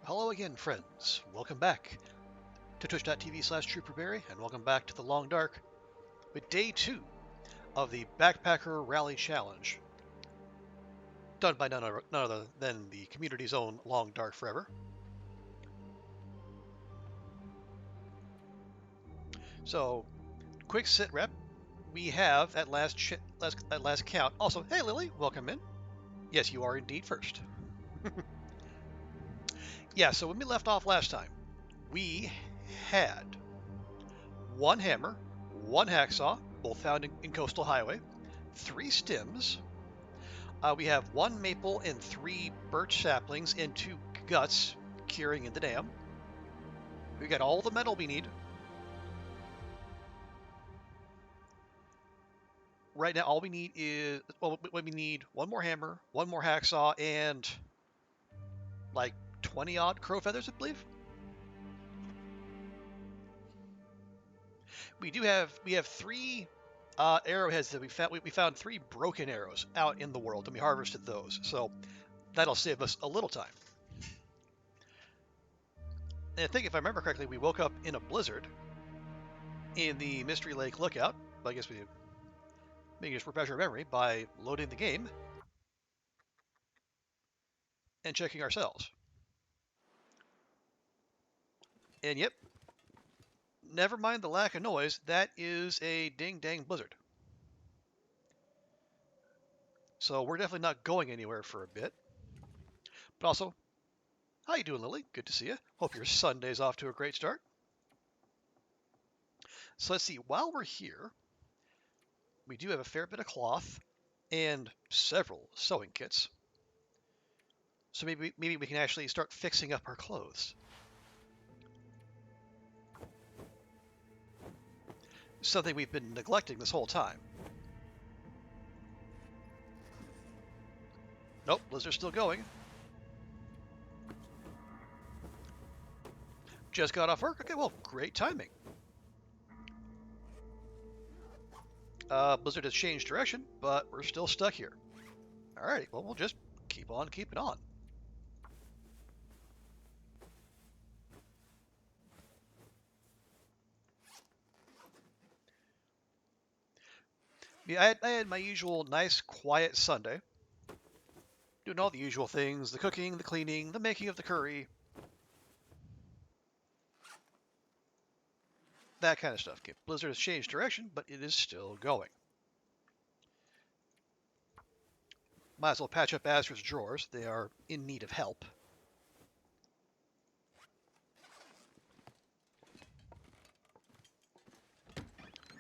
Hello again, friends. Welcome back to twitch.tv/TrooperBerry, and welcome back to the Long Dark with day 2 of the Backpacker Rally Challenge, done by none other than the community's own Long Dark Forever. So, quick sit rep. We have at last count. Also, hey Lily, welcome in. Yes, you are indeed first. Yeah, so when we left off last time, we had one hammer, one hacksaw, both found in Coastal Highway, 3 stims. We have 1 maple and 3 birch saplings and 2 guts curing in the dam. We got all the metal we need. Right now, all we need is, well, we need 1 more hammer, 1 more hacksaw, and like 20 odd crow feathers, I believe. We have 3 arrowheads that we found. We found 3 broken arrows out in the world, and we harvested those. So that'll save us a little time. And I think if I remember correctly, we woke up in a blizzard in the Mystery Lake Lookout. I guess we just refresh our memory by loading the game and checking ourselves. And yep, never mind the lack of noise, that is a ding-dang blizzard. So we're definitely not going anywhere for a bit. But also, how you doing, Lily? Good to see you. Hope your Sunday's off to a great start. So let's see, while we're here, we do have a fair bit of cloth and several sewing kits. So maybe we can actually start fixing up our clothes. Something we've been neglecting this whole time. Nope, blizzard's still going. Just got off work? Okay, well, great timing. Blizzard has changed direction, but we're still stuck here. Alrighty, well, we'll just keep on keeping on. Yeah, I had my usual nice, quiet Sunday. Doing all the usual things, the cooking, the cleaning, the making of the curry. That kind of stuff. Okay, Blizzard has changed direction, but it is still going. Might as well patch up Astra's drawers. They are in need of help.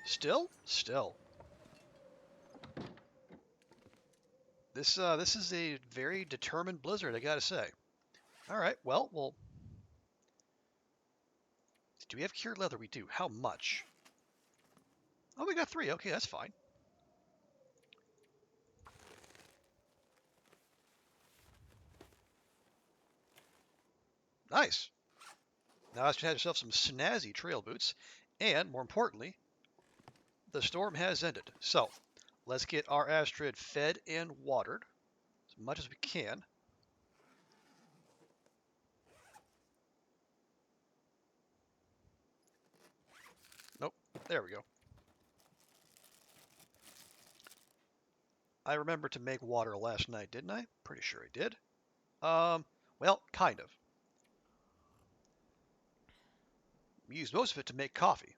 Still? Still. This is a very determined Blizzard, I gotta say. Alright, well, do we have cured leather? We do. How much? Oh, we got 3. Okay, that's fine. Nice. Now let's have yourself some snazzy trail boots. And, more importantly, the storm has ended. So, let's get our Astrid fed and watered as much as we can. Nope. There we go. I remembered to make water last night, didn't I? Pretty sure I did. Well, kind of. We used most of it to make coffee.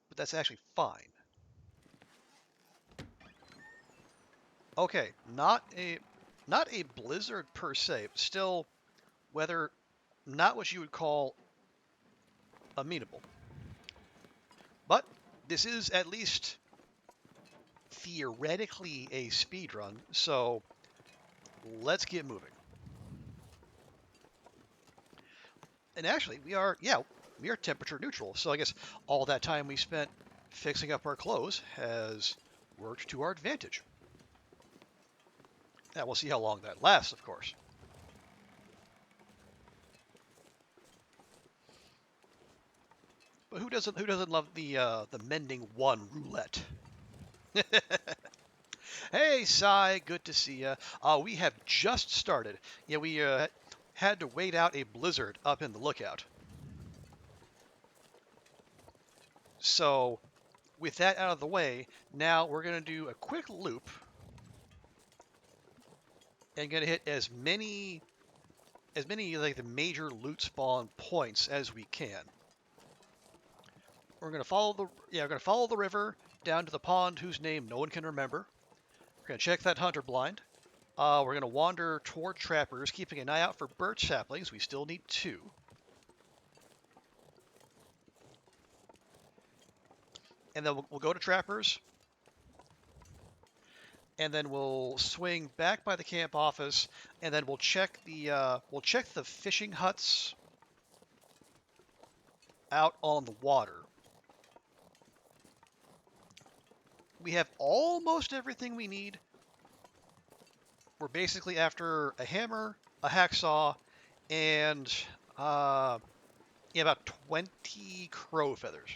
But that's actually fine. Okay, not a blizzard per se, but still weather not what you would call amenable. But this is at least theoretically a speed run, so let's get moving. And actually, we are temperature neutral, so I guess all that time we spent fixing up our clothes has worked to our advantage. Now we'll see how long that lasts, of course. But who doesn't love the mending 1 roulette? Hey, Cy, good to see you. We have just started. Yeah, we had to wait out a blizzard up in the lookout. So, with that out of the way, now we're going to do a quick loop and going to hit as many like the major loot spawn points as we can. We're going to follow the river down to the pond whose name no one can remember. We're going to check that hunter blind. We're going to wander toward trappers, keeping an eye out for birch saplings. We still need 2. And then we'll go to trappers, and then we'll swing back by the camp office, and then we'll check the fishing huts out on the water. We have almost everything we need. We're basically after a hammer, a hacksaw, and about 20 crow feathers.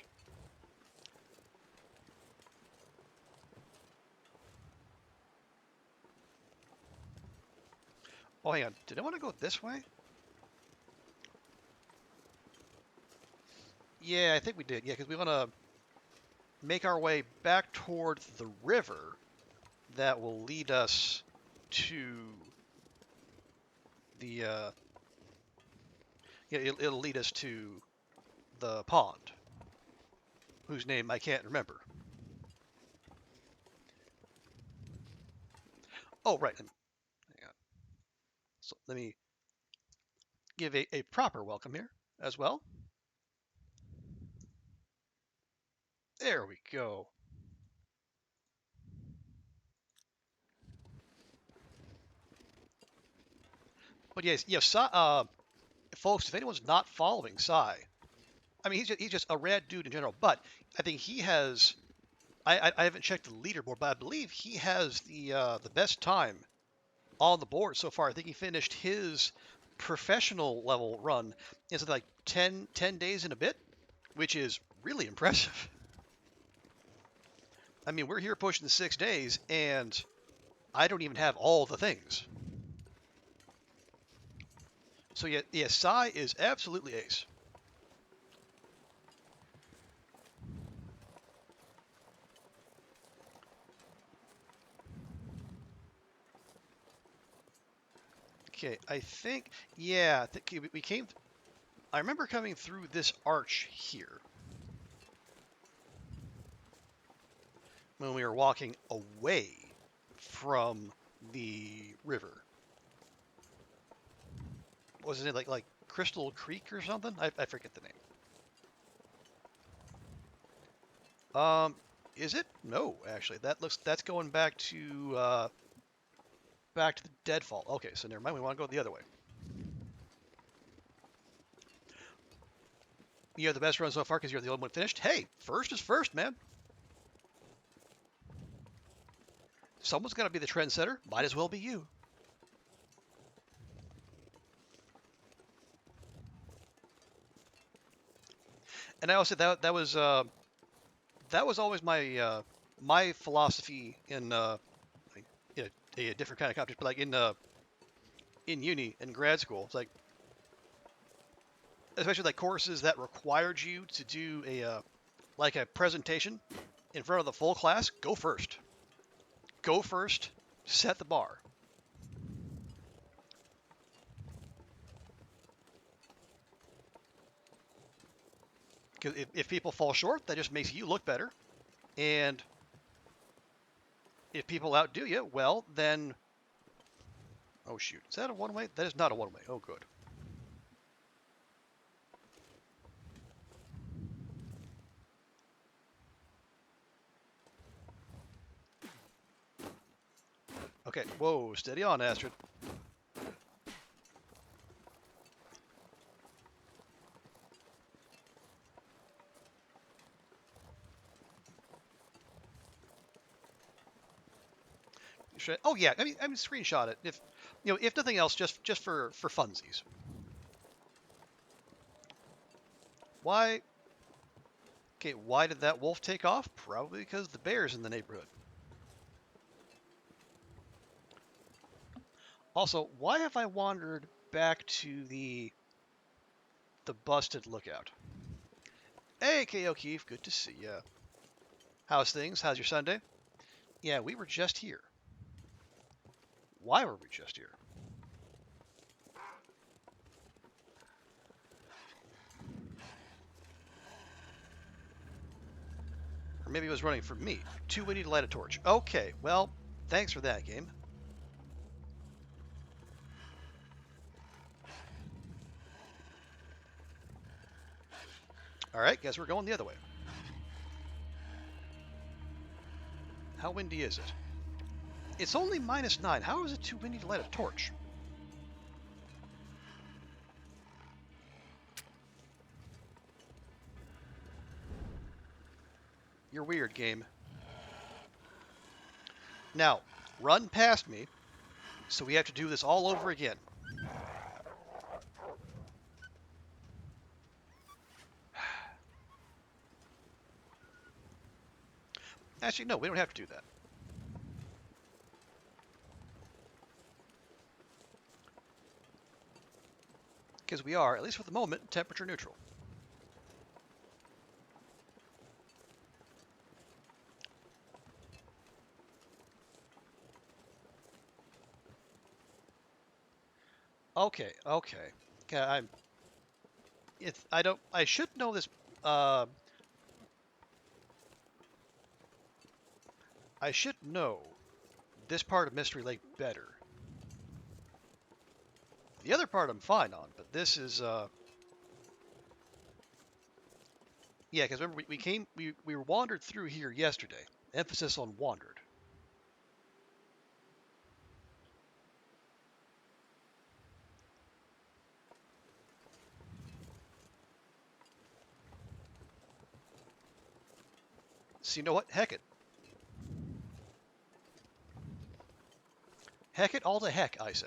Oh, hang on. Did I want to go this way? Yeah, I think we did. Yeah, because we want to make our way back toward the river that will lead us to the it'll lead us to the pond whose name I can't remember. Oh, right. Hang on. So let me give a proper welcome here as well. There we go. But yes, folks, if anyone's not following Sai, I mean, he's just a rad dude in general. But I think he has. I haven't checked the leaderboard, but I believe he has the best time on the board so far. I think he finished his professional level run in something like 10 days and a bit, which is really impressive. I mean, we're here pushing 6 days, and I don't even have all the things. So yeah, Sai is absolutely ace. Okay, I think, yeah, we came. I remember coming through this arch here when we were walking away from the river. Wasn't it like Crystal Creek or something? I forget the name. Is it? No, actually, that's going back to the deadfall. Okay, so never mind. We want to go the other way. You have the best run so far because you're the only one finished. Hey, first is first, man. Someone's got to be the trendsetter. Might as well be you. And I also that was always my philosophy in a different kind of competition, but like in uni in grad school. It's like, especially like courses that required you to do like a presentation in front of the full class. Go first. Go first. Set the bar. Because if people fall short, that just makes you look better. And if people outdo you, well, then... Oh, shoot. Is that a one-way? That is not a one-way. Oh, good. Okay. Whoa. Steady on, Astrid. Oh, yeah. I mean, screenshot it. If nothing else, just for funsies. Why? Okay, why did that wolf take off? Probably because the bear's in the neighborhood. Also, why have I wandered back to the busted lookout? Hey, K. O'Keefe, good to see ya. How's things? How's your Sunday? Yeah, we were just here. Why were we just here? Or maybe it was running from me. Too windy to light a torch. Okay, well, thanks for that, game. Alright, guess we're going the other way. How windy is it? It's only -9. How is it too windy to light a torch? You're weird, game. Now, run past me, so we have to do this all over again. Actually, no, we don't have to do that. Because we are, at least for the moment, temperature neutral. Okay. I should know this. I should know this part of Mystery Lake better. The other part I'm fine on, but this is yeah, because remember we wandered through here yesterday. Emphasis on wandered. So you know what? Heck it. Heck it all to heck, I say.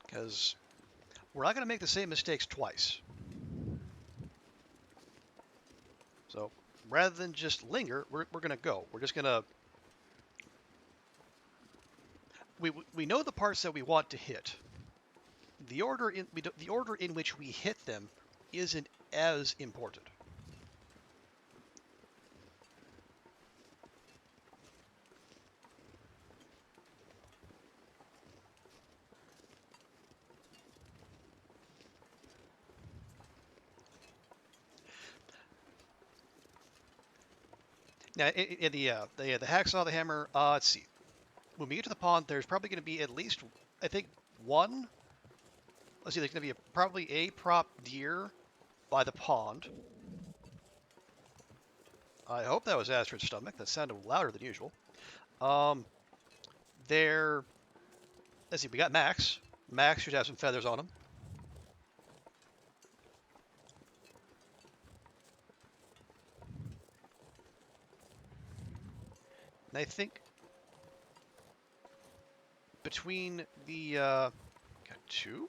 Because we're not going to make the same mistakes twice. So rather than just linger, we're going to go. We're just going to... We know the parts that we want to hit. The order in which we hit them isn't as important. Now, the hacksaw, the hammer. Let's see. When we get to the pond, there's probably going to be at least, I think, one. Let's see. There's going to be probably a prop deer by the pond. I hope that was Astrid's stomach. That sounded louder than usual. There. Let's see. We got Max. Max should have some feathers on him. And I think between the got two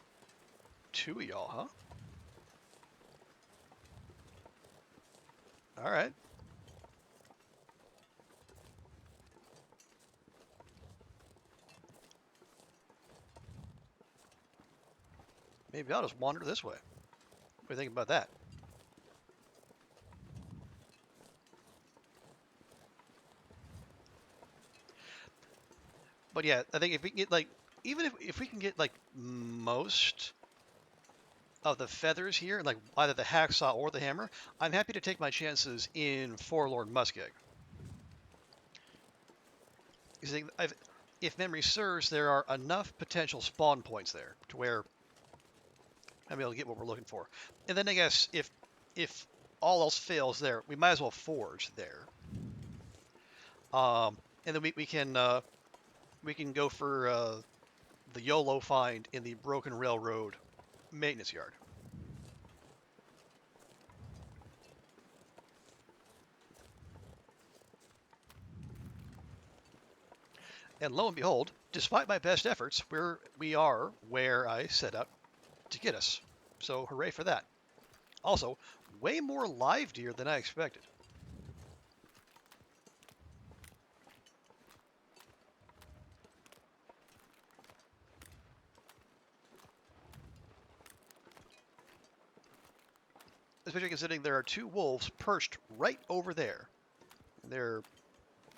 of y'all, huh? All right. Maybe I'll just wander this way. What do you think about that? But yeah, I think if we can get like, even if we can get like most of the feathers here, like either the hacksaw or the hammer, I'm happy to take my chances in Forlorn Muskeg. Because if memory serves, there are enough potential spawn points there to where I'll be able to get what we're looking for. And then I guess if all else fails there, we might as well forge there. And then we can go for the YOLO find in the Broken Railroad maintenance yard. And lo and behold, despite my best efforts, we are where I set out to get us. So hooray for that. Also, way more live deer than I expected. Especially considering there are 2 wolves perched right over there. There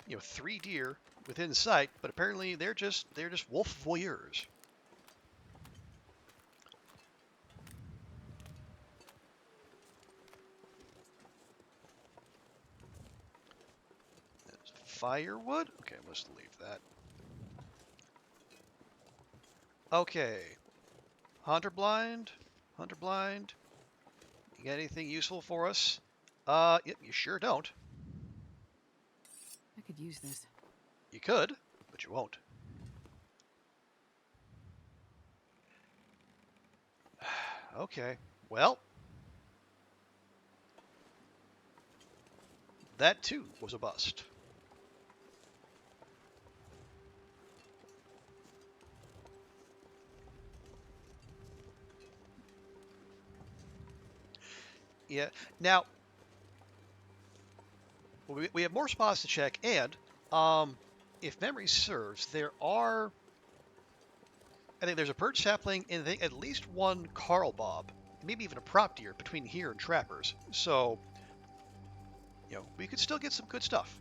are, 3 deer within sight, but apparently they're just wolf voyeurs. Firewood? Okay, let's leave that. Okay. Hunter blind? Hunter blind? You got anything useful for us? Yep, you sure don't. I could use this. You could, but you won't. Okay. Well, that too was a bust. Yeah. Now, we have more spots to check, and if memory serves, I think there's a perch sapling and I think at least one Carl Bob, maybe even a prop deer between here and Trappers. So, we could still get some good stuff.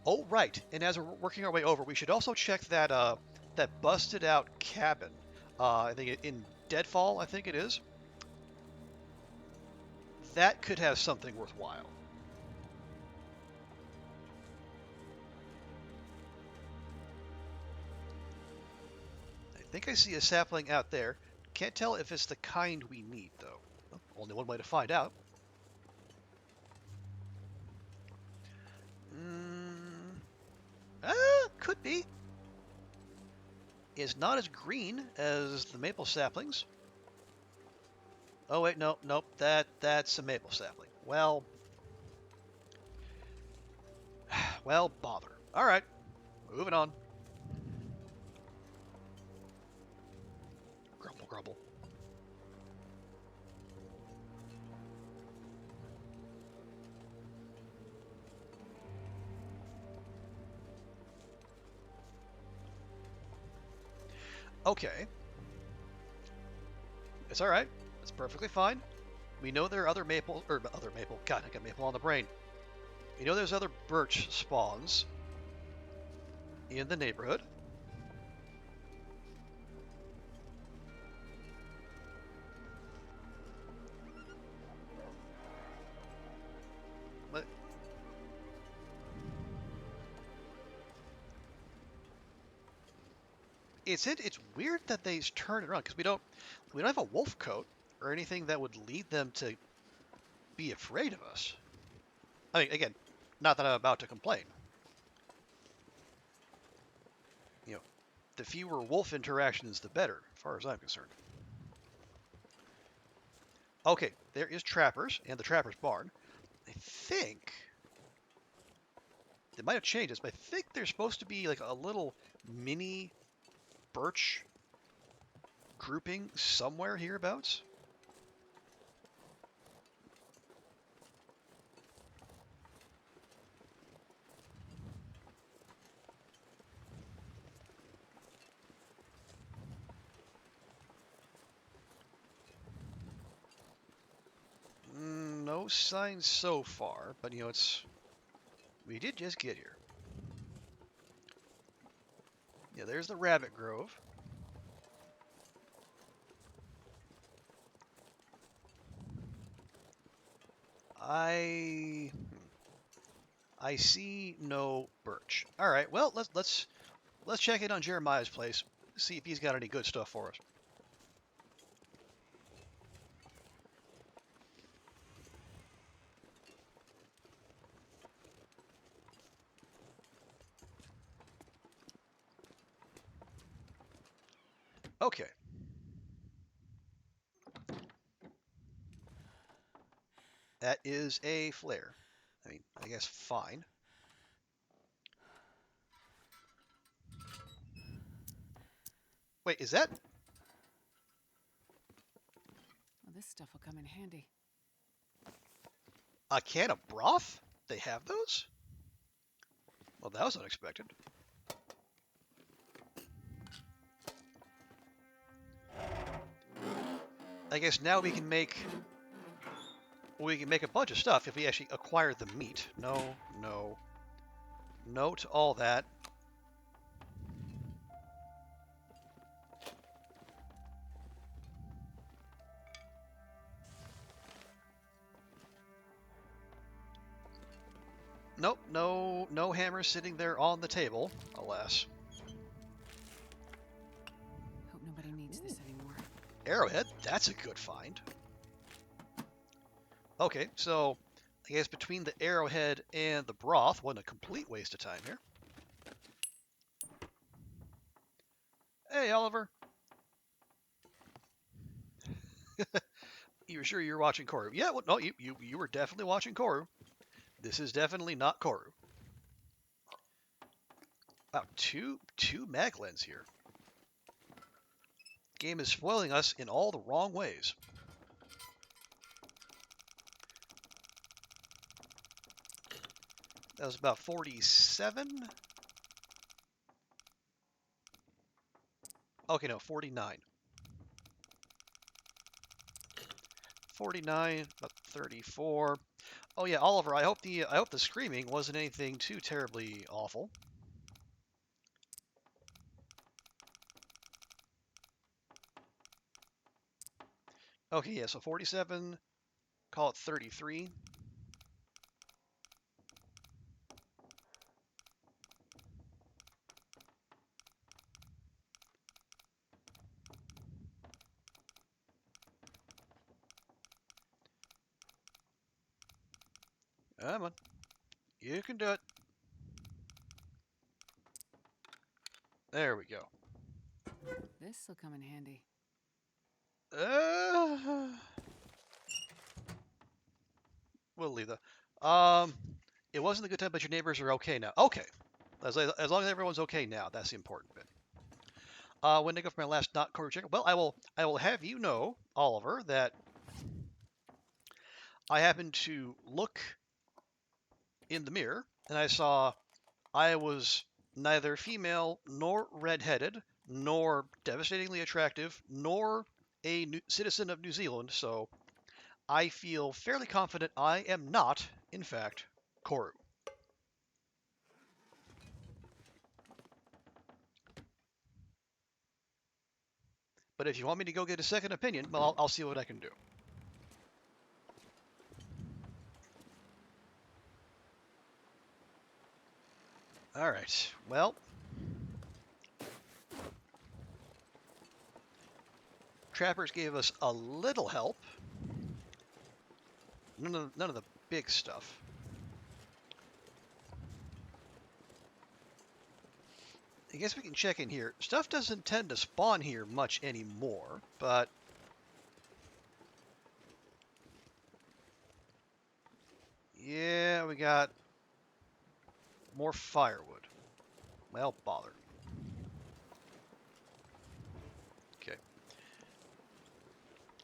Oh, right. And as we're working our way over, we should also check that busted out cabin. I think in Deadfall, I think it is. That could have something worthwhile. I think I see a sapling out there. Can't tell if it's the kind we need, though. Well, only one way to find out. Could be. Is not as green as the maple saplings. Oh wait, no, nope. That's a maple sapling. Well, bother. All right, moving on. Grumble, grumble. Okay, it's all right. It's perfectly fine. We know there are other maple, or other maple. God, I got maple on the brain. We know there's other birch spawns in the neighborhood. But it's weird that they turn it around because we don't have a wolf coat or anything that would lead them to be afraid of us. I mean, again, not that I'm about to complain. You know, the fewer wolf interactions, the better, as far as I'm concerned. Okay, there is Trappers and the Trappers barn. I think they might have changed this, but I think there's supposed to be like a little mini birch grouping somewhere hereabouts. No signs so far, but we did just get here. Yeah, there's the Rabbit Grove. I I see no birch. All right, well let's check in on Jeremiah's place, see if he's got any good stuff for us. Okay. That is a flare. I mean, I guess fine. Wait, is that Well, this stuff will come in handy. a can of broth? They have those? Well, that was unexpected. I guess now we can make a bunch of stuff if we actually acquire the meat. No, no, no to all that. Nope, no hammer sitting there on the table, alas. Hope nobody needs this anymore. Arrowhead, that's a good find. Okay, so I guess between the arrowhead and the broth wasn't a complete waste of time here. Hey, Oliver. You were sure you were watching Koru? Yeah, well, no, you were definitely watching Koru. This is definitely not Koru. Wow, two maglens here. Game is spoiling us in all the wrong ways. That was about 47. Okay, no, 49. 49, about 34. Oh yeah, Oliver, I hope the screaming wasn't anything too terribly awful. Okay, yeah, so 47, call it 33. Come on. You can do it. There we go. This will come in handy. We'll leave that. It wasn't a good time, but your neighbors are okay now. Okay. As long as everyone's okay now, that's the important bit. When I go for my last not Koru check, well, I will have you know, Oliver, that I happened to look in the mirror and I saw I was neither female nor redheaded nor devastatingly attractive nor a citizen of New Zealand, so I feel fairly confident I am not, in fact, Koru. But if you want me to go get a second opinion, well, I'll see what I can do. All right. Well, trappers gave us a little help. None of the big stuff. I guess we can check in here. Stuff doesn't tend to spawn here much anymore, but yeah, we got more firewood. Well, bother. Okay.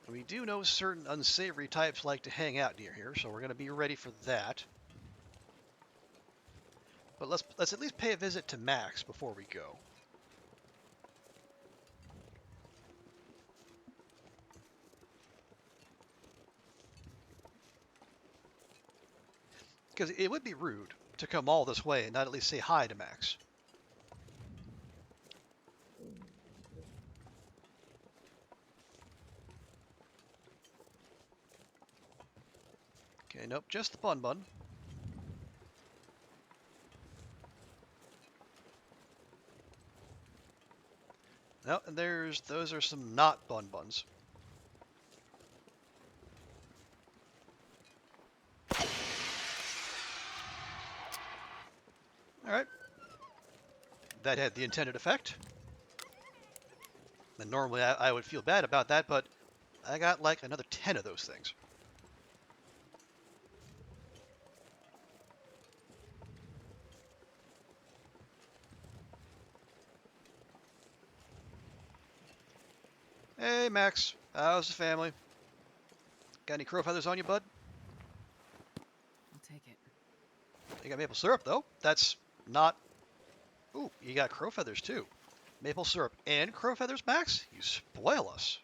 We do know certain unsavory types like to hang out near here, so we're going to be ready for that. But let's at least pay a visit to Max before we go. Because it would be rude to come all this way and not at least say hi to Max. Okay, nope, just the bun bun. No, and those are some not bun buns. Alright. That had the intended effect. And normally I would feel bad about that, but I got like another 10 of those things. Hey, Max. How's the family? Got any crow feathers on you, bud? I'll take it. You got maple syrup, though. That's not... Ooh, you got crow feathers, too. Maple syrup and crow feathers, Max? You spoil us.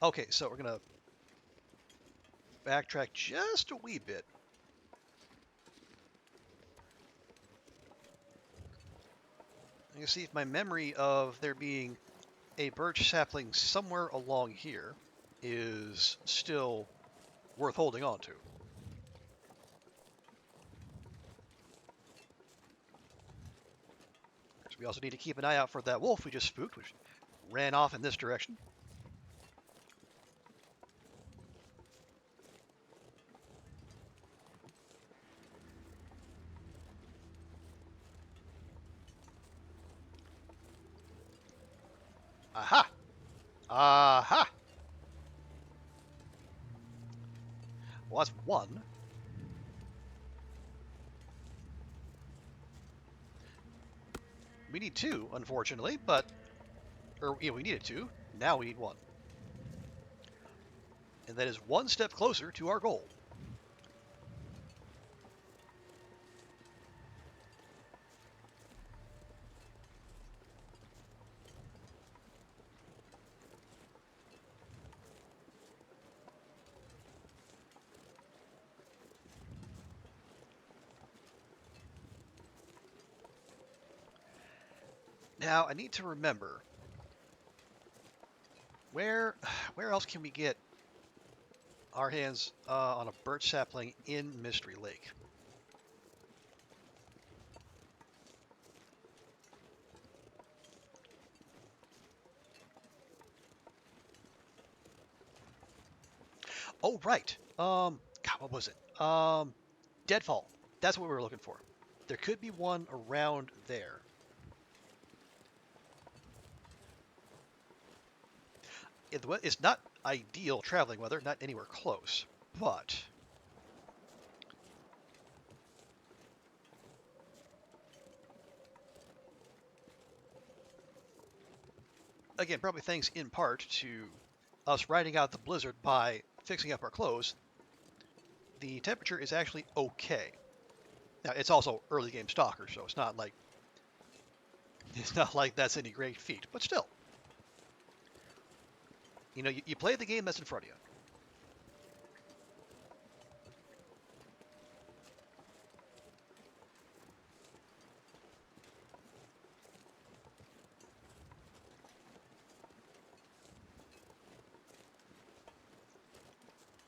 Okay, so we're going to backtrack just a wee bit. You see if my memory of there being a birch sapling somewhere along here is still worth holding on to. So we also need to keep an eye out for that wolf we just spooked, which ran off in this direction. Aha! Aha! Well, that's one. We need two, unfortunately, but... Or, yeah, we needed two. Now we need one. And that is one step closer to our goal. Now, I need to remember... Where else can we get our hands on a birch sapling in Mystery Lake? Oh, right. God, what was it? Deadfall. That's what we were looking for. There could be one around there. It's not ideal traveling weather, not anywhere close, but again, probably thanks in part to us riding out the blizzard by fixing up our clothes, the temperature is actually okay. Now, it's also early game stalker, so it's not like that's any great feat, but still. You know, you play the game that's in front of you.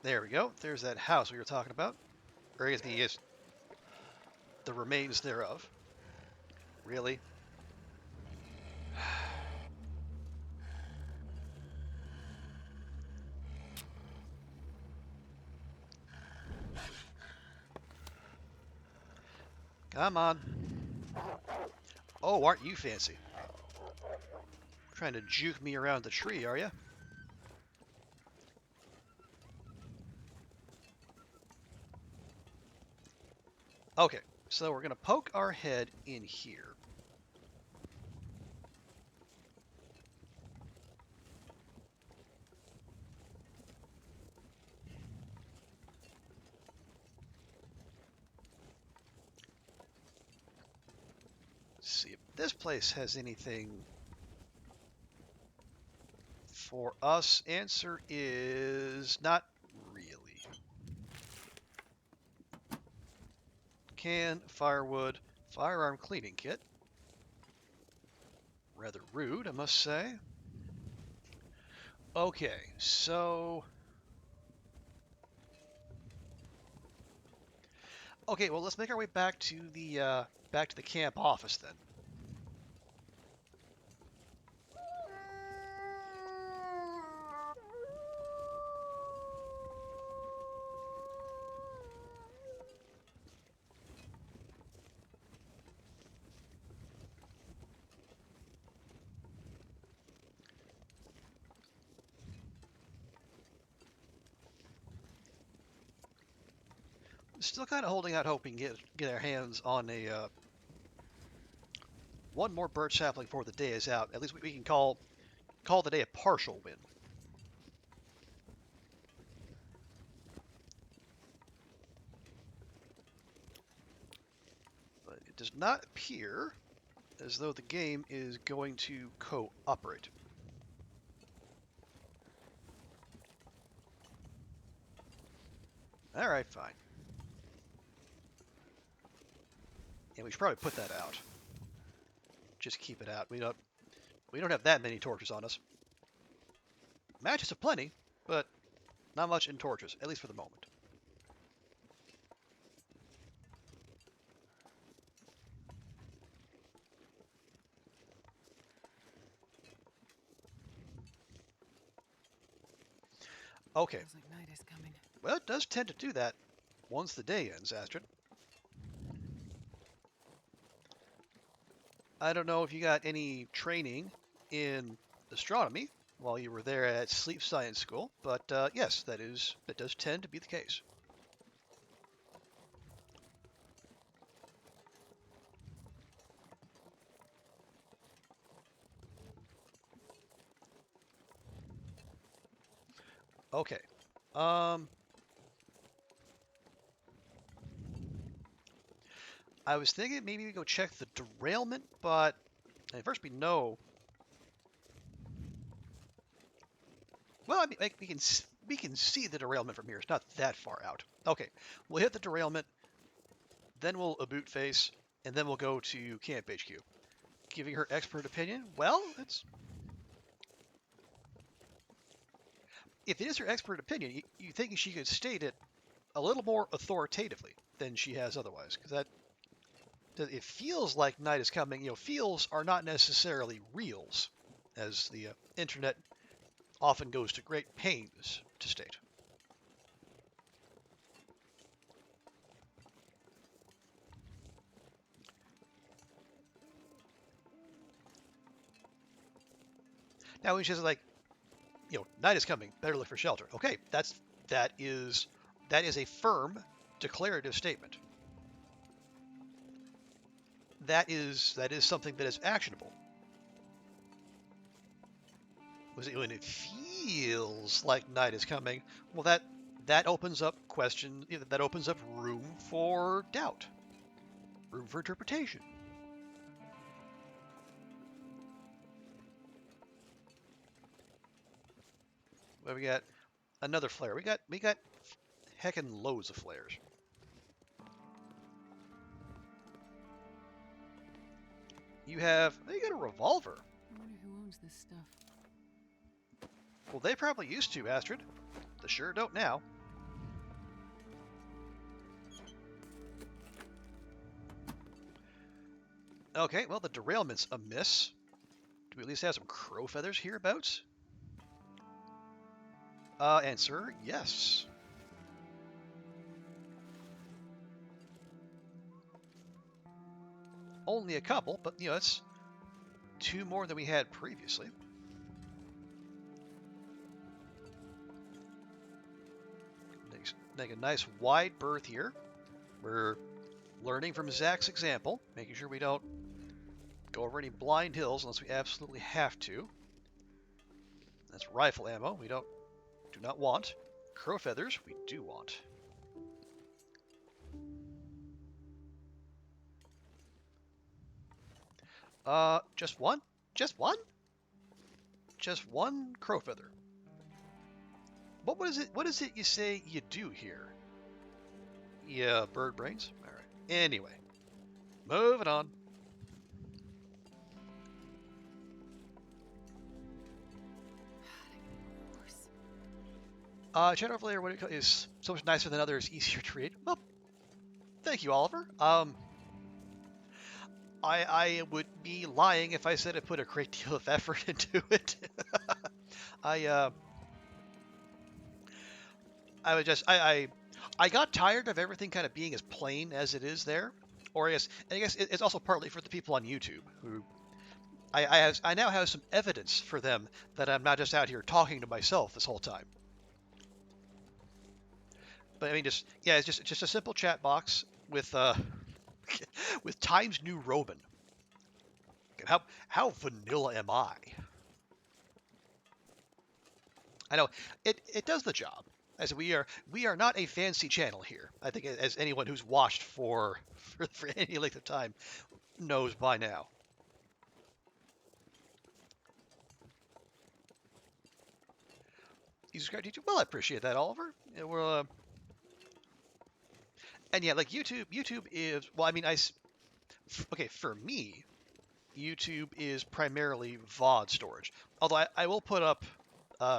There we go. There's that house we were talking about. Or I guess the remains thereof. Really? Come on. Oh, aren't you fancy? Trying to juke me around the tree, are you? Okay, so we're going to poke our head in here. See if this place has anything for us. Answer is not really. Can, firewood, firearm cleaning kit. Rather rude, I must say. Okay, so... Okay, well, let's make our way back to the camp office then. Still kind of holding out hope we can get our hands on a one more birch sapling before the day is out. At least we can call the day a partial win. But it does not appear as though the game is going to cooperate. All right, fine. And we should probably put that out. Just keep it out. We don't have that many torches on us. Matches are plenty, but not much in torches, at least for the moment. Okay. Feels like night is coming. Well, it does tend to do that once the day ends, Astrid. I don't know if you got any training in astronomy while you were there at sleep science school, but yes, that does tend to be the case. Okay. I was thinking maybe we go check the derailment, but first we know. Well, I mean, like, we can see the derailment from here. It's not that far out. Okay, we'll hit the derailment, then we'll boot face, and then we'll go to Camp HQ. Giving her expert opinion. Well, if it is her expert opinion, you think she could state it a little more authoritatively than she has otherwise, because it feels like night is coming. Feels are not necessarily reals, as the internet often goes to great pains to state. Now, when she says, like, night is coming, better look for shelter. Okay, that is a firm declarative statement. That is something that is actionable. When it feels like night is coming, well, that opens up question. That opens up room for doubt, room for interpretation. Well, we got another flare. We got heckin' loads of flares. You got a revolver. I wonder who owns this stuff. Well, they probably used to, Astrid. They sure don't now. Okay, well, the derailment's amiss. Do we at least have some crow feathers hereabouts? Answer, yes. Only a couple, but, it's 2 more than we had previously. Make a nice wide berth here. We're learning from Zach's example, making sure we don't go over any blind hills unless we absolutely have to. That's rifle ammo. We do not want. Crow feathers, we do want. Just one? Just one? Just one crow feather. What is it you say you do here? Yeah, bird brains? Alright. Anyway. Moving on. Channel overlayer is so much nicer than others, easier to read. Well, thank you, Oliver. I would be lying if I said I put a great deal of effort into it. I got tired of everything kind of being as plain as it is there. Or I guess it's also partly for the people on YouTube who I now have some evidence for them that I'm not just out here talking to myself this whole time. But I mean, just yeah, it's just a simple chat box with with Times New Roman. How vanilla am I? I know it does the job. As we are not a fancy channel here. I think as anyone who's watched for any length of time knows by now. You subscribe to YouTube? Well, I appreciate that, Oliver. Yeah, we're and yeah, like YouTube is well. I mean, okay for me, YouTube is primarily VOD storage. Although I will put up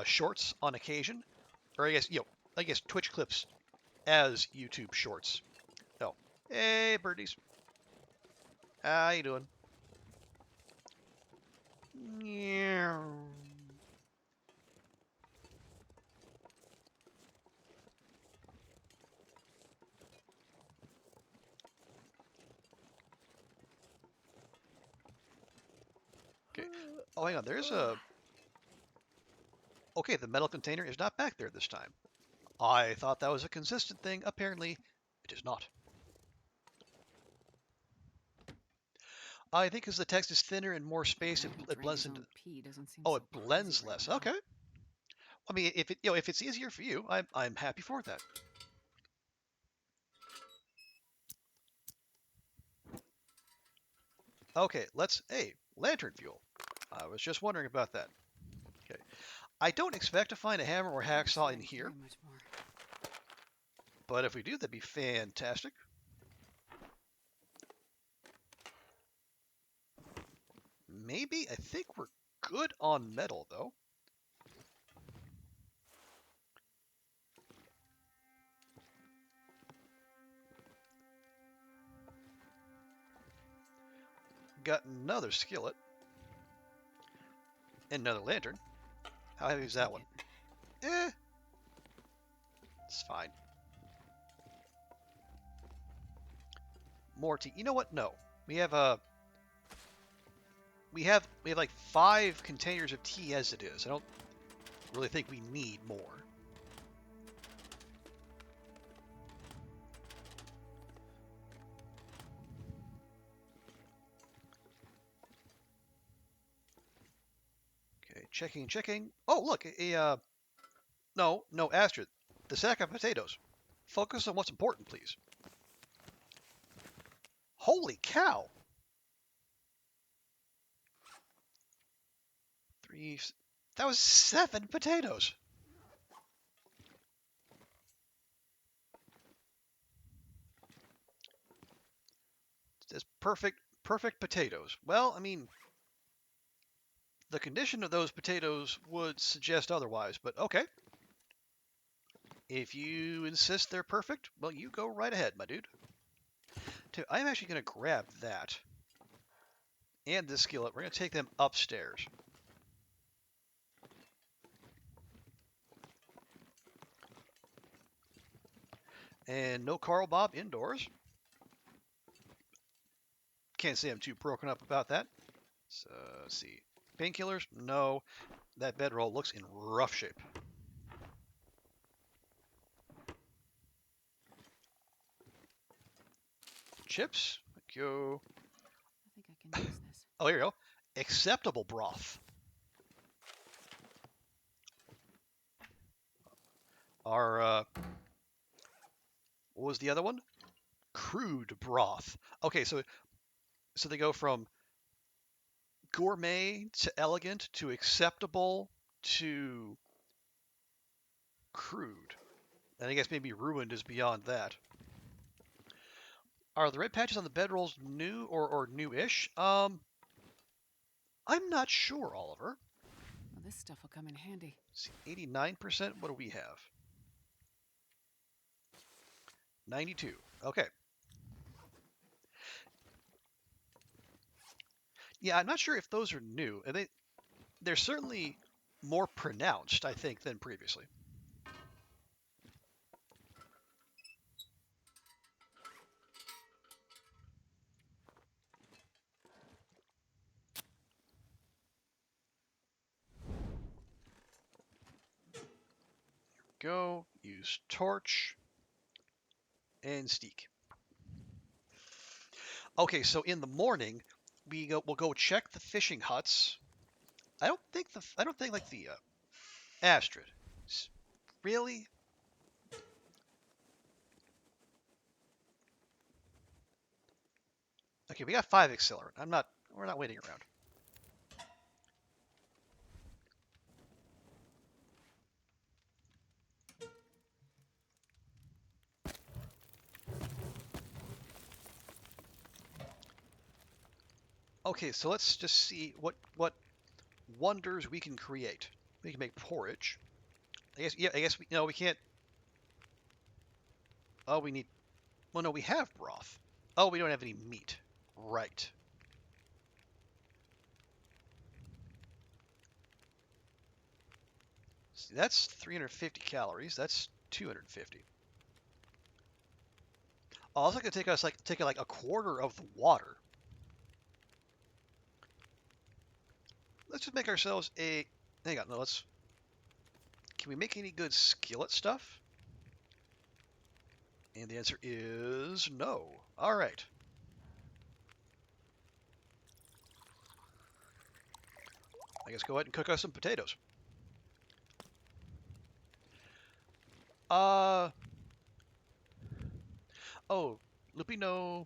shorts on occasion, or I guess Twitch clips as YouTube shorts. Oh, hey birdies, how you doing? Yeah. Okay. Oh, hang on. There's a. Okay, the metal container is not back there this time. I thought that was a consistent thing. Apparently, it is not. I think as the text is thinner and more space, it blends into. Oh, it blends less. Okay. I mean, if it's easier for you, I'm happy for that. Okay, hey, lantern fuel. I was just wondering about that. Okay. I don't expect to find a hammer or hacksaw in here, but if we do, that'd be fantastic. Maybe, I think we're good on metal, though. Got another skillet. And another lantern. How heavy is that one? It's fine. More tea. You know what? No. We have like 5 containers of tea as it is. I don't really think we need more. Okay, checking. Oh, look, no, Astrid. The sack of potatoes. Focus on what's important, please. Holy cow! 3. That was 7 potatoes. It's perfect potatoes. Well, I mean, the condition of those potatoes would suggest otherwise, but okay. If you insist they're perfect, well, you go right ahead, my dude. I'm actually going to grab that and this skillet. We're going to take them upstairs. And no Carl Bob indoors. Can't say I'm too broken up about that. So, let's see. Painkillers? No. That bedroll looks in rough shape. Chips? Thank you. I think I can use this. Oh, here you go. Acceptable broth. Our, what was the other one? Crude broth. Okay, so they go from gourmet to elegant to acceptable to crude. And I guess maybe ruined is beyond that. Are the red patches on the bedrolls new or new-ish? I'm not sure, Oliver. Well, this stuff will come in handy. Let's see, 89%. What do we have? 92. Okay. Yeah, I'm not sure if those are new. They're certainly more pronounced, I think, than previously. Go. Use torch. and Steak. Okay, so in the morning, we'll go check the fishing huts. I don't think like the Astrid. Really? Okay, we got 5 accelerant. We're not waiting around. Okay, so let's just see what wonders we can create. We can make porridge. I guess we no, we can't. Oh, we need. Well, no, we have broth. Oh, we don't have any meat. Right. See, that's 350 calories. That's 250. Oh, it's gonna take us take like a quarter of the water. Let's just make ourselves a. Hang on, no, let's. Can we make any good skillet stuff? And the answer is no. All right. I guess go ahead and cook us some potatoes. Uh. Oh, Lupino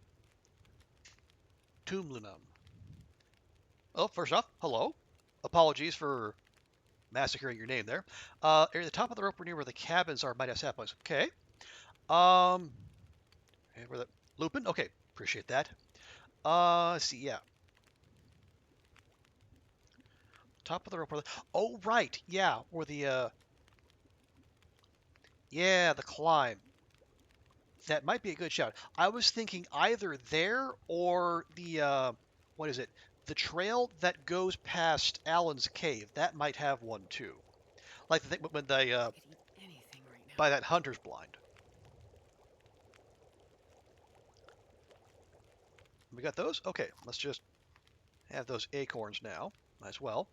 Tumlunum. Oh, first off, hello. Apologies for massacring your name there. Near the top of the rope, near where the cabins are, might have saplings. Okay. Um. Where the Lupin? Okay, appreciate that. Let's see, yeah. Top of the rope. Oh, right. Yeah, or the yeah, the climb. That might be a good shout. I was thinking either there or the what is it? The trail that goes past Alan's cave. That might have one too. Like the thing when they I could eat anything right now. by that hunter's blind. We got those? Okay, let's just have those acorns now. Might as well.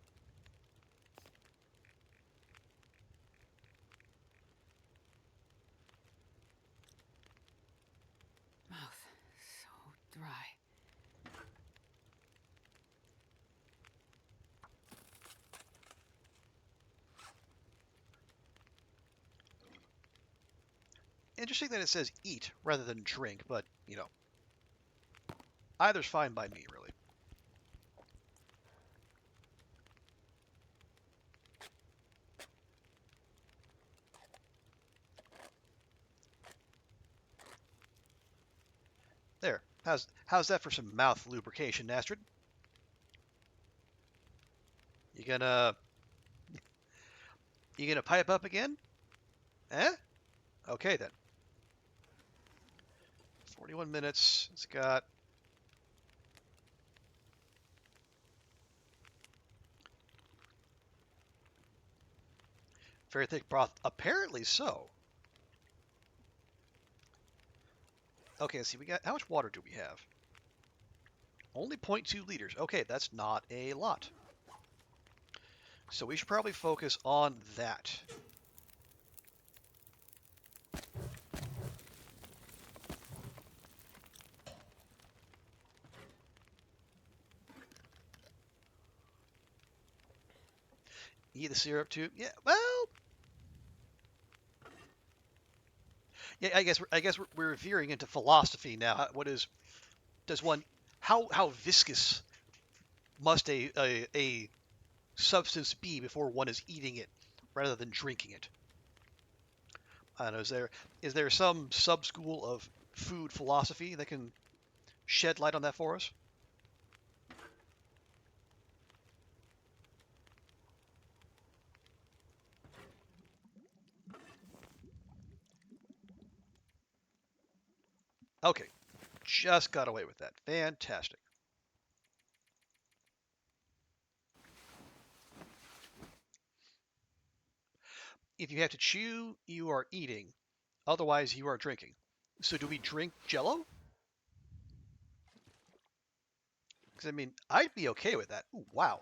Mouth so dry. Interesting that it says eat rather than drink, but you know, either's fine by me, really. There. How's that for some mouth lubrication, Astrid? You gonna you gonna pipe up again? Eh? Okay then. 41 minutes. It's got very thick broth. Apparently so. Okay, let's see. We got how much water do we have? Only 0.2 liters. Okay, that's not a lot. So we should probably focus on that. Eat the syrup too. Yeah, well, yeah. I guess we're veering into philosophy now. What is does one? How viscous must a substance be before one is eating it rather than drinking it? I don't know. Is there some sub school of food philosophy that can shed light on that for us? Okay, just got away with that. Fantastic. If you have to chew, you are eating. Otherwise, you are drinking. So do we drink Jello? Because I mean, I'd be okay with that. Ooh, wow,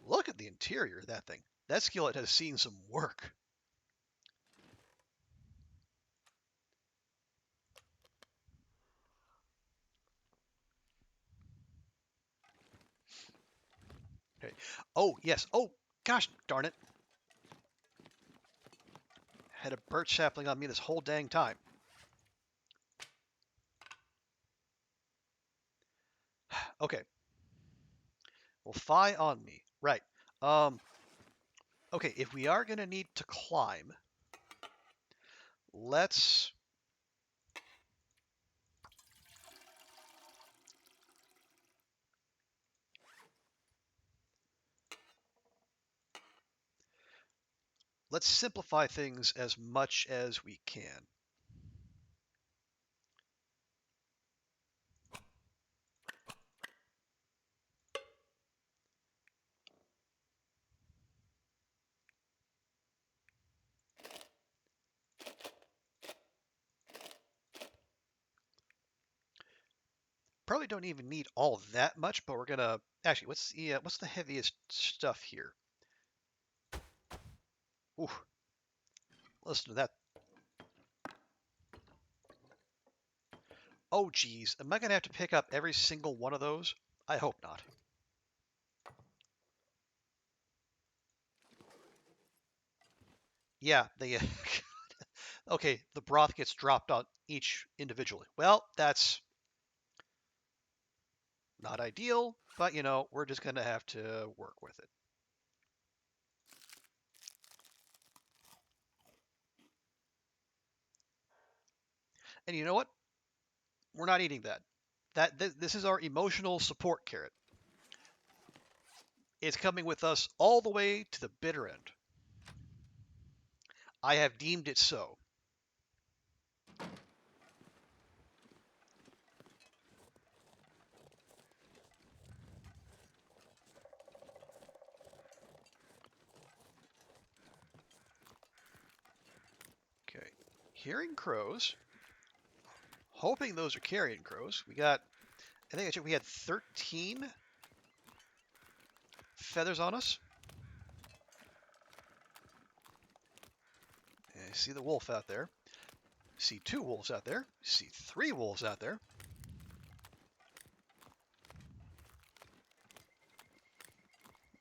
look at the interior of that thing. That skillet has seen some work. Okay. Oh, yes. Oh, gosh darn it. Had a birch sapling on me this whole dang time. Okay. Well, phi on me. Right. Okay, if we are going to need to climb, let's... Let's simplify things as much as we can. Probably don't even need all that much, but we're gonna actually what's the heaviest stuff here? Ooh, listen to that. Oh geez, am I gonna have to pick up every single one of those? I hope not. Yeah, they okay, the broth gets dropped on each individually. Well, that's not ideal, but you know, we're just gonna have to work with it. And you know what? We're not eating that. This is our emotional support carrot. It's coming with us all the way to the bitter end. I have deemed it so. Okay. Hearing crows. Hoping those are carrion crows. I think we had 13 feathers on us. And I see the wolf out there. See 2 wolves out there. See 3 wolves out there.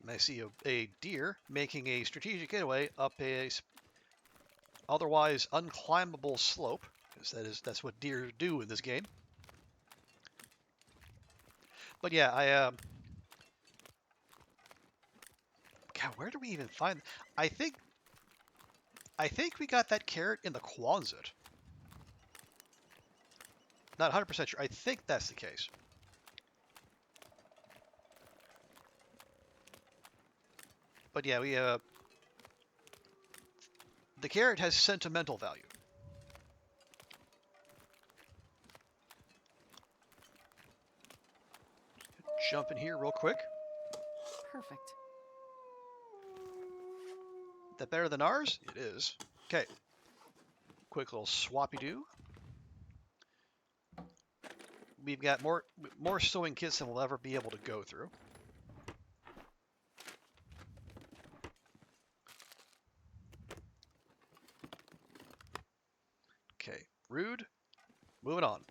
And I see a deer making a strategic getaway up a otherwise unclimbable slope, because that's what deer do in this game. But yeah, God, where do we even find? I think we got that carrot in the Quonset. Not 100% sure. I think that's the case. But yeah, the carrot has sentimental value. Jump in here real quick. Perfect. That better than ours? It is. Okay. Quick little swappy do. We've got more sewing kits than we'll ever be able to go through. Okay. Rude. Moving on.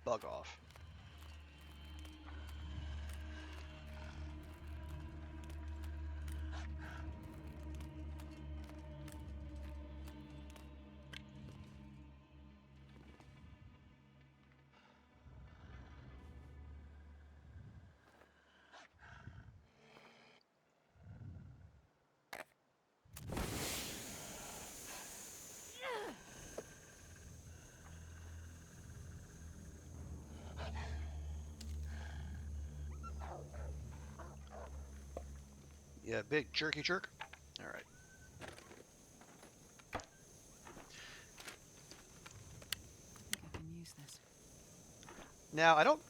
Bug off. Yeah, big jerky jerk. All right. I think I can use this. Now, I don't...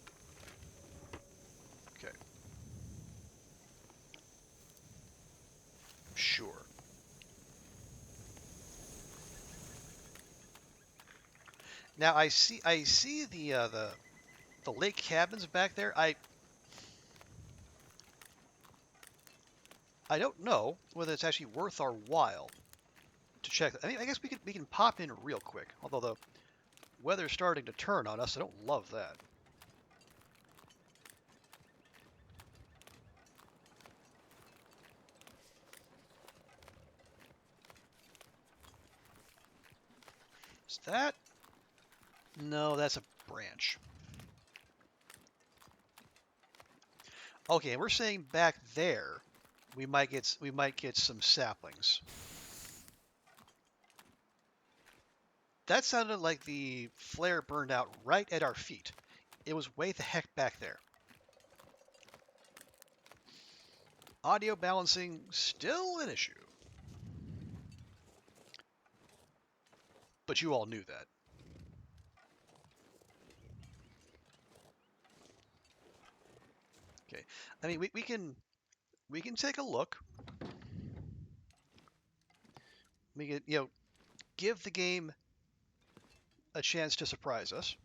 Okay. Sure. Now, I see the The lake cabins back there, I don't know whether it's actually worth our while to check. I mean, I guess we can pop in real quick. Although the weather's starting to turn on us, I don't love that. Is that? No, that's a branch. Okay, we're saying back there, we might get some saplings. That sounded like the flare burned out right at our feet. It was way the heck back there. Audio balancing still an issue. But you all knew that. Okay. I mean, we can take a look. We can, give the game a chance to surprise us.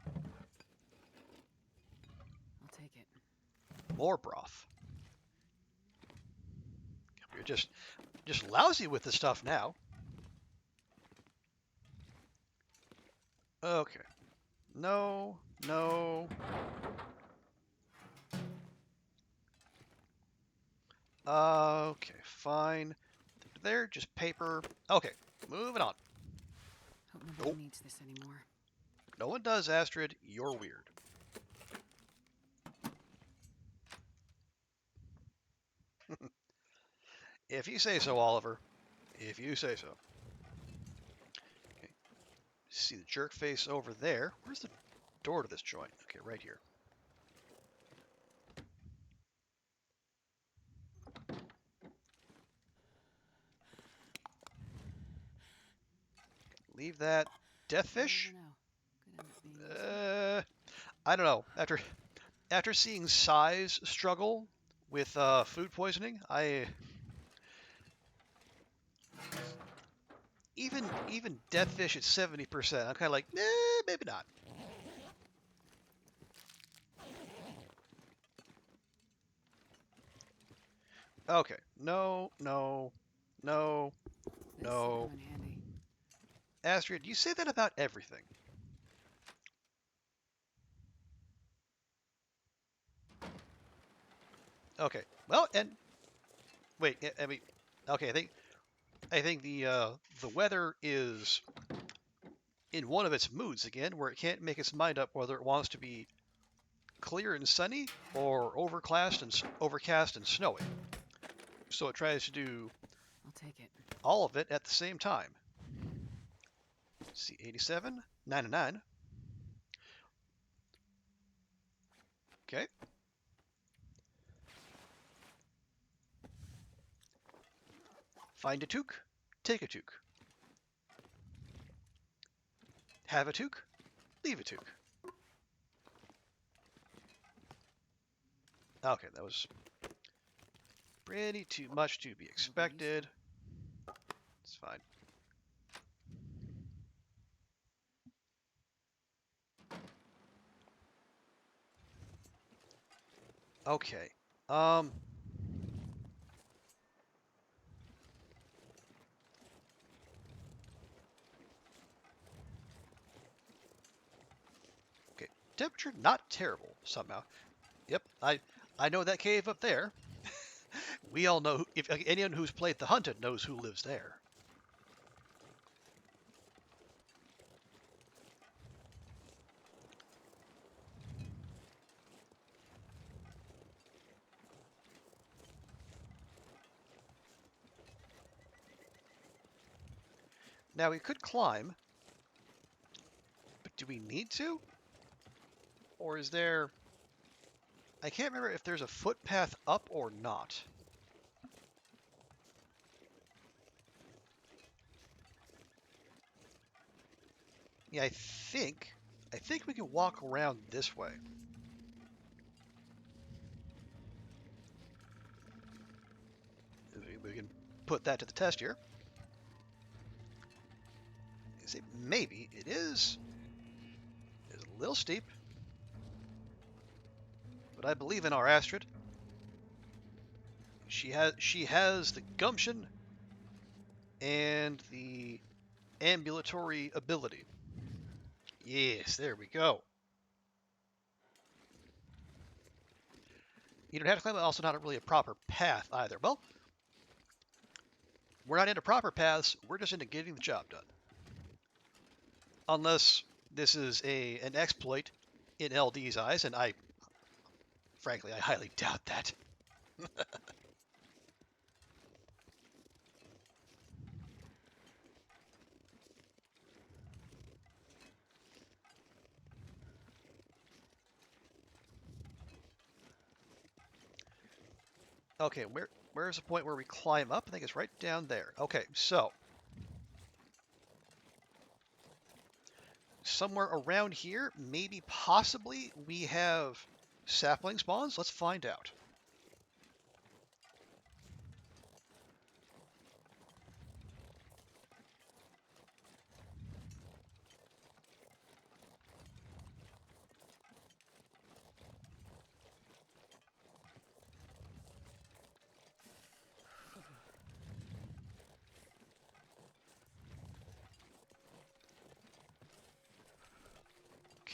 I'll take it. More broth. We're just lousy with this stuff now. Okay. No, no. Okay, fine. There, just paper. Okay, moving on. Hope nobody Nope. needs this anymore. No one does, Astrid. You're weird. If you say so, Oliver. If you say so. Okay. See the jerk face over there. Where's the door to this joint? Okay, right here. Leave that. Deathfish? You never know. Could end up being useful. I don't know. After seeing Size struggle with food poisoning, even deathfish at 70%, I'm kind of like, maybe not. Okay, no, no, no, This no. will come in handy. Astrid, you say that about everything. Okay, well, and wait, I mean, okay, I think the weather is in one of its moods again, where it can't make its mind up whether it wants to be clear and sunny or overcast and snowy. So it tries to do I'll take it. all of it at the same time. See, 87, 99. Okay. Find a toque, take a toque. Have a toque, leave a toque. Okay, that was pretty too much to be expected. It's fine. Okay. Okay. Temperature not terrible somehow. Yep. I know that cave up there. We all know if anyone who's played The Hunted knows who lives there. Now we could climb, but do we need to? Or is there... I can't remember if there's a footpath up or not. Yeah, I think we can walk around this way. We can put that to the test here. Maybe it is. little steep. But I believe in our Astrid. She has the gumption and the ambulatory ability. Yes, there we go. You don't have to claim it's also not really a proper path either. Well, we're not into proper paths. We're just into getting the job done. Unless this is an exploit in LD's eyes, and frankly, I highly doubt that. Okay, where's the point where we climb up? I think it's right down there. Okay, so somewhere around here, maybe possibly, we have sapling spawns. Let's find out.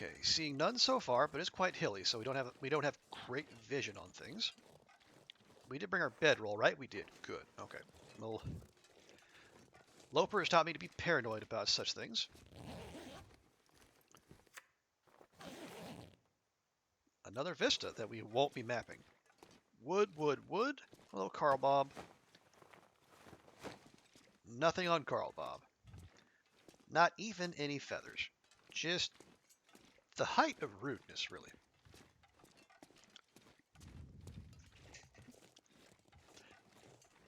Okay, seeing none so far, but it's quite hilly, so we don't have great vision on things. We did bring our bedroll, right? We did. Good. Okay. Well, Loper has taught me to be paranoid about such things. Another vista that we won't be mapping. Wood, wood, wood. Hello, Carl Bob. Nothing on Carl Bob. Not even any feathers. Just the height of rudeness, really.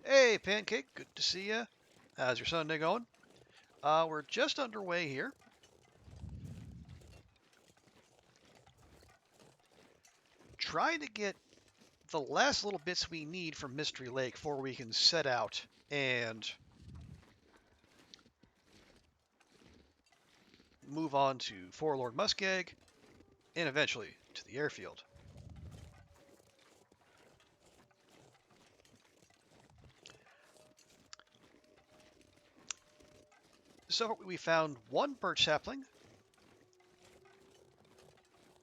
Hey, Pancake. Good to see ya. How's your Sunday going? We're just underway here. Trying to get the last little bits we need from Mystery Lake before we can set out and move on to Forlorn Muskeg and eventually to the airfield. So we found one birch sapling.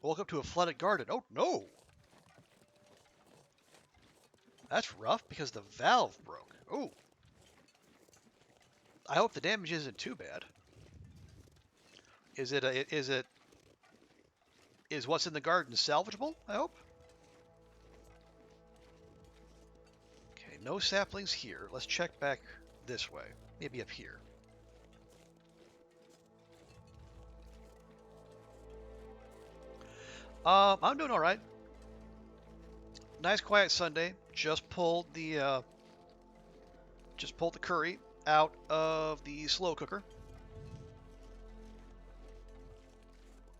Woke up to a flooded garden. Oh no! That's rough because the valve broke. Oh. I hope the damage isn't too bad. Is what's in the garden salvageable, I hope? Okay, no saplings here. Let's check back this way. Maybe up here. I'm doing all right. Nice quiet Sunday. Just pulled the curry out of the slow cooker.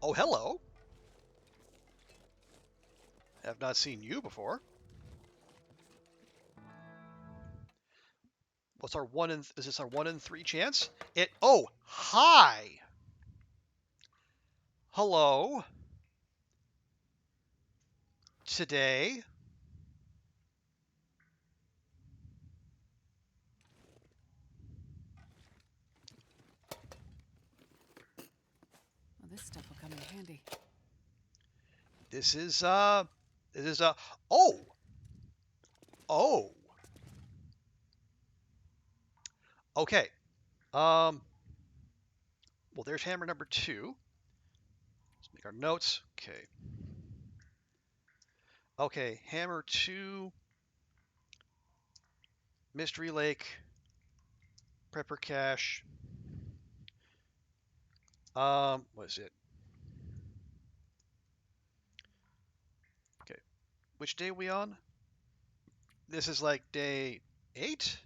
Oh, hello. Have not seen you before. What's our is this our 1 in 3 chance? Oh, hi. Hello. Today. Well, this stuff will come in handy. This is oh. Oh. Okay. Well, there's hammer number 2. Let's make our notes. Okay. Okay, hammer 2. Mystery Lake. Prepper cache. What is it? Okay. Which day are we on? This is like day 8?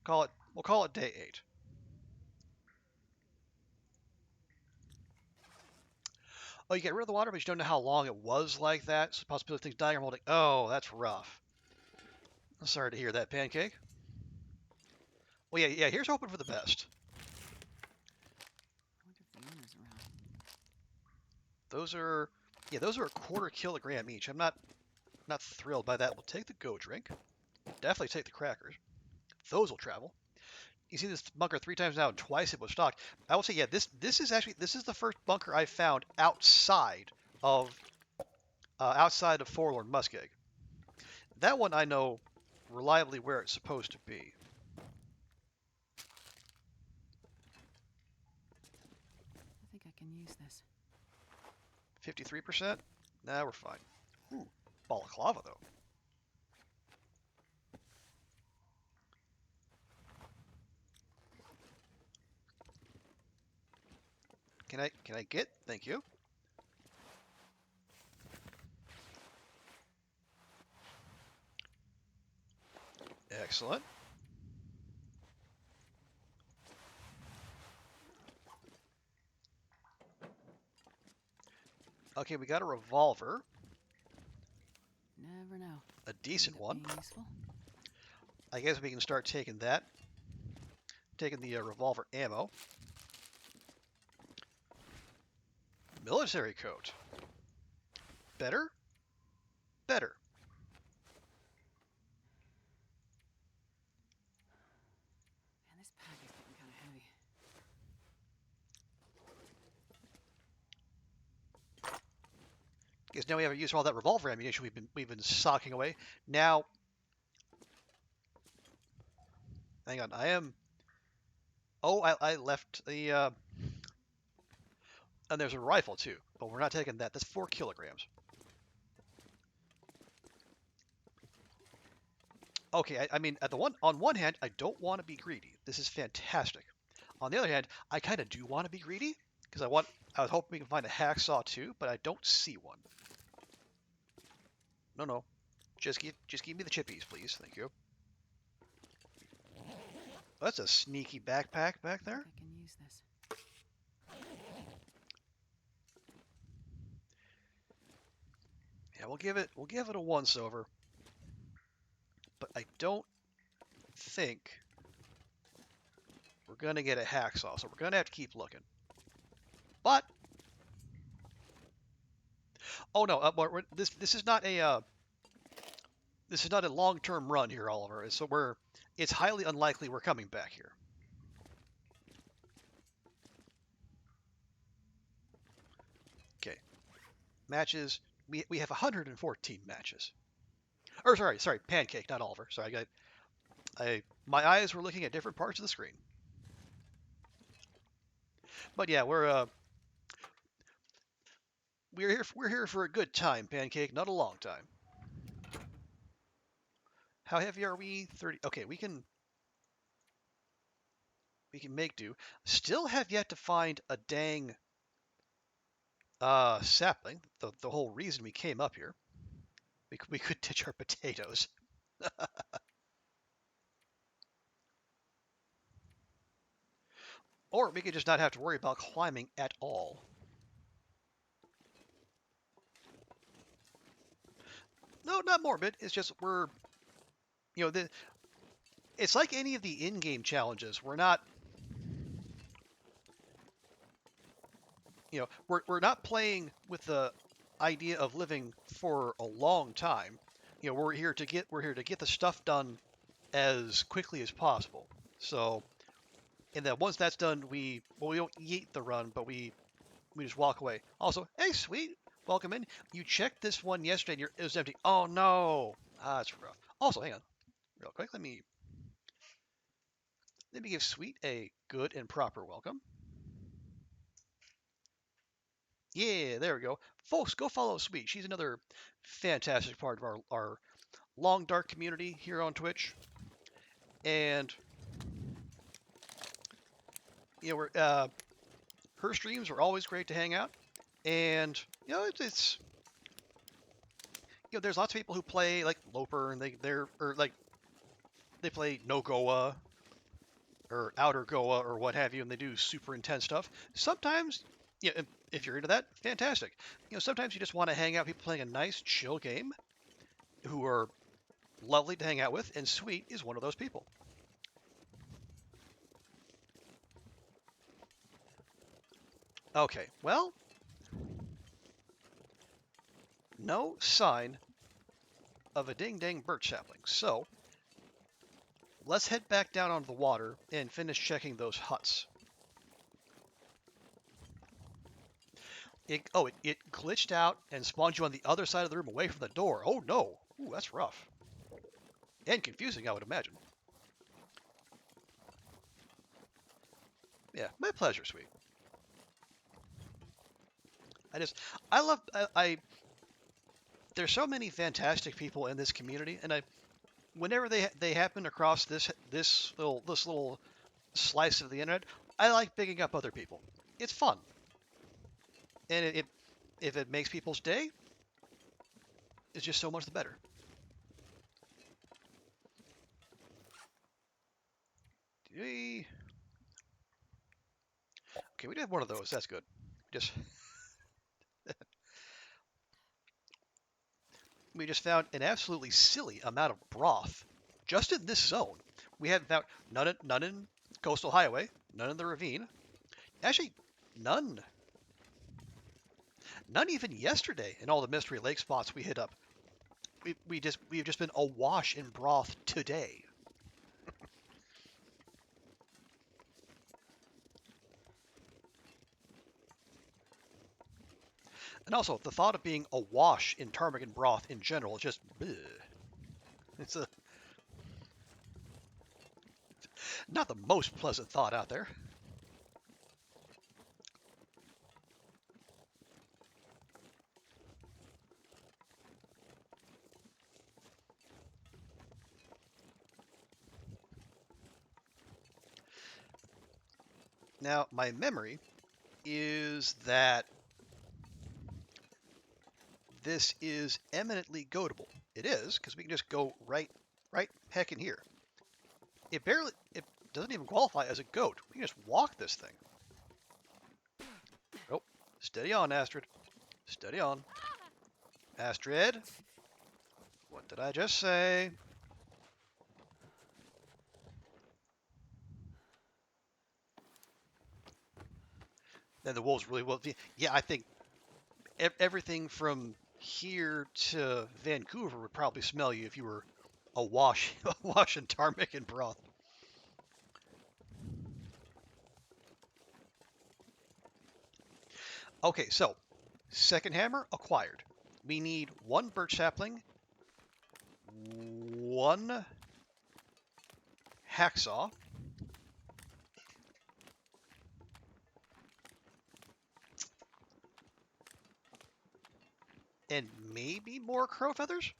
We'll call it day 8. Oh, you get rid of the water, but you don't know how long it was like that. So possibly things dying or molding. Oh, that's rough. I'm sorry to hear that, Pancake. Well, yeah, here's hoping for the best. Those are, yeah, those are a quarter kilogram each. I'm not thrilled by that. We'll take the Go Drink. Definitely take the crackers. Those will travel. You see this bunker 3 times now and twice it was stocked. I will say, yeah, this is the first bunker I found outside of Forlorn Muskeg. That one I know reliably where it's supposed to be. I think I can use this. 53%? Nah, we're fine. Ooh, balaclava though. Can I get? Thank you. Excellent. Okay, we got a revolver. Never know. A decent one. Useful. I guess we can start taking that. Taking the revolver ammo. Military coat. Better? Better. Man, this pack is getting kind of heavy. Because now we haven't used all that revolver ammunition we've been socking away. Now, hang on, I am. Oh, I left the. And there's a rifle too, but we're not taking that. That's 4 kilograms. Okay, I mean, on one hand, I don't want to be greedy. This is fantastic. On the other hand, I kind of do want to be greedy because I was hoping we can find a hacksaw too, but I don't see one. No. Just give me the chippies, please. Thank you. That's a sneaky backpack back there. I can use this. Yeah, we'll give it a once over. But I don't think we're gonna get a hacksaw, so we're gonna have to keep looking. But oh no, this is not a long-term run here, Oliver. So it's highly unlikely we're coming back here. Okay, matches. We have 114 matches. Or sorry, Pancake, not Oliver. Sorry, my eyes were looking at different parts of the screen. But yeah, we're here for a good time, Pancake, not a long time. How heavy are we? 30. Okay, we can make do. Still have yet to find a dang sapling. The whole reason we came up here. We could ditch our potatoes. Or we could just not have to worry about climbing at all. No, not morbid. It's just it's like any of the in-game challenges. We're not, we're not playing with the idea of living for a long time. We're here to get the stuff done as quickly as possible. So, and then once that's done, we don't yeet the run, but we just walk away. Also, hey, sweet, welcome in. You checked this one yesterday, and it was empty. Oh no, that's rough. Also, hang on, real quick. Let me give Sweet a good and proper welcome. Yeah, there we go. Folks, go follow Sweet. She's another fantastic part of our long dark community here on Twitch. And we're her streams are always great to hang out. And it's there's lots of people who play like Loper and they play No Goa or Outer Goa or what have you, and they do super intense stuff. Sometimes, if you're into that, fantastic. Sometimes you just want to hang out, people playing a nice, chill game who are lovely to hang out with, and Sweet is one of those people. Okay, well, no sign of a ding-dang birch sapling. So, let's head back down onto the water and finish checking those huts. It glitched out and spawned you on the other side of the room away from the door. Oh no! Ooh, that's rough. And confusing, I would imagine. Yeah, my pleasure, sweet. I love, there's so many fantastic people in this community, and whenever they happen across this little slice of the internet, I like picking up other people. It's fun, and if it makes people's day, it's just so much the better. Okay, we did have one of those. That's good. Just we just found an absolutely silly amount of broth just in this zone. We haven't found none in Coastal Highway, none in the ravine. Actually, none even yesterday in all the mystery lake spots we hit up. We've just been awash in broth today. And also, the thought of being awash in ptarmigan broth in general is just bleh. It's not the most pleasant thought out there. Now, my memory is that this is eminently goatable. It is, because we can just go right heck in here. It doesn't even qualify as a goat. We can just walk this thing. Oh, steady on, Astrid. Steady on. Astrid? What did I just say? Then the wolves really will. Yeah, I think everything from here to Vancouver would probably smell you if you were awash in ptarmigan broth. Okay, so second hammer acquired. We need one birch sapling, one hacksaw, and maybe more crow feathers?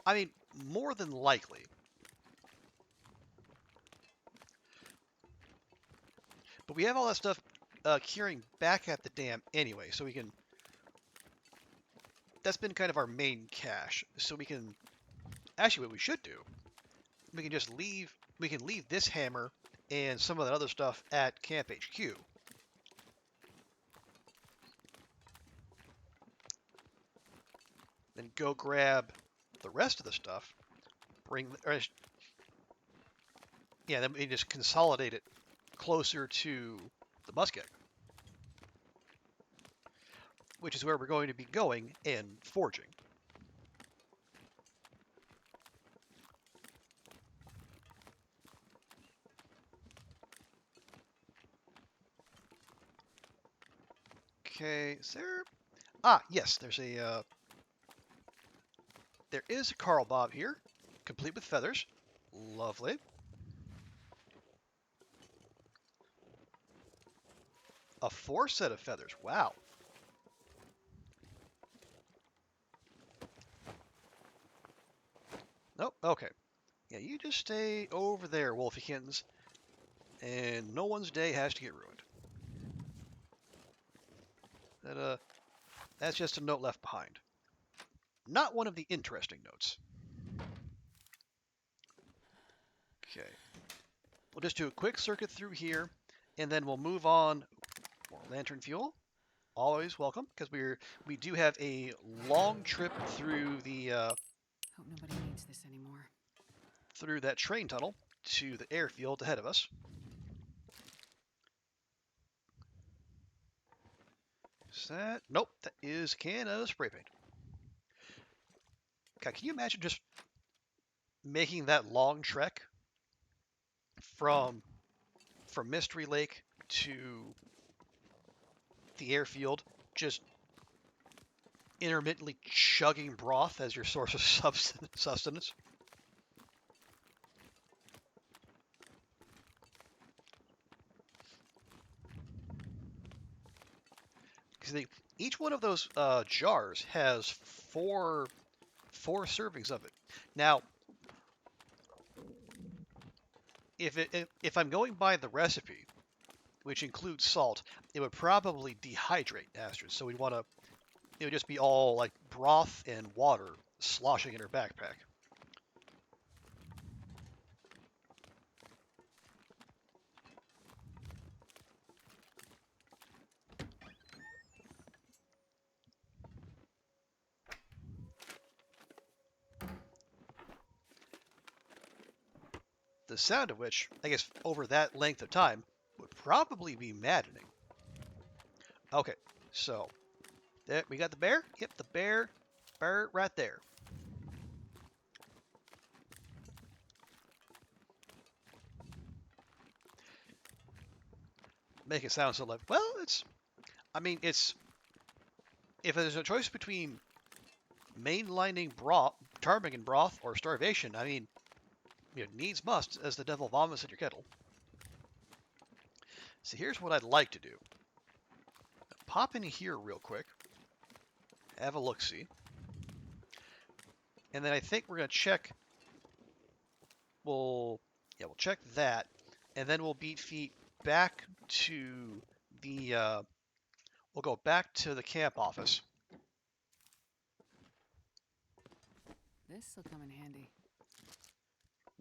I mean, more than likely. But we have all that stuff curing back at the dam anyway, so we can... That's been kind of our main cache, so we can... Actually, what we should do, we can just leave... We can leave this hammer and some of that other stuff at Camp HQ. Then go grab the rest of the stuff, then we just consolidate it closer to the musket, which is where we're going to be going and forging. Okay, is there... Ah, yes, there is a Carl Bob here, complete with feathers. Lovely. A 4 set of feathers. Wow. Nope. Okay. Yeah, you just stay over there, Wolfiekins, and no one's day has to get ruined. That's just a note left behind. Not one of the interesting notes. Okay. We'll just do a quick circuit through here, and then we'll move on. More lantern fuel. Always welcome, because we do have a long trip through the Hope nobody needs this anymore. through that train tunnel to the airfield ahead of us. that? Nope, that is a can of spray paint. God, can you imagine just making that long trek from Mystery Lake to the airfield, just intermittently chugging broth as your source of sustenance? Because each one of those jars has four servings of it. Now, if I'm going by the recipe, which includes salt, it would probably dehydrate Astrid. So it would just be all like broth and water sloshing in her backpack. The sound of which, I guess, over that length of time, would probably be maddening. Okay, so there, we got the bear. Yep, the bear right there. Make it sound so like, well, it's if there's a choice between mainlining broth, ptarmigan broth, or starvation, needs must, as the devil vomits in your kettle. So here's what I'd like to do. Pop in here real quick. Have a look-see. And then I think we're going to check. We'll check that. And then we'll beat feet back to the, we'll go back to the camp office. This'll come in handy.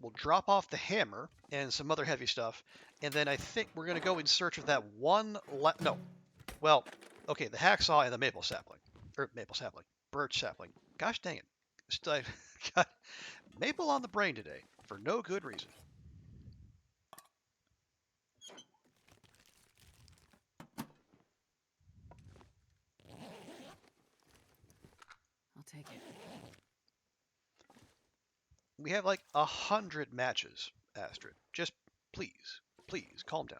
We'll drop off the hammer and some other heavy stuff. And then I think we're going to go in search of that one, no. Well, okay, the hacksaw and the maple sapling. Birch sapling. Gosh dang it. I got maple on the brain today for no good reason. I'll take it. We have like 100 matches, Astrid. Just please, calm down.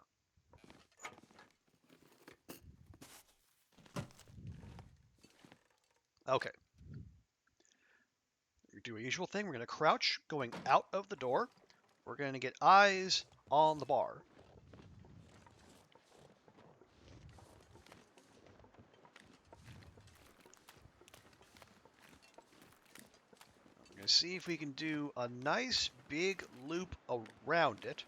Okay. You do a usual thing. We're going to crouch going out of the door. We're going to get eyes on the bar. We're going to see if we can do a nice big loop around it.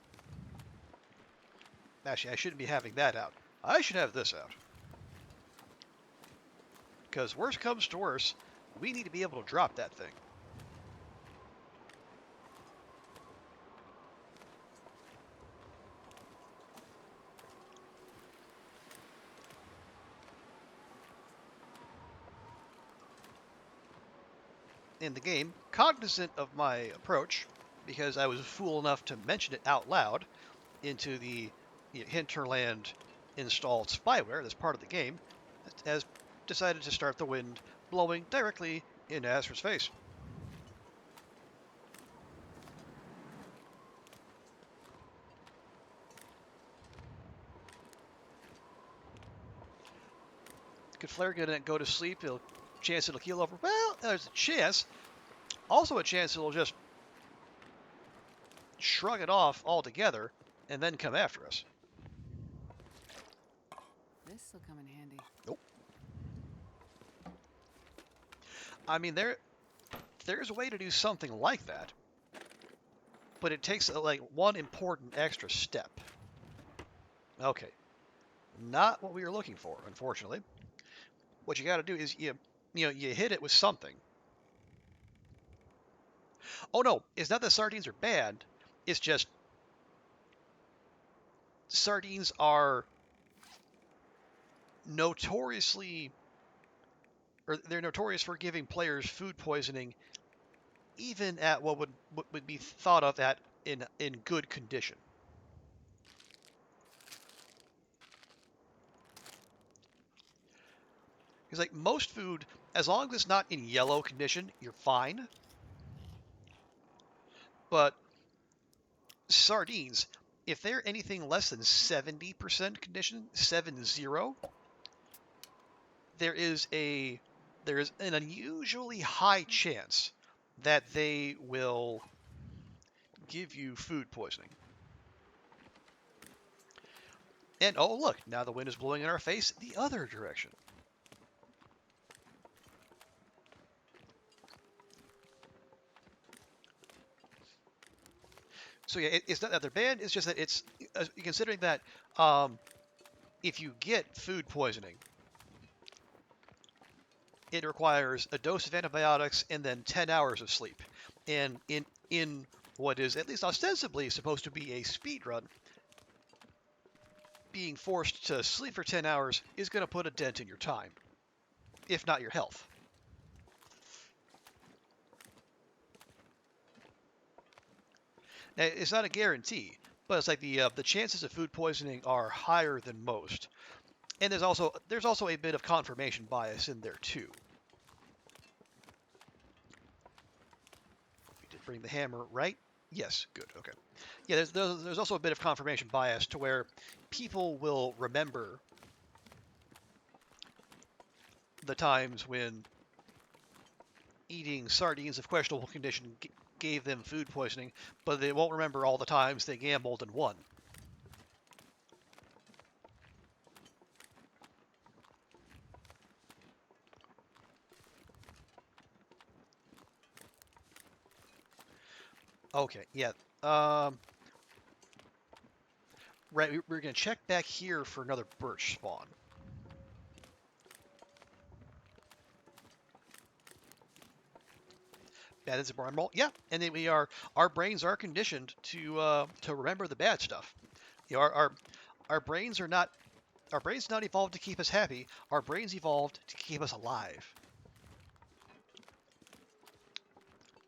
Actually, I shouldn't be having that out. I should have this out. Because worst comes to worst, we need to be able to drop that thing. In the game, cognizant of my approach, because I was a fool enough to mention it out loud into the Hinterland installed spyware that's part of the game, has decided to start the wind blowing directly in Astrid's face. Could Flare gonna go to sleep? Chance it'll keel over? Well, there's a chance. Also a chance it'll just shrug it off altogether and then come after us. This'll come in handy. Nope. There's a way to do something like that, but it takes like one important extra step. Okay, not what we were looking for, unfortunately. What you got to do is you hit it with something. Oh no, it's not that sardines are bad. It's just sardines are notorious for giving players food poisoning, even at what would be thought of at in good condition. Because like most food, as long as it's not in yellow condition, you're fine. But sardines, if they're anything less than 70% condition, 7-0, there is an unusually high chance that they will give you food poisoning. And oh look, now the wind is blowing in our face the other direction. So yeah, it's not that they're banned. It's just that it's considering that if you get food poisoning, it requires a dose of antibiotics and then 10 hours of sleep. And in what is at least ostensibly supposed to be a speed run, being forced to sleep for 10 hours is going to put a dent in your time, if not your health. Now, it's not a guarantee, but it's like the chances of food poisoning are higher than most. And there's also a bit of confirmation bias in there too. We did bring the hammer, right? Yes, good, okay. Yeah, there's also a bit of confirmation bias to where people will remember the times when eating sardines of questionable condition gave them food poisoning, but they won't remember all the times they gambled and won. Okay, yeah. Right, we're going to check back here for another birch spawn. That is a barn roll. Yeah, and then our brains are conditioned to remember the bad stuff. You know, our brains are not evolved to keep us happy. Our brains evolved to keep us alive.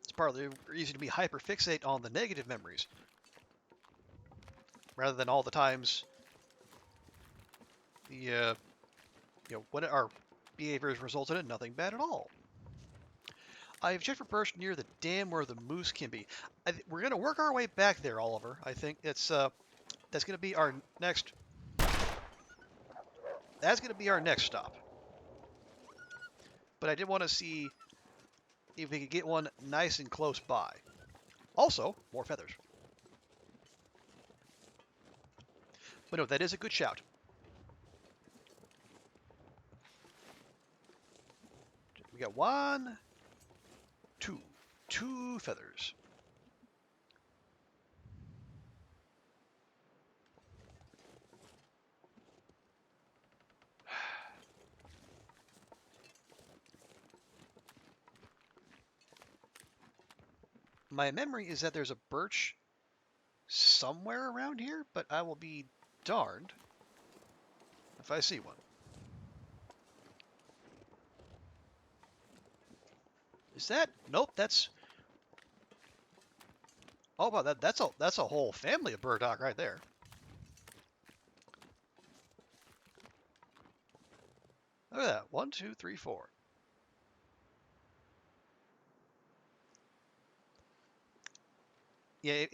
It's part of the reason to be hyperfixate on the negative memories, rather than all the times what our behaviors resulted in nothing bad at all. I've checked for birch near the dam where the moose can be. We're gonna work our way back there, Oliver. I think that's gonna be our next. That's gonna be our next stop. But I did want to see if we could get one nice and close by. Also, more feathers. But no, that is a good shout. We got one, two feathers. My memory is that there's a birch somewhere around here, but I will be darned if I see one. Is that? Nope, that's... Oh, wow, that's a whole family of burdock right there. Look at that. 1, 2, 3, 4. Yeah,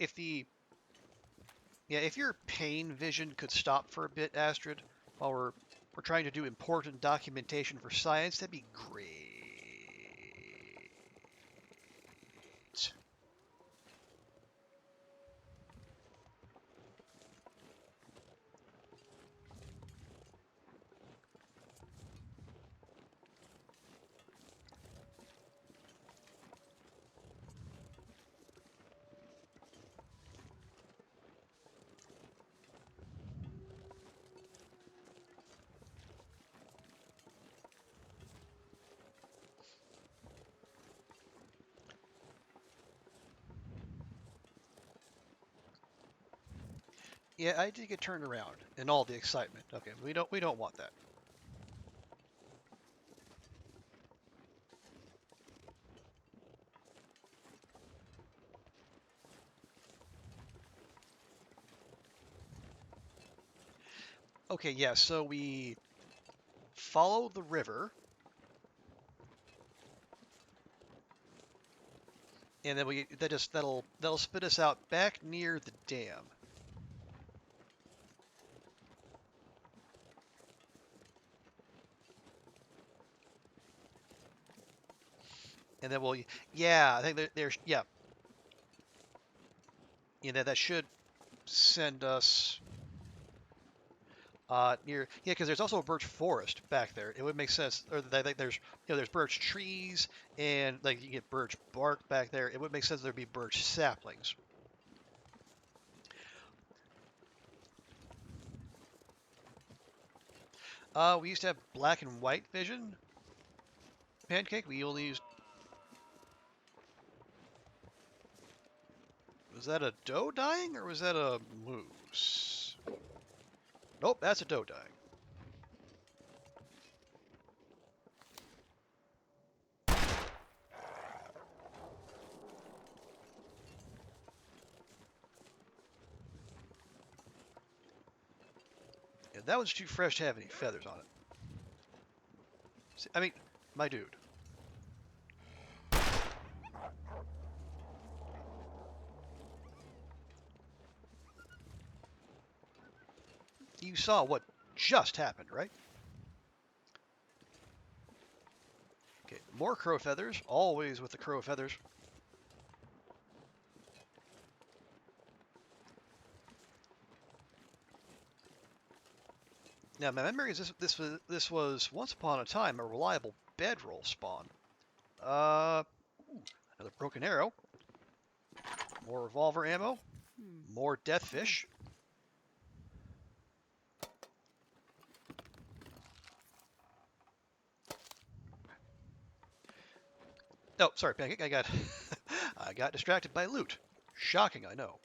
if your pain vision could stop for a bit, Astrid, while we're trying to do important documentation for science, that'd be great. Yeah, I did get turned around in all the excitement. Okay, we don't want that. Okay, yeah, so we follow the river And then that'll spit us out back near the dam. And then yeah, I think there's, yeah. That should send us near, yeah, because there's also a birch forest back there. It would make sense, or there's, there's birch trees, and like you get birch bark back there. It would make sense there'd be birch saplings. We used to have black and white vision. Pancake, we only used. Was that a doe dying, or was that a moose? Nope, that's a doe dying. Yeah, that one's too fresh to have any feathers on it. See, I mean, my dude. You saw what just happened, right? Okay, more crow feathers. Always with the crow feathers. Now, my memory is this was once upon a time a reliable bedroll spawn. Another broken arrow. More revolver ammo. More death fish. Oh, sorry, Pancake. I got I got distracted by loot. Shocking, I know.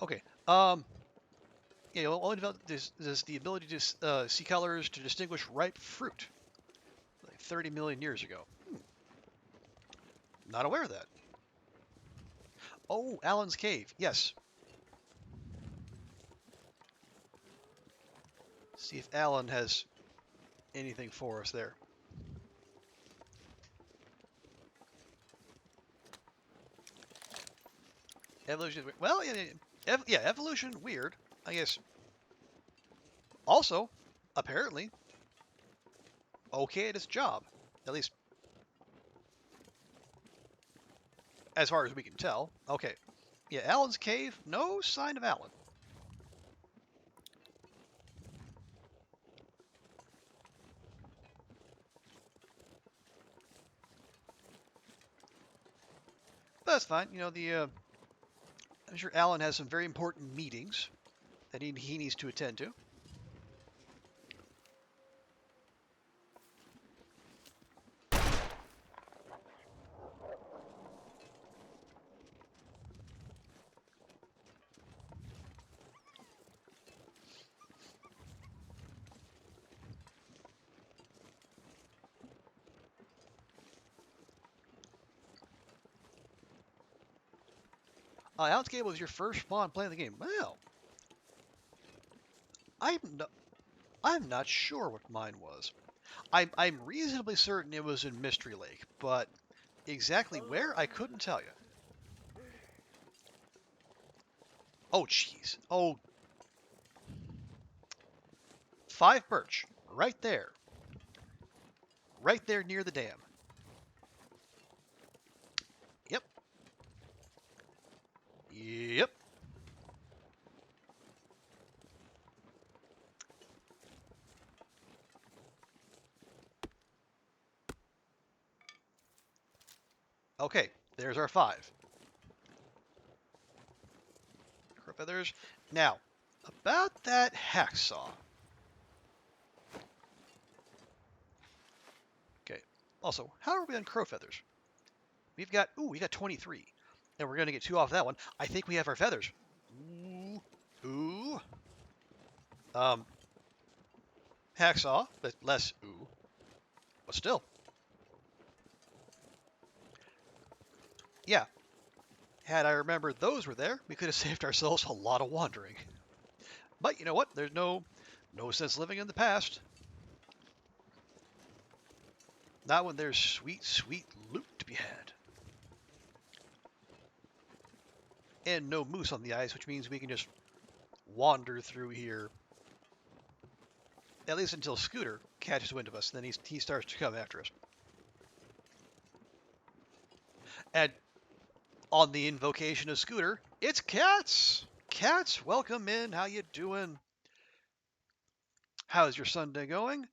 Okay. Yeah, only developed this the ability to see colors to distinguish ripe fruit. Like 30 million years ago. Not aware of that. Oh, Alan's Cave. Yes. See if Alan has anything for us there. Evolution. Well, yeah, evolution. Weird, I guess. Also, apparently, okay at its job. At least, as far as we can tell. Okay. Yeah, Alan's Cave. No sign of Alan. But that's fine. I'm sure Alan has some very important meetings that he needs to attend to. Alan's Cave was your first spawn playing the game. Well, I'm not sure what mine was. I'm reasonably certain it was in Mystery Lake, but exactly where I couldn't tell you. Oh, jeez. Oh, 5 birch. Right there. Right there near the dam. Yep. Yep. Okay, there's our 5. Crow feathers. Now, about that hacksaw. Okay. Also, how are we on crow feathers? We got 23. And we're going to get 2 off that one. I think we have our feathers. Ooh. Ooh. Hacksaw, but less ooh. But still. Yeah. Had I remembered those were there, we could have saved ourselves a lot of wandering. But you know what? There's no sense living in the past. Not when there's sweet, sweet loot to be had. And no moose on the ice, which means we can just wander through here. At least until Scooter catches wind of us, and then he starts to come after us. And on the invocation of Scooter, it's Cats! Cats, welcome in. How you doing? How's your Sunday going?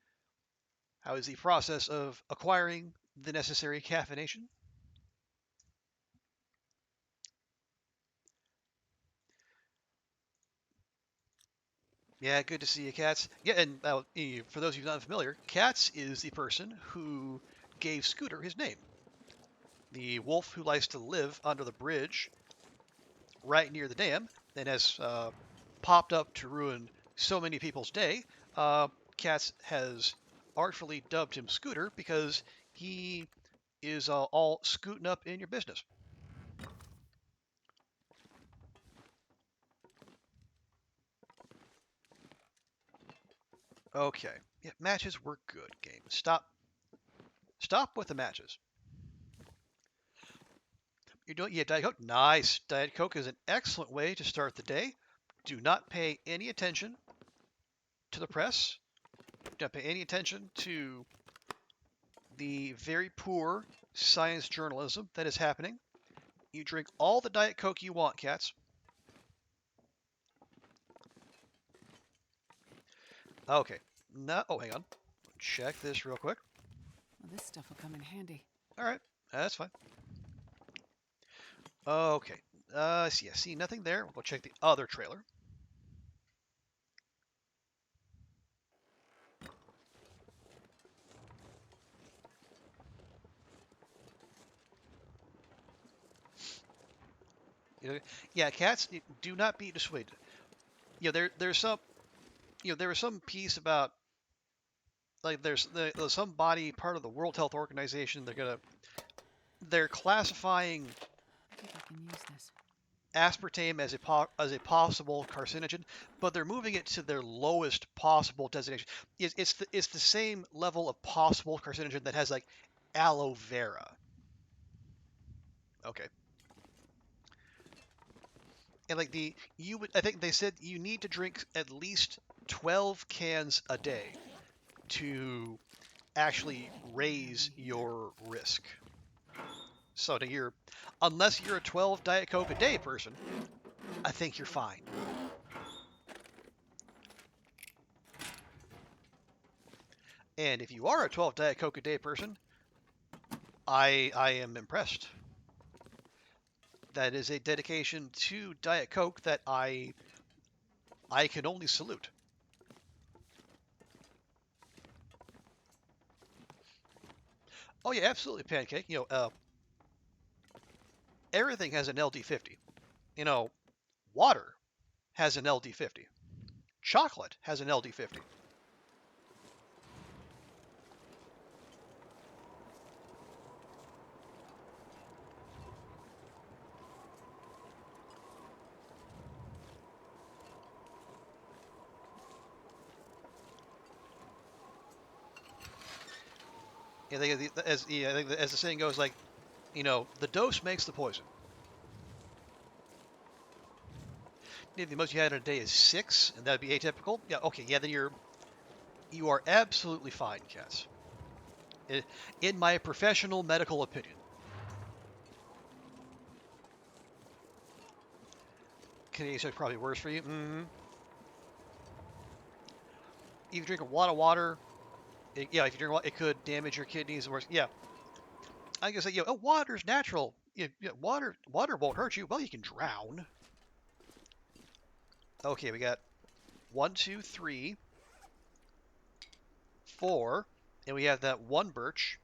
How is the process of acquiring the necessary caffeination? Yeah, good to see you, Cats. Yeah, and for those of you not familiar, Cats is the person who gave Scooter his name. The wolf who likes to live under the bridge right near the dam and has popped up to ruin so many people's day. Cats has artfully dubbed him Scooter because he is all scooting up in your business. Okay. Yeah, matches were good, game. Stop with the matches. You're doing, yeah, Diet Coke. Nice. Diet Coke is an excellent way to start the day. Do not pay any attention to the press. Do not pay any attention to the very poor science journalism that is happening. You drink all the Diet Coke you want, Cats. Okay. No, oh, hang on. Check this real quick. Well, this stuff will come in handy. All right. That's fine. Okay. See nothing there. We'll go check the other trailer. Yeah, Cats, do not be dissuaded. There's there was some piece about like there's some body part of the World Health Organization. They're classifying I think I can use this. aspartame as a possible carcinogen, but they're moving it to their lowest possible designation. It's the same level of possible carcinogen that has like aloe vera. Okay. And like I think they said you need to drink at least 12 cans a day to actually raise your risk. So unless you're a 12 Diet Coke a day person, I think you're fine. And if you are a 12 Diet Coke a day person, I am impressed. That is a dedication to Diet Coke that I can only salute. Oh yeah, absolutely, Pancake. Everything has an LD50. Water has an LD50. Chocolate has an LD50. I think as the saying goes, like, the dose makes the poison. If the most you had in a day is 6, and that'd be atypical. Yeah, okay, yeah, then you are absolutely fine, Cass. In my professional medical opinion. Canadian is probably worse for you. Mm-hmm. If you drink a lot of water, if you drink a lot, it could damage your kidneys and worse. Yeah, I guess water's natural. Water won't hurt you. Well, you can drown. Okay, we got 1, 2, 3, 4, and we have that one birch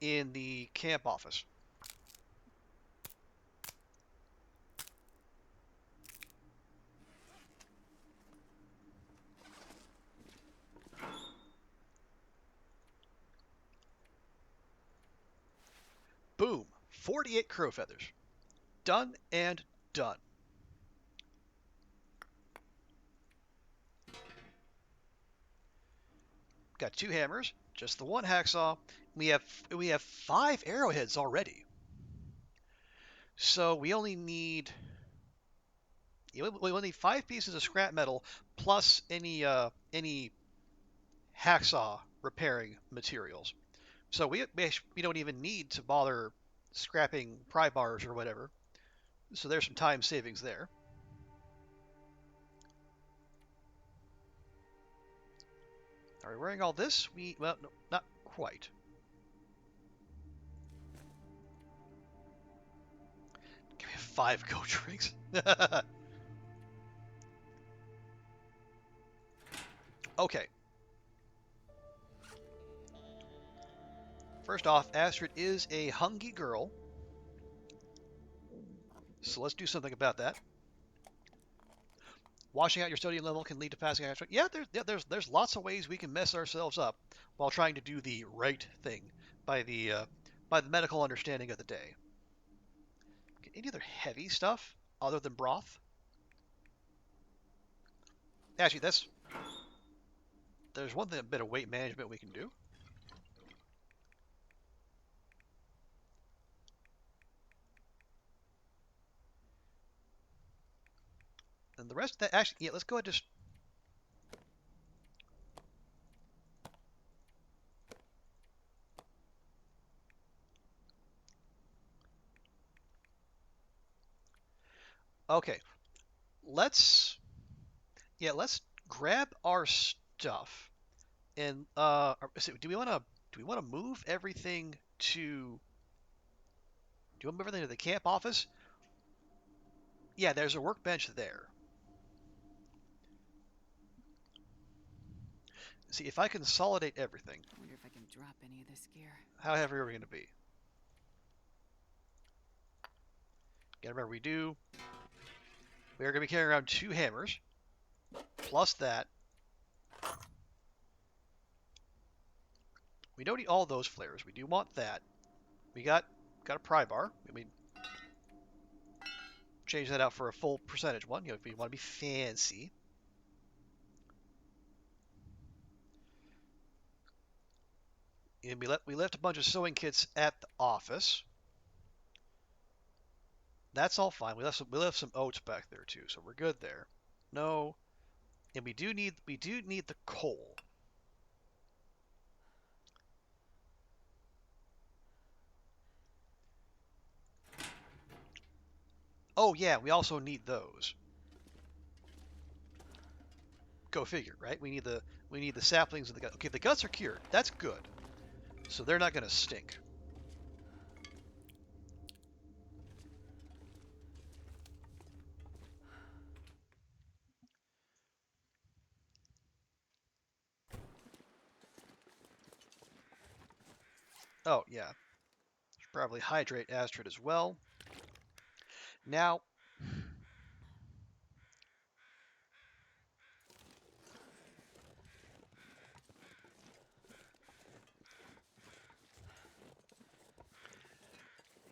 in the camp office. Boom, 48 crow feathers. Done and done. Got 2 hammers, Just the one hacksaw. We have 5 arrowheads already. So we only need we only need 5 pieces of scrap metal plus any hacksaw repairing materials. So we don't even need to bother scrapping pry bars or whatever. So there's some time savings there. Are we wearing all this? Well, no, not quite. Give me 5 coach rigs. Okay. First off, Astrid is a hungry girl. So let's do something about that. Washing out your sodium level can lead to passing out. Yeah, there's lots of ways we can mess ourselves up while trying to do the right thing by the medical understanding of the day. Any other heavy stuff other than broth? Actually, there's one bit of weight management we can do. And the rest of that, actually, yeah, let's go ahead and just. Okay, let's grab our stuff and do we want to move everything to? Do you want to move everything to the camp office? Yeah, there's a workbench there. See, if I consolidate everything, I wonder if I can drop any of this gear. how heavy are we going to be? Gotta remember, we are going to be carrying around 2 hammers, plus that. We don't need all those flares. We do want that. We got a pry bar. I mean, change that out for a full percentage one, if we want to be fancy. And we left a bunch of sewing kits at the office. That's all fine. We left some oats back there too, so we're good there. No, and we do need the coal. Oh yeah, we also need those. Go figure, right? We need the saplings and the guts. Okay, the guts are cured. That's good. So they're not going to stink. Oh yeah, should probably hydrate Astrid as well. Now, I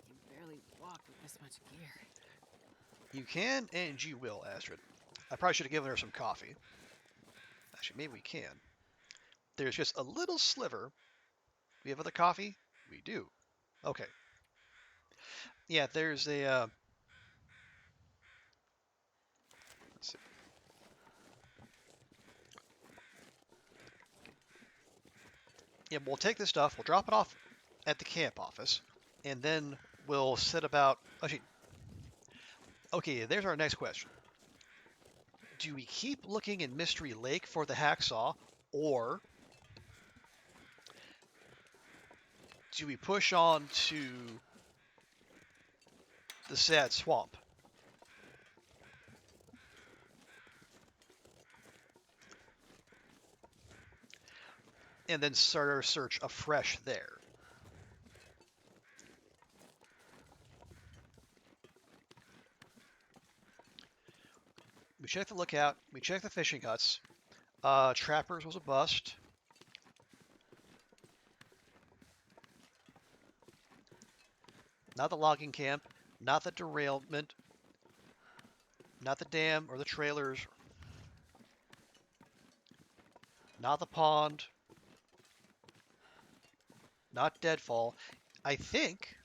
can barely walk with this much gear. you can and you will, Astrid. I probably should have given her some coffee. Actually, maybe we can. There's just a little sliver. We have other coffee? We do. Okay. Yeah, there's a. Let's see. Yeah, we'll take this stuff. We'll drop it off at the camp office, and then we'll set about. Actually, okay. There's our next question. Do we keep looking in Mystery Lake for the hacksaw, or do we push on to the sad swamp? And then start our search afresh there. We checked the lookout. We checked the fishing huts. Trappers was a bust. Not the logging camp. Not the derailment. Not the dam or the trailers. Not the pond. not deadfall. I think,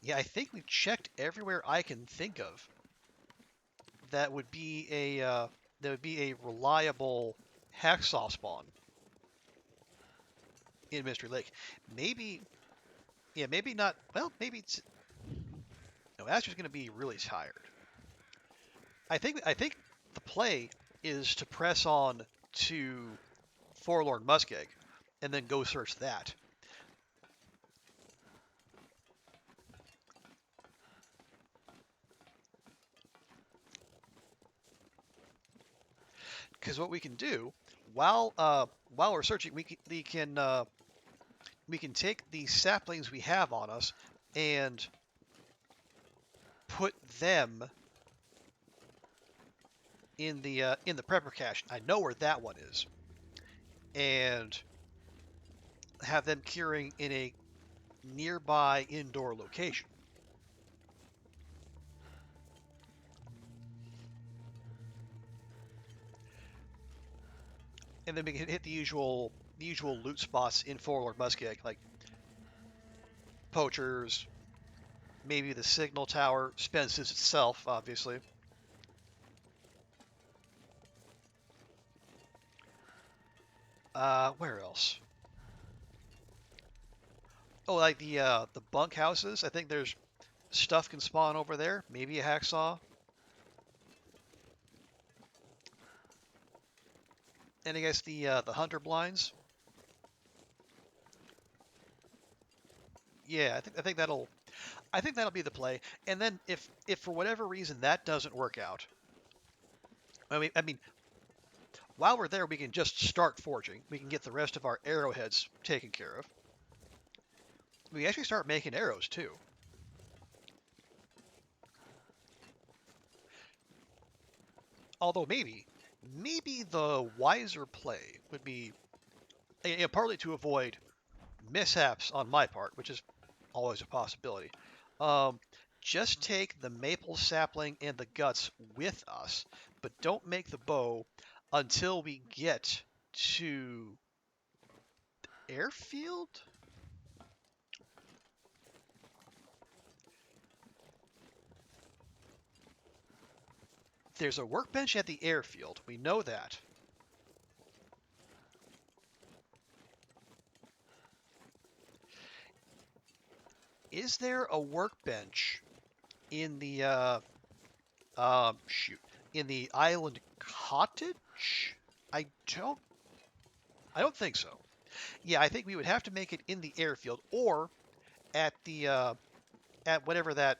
yeah, I think we've checked everywhere I can think of. That would be a reliable hacksaw spawn in Mystery Lake. Maybe, yeah, maybe not. Well, maybe it's no. Aster's going to be really tired. I think the play is to press on to Forlorn Muskeg, and then go search that. Because what we can do while we're searching, we can take the saplings we have on us and put them in the prepper cache. I know where that one is, and have them curing in a nearby indoor location. And then we can hit the usual loot spots in Forlorn Muskeg, like poachers, maybe the signal tower, Spence's itself, obviously. Where else? Oh, like the bunk houses. I think there's stuff can spawn over there. Maybe a hacksaw. And I guess the hunter blinds. Yeah, I think that'll be the play. And then if for whatever reason that doesn't work out, I mean, while we're there, we can just start forging. We can get the rest of our arrowheads taken care of. We can actually start making arrows too. Although maybe the wiser play would be, partly to avoid mishaps on my part, which is always a possibility. Um, just take the maple sapling and the guts with us, but don't make the bow until we get to airfield. There's a workbench at the airfield. We know that. Is there a workbench in the shoot, in the island cottage? I don't I don't think so. Yeah, I think we would have to make it in the airfield or at the at whatever that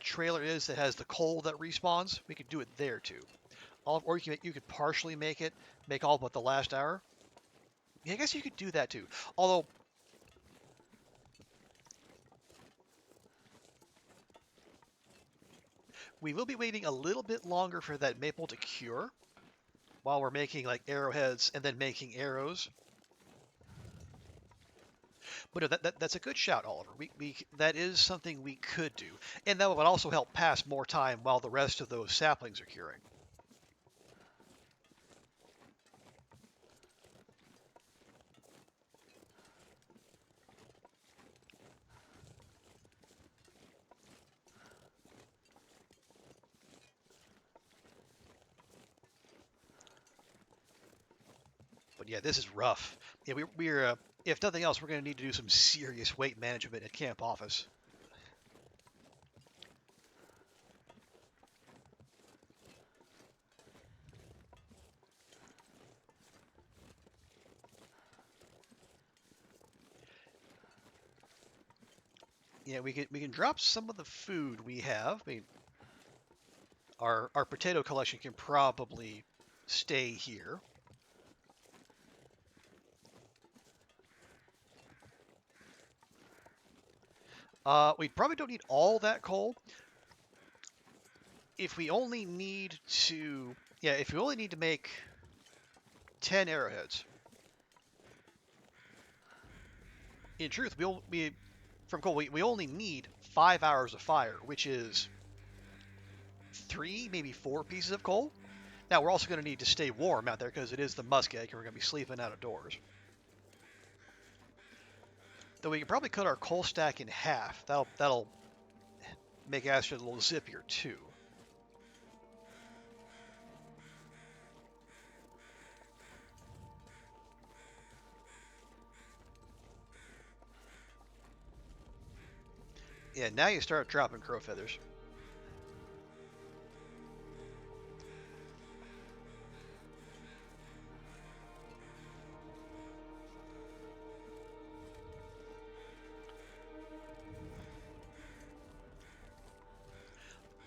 trailer is that has the coal that respawns. We could do it there too. Or you could partially make all but the last hour. Yeah, I guess you could do that too. Although we will be waiting a little bit longer for that maple to cure while we're making like arrowheads and then making arrows. But no, that's a good shout, Oliver. That is something we could do, and that would also help pass more time while the rest of those saplings are curing. But yeah, this is rough. Yeah, we're if nothing else, we're going to need to do some serious weight management at camp office. Yeah, we can drop some of the food we have. I mean, our potato collection can probably stay here. We probably don't need all that coal. If we only need to, yeah, if we only need to make 10 arrowheads. In truth, from coal, we only need 5 hours of fire, which is 3, maybe 4 pieces of coal. Now, we're also going to need to stay warm out there because it is the muskeg and we're going to be sleeping out of doors. Though we can probably cut our coal stack in half. That'll make Astra a little zippier too. Yeah, now you start dropping crow feathers.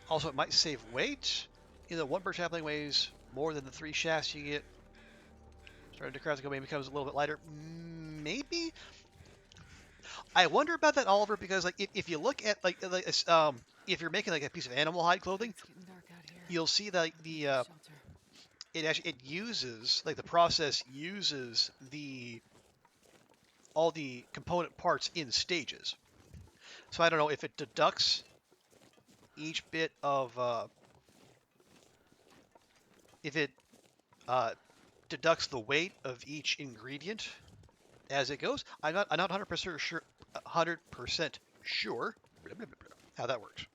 Also, it might save weight. You know, one birch sapling weighs more than the 3 shafts you get. Starting to craft the domain becomes a little bit lighter. Maybe? I wonder about that, Oliver, because like if you look at if you're making like a piece of animal hide clothing, It's getting dark out here. you'll see that the Shelter. it uses like the process uses all the component parts in stages. So I don't know if it deducts each bit of if it deducts the weight of each ingredient as it goes. I'm not 100% sure 100% sure how that works.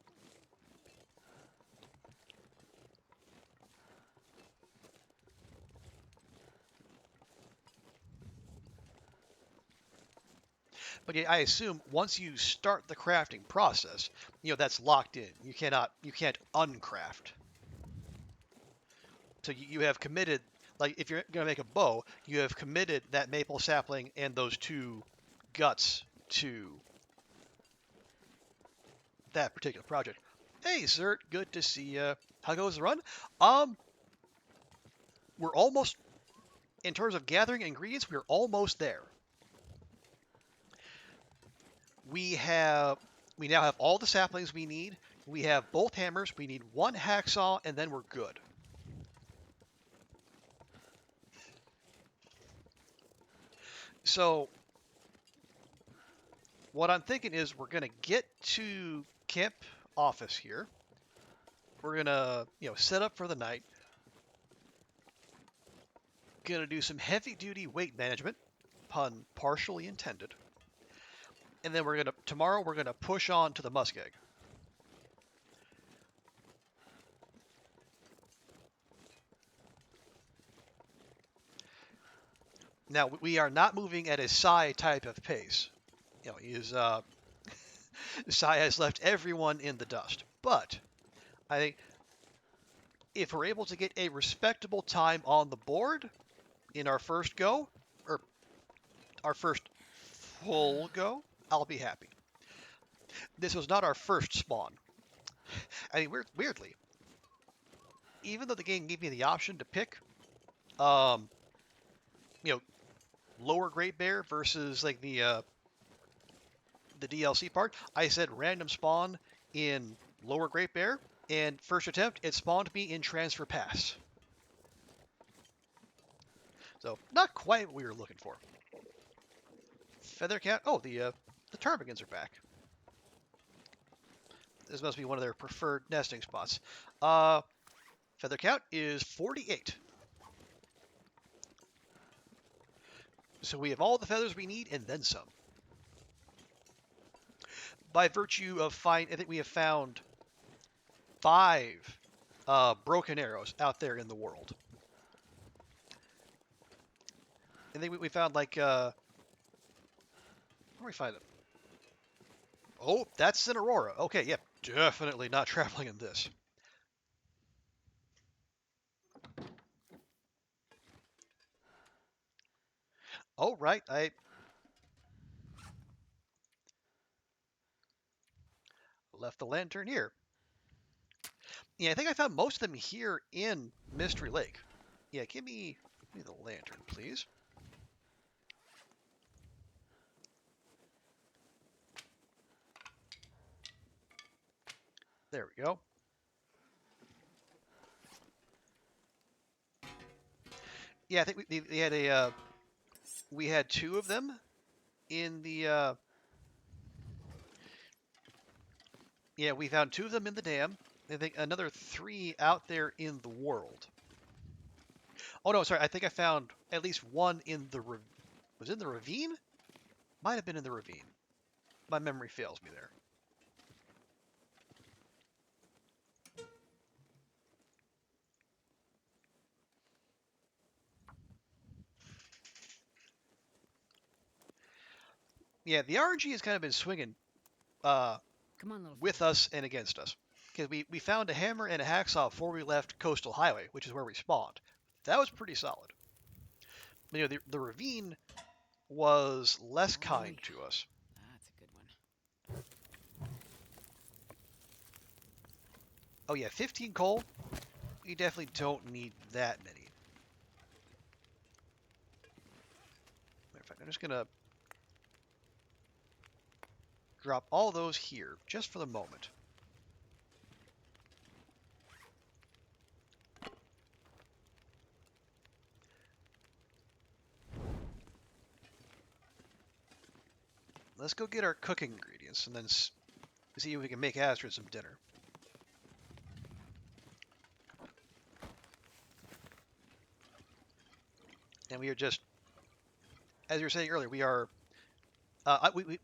But yeah, I assume once you start the crafting process, you know that's locked in. You can't uncraft. So you have committed, like if you're going to make a bow, you have committed that maple sapling and those 2 guts to that particular project. Hey, Zert, good to see you. How goes the run? We're almost, in terms of gathering ingredients, we're almost there. We now have all the saplings we need. We have both hammers. We need 1 hacksaw, and then we're good. So what I'm thinking is we're going to get to camp office here. We're going to, set up for the night. Going to do some heavy-duty weight management, pun partially intended. And then tomorrow we're going to push on to the muskeg. Now, we are not moving at a Psy type of pace. Psy has left everyone in the dust. But I think if we're able to get a respectable time on the board in our first go, or our first full go, I'll be happy. This was not our first spawn. I mean, weirdly, even though the game gave me the option to pick, lower Great Bear versus like the DLC part, I said random spawn in lower Great Bear, and first attempt, it spawned me in Transfer Pass. So, not quite what we were looking for. Feather count. Oh, the ptarmigans are back. This must be one of their preferred nesting spots. Feather count is 48. So we have all the feathers we need and then some. By virtue of I think we have found 5 broken arrows out there in the world. I think we found like, where do we find them? Oh, that's an Aurora. Okay, yep, definitely not traveling in this. Oh, right, I left the lantern here. Yeah, I think I found most of them here in Mystery Lake. Yeah, give me the lantern, please. There we go. Yeah, I think we had 2 of them in the yeah, we found 2 of them in the dam. I think another 3 out there in the world. Oh no, sorry. I think I found at least 1 in the was it in the ravine? Might have been in the ravine. My memory fails me there. Yeah, the RNG has kind of been swinging Come on, little with us and against us. Because we found a hammer and a hacksaw before we left Coastal Highway, which is where we spawned. That was pretty solid. You know, the ravine was less kind Holy. to us. That's a good one. Oh yeah, 15 coal. We definitely don't need that many. Matter of fact, I'm just gonna drop all those here, just for the moment. Let's go get our cooking ingredients, and then see if we can make Astrid some dinner. And we are just, as you were saying earlier, we are,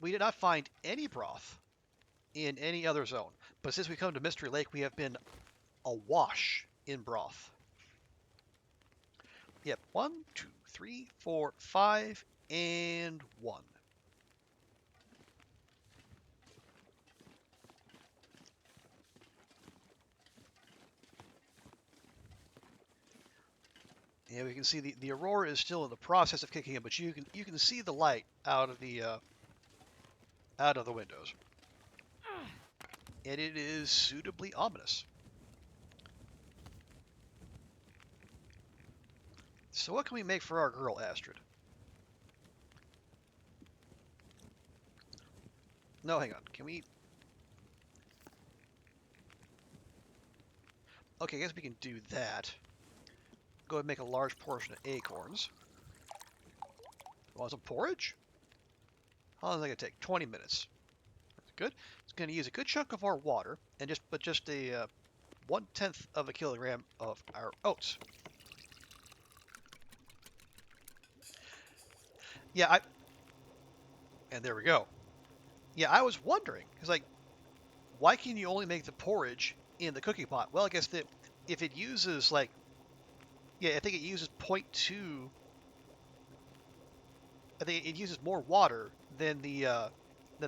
we did not find any broth in any other zone. But since we come to Mystery Lake, we have been awash in broth. Yep, 1, 2, 3, 4, 5, and 1. And we can see the aurora is still in the process of kicking in, but you can see the light out of the windows, and it is suitably ominous. So what can we make for our girl Astrid? No, hang on. Can we? Okay, I guess we can do that. Go ahead and make a large portion of acorns. Want some porridge? How long is that gonna take? 20 minutes. That's good. It's gonna use a good chunk of our water, and just a 1/10 of a kilogram of our oats. Yeah, and there we go. Yeah, I was wondering, because like, why can you only make the porridge in the cooking pot? Well, I guess that if it uses like, yeah, I think it uses 0.2. I think it uses more water than the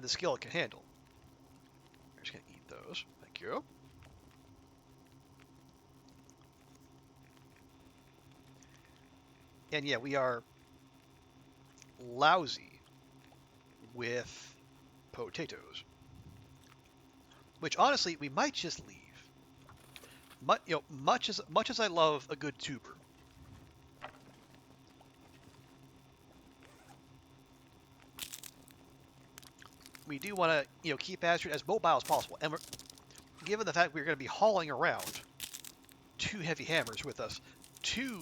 skillet can handle. I'm just gonna eat those. Thank you. And yeah, we are lousy with potatoes, which honestly we might just leave. Much as I love a good tuber, we do want to keep Astrid as mobile as possible. And given the fact we're going to be hauling around 2 heavy hammers with us to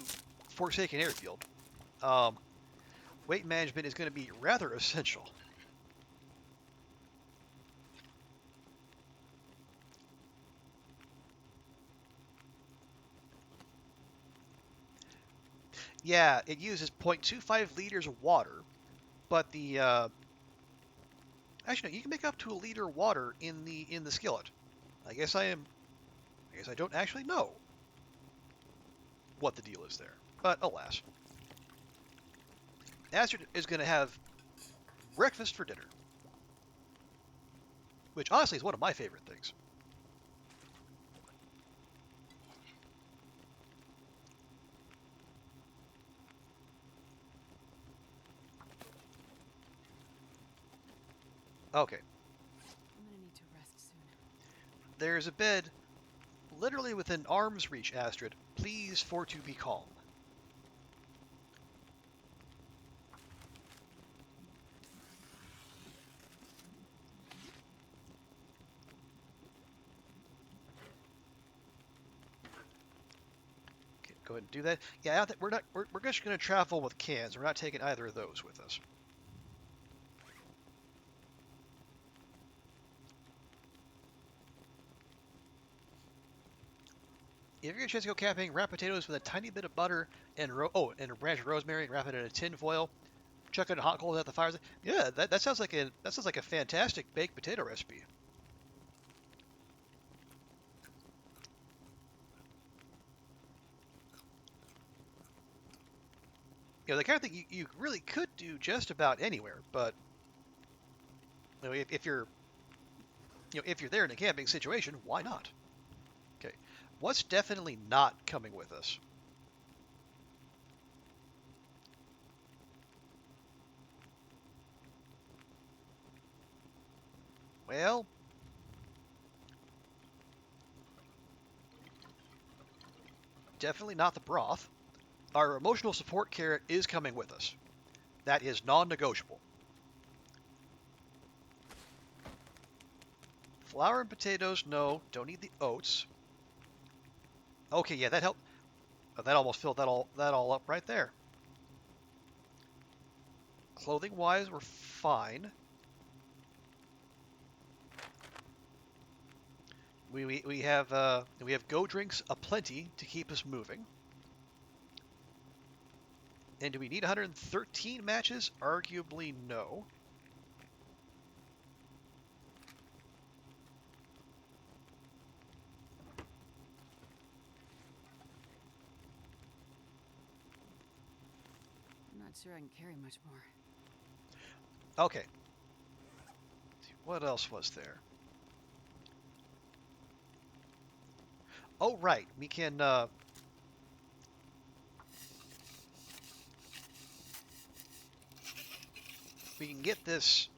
Forsaken Airfield, weight management is going to be rather essential. Yeah, it uses 0.25 liters of water, but the actually no, you can make up to a liter of water in the skillet. I guess I don't actually know what the deal is there, but alas, Astrid is going to have breakfast for dinner, which honestly is one of my favorite things. Okay. I'm gonna need to rest soon. There's a bed literally within arm's reach, Astrid. Please for to be calm. Okay, go ahead and do that. Yeah, we're just going to travel with cans. We're not taking either of those with us. If you're gonna chance to go camping, wrap potatoes with a tiny bit of butter and and a branch of rosemary and wrap it in a tin foil. Chucking hot coals at the fires. Yeah, that sounds like a fantastic baked potato recipe. You know, the kind of thing you really could do just about anywhere, but you know, if you're if you're there in a camping situation, why not? Okay, what's definitely not coming with us? Well, definitely not the broth. Our emotional support carrot is coming with us. That is non-negotiable. Flour and potatoes, no. Don't need the oats. Okay, yeah, that helped. Oh, that almost filled that all up right there. Clothing wise, we're fine. We have go drinks aplenty to keep us moving. And do we need 113 matches? Arguably no. I'm not sure I can carry much more. Okay. What else was there? Oh, right. We can get this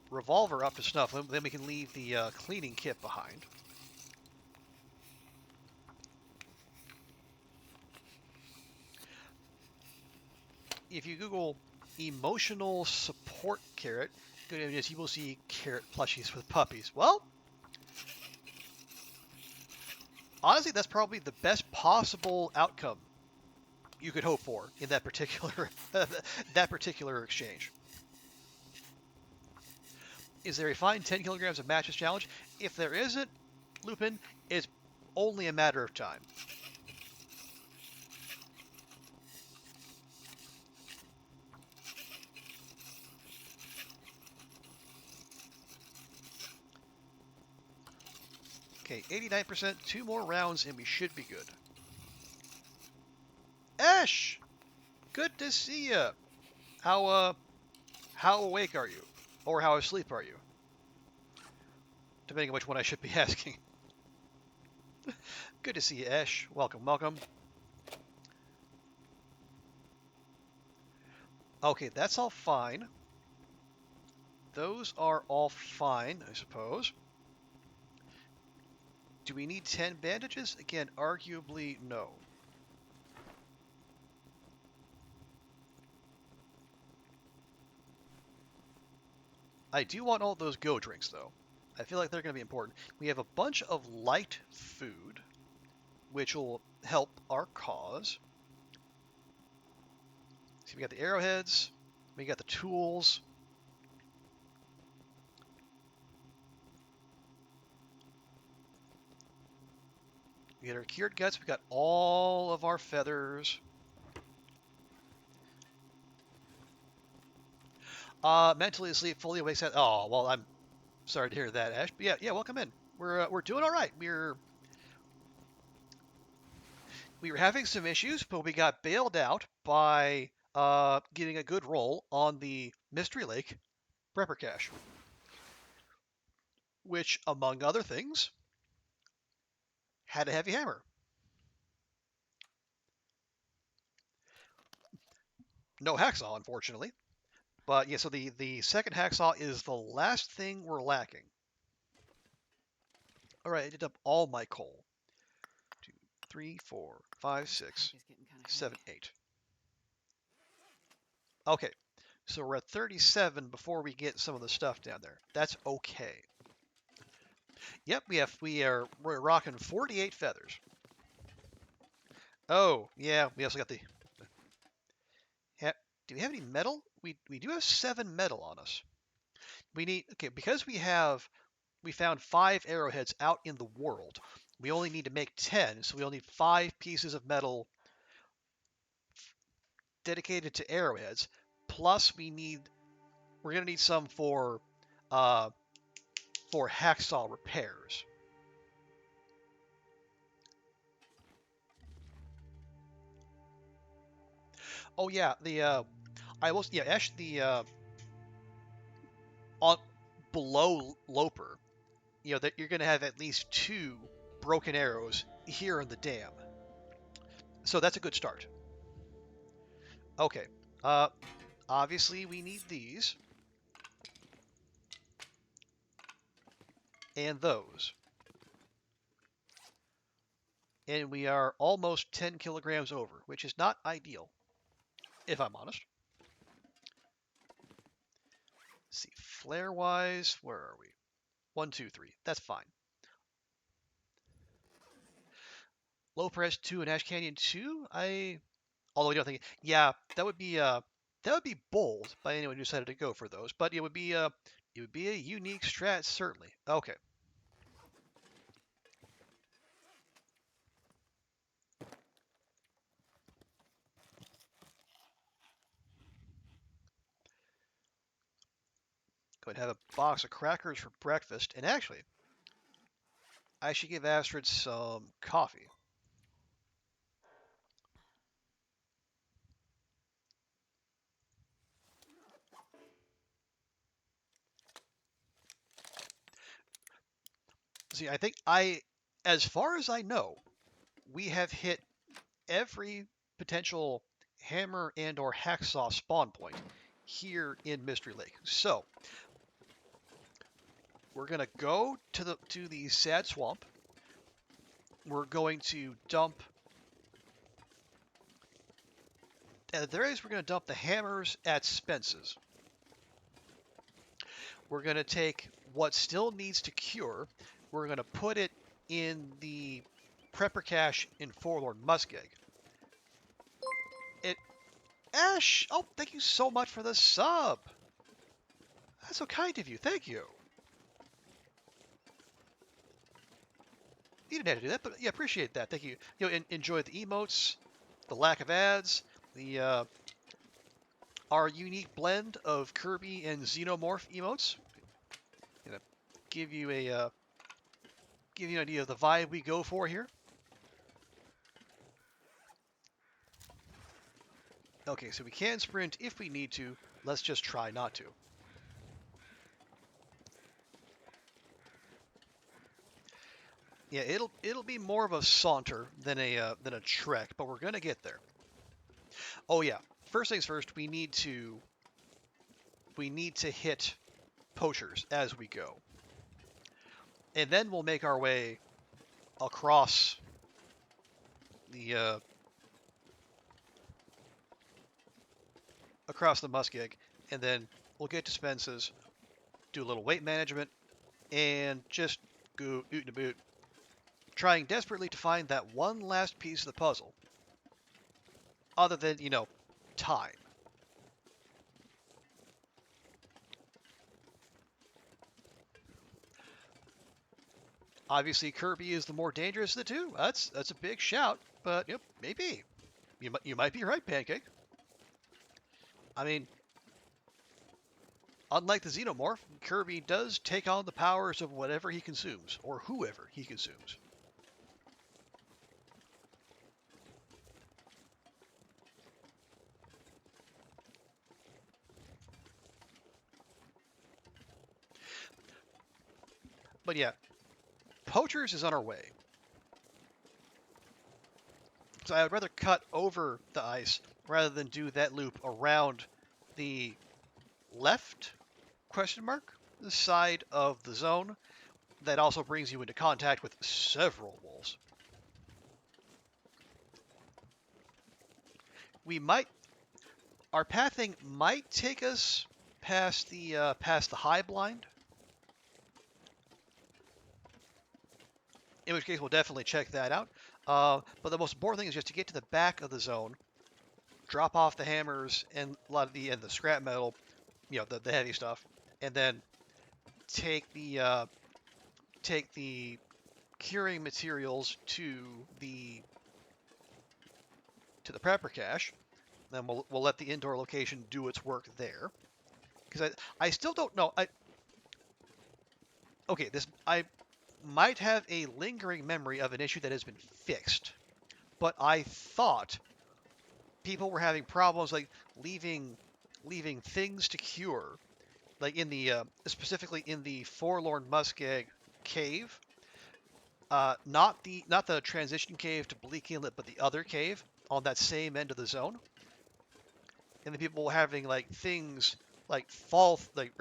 revolver up to snuff, and then we can leave the cleaning kit behind. If you Google emotional support carrot, good images, you will see carrot plushies with puppies. Well, honestly, that's probably the best possible outcome you could hope for in that particular that particular exchange. Is there a fine 10 kilograms of matches challenge? If there isn't, Lupin, it's only a matter of time. Okay, 89%, 2 more rounds, and we should be good. Ash! Good to see you. How awake are you? Or how asleep are you? Depending on which one I should be asking. Good to see you, Ash. Welcome, welcome. Okay, that's all fine. Those are all fine, I suppose. Do we need 10 bandages? Again, arguably no. I do want all those go drinks, though. I feel like they're going to be important. We have a bunch of light food, which will help our cause. So we got the arrowheads, we got the tools. We got our cured guts, we got all of our feathers. Mentally asleep, fully awake. Oh, well, I'm sorry to hear that, Ash. But yeah, welcome in. We're doing all right. We were having some issues, but we got bailed out by getting a good roll on the Mystery Lake prepper cache, which, among other things, had a heavy hammer. No hacksaw, unfortunately. But yeah, so the second hacksaw is the last thing we're lacking. All right, I did up all my coal. 2, 3, 4, 5, 6, 7, 8. Okay, so we're at 37 before we get some of the stuff down there. That's okay. Yep, we're rocking 48 feathers. Oh, yeah, we also got the. Do we have any metal? We do have 7 metal on us. We need because we found 5 arrowheads out in the world. We only need to make 10, so we only need 5 pieces of metal dedicated to arrowheads. Plus, we're gonna need some for hacksaw repairs. Oh yeah, actually on below Loper, that you're gonna have at least 2 broken arrows here in the dam. So that's a good start. Okay. Obviously we need these and those. And we are almost 10 kilograms over, which is not ideal, if I'm honest. Let's see, flare-wise, where are we? 1, 2, 3. That's fine. Low press 2 and Ash Canyon 2. Although I don't think, yeah, that would be bold by anyone who decided to go for those. But it would be a unique strat, certainly. Okay. Go ahead and have a box of crackers for breakfast. And actually, I should give Astrid some coffee. See, as far as I know, we have hit every potential hammer and or hacksaw spawn point here in Mystery Lake. So we're gonna go to the Sad Swamp. We're going to dump. We're going to dump the hammers at Spence's. We're going to take what still needs to cure. We're going to put it in the prepper cache in Forlorn Muskeg. Ash, oh, thank you so much for the sub. That's so kind of you. Thank you. You didn't have to do that, but yeah, appreciate that. Thank you. Enjoy the emotes, the lack of ads, our unique blend of Kirby and Xenomorph emotes. Give you an idea of the vibe we go for here. Okay, so we can sprint if we need to. Let's just try not to. Yeah, it'll be more of a saunter than a trek, but we're gonna get there. Oh yeah, first things first, we need to hit poachers as we go, and then we'll make our way across the muskeg, and then we'll get to Spence's, do a little weight management, and just go oot and boot, trying desperately to find that one last piece of the puzzle, other than, time. Obviously, Kirby is the more dangerous of the two. That's a big shout, but maybe. You might be right, Pancake. I mean, unlike the Xenomorph, Kirby does take on the powers of whatever he consumes, or whoever he consumes. But yeah, Poachers is on our way. So I would rather cut over the ice rather than do that loop around the left the side of the zone. That also brings you into contact with several wolves. Our pathing might take us past the high blind. In which case, we'll definitely check that out. But the most important thing is just to get to the back of the zone, drop off the hammers and a lot of the scrap metal, the heavy stuff, and then take the curing materials to the prepper cache, Then we'll let the indoor location do its work there. Because I still don't know. Okay, I might have a lingering memory of an issue that has been fixed, but I thought people were having problems like leaving things to cure, like in the specifically in the Forlorn Muskeg cave, not the transition cave to Bleak Inlet, but the other cave on that same end of the zone. And the people were having like things like fall like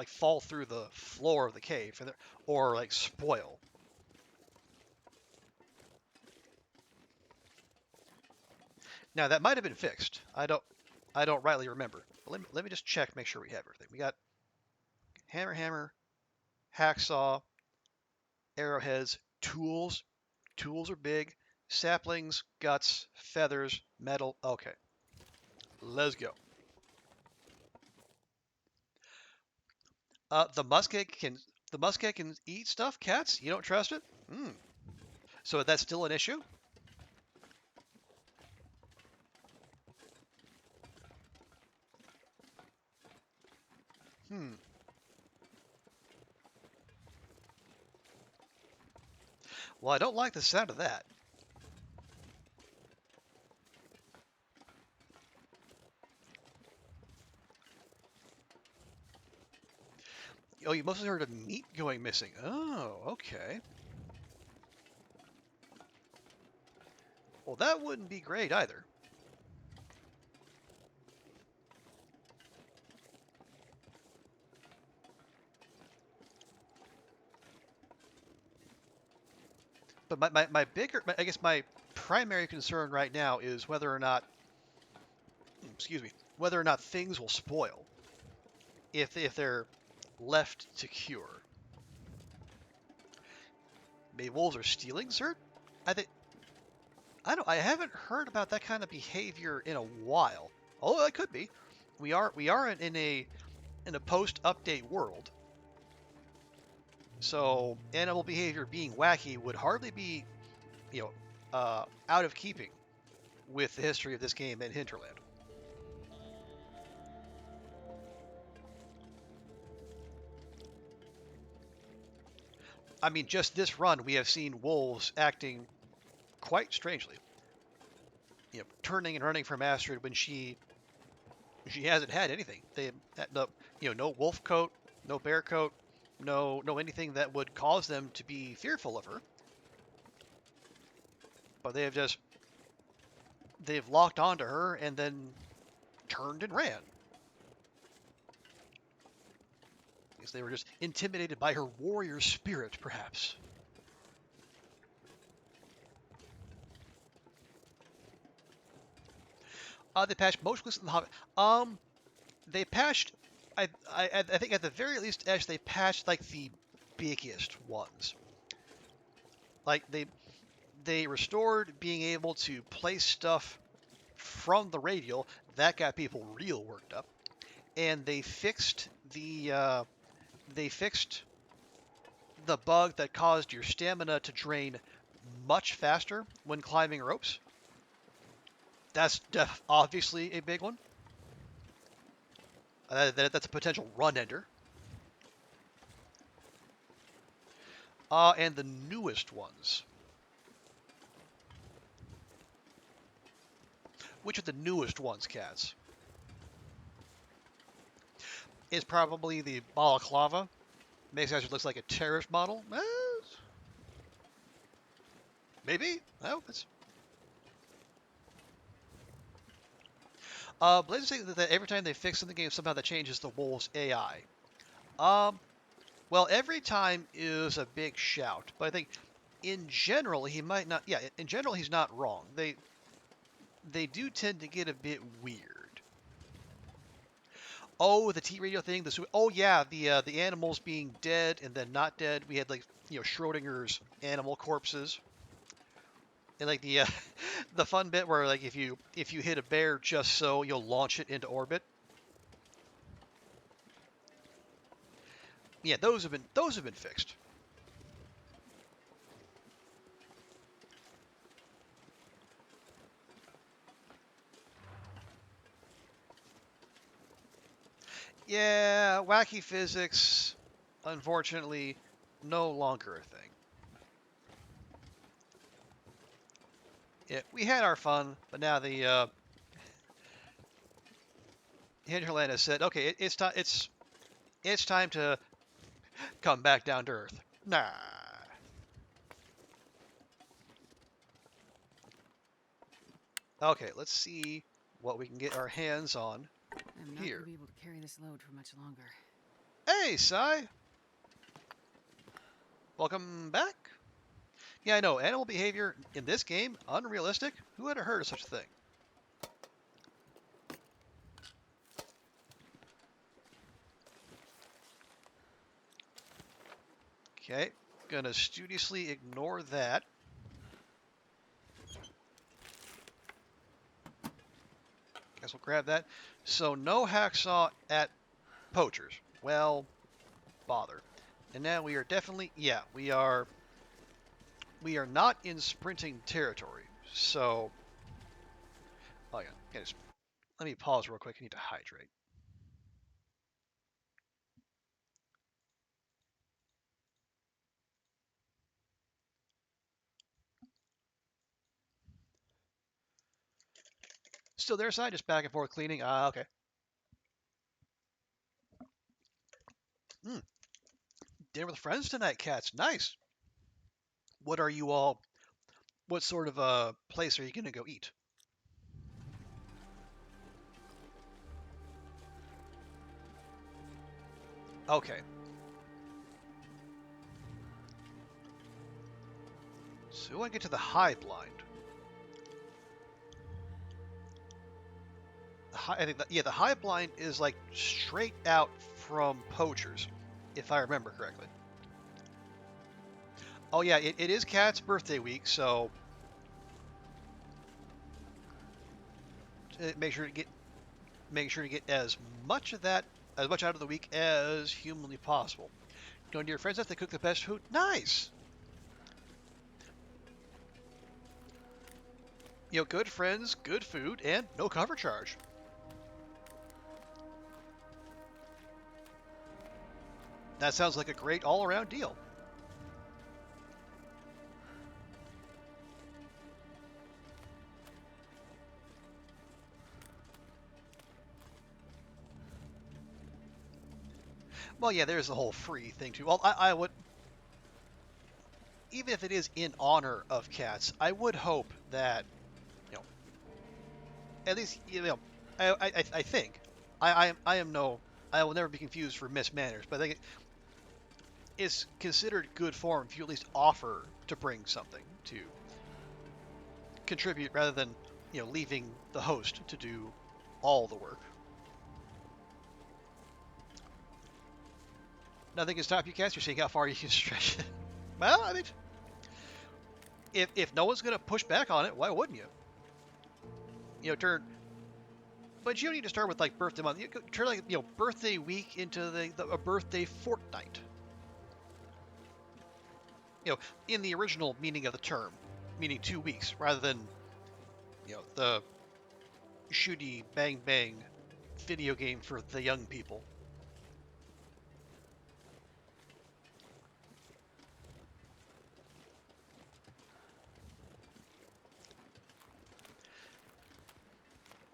fall through the floor of the cave or like spoil. Now that might have been fixed. I don't rightly remember. But let me just check, make sure we have everything. We got hammer, hacksaw, arrowheads, tools. Tools are big. Saplings, guts, feathers, metal. Okay, let's go. The muskeg can eat stuff. Cats, you don't trust it? Hmm. So that's still an issue? Hmm. Well, I don't like the sound of that. Oh, you mostly heard of meat going missing. Oh, okay. Well, that wouldn't be great either. But I guess my primary concern right now is whether or not, excuse me, whether or not things will spoil if they're left to cure. Maybe wolves are stealing cert? I think I haven't heard about that kind of behavior in a while. Although that could be. We are in a post-update world, so animal behavior being wacky would hardly be, you know, out of keeping with the history of this game and Hinterland. I mean, just this run, we have seen wolves acting quite strangely. You know, turning and running from Astrid when she hasn't had anything. They no, you know, no wolf coat, no bear coat, no anything that would cause them to be fearful of her. But they've locked onto her and then turned and ran. Because they were just intimidated by her warrior spirit, perhaps. They patched most glitches in the Hobbit. They patched. I think at the very least, Ash, they patched like the biggest ones. Like they restored being able to place stuff from the radial. That got people real worked up, and they fixed the bug that caused your stamina to drain much faster when climbing ropes. That's obviously a big one. That's a potential run ender. And the newest ones. Which are the newest ones, cats? Is probably the balaclava. Makes it looks like a terrorist model. Maybe. No, it's. Blaze say that every time they fix something in the game, somehow that changes the wolf's AI. Well, every time is a big shout, but I think in general he might not. Yeah, in general he's not wrong. They do tend to get a bit weird. Oh, the T-radio thing. Oh yeah, the animals being dead and then not dead. We had like Schrodinger's animal corpses, and like the the fun bit where like if you hit a bear just so, you'll launch it into orbit. Yeah, those have been fixed. Yeah, wacky physics, unfortunately, no longer a thing. Yeah, we had our fun, but now the hinterland has said, okay, it's time. It's time to come back down to earth. Nah. Okay, let's see what we can get our hands on I'm not here. gonna be able to carry this load for much longer. Hey, Sai. Welcome back. Yeah, I know, animal behavior in this game, unrealistic. Who had heard of such a thing? Okay, gonna studiously ignore that. Guess we'll grab that. So no hacksaw at poachers. Well, bother. And now we are definitely, yeah, we are not in sprinting territory. So, oh yeah, okay, let me pause real quick. I need to hydrate. Still there, side, just back and forth cleaning. Ah, okay. Mm, dinner with friends tonight, cats. Nice. What are you all? What sort of a place are you gonna go eat? Okay. So we want to get to the high blind. I think that, yeah, the high blind is like straight out from poachers, if I remember correctly. Oh yeah, it is Cat's birthday week, so make sure to get as much out of the week as humanly possible. Going to your friends if they cook the best food. Nice. You know, good friends, good food, and no cover charge. That sounds like a great all-around deal. Well, yeah, there's the whole free thing too. Well, I would, even if it is in honor of cats, I would hope that, you know, at least, you know, I think, I am no, I will never be confused for mismanners, but I think it's considered good form if you at least offer to bring something to contribute rather than, you know, leaving the host to do all the work. Nothing can stop you, cats. You're seeing how far you can stretch it. Well, I mean, if no one's going to push back on it, why wouldn't you? You know, but you don't need to start with like birthday month. You could turn like, you know, birthday week into a birthday fortnight. You know, in the original meaning of the term, meaning 2 weeks, rather than, you know, the shooty bang bang video game for the young people.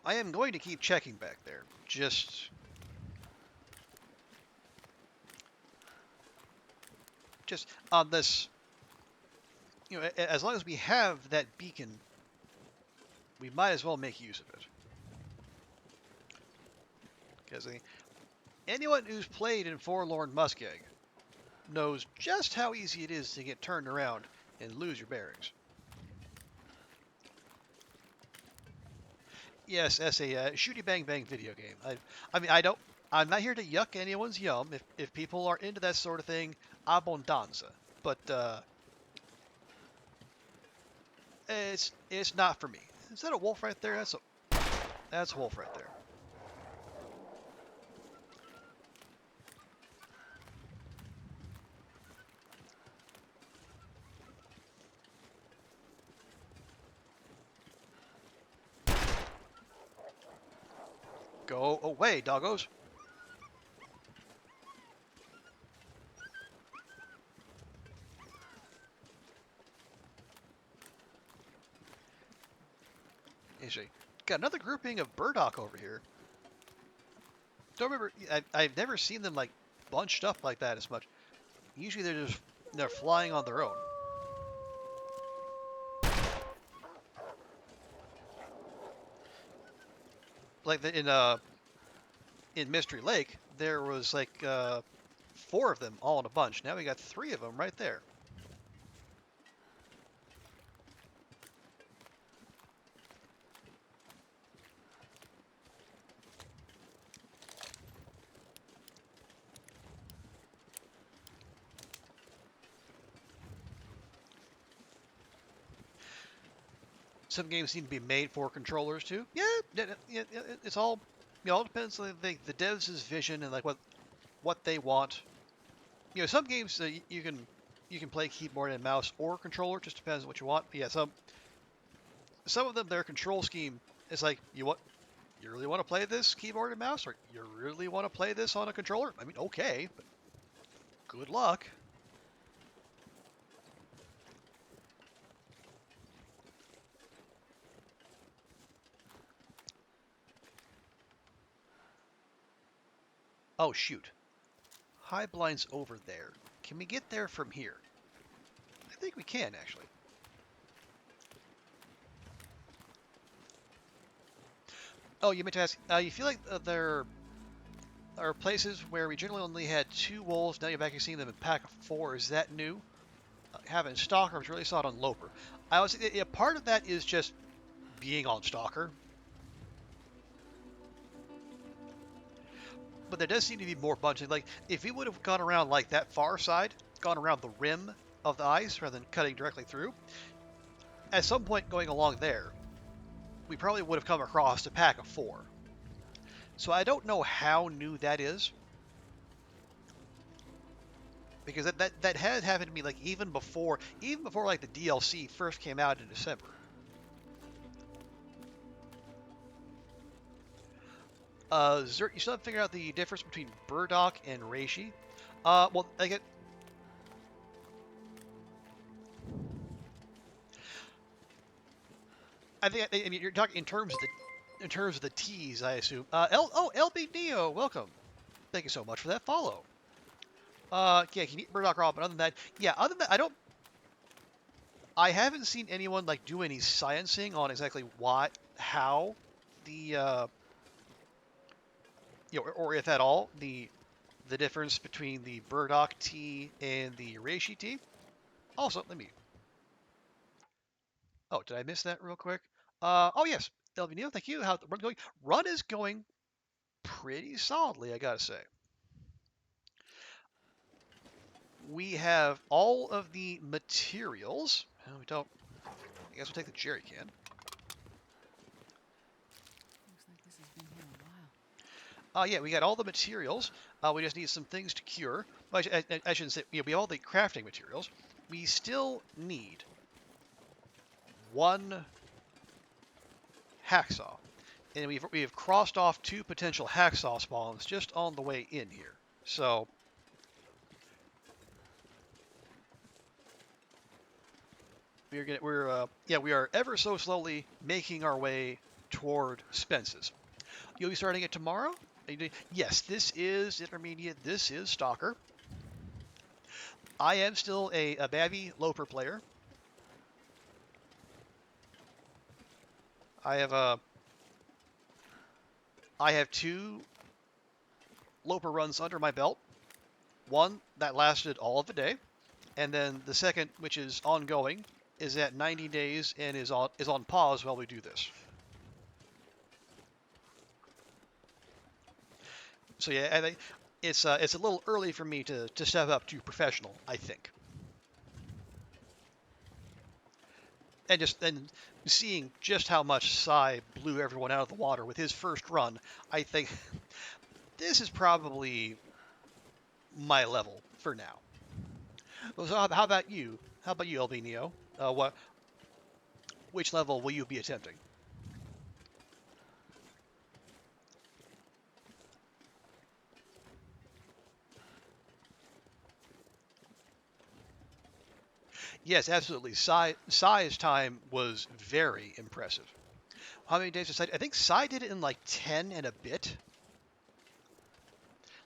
I am going to keep checking back there. Just on this, you know, as long as we have that beacon, we might as well make use of it. Because anyone who's played in Forlorn Muskeg knows just how easy it is to get turned around and lose your bearings. Yes, as a shooty bang bang video game. I mean, I'm not here to yuck anyone's yum. If people are into that sort of thing, abundanza. But it's not for me. Is that a wolf right there? That's a wolf right there. Go away, doggos. Actually, got another grouping of burdock over here. Don't remember. I've never seen them like bunched up like that as much. Usually they're flying on their own. Like in Mystery Lake, there was like 4 of them all in a bunch. Now we got 3 of them right there. Some games seem to be made for controllers too. Yeah, it's all all depends on the devs' vision and like what they want. Some games you can play keyboard and mouse or controller. Just depends on what you want. But yeah, some of them their control scheme is like you really want to play this keyboard and mouse, or you really want to play this on a controller. I mean, okay, but good luck. Oh, shoot. High blind's over there. Can we get there from here? I think we can, actually. Oh, you meant to ask, you feel like there are places where we generally only had 2 wolves, now you're back and seeing them in pack of 4. Is that new? Having Stalker, I really saw it on Loper. Part of that is just being on Stalker. But there does seem to be more bunching. Like, if we would have gone around like that far side, gone around the rim of the ice rather than cutting directly through, at some point going along there, we probably would have come across a pack of 4. So I don't know how new that is. Because that had happened to me like even before like the DLC first came out in December. Zert, you still haven't figured out the difference between burdock and reishi. Well, I mean you're talking in terms of the T's, I assume. LB Neo, welcome. Thank you so much for that follow. Yeah, can you eat burdock raw? But other than that, I haven't seen anyone like do any sciencing on exactly how the or if at all the difference between the burdock tea and the reishi tea. Also, oh, did I miss that real quick? Oh yes, LV Neil, thank you. How's the run going? Run is going pretty solidly, I gotta say. We have all of the materials. No, we don't. I guess we'll take the jerry can. Looks like this has been here a while. Yeah, we got all the materials. We just need some things to cure. Well, I shouldn't say. We have all the crafting materials. We still need 1 hacksaw, and we have crossed off 2 potential hacksaw spawns just on the way in here. So we are ever so slowly making our way toward Spence's. You'll be starting it tomorrow? Yes, this is Intermediate. This is Stalker. I am still a Babby Loper player. I have 2 Loper runs under my belt. One that lasted all of the day, and then the second, which is ongoing, is at 90 days and is on pause while we do this. So yeah, I think it's a little early for me to step up to professional, I think. And seeing just how much Sai blew everyone out of the water with his first run, I think this is probably my level for now. So how about you? How about you, LB Neo? Which level will you be attempting? Yes, absolutely. Sai's time was very impressive. How many days did Sai? I think Sai did it in like 10 and a bit.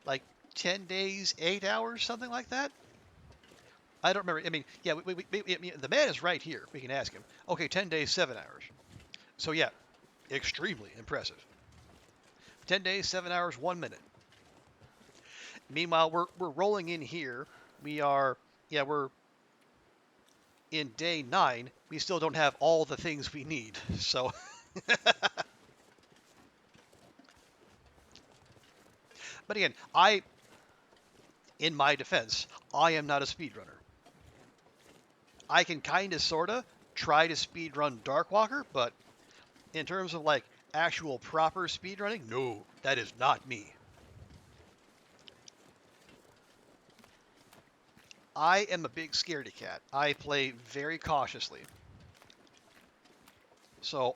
Like 10 days, 8 hours, something like that. I don't remember. I mean, yeah, I mean, the man is right here. We can ask him. Okay, 10 days, 7 hours. So yeah, extremely impressive. 10 days, 7 hours, 1 minute. Meanwhile, we're rolling in here. We're in day 9. We still don't have all the things we need. So, but again, in my defense, I am not a speedrunner. I can kind of, sort of, try to speedrun Darkwalker, but in terms of like actual proper speedrunning, no, that is not me. I am a big scaredy cat. I play very cautiously. So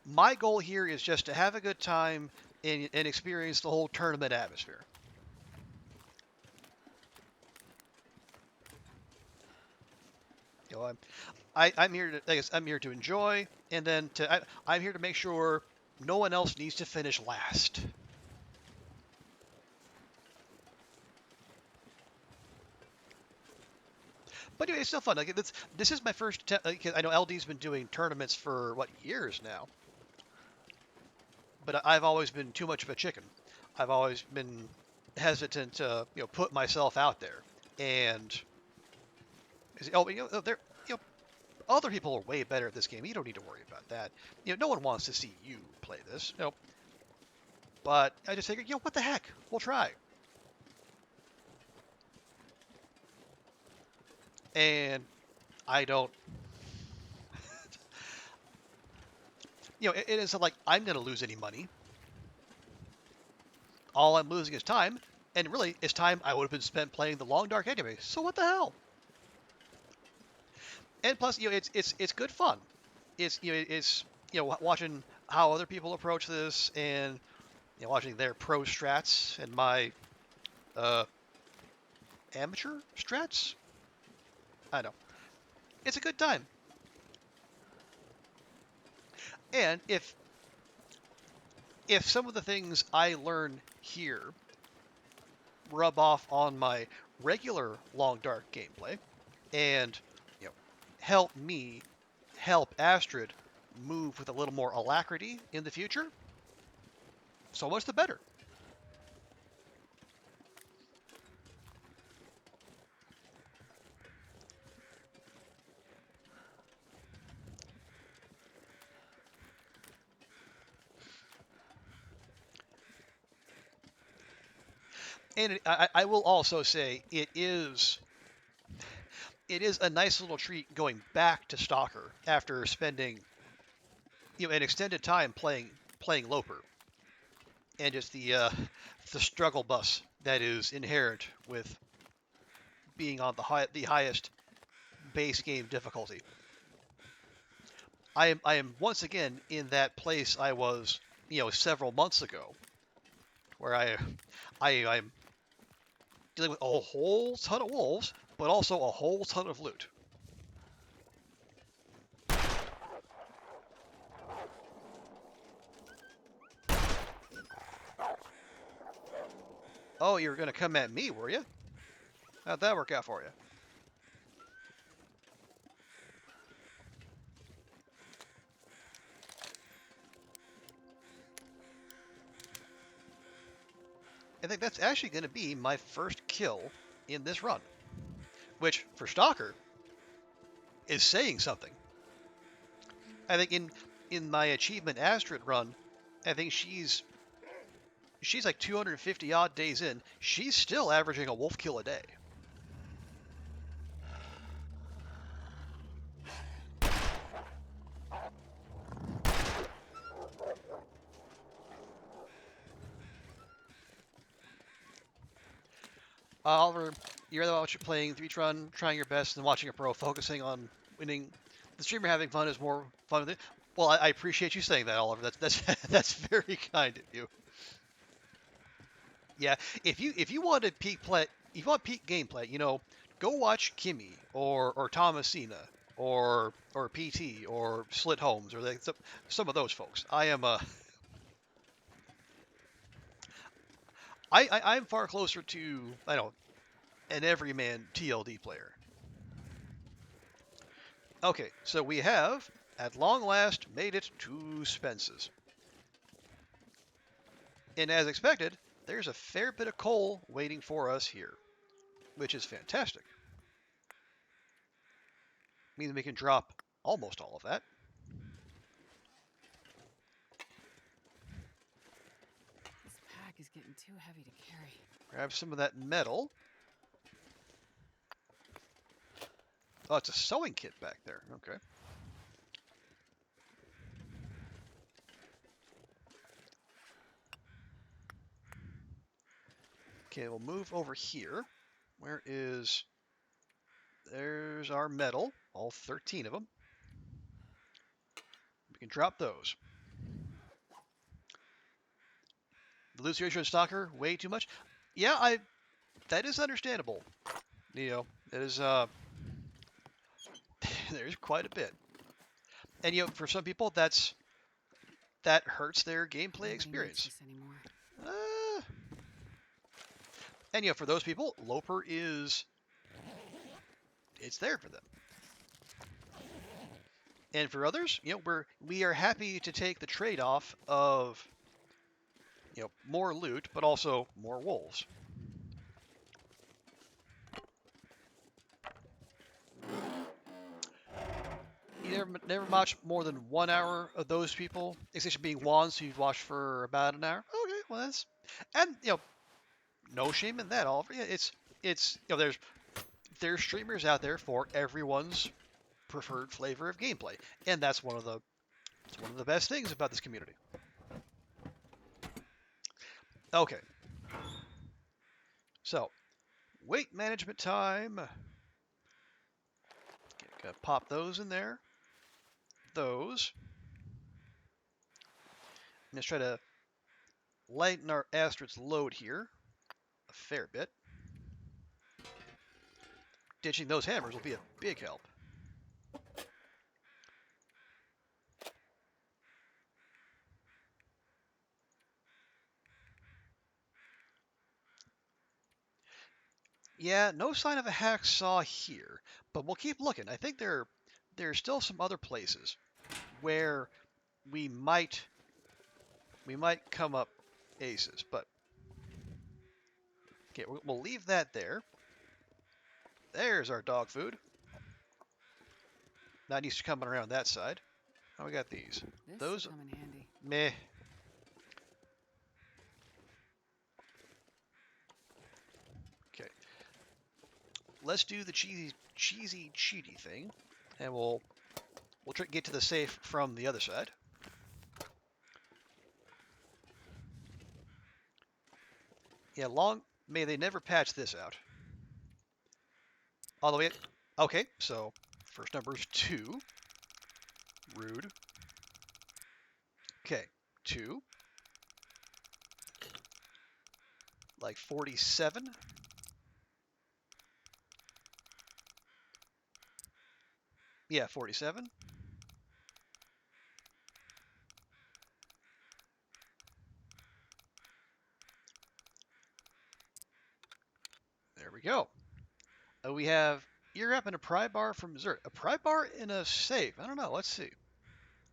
my goal here is just to have a good time and experience the whole tournament atmosphere. You know, I'm here to, I guess, I'm here to enjoy, and then I'm here to make sure no one else needs to finish last. But anyway, it's still fun. Like this is my first. I know LD's been doing tournaments for what, years now, but I've always been too much of a chicken. I've always been hesitant to put myself out there, and there other people are way better at this game. You don't need to worry about that. No one wants to see you play this. But I just figured, what the heck? We'll try. And I don't. It isn't like I'm going to lose any money. All I'm losing is time, and really, it's time I would have been spent playing the Long Dark anyway. So what the hell? And plus, it's good fun. It's watching how other people approach this, and watching their pro strats and my amateur strats. I know. It's a good time. And if some of the things I learn here rub off on my regular Long Dark gameplay, and help me help Astrid move with a little more alacrity in the future, so much the better. And I will also say it is a nice little treat going back to Stalker after spending an extended time playing Loper, and just the struggle bus that is inherent with being on the highest base game difficulty. I am once again in that place I was several months ago, where I'm dealing with a whole ton of wolves, but also a whole ton of loot. Oh, you were going to come at me, were you? How'd that work out for you? I think that's actually going to be my first kill in this run, which, for Stalker, is saying something. I think in my achievement Astrid run, I think she's like 250 odd days in. She's still averaging a wolf kill a day. Oliver, you're the one playing 3tron, trying your best and watching a pro, focusing on winning. The streamer having fun is more fun. Well, I appreciate you saying that, Oliver. That's that's very kind of you. Yeah, if you want to peak play, if you want peak gameplay, go watch Kimmy or Thomasina. or PT or Slit Homes or some of those folks. I'm far closer to an everyman TLD player. Okay, so we have at long last made it to Spence's. And as expected, there's a fair bit of coal waiting for us here, which is fantastic. Means we can drop almost all of that. This pack is getting too heavy to carry. Grab some of that metal. Oh, it's a sewing kit back there. Okay. Okay, we'll move over here. There's our metal, all 13 of them. We can drop those. The loose ratio stalker, way too much. Yeah, that is understandable. It is there's quite a bit. And for some people that hurts their gameplay Nobody experience. needs this anymore. And for those people, Loper it's there for them. And for others, we are happy to take the trade-off of more loot, but also more wolves. You never watch more than 1 hour of those people, exception being ones who you've watched for about an hour. Okay, well and no shame in that. It's there's streamers out there for everyone's preferred flavor of gameplay, and that's one of the best things about this community. Okay, so weight management time. Okay, gotta pop those in there. Those. Let's try to lighten our Asteroid's load here a fair bit. Ditching those hammers will be a big help. Yeah, no sign of a hacksaw here, but we'll keep looking. I think there's still some other places where we might come up aces, but okay, we'll leave that there. There's our dog food. Not used to coming around that side. Oh, we got these. This Those will come in handy. meh. Okay, let's do the cheesy cheaty thing, and we'll try to get to the safe from the other side. Yeah, may they never patch this out. All the way. Okay, so first number is 2. Rude. Okay, 2. Like 47. Yeah, 47. There we go. We have ear wrap and a pry bar from Zert. A pry bar in a safe. I don't know. Let's see.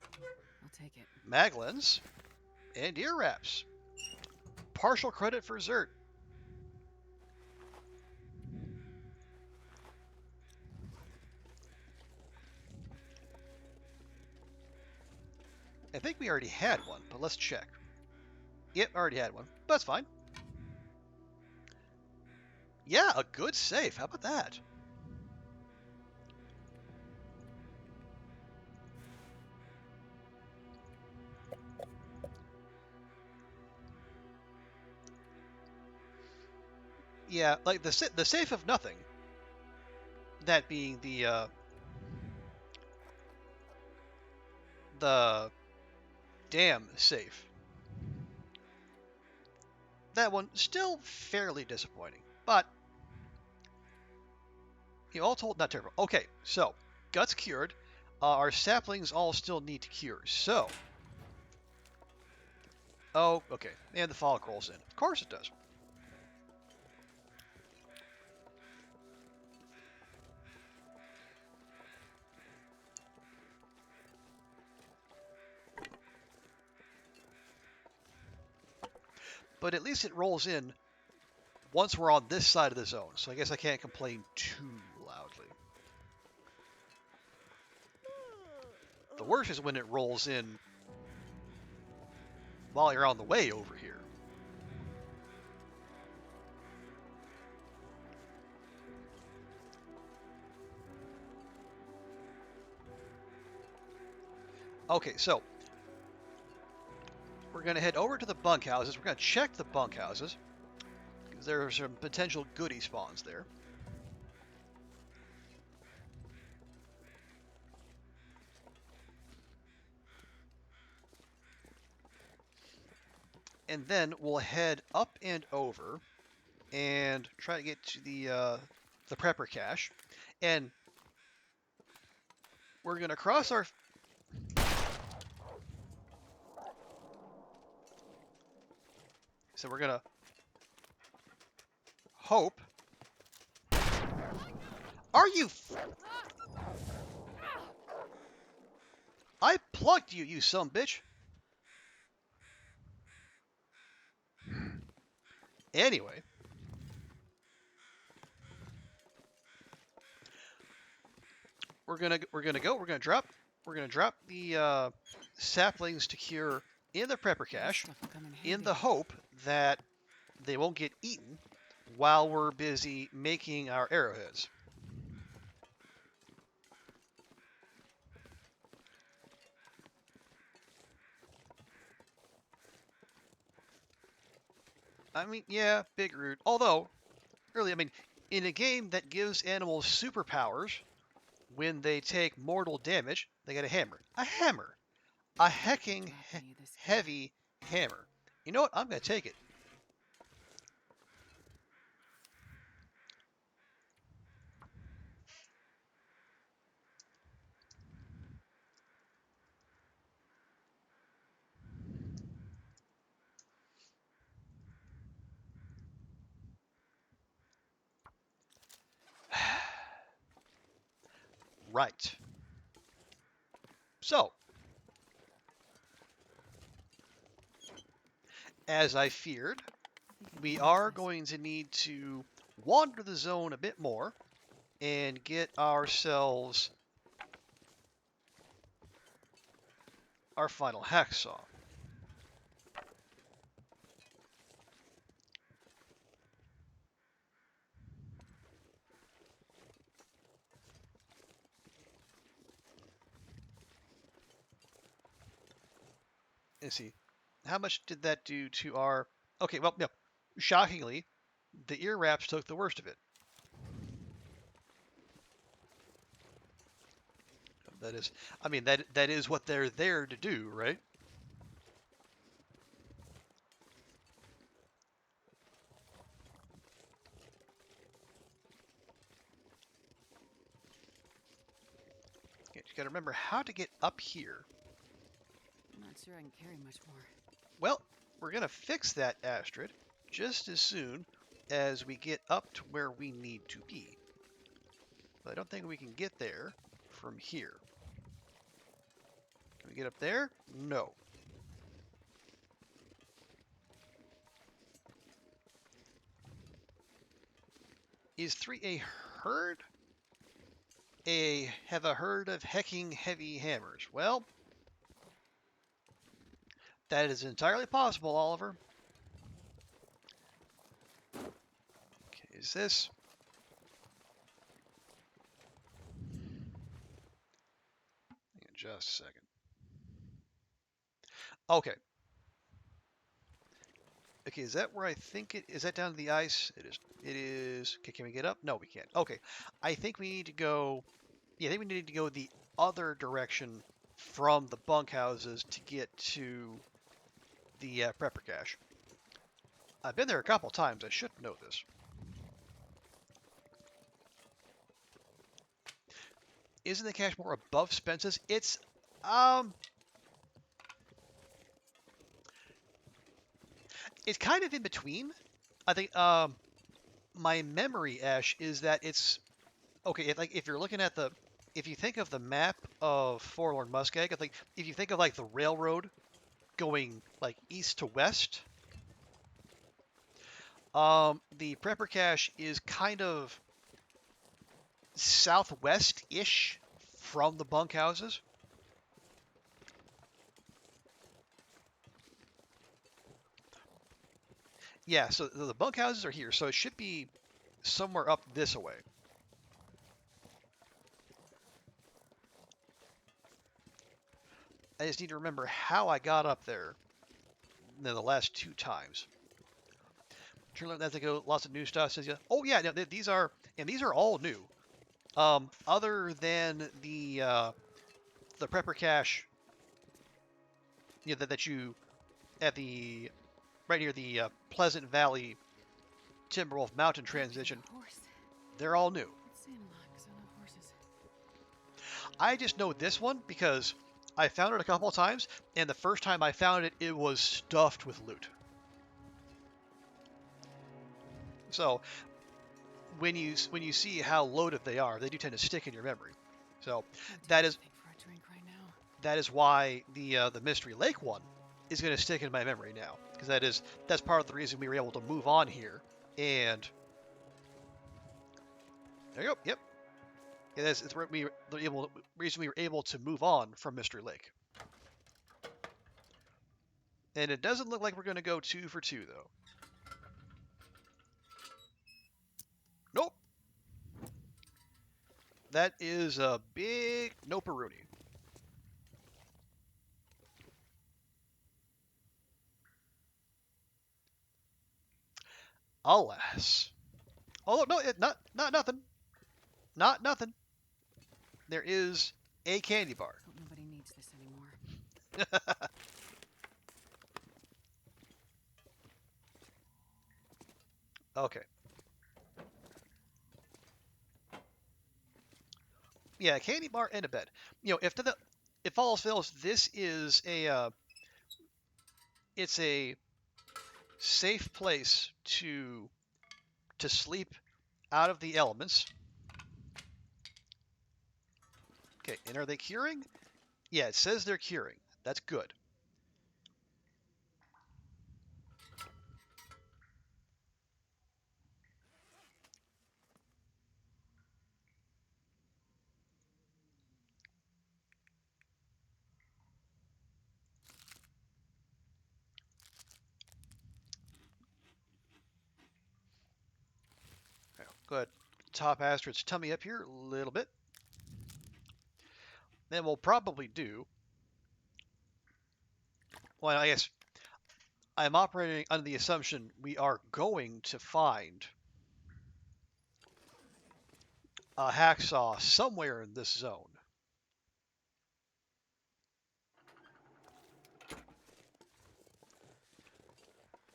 I'll take it. Maglins and ear wraps. Partial credit for Zert. I think we already had one, but let's check. Yep, already had one. But that's fine. Yeah, a good safe. How about that? Yeah, like the safe of nothing. That being the dam safe. That one still fairly disappointing, but all told, not terrible. Okay, so Guts cured. Our saplings all still need to cure. So, oh, okay. And the fog rolls in. Of course it does. But at least it rolls in once we're on this side of the zone. So I guess I can't complain too loudly. The worst is when it rolls in while you're on the way over here. Okay, so we're going to head over to the bunkhouses. We're going to check the bunkhouses because there are some potential goodie spawns there. And then we'll head up and over and try to get to the prepper cache. And we're going to cross our... So we're going to hope... Are you... I plugged you, you son bitch. Anyway. We're gonna drop the saplings to cure in the prepper cache in the hope that they won't get eaten while we're busy making our arrowheads. I mean, yeah, big root. Although, really, I mean, in a game that gives animals superpowers, when they take mortal damage, they get a hammer. A hammer. A hecking heavy hammer. You know what? I'm going to take it. Right. So, as I feared, we are going to need to wander the zone a bit more and get ourselves our final hacksaw. Let's see. How much did that do to our... Okay, well, no. Shockingly, the ear wraps took the worst of it. That is... I mean, that is what they're there to do, right? Okay, you gotta remember how to get up here. I'm not sure I can carry much more. Well, we're gonna fix that, Astrid, just as soon as we get up to where we need to be. But I don't think we can get there from here. Can we get up there? No. Is 3 a herd? Have a herd of hecking heavy hammers. Well, that is entirely possible, Oliver. Okay, is this? Hang on just a second. Okay. Okay, is that where I think it is? That down to the ice? It is. It is. Okay, can we get up? No, we can't. Okay, I think we need to go. Yeah, I think we need to go the other direction from the bunkhouses to get to the prepper cache. I've been there a couple times. I should know this. isn't the cache more above Spence's? It's kind of in between. I think my memory, Ash, is that it's okay. Like if you're looking at if you think of the map of Forlorn Muskeg, I think if you think of like the railroad going like east to west, the prepper cache is kind of southwest-ish from the bunkhouses. Yeah, so the bunkhouses are here, so it should be somewhere up this way. I just need to remember how I got up there the last 2 times. Turn out that they go lots of new stuff. Says, yeah, oh yeah, no, these are all new. Other than the prepper cache, you know, that you at the right near the Pleasant Valley Timberwolf Mountain transition, they're all new. I just know this one because I found it a couple of times, and the first time I found it, it was stuffed with loot. So when you see how loaded they are, they do tend to stick in your memory. So that is why the Mystery Lake one is going to stick in my memory now, because that's part of the reason we were able to move on here. And there you go. Yep. Yeah, it's the reason we were able to move on from Mystery Lake. And it doesn't look like we're going to go 2 for 2 though. Nope. That is a big nope-a-rooney. Alas. Oh no, not nothing. Not nothing. There is a candy bar. Nobody needs this anymore. Okay. Yeah, a candy bar and a bed. You know, if all else fails, this is it's a safe place to sleep out of the elements. Okay, and are they curing? Yeah, it says they're curing. That's good. Go ahead. Top Astrid's tummy up here a little bit. Then we'll probably do. Well, I guess I'm operating under the assumption we are going to find a hacksaw somewhere in this zone.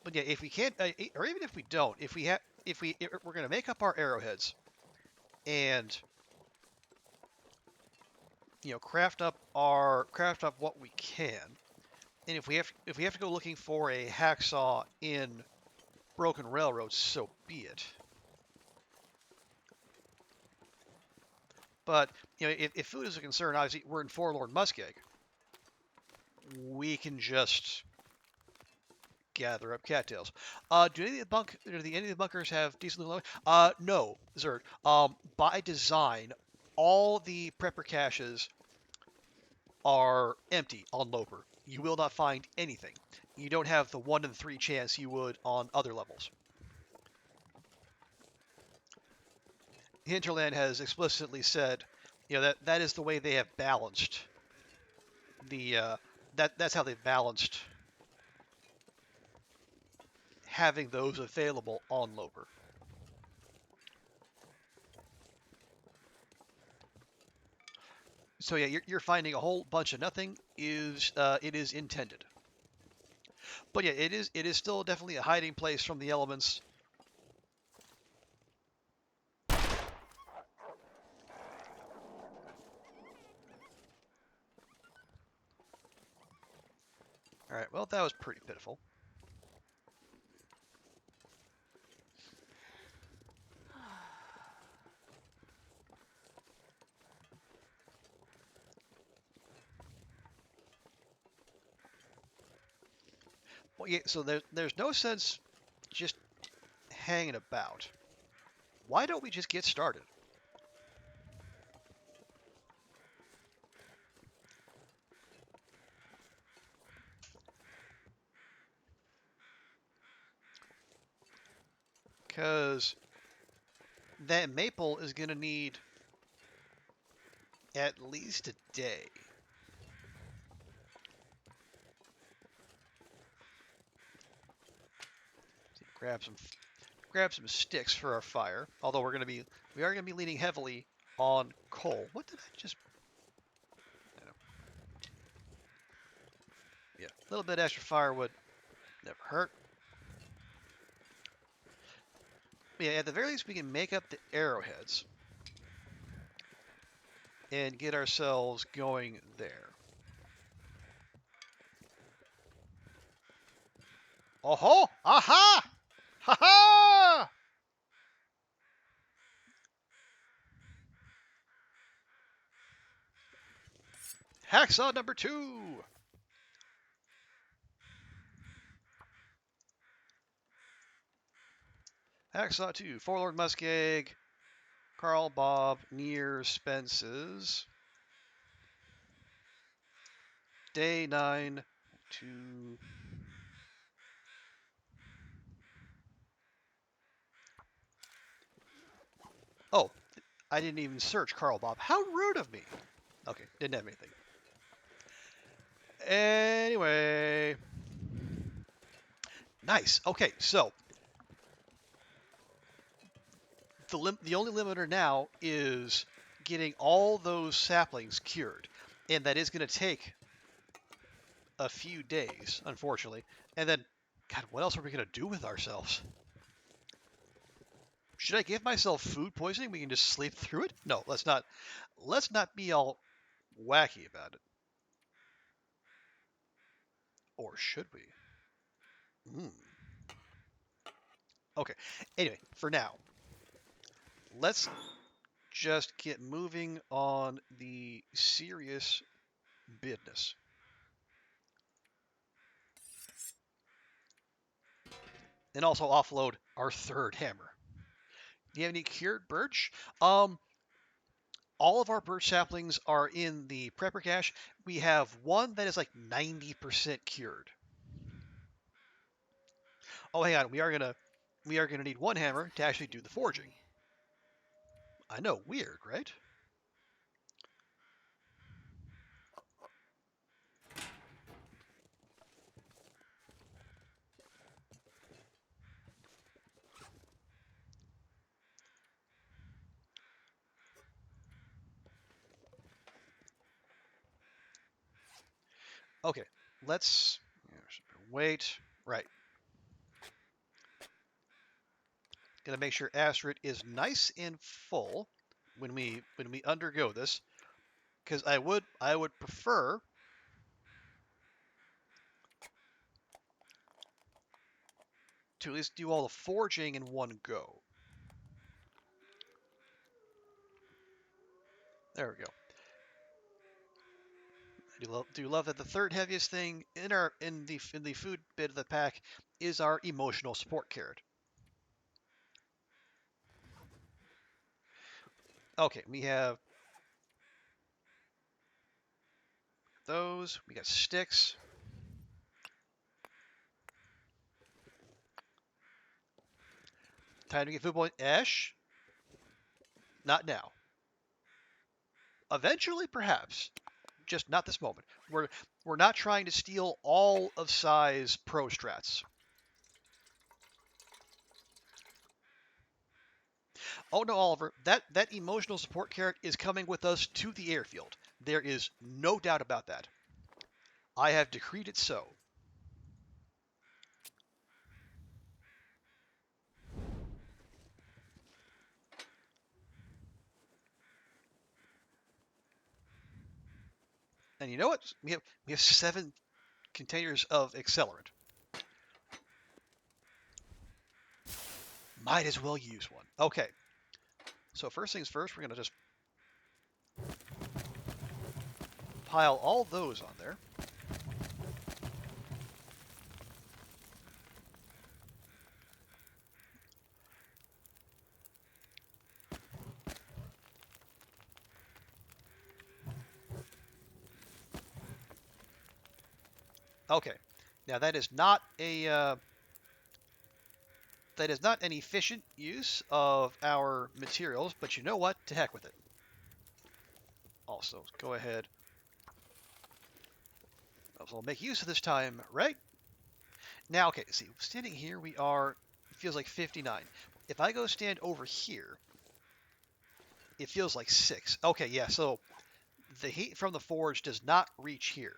But yeah, if we can't, or even if we don't, if we're going to make up our arrowheads, and craft up what we can, and if we have to go looking for a hacksaw in Broken Railroad, so be it. But if food is a concern, obviously we're in Forlorn Muskeg. We can just gather up cattails. Do any of the bunkers have decent loot? No, Zerd. By design, all the prepper caches are empty on Loper. You will not find anything. You don't have the 1 in 3 chance you would on other levels. Hinterland has explicitly said, that is the way they have balanced that's how they've balanced having those available on Loper. So yeah, you're finding a whole bunch of nothing. It is intended, but yeah, it is still definitely a hiding place from the elements. Alright, well, that was pretty pitiful. Well, yeah, so there's no sense just hanging about. Why don't we just get started? Because that maple is going to need at least a day. Grab some sticks for our fire. Although we are going to be leaning heavily on coal. What did I just? I know. Yeah, a little bit extra firewood never hurt. Yeah, at the very least we can make up the arrowheads and get ourselves going there. Oh ho! Aha! Ha ha! Hacksaw number 2. Hacksaw 2. Forlord Muskeg. Carl Bob near Spence's. Day 9 to... Oh, I didn't even search Carl Bob. How rude of me. Okay, didn't have anything. Anyway. Nice. Okay, so the only limiter now is getting all those saplings cured. And that is going to take a few days, unfortunately. And then, God, what else are we going to do with ourselves? Should I give myself food poisoning? We can just sleep through it? No, let's not. Let's not be all wacky about it. Or should we? Okay. Anyway, for now, let's just get moving on the serious business. And also offload our third hammer. Do you have any cured birch? All of our birch saplings are in the prepper cache. We have one that is like 90% cured. Oh, hang on. We are gonna need one hammer to actually do the forging. I know, weird, right? Okay, let's wait. Right. Gonna make sure Asteroid is nice and full when we undergo this, because I would prefer to at least do all the forging in one go. There we go. I do love that the third heaviest thing in the food bit of the pack is our emotional support carrot. Okay, we have those. We got sticks. Time to get food point. Ash? Not now. Eventually, perhaps. Just not this moment. We're not trying to steal all of Psy's pro strats. Oh no, Oliver, that emotional support carrot is coming with us to the airfield. There is no doubt about that. I have decreed it so. And you know what? We have 7 containers of accelerant. Might as well use one. Okay. So first things first, we're going to just pile all those on there. Okay. Now that is not a that is not an efficient use of our materials, but you know what? To heck with it. Also, go ahead. I'll make use of this time, right? Now, okay, see, standing here, we are, it feels like 59. If I go stand over here, it feels like 6. Okay, yeah, so the heat from the forge does not reach here.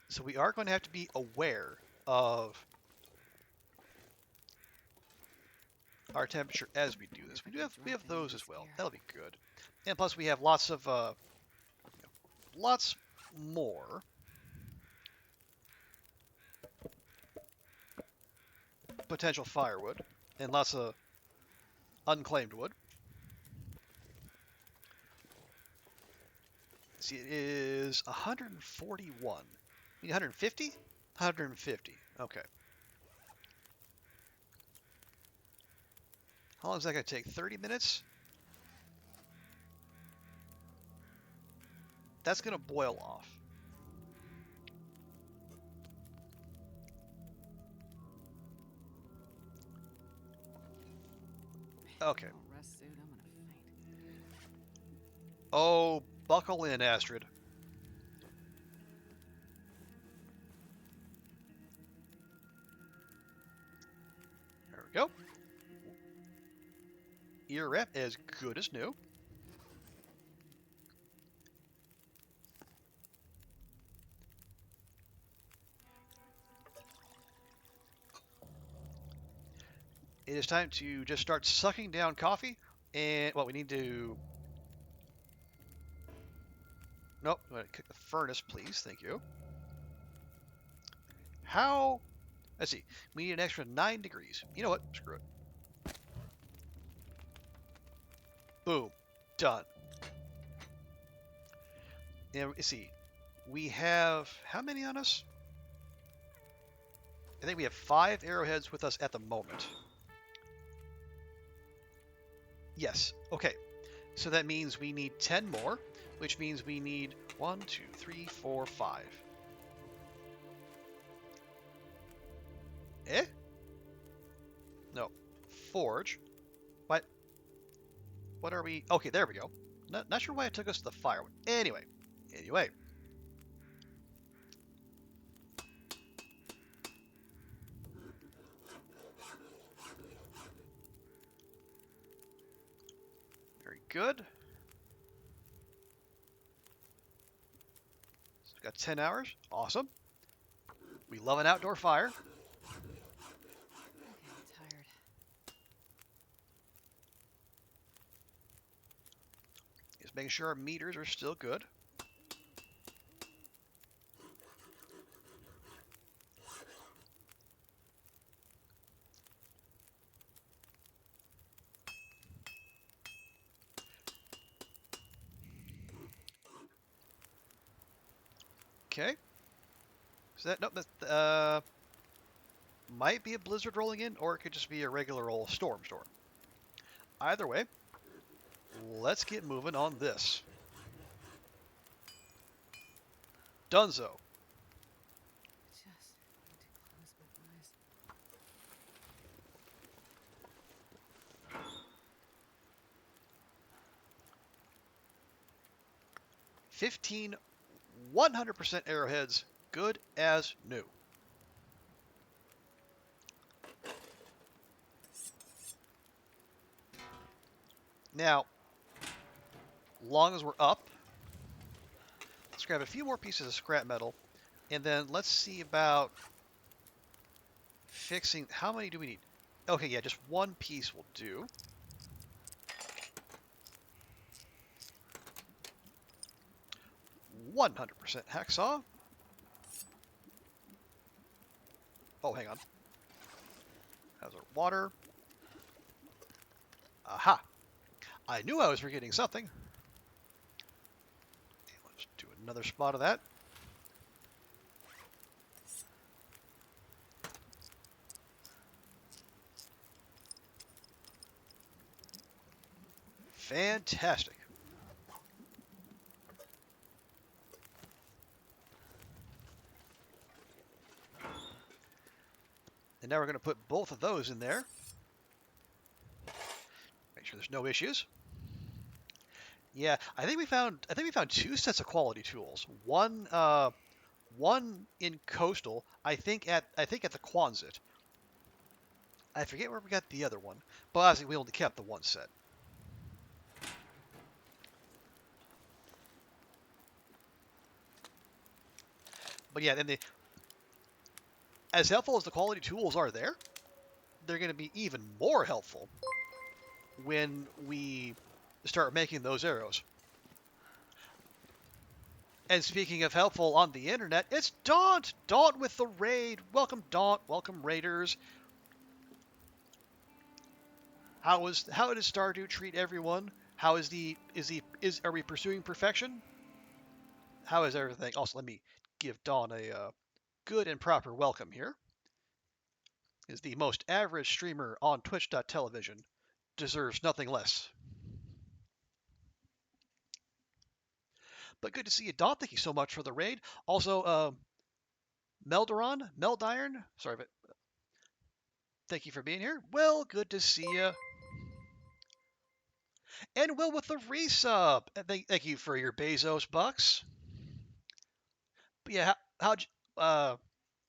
So we are going to have to be aware of our temperature as we do this. We have those as well. That'll be good. And plus we have lots of lots more potential firewood and lots of unclaimed wood. See, it is 141. 150? 150. Okay. How long is that going to take? 30 minutes? That's going to boil off. Okay. Oh, buckle in, Astrid. There we go. Ear wrap as good as new. It is time to just start sucking down coffee. And, well, we need to... Nope, I'm going to cook the furnace, please. Thank you. How... Let's see. We need an extra 9 degrees. You know what? Screw it. Boom. Done. And let's see. We have... How many on us? I think we have 5 arrowheads with us at the moment. Yes. Okay. So that means we need 10 more, which means we need 1, 2, 3, 4, 5. Eh? No. Forge. What? What are we? Okay, there we go. Not sure why it took us to the firewood. Anyway. Very good. So we've got 10 hours. Awesome. We love an outdoor fire. Tired. Just making sure our meters are still good. Okay. So that, nope, that, might be a blizzard rolling in, or it could just be a regular old storm. Either way, let's get moving on this. Dunzo. Just need to close my eyes. 15 100% arrowheads, good as new. Now, long as we're up, let's grab a few more pieces of scrap metal, and then let's see about fixing. How many do we need? Okay, yeah, just one piece will do. 100% hacksaw. Oh, hang on. How's our water? Aha! I knew I was forgetting something. Let's do another spot of that. Fantastic. And now we're going to put both of those in there. Make sure there's no issues. Yeah, I think we found two sets of quality tools. One in coastal, I think at the Quonset. I forget where we got the other one, but obviously we only kept the one set. But yeah, then as helpful as the quality tools are there, they're going to be even more helpful when we start making those arrows. And speaking of helpful on the internet, it's Daunt! Daunt with the raid! Welcome, Daunt. Welcome, Raiders. How does Stardew treat everyone? How are we pursuing perfection? How is everything? Also, let me give Dawn a good and proper welcome here. Is the most average streamer on Twitch.television. Deserves nothing less. But good to see you, Dawn. Thank you so much for the raid. Also, Meldiron, sorry, but thank you for being here. Well, good to see you. And Will with the resub. Thank you for your Bezos bucks. But yeah, how'd you,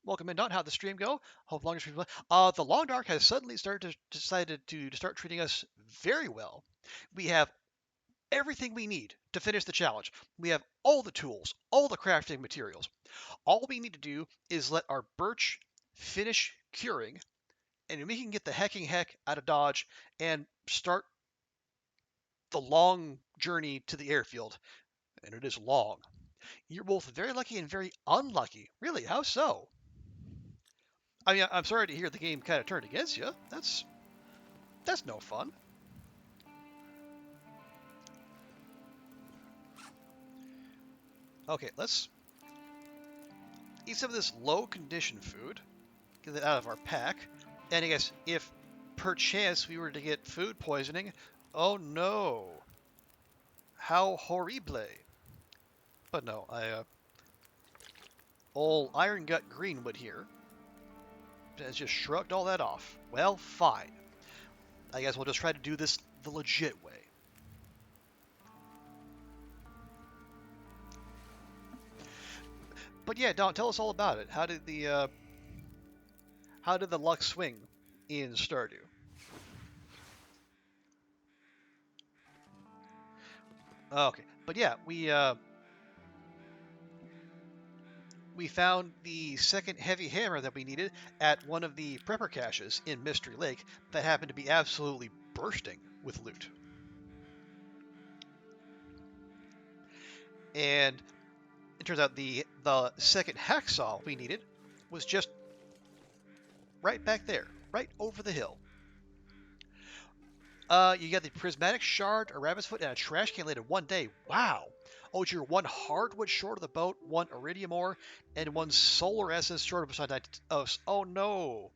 welcome in, Don. How'd the stream go? Hope longer stream. The Long Dark has suddenly decided to start treating us very well. We have everything we need to finish the challenge. We have all the tools, all the crafting materials. All we need to do is let our birch finish curing, and we can get the hecking heck out of Dodge and start the long journey to the airfield. And it is long. You're both very lucky and very unlucky. Really, how so? I mean, I'm sorry to hear the game kind of turned against you. That's no fun. Okay, let's eat some of this low condition food. Get it out of our pack. And I guess if perchance we were to get food poisoning, oh no. How horrible. But no, old Iron Gut Greenwood here has just shrugged all that off. Well, fine. I guess we'll just try to do this the legit way. But yeah, Don, tell us all about it. How did the luck swing in Stardew? Okay, but yeah, we found the second heavy hammer that we needed at one of the prepper caches in Mystery Lake that happened to be absolutely bursting with loot. And it turns out the second hacksaw we needed was just right back there, right over the hill. You got the prismatic shard, a rabbit's foot, and a trash can laid in one day. Wow. Oh, you're one hardwood short of the boat, one iridium ore, and one solar essence short of beside that. Oh no.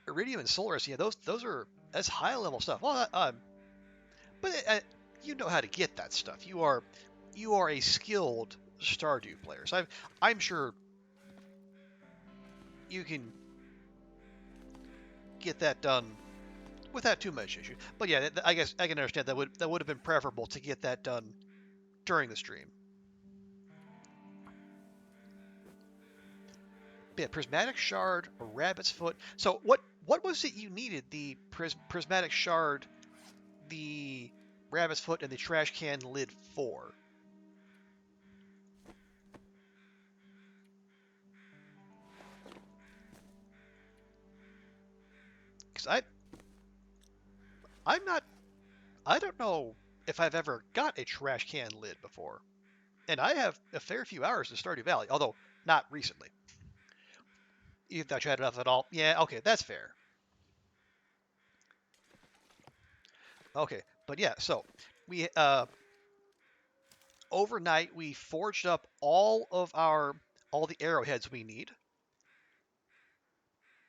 Iridium and solar essence, yeah, that's high level stuff. Well, but you know how to get that stuff. You are a skilled Stardew player. So I'm sure you can get that done without too much issue. But yeah, I guess I can understand that would have been preferable to get that done during the stream. But yeah, prismatic shard, a rabbit's foot. So what was it you needed? The prismatic shard, the rabbit's foot, and the trash can lid for? Because I don't know if I've ever got a trash can lid before. And I have a fair few hours in Stardew Valley, although not recently. You thought you had enough at all? Yeah, okay, that's fair. Okay, but yeah, so we overnight we forged up all the arrowheads we need.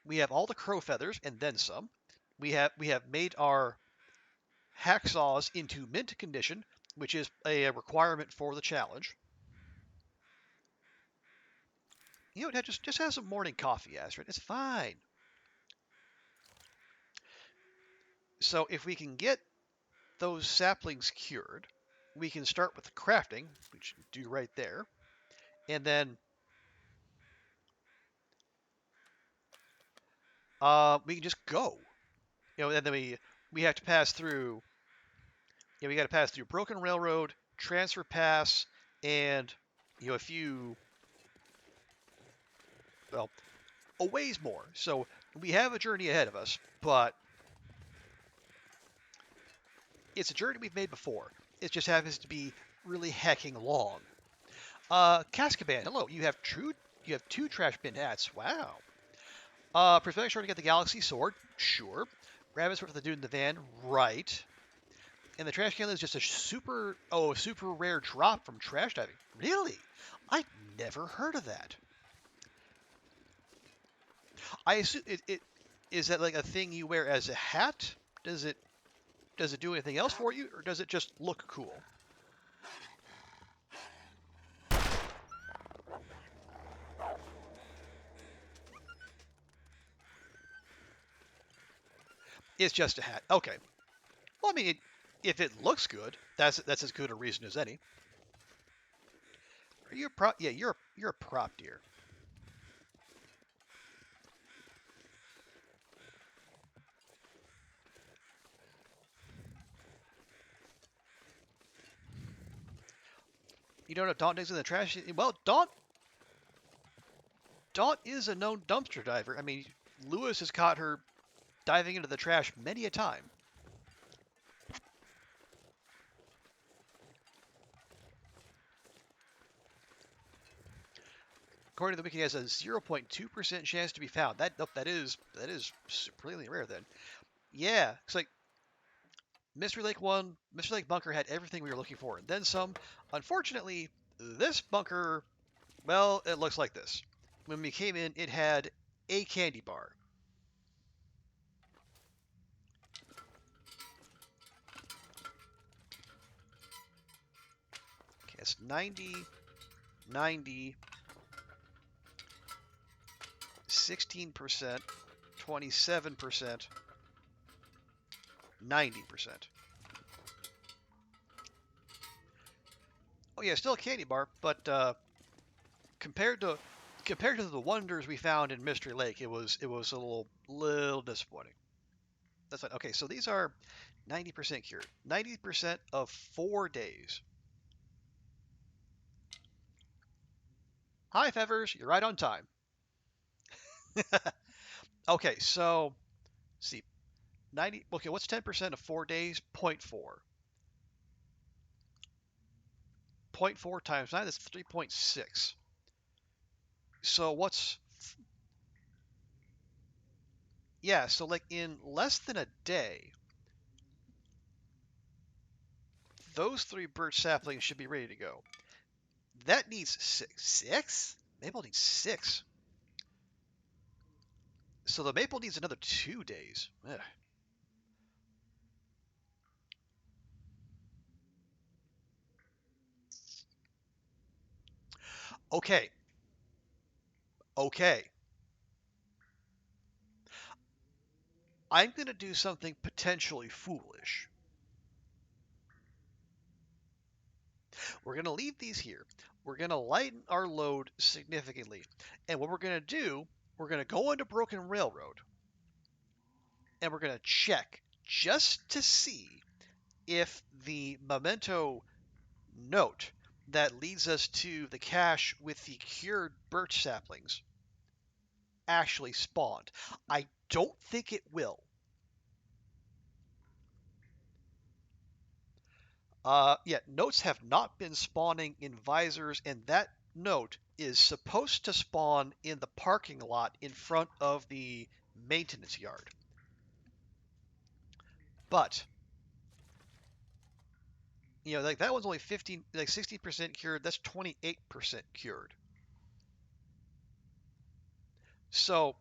We have all the crow feathers and then some. We have made our hacksaws into mint condition, which is a requirement for the challenge. You know, just have some morning coffee, Astrid. It's fine. So if we can get those saplings cured, we can start with the crafting, which we do right there, and then we can just go. You know, and then we have to pass through. You know, we got to pass through Broken Railroad, Transfer Pass, and a few, well, a ways more. So we have a journey ahead of us, but it's a journey we've made before. It just happens to be really hecking long. Cascaban, hello. You have two trash bin hats. Wow. Prosthetic short to get the Galaxy Sword. Sure. Rabbit's worth the dude in the van. Right. And the trash can is just a super rare drop from trash diving. Really? I never heard of that. I assume it is that like a thing you wear as a hat? Does it do anything else for you, or does it just look cool? It's just a hat. Okay. Well, I mean, if it looks good, that's as good a reason as any. Are you a prop? Yeah, you're a prop deer. You don't know Daunt digs in the trash? Well, Daunt is a known dumpster diver. I mean, Lewis has caught her diving into the trash many a time. According to the wiki, he has a 0.2% chance to be found. That is supremely rare. Then, yeah, it's like Mystery Lake One, Mystery Lake Bunker had everything we were looking for, and then some. Unfortunately, this bunker, well, it looks like this. When we came in, it had a candy bar. Okay, it's 90, 90, 16%, 27%, 90%. Oh yeah, still a candy bar, but compared to the wonders we found in Mystery Lake, it was a little disappointing. That's fine. Okay, so these are 90% cured. 90% of 4 days. Hi, Fevers. You're right on time. Okay, so see, 90. Okay, what's 10% of 4 days? 0.4. 0.4 times 9, that's 3.6. So what's, yeah, so like in less than a day, those three birch saplings should be ready to go. That needs six. Six? Maple needs six. So the maple needs another 2 days. Ugh. Okay. Okay. I'm going to do something potentially foolish. We're going to leave these here. We're going to lighten our load significantly. And what we're going to do, we're going to go into Broken Railroad and we're going to check just to see if the memento note that leads us to the cache with the cured birch saplings actually spawned. I don't think it will. Yeah, notes have not been spawning in visors, and that note is supposed to spawn in the parking lot in front of the maintenance yard. But, like that one's only 15, like 60% cured. That's 28% cured. So,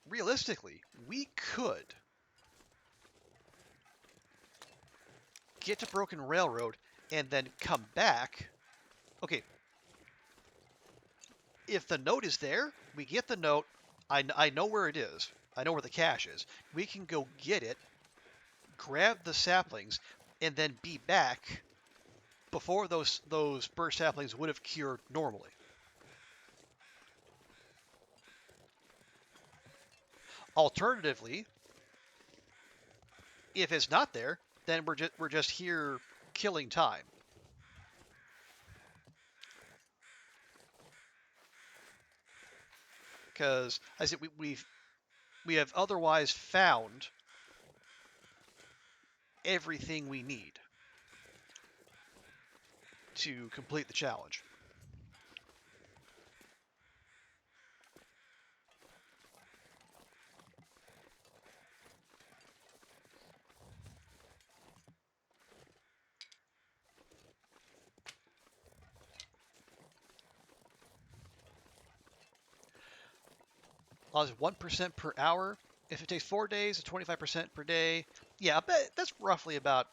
realistically, we could get to Broken Railroad and then come back. Okay, if the note is there, we get the note. I know where it is. I know where the cache is. We can go get it, grab the saplings, and then be back before those burst saplings would have cured normally. Alternatively, if it's not there, then we're just here killing time. Because I said we have otherwise found everything we need to complete the challenge. Allows 1% per hour. If it takes 4 days, it's 25% per day. Yeah, I bet that's roughly about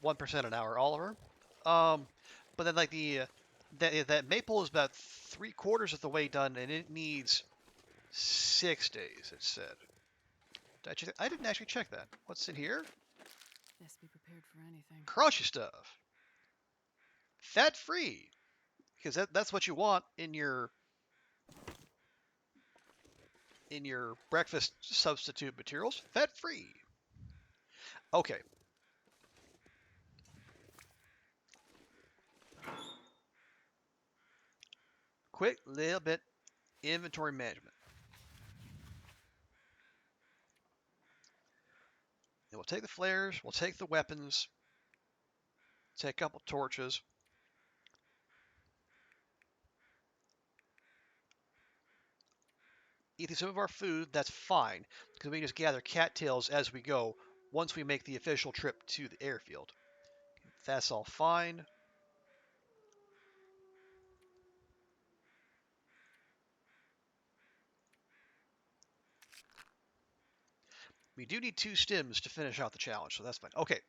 1% an hour, Oliver. But then like that maple is about 3/4 of the way done, and it needs 6 days. It said. I didn't actually check that. What's in here? Best be prepared for anything. Crunchy stuff. Fat free, because that's what you want in your breakfast substitute materials. Fat free. Okay. Quick little bit inventory management. And we'll take the flares, we'll take the weapons, take a couple torches. Eating some of our food, that's fine, because we can just gather cattails as we go once we make the official trip to the airfield. That's all fine. We do need 2 stims to finish out the challenge, so that's fine. Okay.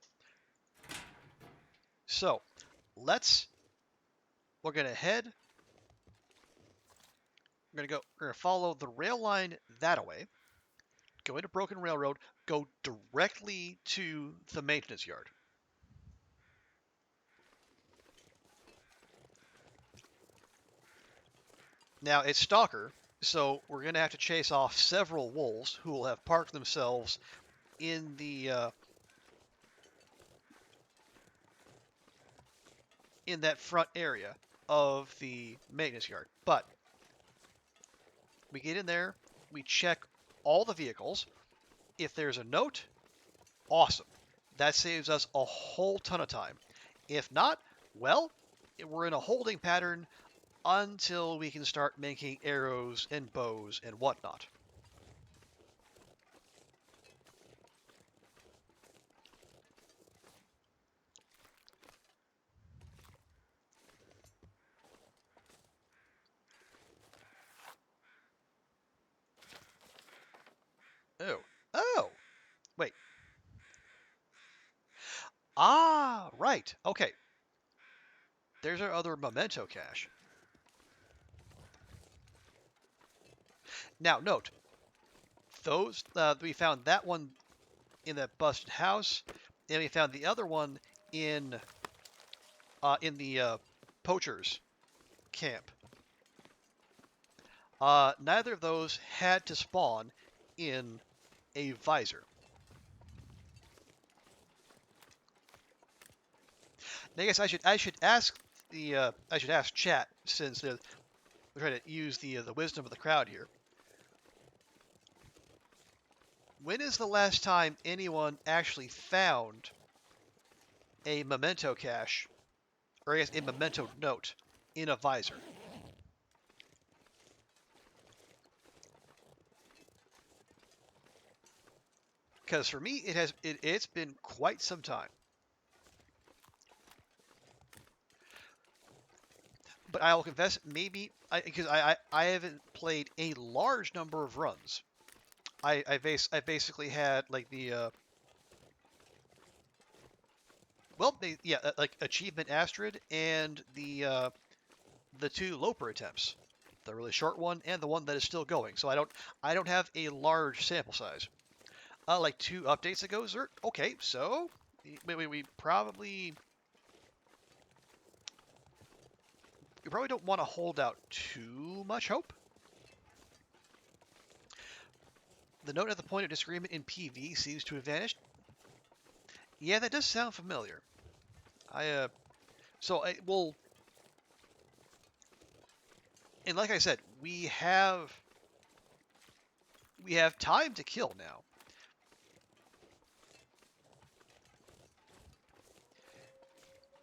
So, we're going to head, we're going to follow the rail line that way, go into Broken Railroad, go directly to the maintenance yard. Now, it's Stalker, so we're going to have to chase off several wolves who will have parked themselves in in that front area of the maintenance yard. But we get in there, we check all the vehicles. If there's a note, awesome. That saves us a whole ton of time. If not, well, we're in a holding pattern until we can start making arrows and bows and whatnot. Oh, wait. Ah, right. Okay. There's our other memento cache. Now, note, we found that one in that busted house, and we found the other one in the poachers camp. Neither of those had to spawn in a visor. Now, I guess I should ask chat, since we're trying to use the wisdom of the crowd here. when is the last time anyone actually found a memento cache, or I guess a memento note, in a visor? Because for me, it's been quite some time. But I will confess, maybe because I haven't played a large number of runs. I basically had like the like Achievement Astrid and the two Loper attempts, the really short one and the one that is still going. So I don't have a large sample size. Like 2 updates ago, Zert. Okay, so we probably don't want to hold out too much hope. The note at the point of disagreement in PV seems to have vanished. Yeah, that does sound familiar. Well, and like I said, we have time to kill now.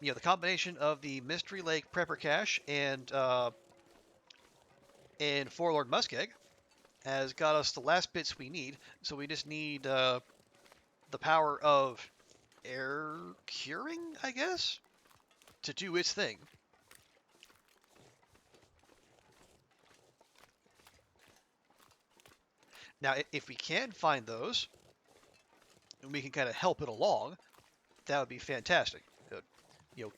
The combination of the Mystery Lake Prepper Cache and Forlorn Muskeg has got us the last bits we need. So we just need the power of air curing, I guess, to do its thing. Now, if we can find those, and we can kind of help it along, that would be fantastic.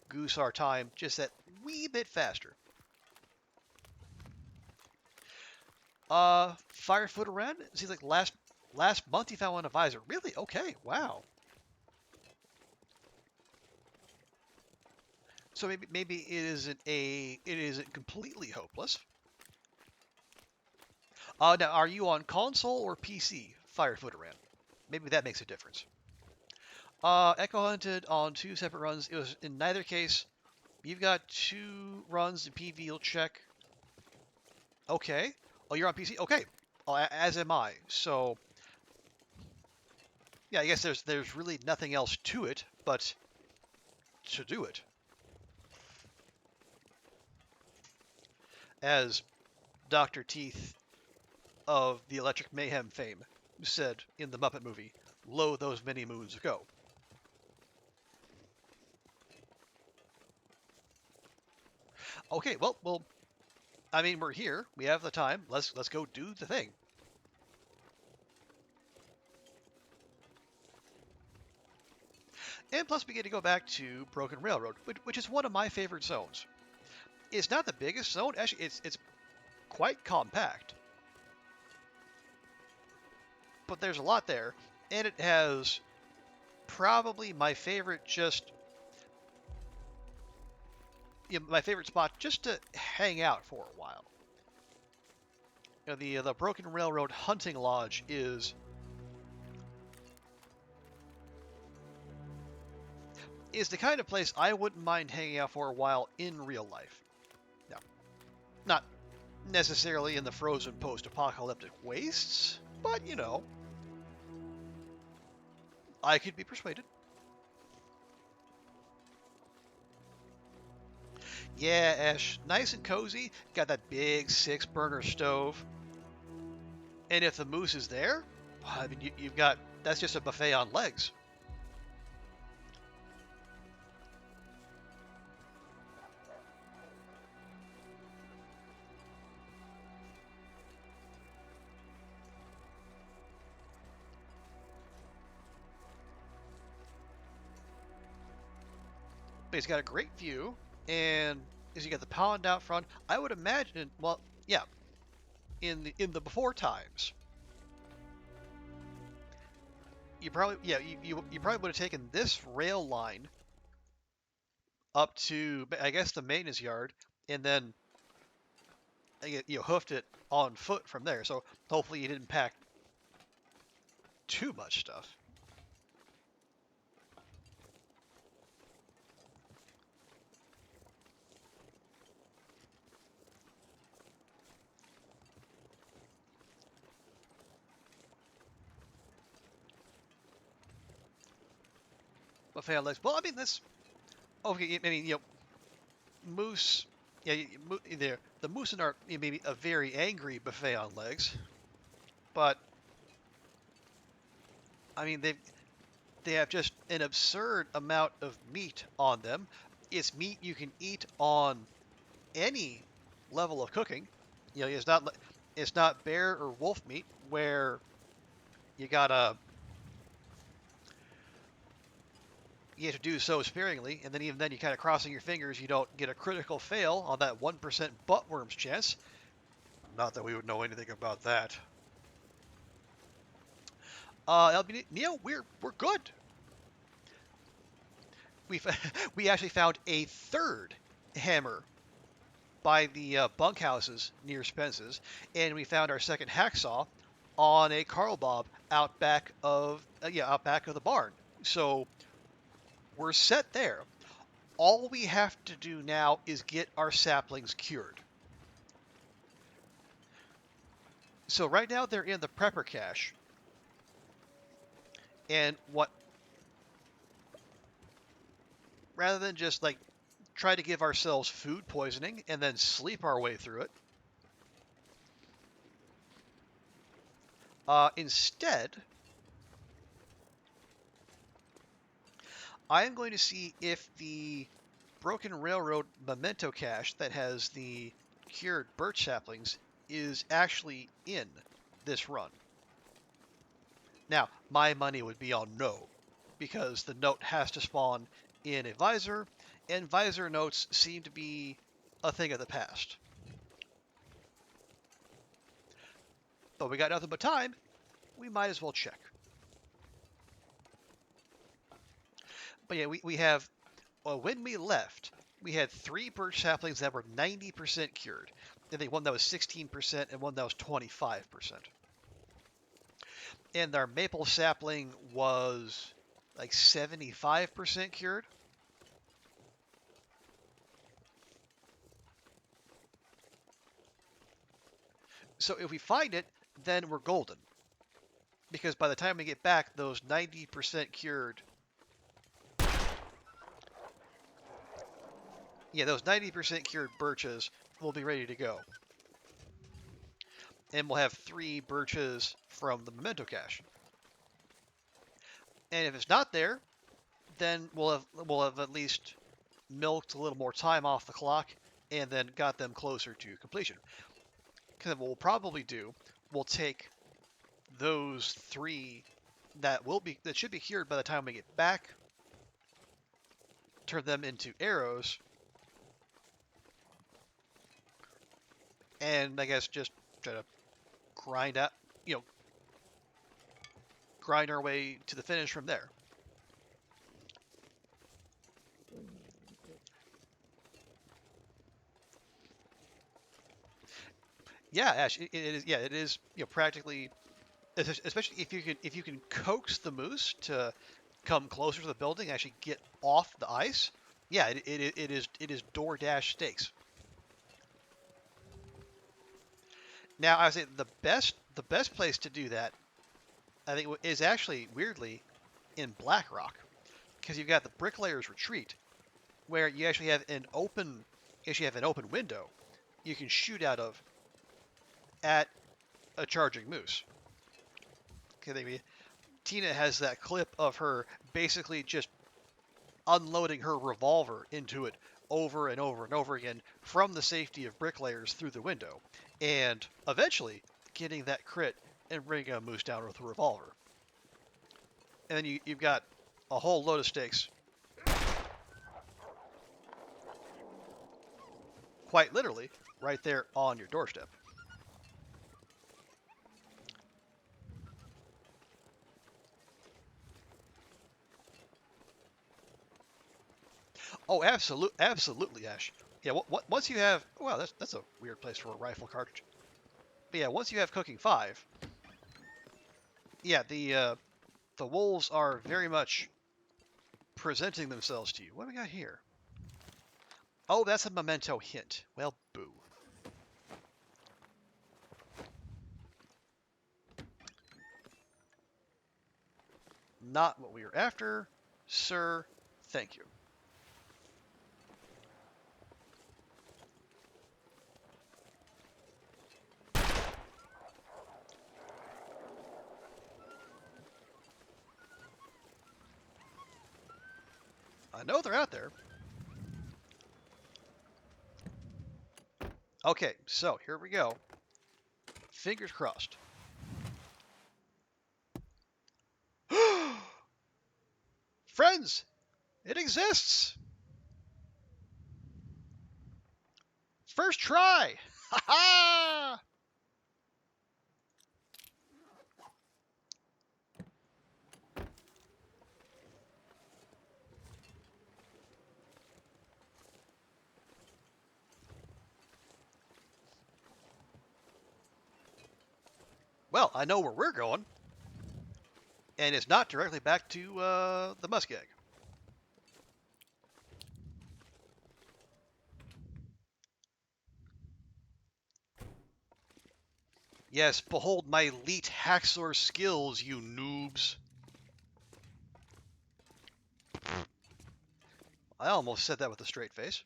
Goose our time just that wee bit faster. Firefoot around. It seems like last month you found one advisor. Really? Okay. Wow. So maybe it isn't completely hopeless. Now are you on console or PC? Firefoot around. Maybe that makes a difference. Echo hunted on 2 separate runs. It was in neither case. You've got 2 runs in PV. You'll check. Okay. Oh, you're on PC. Okay. As am I. So yeah, I guess there's really nothing else to it but to do it. As Dr. Teeth of the Electric Mayhem fame said in the Muppet movie, "Lo, those many moons ago." Okay, well, I mean, we're here. We have the time. Let's go do the thing. And plus, we get to go back to Broken Railroad, which is one of my favorite zones. It's not the biggest zone. Actually, it's quite compact. But there's a lot there, and it has probably my favorite my favorite spot just to hang out for a while. The Broken Railroad Hunting Lodge is the kind of place I wouldn't mind hanging out for a while in real life. Now, not necessarily in the frozen post-apocalyptic wastes, but I could be persuaded. Yeah, Ash, nice and cozy. Got that big 6-burner stove. And if the moose is there, I mean, you've got, that's just a buffet on legs. But he's got a great view, and as you got the pond out front, I would imagine, well, yeah, in the before times, you probably would have taken this rail line up to, I guess, the maintenance yard, and then hoofed it on foot from there. So hopefully you didn't pack too much stuff. buffet on legs. Well, I mean that's okay. I mean, moose. Yeah, the moose are maybe a very angry buffet on legs, but I mean they have just an absurd amount of meat on them. It's meat you can eat on any level of cooking. It's not bear or wolf meat where you gotta you have to do so sparingly, and then even then, you kind of crossing your fingers you don't get a critical fail on that 1% buttworms chance. Not that we would know anything about that. Neil, we're good. We we actually found a third hammer by the bunkhouses near Spence's, and we found our second hacksaw on a Carl Bob out back of the barn. So we're set there. All we have to do now is get our saplings cured. So right now they're in the prepper cache. And rather than just like try to give ourselves food poisoning and then sleep our way through it, instead, I am going to see if the Broken Railroad memento cache that has the cured birch saplings is actually in this run. Now, my money would be on no, because the note has to spawn in a visor, and visor notes seem to be a thing of the past. But we got nothing but time, we might as well check. But yeah, we have, when we left, we had 3 birch saplings that were 90% cured. I think one that was 16% and one that was 25%. And our maple sapling was like 75% cured. So if we find it, then we're golden. Because by the time we get back, those 90% cured... Yeah, those 90% cured birches will be ready to go. And we'll have 3 birches from the memento cache. And if it's not there, then we'll have at least milked a little more time off the clock and then got them closer to completion. Because what we'll probably do, we'll take those 3 that should be cured by the time we get back, turn them into arrows, and I guess just try to grind our way to the finish from there. Yeah, Ash, it is. Yeah, it is. Practically, especially if you can coax the moose to come closer to the building, actually get off the ice. Yeah, it is DoorDash steaks. Now, I would say the best place to do that, I think, is actually weirdly in Blackrock, because you've got the Bricklayer's Retreat, where you actually have an open window you can shoot out of at a charging moose. Okay, Tina has that clip of her basically just unloading her revolver into it over and over and over again from the safety of bricklayers through the window, and eventually getting that crit and bringing a moose down with a revolver. And then you've got a whole load of steaks, quite literally, right there on your doorstep. Oh, absolutely, Ash. Yeah, once you have, well, that's a weird place for a rifle cartridge. But yeah, once you have cooking 5, yeah, the wolves are very much presenting themselves to you. What do we got here? Oh, that's a memento hint. Well, boo. Not what we were after. Sir, thank you. I know they're out there. Okay, so here we go. Fingers crossed. Friends, it exists. First try. Ha ha! Well, I know where we're going, and it's not directly back to the muskeg. Yes, behold my elite hacksaw skills, you noobs. I almost said that with a straight face.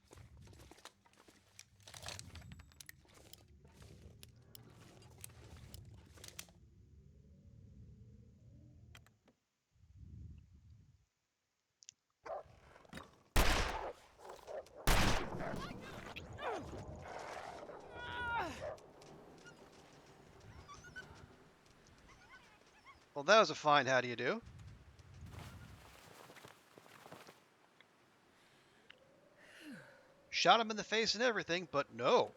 Well, that was a fine how do you do. Shot him in the face and everything, but no.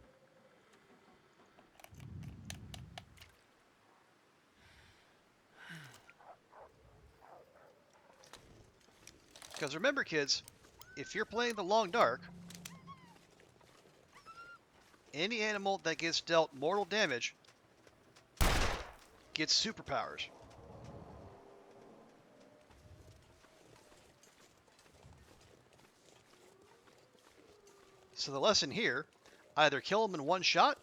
Because remember, kids, if you're playing the Long Dark, any animal that gets dealt mortal damage gets superpowers. So the lesson here, either kill them in one shot,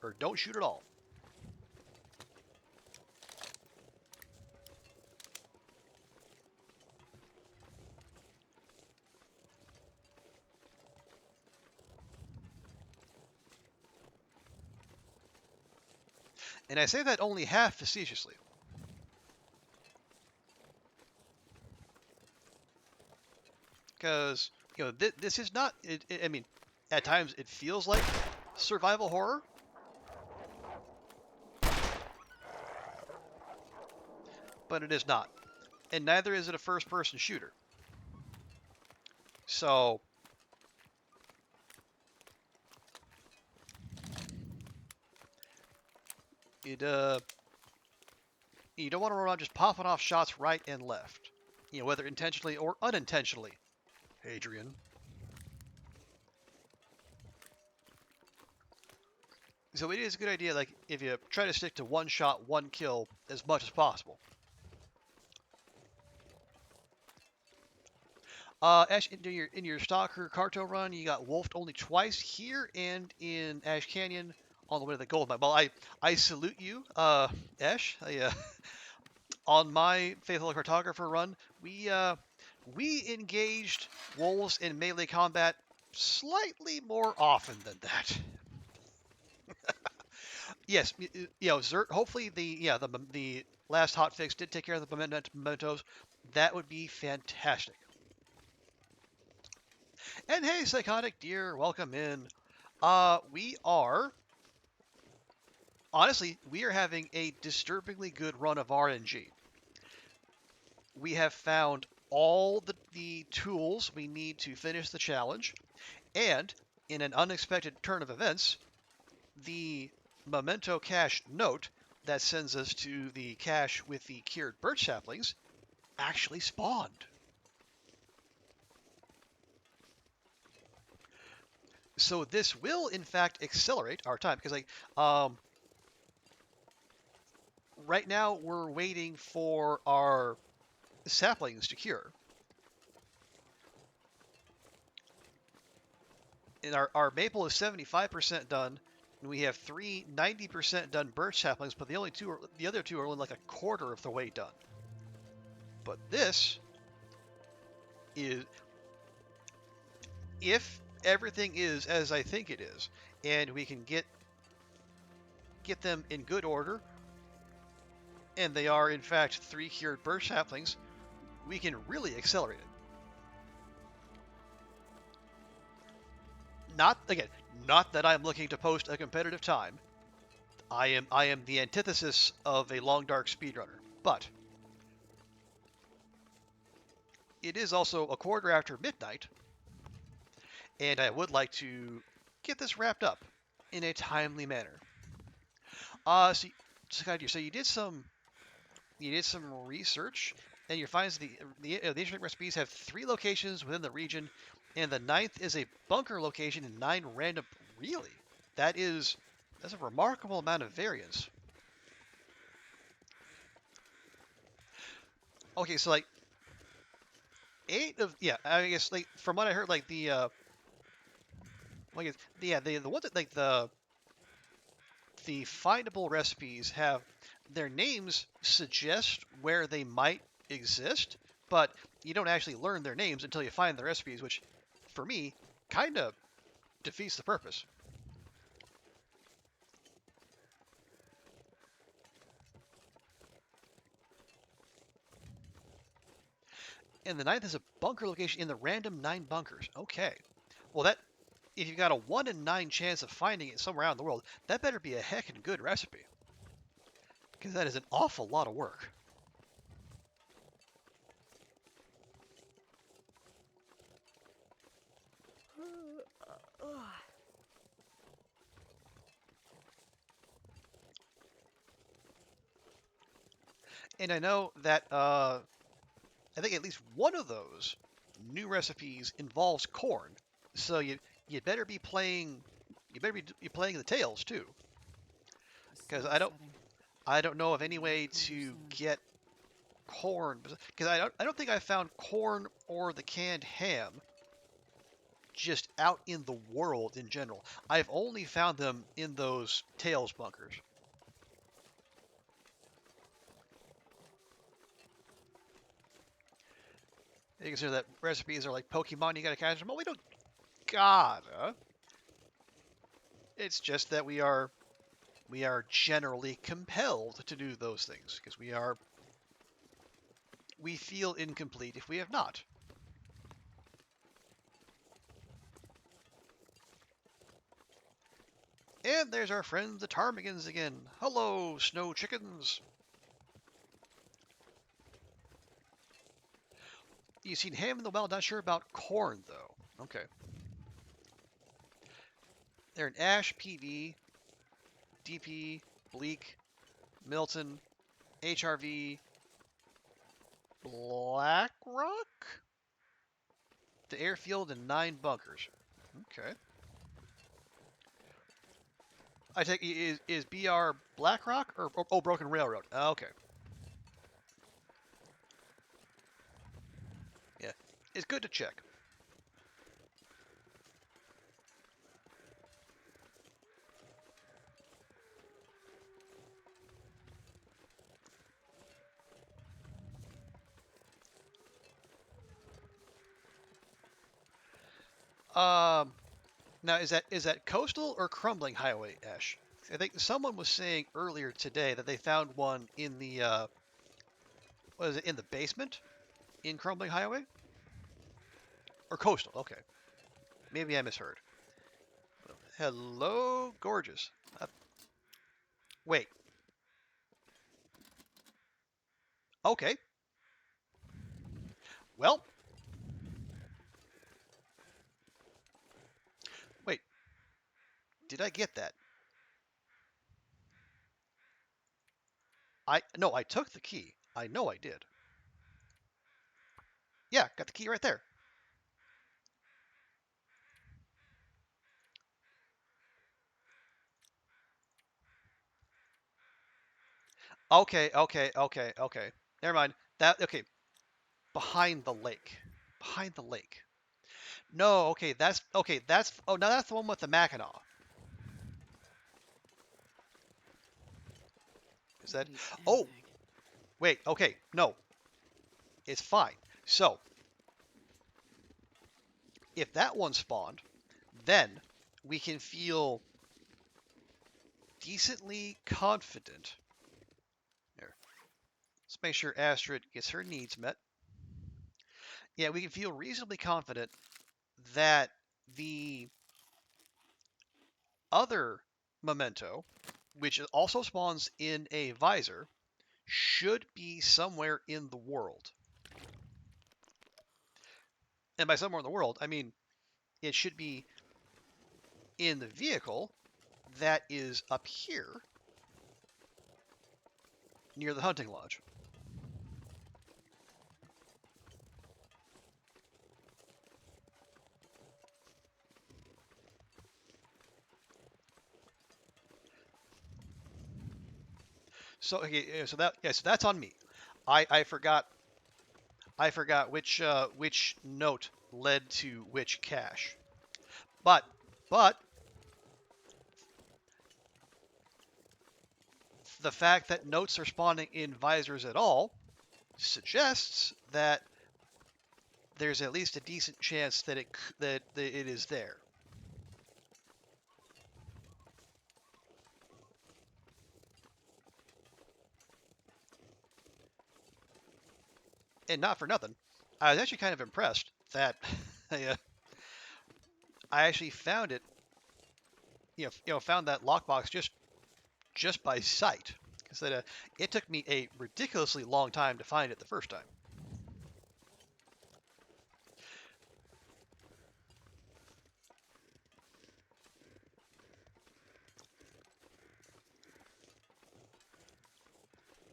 or don't shoot at all. And I say that only half facetiously. Because, you know, this is not, I mean, at times it feels like survival horror. But it is not. And neither is it a first-person shooter. So, it, you don't want to run around just popping off shots right and left. You know, whether intentionally or unintentionally. Adrian. So it is a good idea, like, if you try to stick to one shot, one kill as much as possible. Ash, in your Stalker Carto run, you got wolfed only twice here and in Ash Canyon on the way to the gold mine. Well, I salute you, Ash. On my Faithful Cartographer run, we engaged wolves in melee combat slightly more often than that. Yes, you know, hopefully the last hotfix did take care of the mementos. That would be fantastic. And hey, Psychotic Deer, welcome in. We are, honestly, we are having a disturbingly good run of RNG. We have found all the tools we need to finish the challenge, and in an unexpected turn of events, the memento cache note that sends us to the cache with the cured birch saplings actually spawned. So this will, in fact, accelerate our time, because right now we're waiting for our saplings to cure. And our maple is 75% done, and we have 90% done birch saplings, but the other two are only like a quarter of the way done. But this is if everything is as I think it is, and we can get them in good order, and they are in fact 3 cured birch saplings, we can really accelerate it. Not that I'm looking to post a competitive time. I am the antithesis of a long dark speedrunner, but it is also a quarter after midnight, and I would like to get this wrapped up in a timely manner. So you did some research, and you find the internet recipes have 3 locations within the region, and the 9th is a bunker location and 9 random. Really, that's a remarkable amount of variance. Okay, so like 8 of I guess like from what I heard, like the ones that like the findable recipes have their names suggest where they might exist, but you don't actually learn their names until you find the recipes, which for me kind of defeats the purpose. And the 9th is a bunker location in the random 9 bunkers. Okay. Well, that if you've got a 1 in 9 chance of finding it somewhere out in the world, that better be a heckin' good recipe. Because that is an awful lot of work. And I know that I think at least one of those new recipes involves corn. So you better be playing playing the tails too, because I don't know of any way to get corn, because I don't think I found corn or the canned ham just out in the world in general. I've only found them in those tails bunkers. You consider that recipes are like Pokemon, you gotta catch them. Well, we don't gotta. It's just that we are generally compelled to do those things because we feel incomplete if we have not. And there's our friends the ptarmigans again. Hello, snow chickens. You've seen ham in the wild, not sure about corn though. Okay. They're in Ash, PV, DP, Bleak, Milton, HRV, Blackrock? The airfield and 9 bunkers. Okay. I take is BR Blackrock or Broken Railroad? Okay. Yeah, it's good to check. Um, Now is that coastal or crumbling highway, Ash? I think someone was saying earlier today that they found one in the what is it, in the basement in crumbling highway or coastal? Okay, maybe I misheard. Hello, gorgeous. Wait. Okay. Well, wait. Did I get that? I took the key. I know I did. Yeah, got the key right there. Okay. Never mind. That okay. Behind the lake. Behind the lake. No, okay. That's oh, now that's the one with the Mackinac. Is that? Oh, wait. Okay, no, it's fine. So If that one spawned, then we can feel decently confident. Here, let's make sure Astrid gets her needs met. Yeah, we can feel reasonably confident that the other memento, which also spawns in a visor, should be somewhere in the world. And by somewhere in the world, I mean it should be in the vehicle that is up here near the hunting lodge. So okay, so that's on me. I forgot which note led to which cache. But the fact that notes are spawning in visors at all suggests that there's at least a decent chance that that it is there. And not for nothing, I was actually kind of impressed that I actually found it. Found that lockbox just by sight, because it took me a ridiculously long time to find it the first time.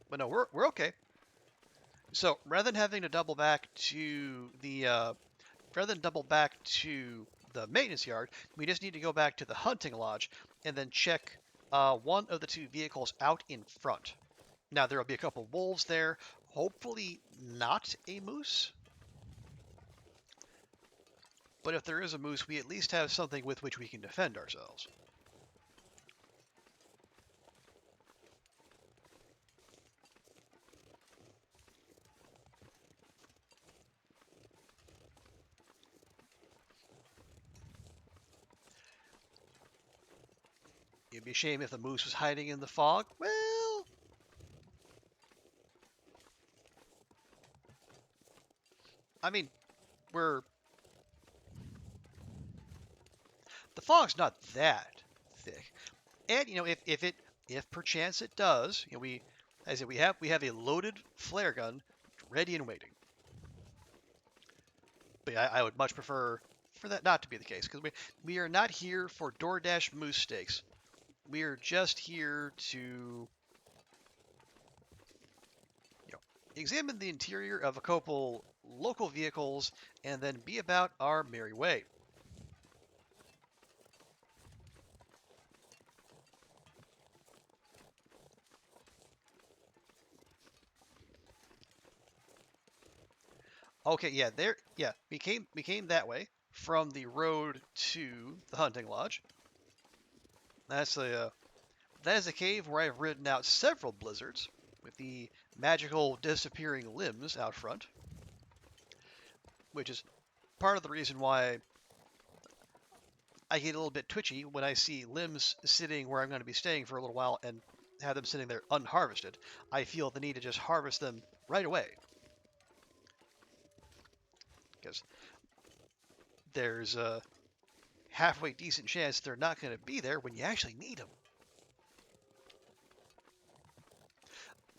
But no, we're okay. So rather than having to double back to the maintenance yard, we just need to go back to the hunting lodge and then check one of the two vehicles out in front. Now there will be a couple wolves there, hopefully not a moose. But if there is a moose, we at least have something with which we can defend ourselves. It'd be a shame if the moose was hiding in the fog. Well, I mean, the fog's not that thick. And if perchance it does, as we have a loaded flare gun ready and waiting. But I would much prefer for that not to be the case, because we are not here for DoorDash moose steaks. We are just here to examine the interior of a couple local vehicles and then be about our merry way. Okay, we came that way from the road to the hunting lodge. That is a cave where I've ridden out several blizzards with the magical disappearing limbs out front, which is part of the reason why I get a little bit twitchy when I see limbs sitting where I'm going to be staying for a little while and have them sitting there unharvested. I feel the need to just harvest them right away, because there's a halfway decent chance they're not going to be there when you actually need them.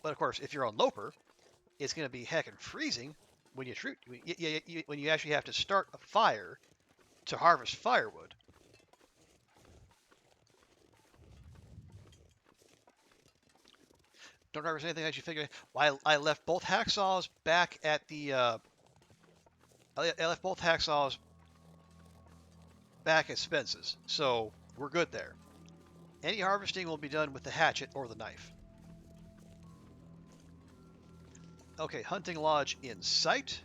But of course, if you're on Loper, it's going to be heckin' freezing when when you actually have to start a fire to harvest firewood. Don't harvest anything that you figure. Well, I left both hacksaws back at the. I left both hacksaws back at Spence's, so we're good there. Any harvesting will be done with the hatchet or the knife. Okay, hunting lodge in sight.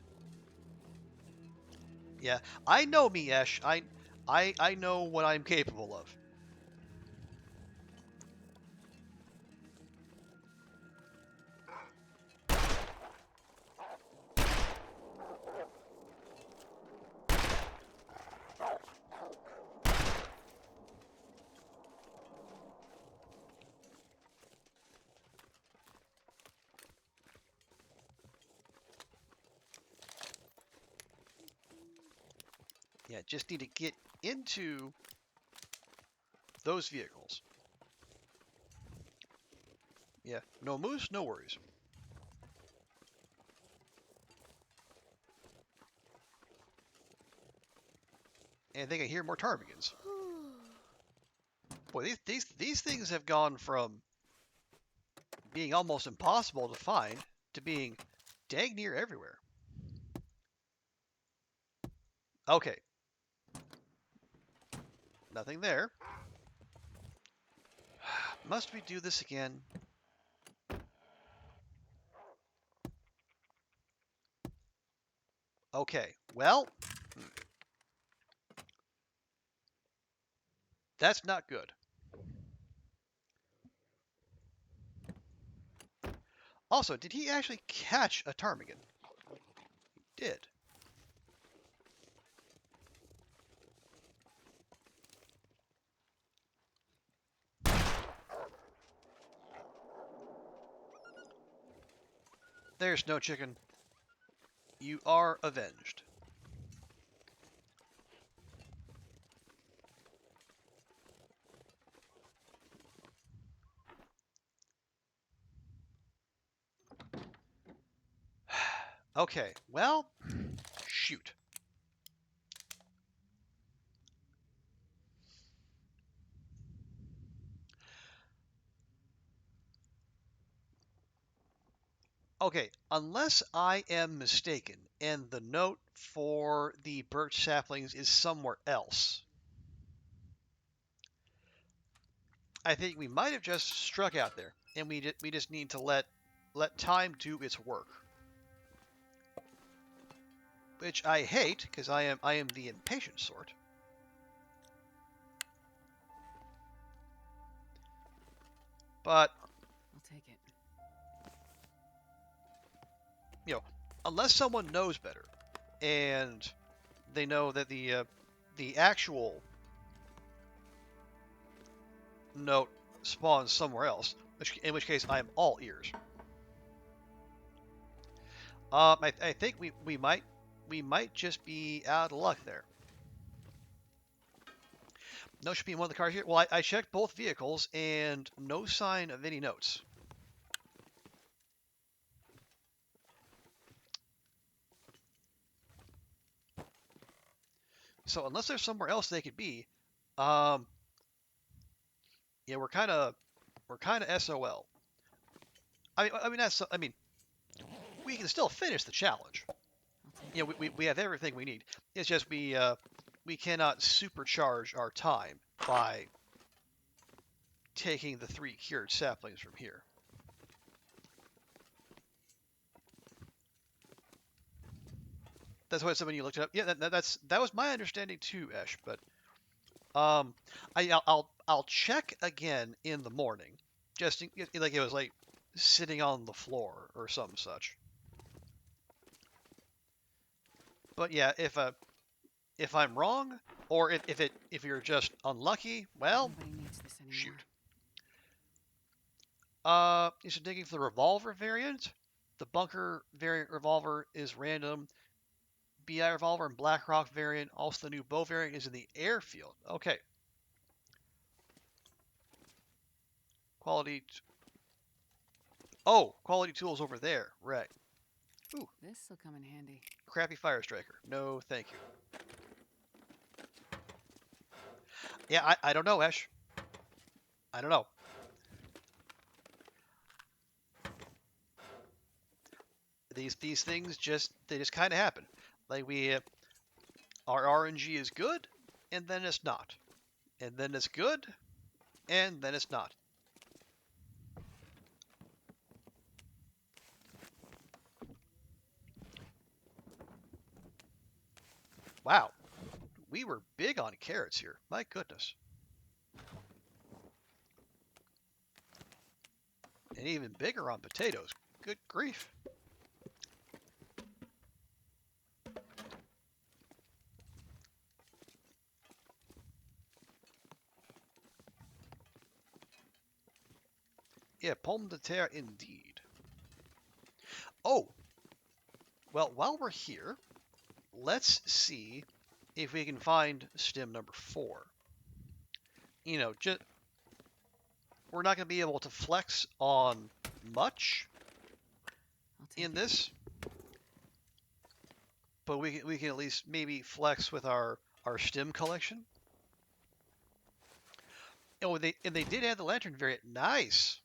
Yeah, I know me, Ash. I know what I'm capable of. Yeah, just need to get into those vehicles. Yeah, no moose, no worries. And I think I hear more ptarmigans. Boy, these things have gone from being almost impossible to find to being dang near everywhere. Okay. Nothing there. Must we do this again? Okay, well, that's not good. Also, did he actually catch a ptarmigan? He did. There's no chicken. You are avenged. Okay, well, shoot. Okay, unless I am mistaken, and the note for the birch saplings is somewhere else, I think we might have just struck out there, and we just need to let time do its work. Which I hate, because I am the impatient sort. But I'll take it. you know, unless someone knows better, and they know that the actual note spawns somewhere else, in which case I am all ears. I think we might just be out of luck there. No should be in one of the cars here. Well, I checked both vehicles and no sign of any notes. So unless there's somewhere else they could be, um, yeah, we're kind of SOL. I mean, we can still finish the challenge. You know, we have everything we need. It's just we cannot supercharge our time by taking the 3 cured saplings from here. That's what somebody you looked it up. Yeah, that was my understanding too, Esh. But I'll check again in the morning, just like it was like sitting on the floor or some such. But yeah, if I'm wrong, or if you're just unlucky, well, Nobody needs this anymore. shoot. You should digging for the revolver variant. The bunker variant revolver is random. BI revolver and Blackrock variant. Also, the new bow variant is in the airfield. Okay. Quality. Oh, quality tools over there. Right. Ooh, This'll come in handy. crappy fire striker. No, thank you. Yeah, I don't know, Esh. I don't know. These things just kind of happen. Like our RNG is good, and then it's not, and then it's good, and then it's not. Wow, we were big on carrots here. My goodness. And even bigger on potatoes. Good grief. Yeah, pomme de terre indeed. Oh, well, while we're here, let's see if we can find stim number 4. You know, just we're not going to be able to flex on much in this, but we can at least maybe flex with our stim collection. Oh, they did add the lantern variant. Nice.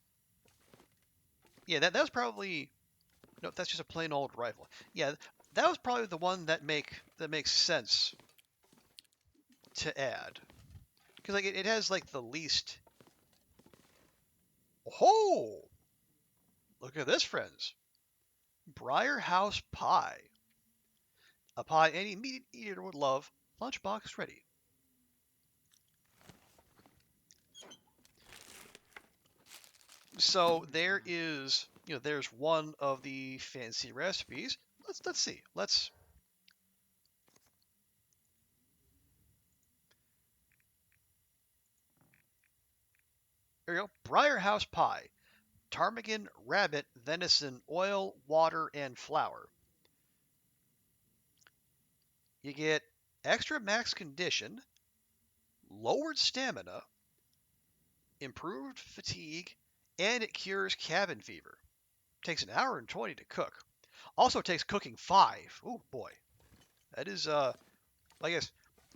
Yeah, that was probably no, that's just a plain old rifle. Yeah, that was probably the one that makes sense to add because like it has like the least. Oh, look at this, friends. Briar House Pie. A pie any meat eater would love. Lunchbox ready. So there is, there's one of the fancy recipes. Let's see. There you go. Briar House Pie. Ptarmigan, rabbit, venison, oil, water, and flour. You get extra max condition, lowered stamina, improved fatigue, and it cures cabin fever. Takes an hour and 20 to cook. Also takes cooking 5. Oh boy. That is, I guess,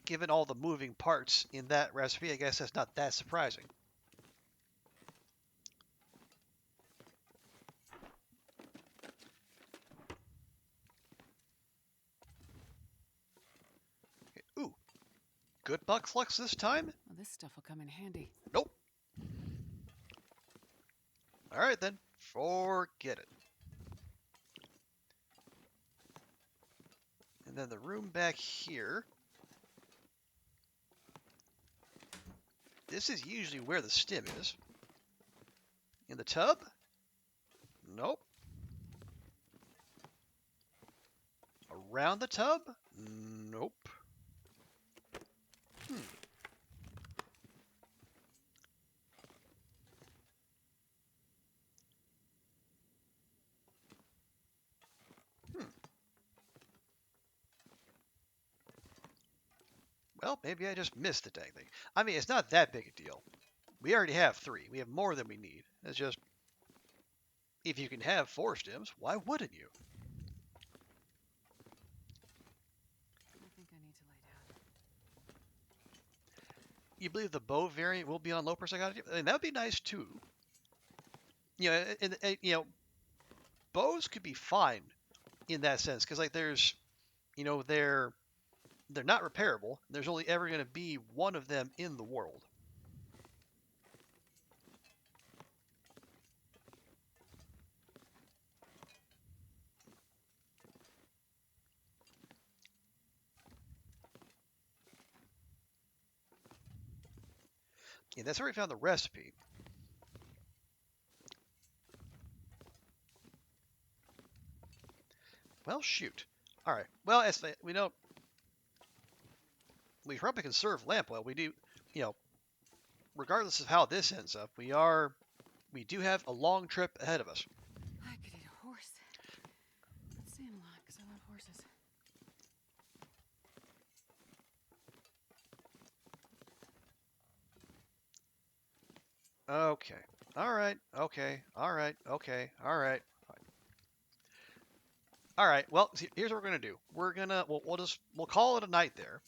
given all the moving parts in that recipe, I guess that's not that surprising. Ooh, good buck flux this time? Well, this stuff will come in handy. Nope. All right then, forget it. And then the room back here. This is usually where the stim is. In the tub? Nope. Around the tub? Nope. Well, maybe I just missed the dang thing. I mean, it's not that big a deal. We already have 3. We have more than we need. It's just, if you can have 4 stims, why wouldn't you? I think I need to lay down. You believe the bow variant will be on low psychotic? I mean, that would be nice too. And bows could be fine in that sense because like there's, they're not repairable. There's only ever going to be one of them in the world. Yeah, that's where we found the recipe. Well, shoot. All right. Well, as we know, we probably conserve lamp oil. We do, regardless of how this ends up, we do have a long trip ahead of us. I could eat a horse. I'd say a lot because I love horses. Okay. All right. Okay. All right. Okay. All right. All right. Well, here's what we're gonna do. We'll call it a night there.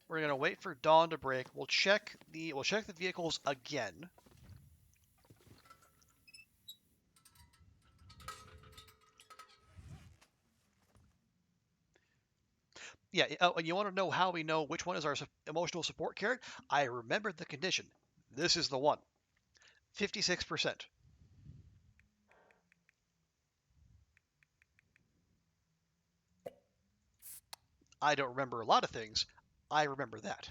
We're gonna wait for dawn to break. We'll check the vehicles again. Yeah. Oh, and you want to know how we know which one is our emotional support carrot? I remembered the condition. This is the one. 56%. I don't remember a lot of things. I remember that.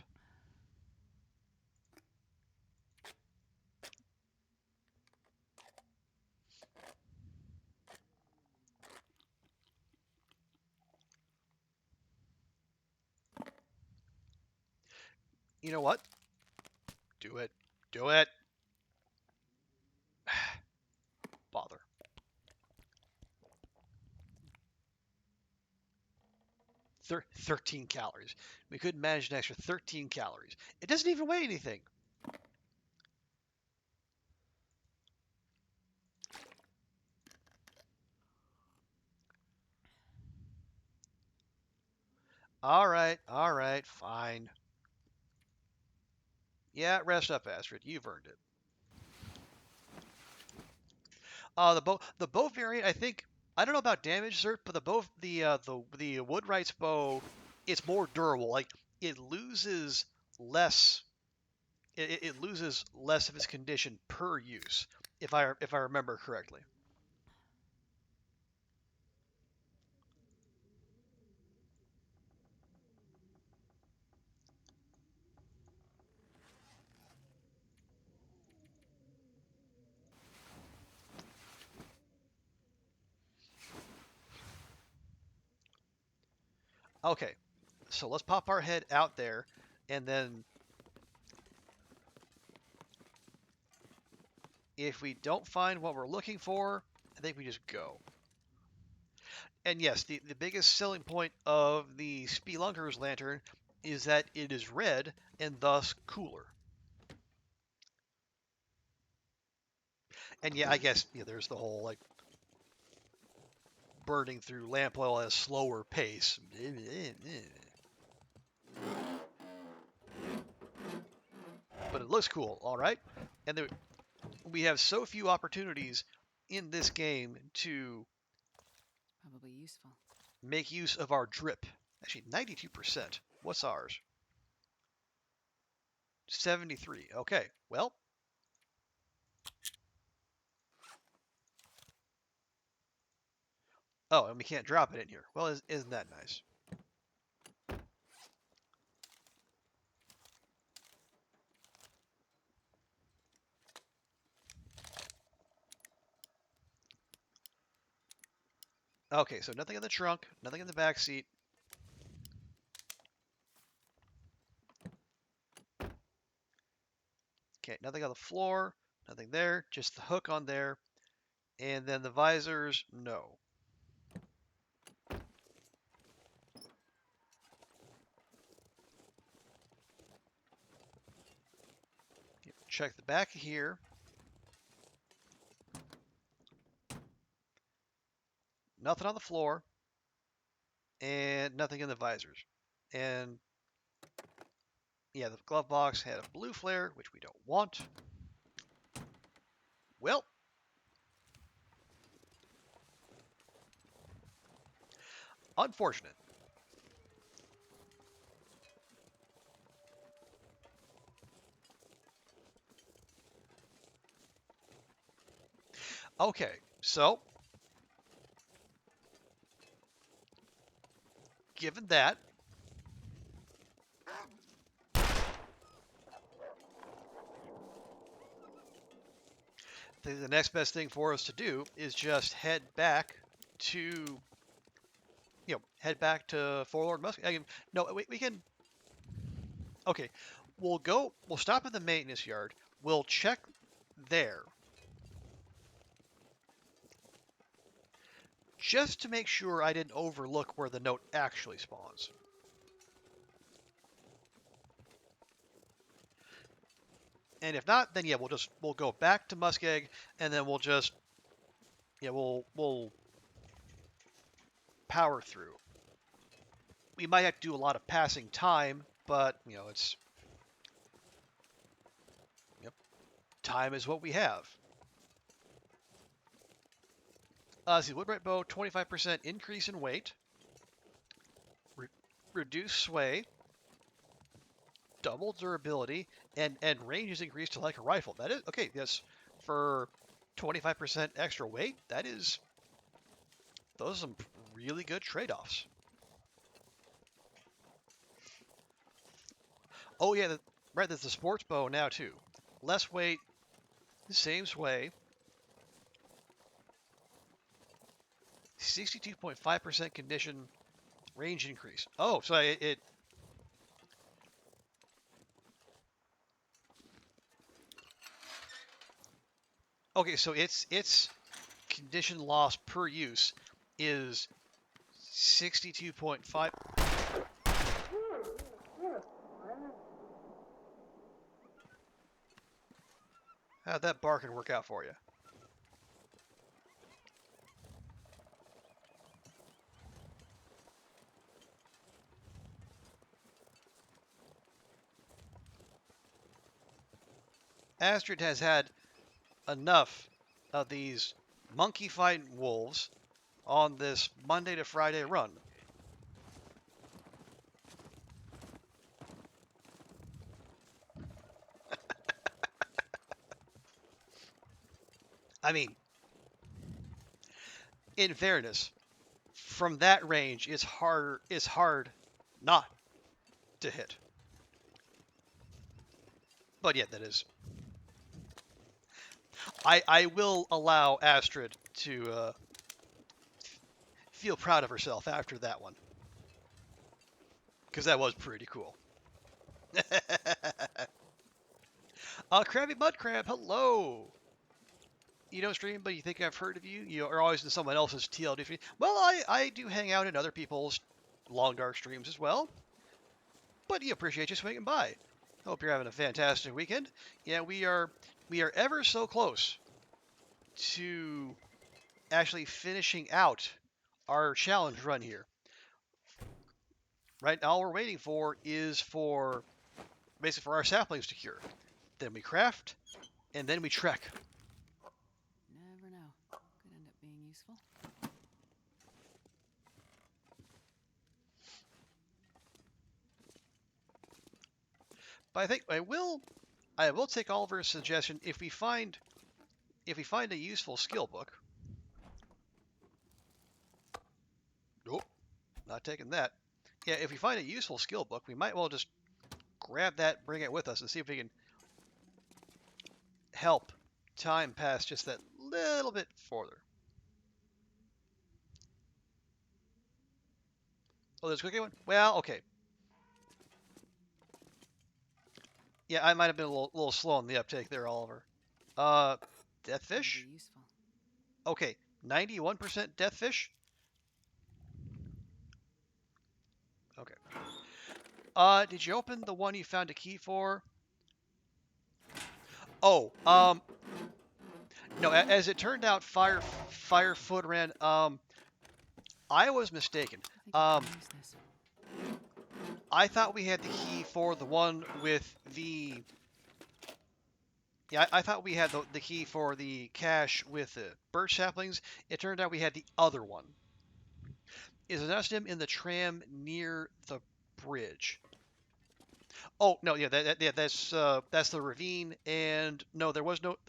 You know what? Do it. Do it. Bother. 13 calories. We could manage an extra 13 calories. It doesn't even weigh anything. All right, fine. Yeah, rest up, Astrid. You've earned it. The bow variant, I think. I don't know about damage, Zert, but the Woodwright's bow, it's more durable. Like it loses less. It loses less of its condition per use, if I remember correctly. Okay, so let's pop our head out there, and then if we don't find what we're looking for, I think we just go. And yes, the biggest selling point of the Spelunker's lantern is that it is red and thus cooler. And yeah, I guess there's the whole like burning through lamp oil at a slower pace. But it looks cool, all right? And we have so few opportunities in this game to Probably useful. make use of our drip. Actually, 92%. What's ours? 73. Okay, well. Oh, and we can't drop it in here. Well, isn't that nice? Okay, so nothing in the trunk, nothing in the back seat. Okay, nothing on the floor, nothing there, just the hook on there. And then the visors, no. Check the back here. Nothing on the floor. And nothing in the visors. And yeah, the glove box had a blue flare, which we don't want. Well, unfortunate. Okay, so given that, the next best thing for us to do is just head back to, head back to Forlorn Musk. No, we can. Okay, we'll stop at the maintenance yard. We'll check there just to make sure I didn't overlook where the note actually spawns. And if not, then yeah, we'll go back to Muskeg, and then we'll power through. We might have to do a lot of passing time, but it's time is what we have. See, Woodwright bow, 25% increase in weight, reduce sway, double durability, and range is increased to like a rifle. That is okay. Yes, for 25% extra weight, those are some really good trade-offs. Oh yeah, right. There's the sports bow now too. Less weight, same sway. 62.5% condition range increase. Oh, so it okay. So its condition loss per use is 62.5. How'd that barking work out for you? Astrid has had enough of these monkey fighting wolves on this Monday to Friday run. I mean, in fairness, from that range, it's hard not to hit. But yeah, that is. I will allow Astrid to feel proud of herself after that one, because that was pretty cool. Krabby Mud Crab, hello. You don't stream, but you think I've heard of you. You are always in someone else's TLD stream. Well, I do hang out in other people's Long Dark streams as well. But you appreciate you swinging by. Hope you're having a fantastic weekend. Yeah, we are ever so close to actually finishing out our challenge run here. Right now, all we're waiting for is for basically for our saplings to cure. Then we craft, and then we trek. Never know. Could end up being useful. But I think I will take Oliver's suggestion if we find a useful skill book. Nope, not taking that. Yeah, if we find a useful skill book, we might well just grab that, bring it with us, and see if we can help time pass just that little bit further. Oh, there's a quick one? Well, okay. Yeah, I might have been a little slow on the uptake there, Oliver. Deathfish? Okay, 91% deathfish? Okay. Did you open the one you found a key for? Oh, no, as it turned out, Firefoot ran, I was mistaken. I thought we had the key for the one with the... Yeah, I thought we had the key for the cache with the birch saplings. It turned out we had the other one. Is another stim in the tram near the bridge? Oh no, yeah, that's the ravine, and no,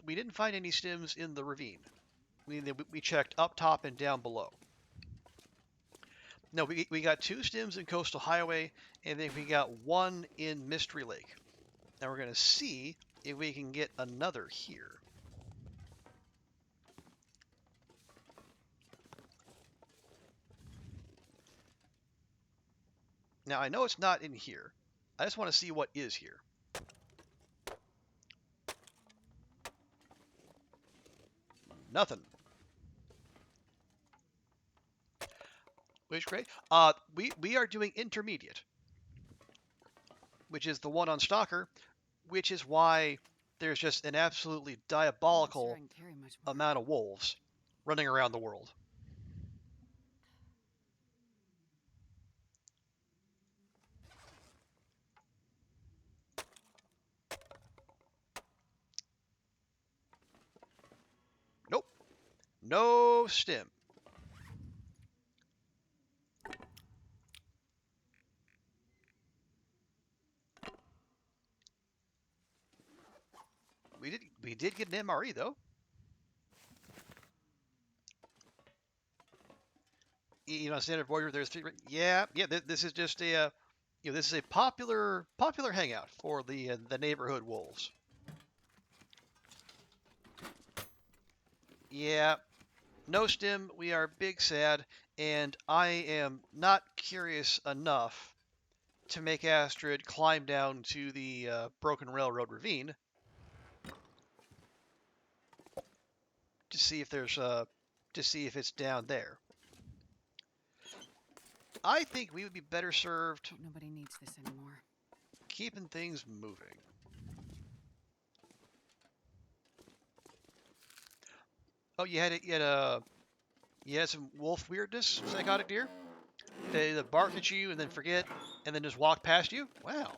we didn't find any stims in the ravine. We checked up top and down below. No, we got 2 stims in Coastal Highway, and then we got 1 in Mystery Lake. Now we're gonna see if we can get another here. Now I know it's not in here. I just want to see what is here. Nothing. Which great. We are doing intermediate, which is the one on Stalker, which is why there's just an absolutely diabolical amount of wolves running around the world. Nope. No stim. We did get an MRE though. You know, standard border. There's 3. Yeah. This is just a this is a popular hangout for the neighborhood wolves. Yeah. No stim. We are big sad, and I am not curious enough to make Astrid climb down to the Broken Railroad Ravine to see if there's to see if it's down there. I think we would be better served Hope nobody needs this anymore. keeping things moving. Oh, you had some wolf weirdness, psychotic deer? They bark at you and then forget and then just walk past you? Wow.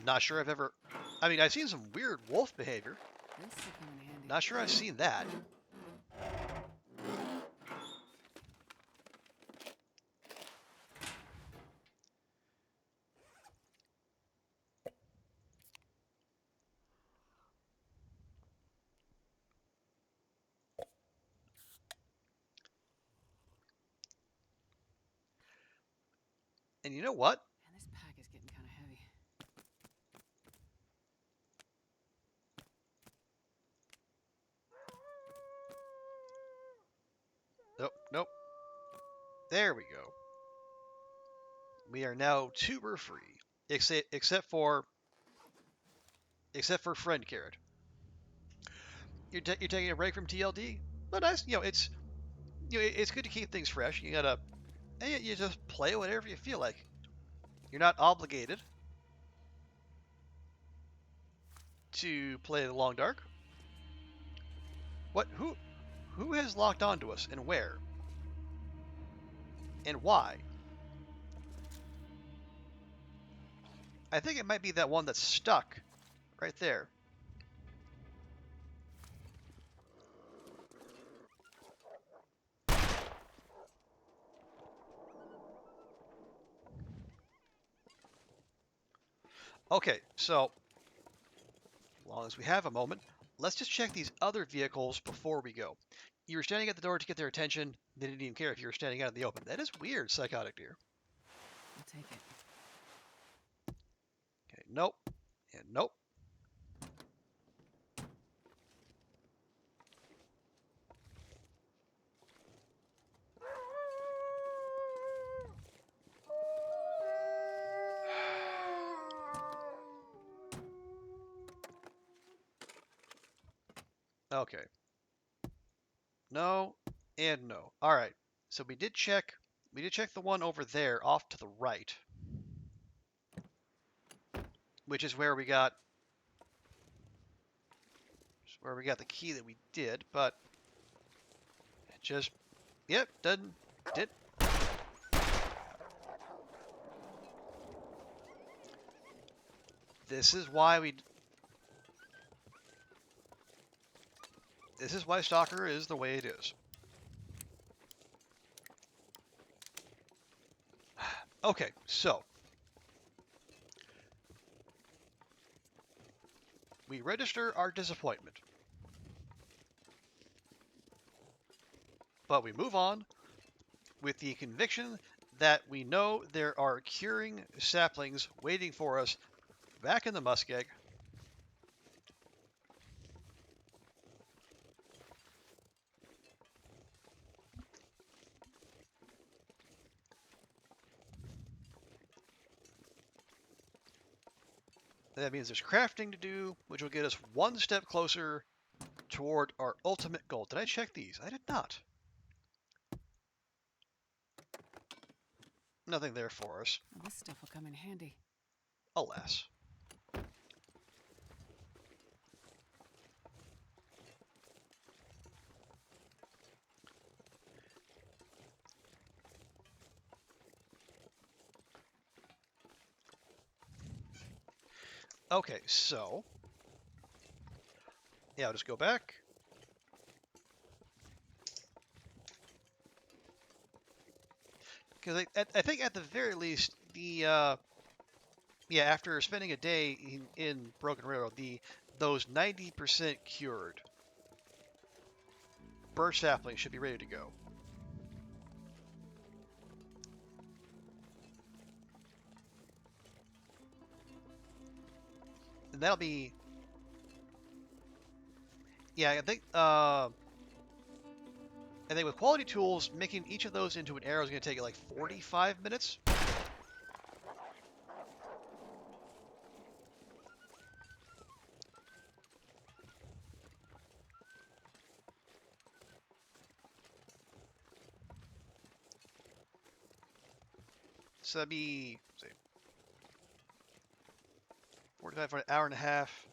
Not sure I've ever. I mean, I've seen some weird wolf behavior. This will come in handy. Not sure I've seen that. And you know what? Man, this pack is getting kind of heavy. Nope, nope. There we go. We are now tuber free, except for friend carrot. You're taking a break from TLD, but nice. It's good to keep things fresh. You just play whatever you feel like. You're not obligated to play the Long Dark. What? Who has locked onto us and where? And why? I think it might be that one that's stuck right there. Okay, so as long as we have a moment, let's just check these other vehicles before we go. You were standing at the door to get their attention. They didn't even care if you were standing out in the open. That is weird, psychotic deer. I'll take it. Okay, nope. And nope. Okay. No and no. All right. So we did check the one over there off to the right, which is where we got the key that we did, but it just doesn't did this is why Stalker is the way it is. Okay, so we register our disappointment, but we move on with the conviction that we know there are curing saplings waiting for us back in the muskeg. That means there's crafting to do, which will get us one step closer toward our ultimate goal. Did I check these? I did not. Nothing there for us, Well, this stuff will come in handy. alas. Okay, so yeah, I'll just go back. Because I think at the very least, after spending a day in Broken Railroad, those 90% cured birch saplings should be ready to go. And that'll be, I think with quality tools, making each of those into an arrow is going to take like 45 minutes. So that'd be, let's see, 45 for an hour and a half.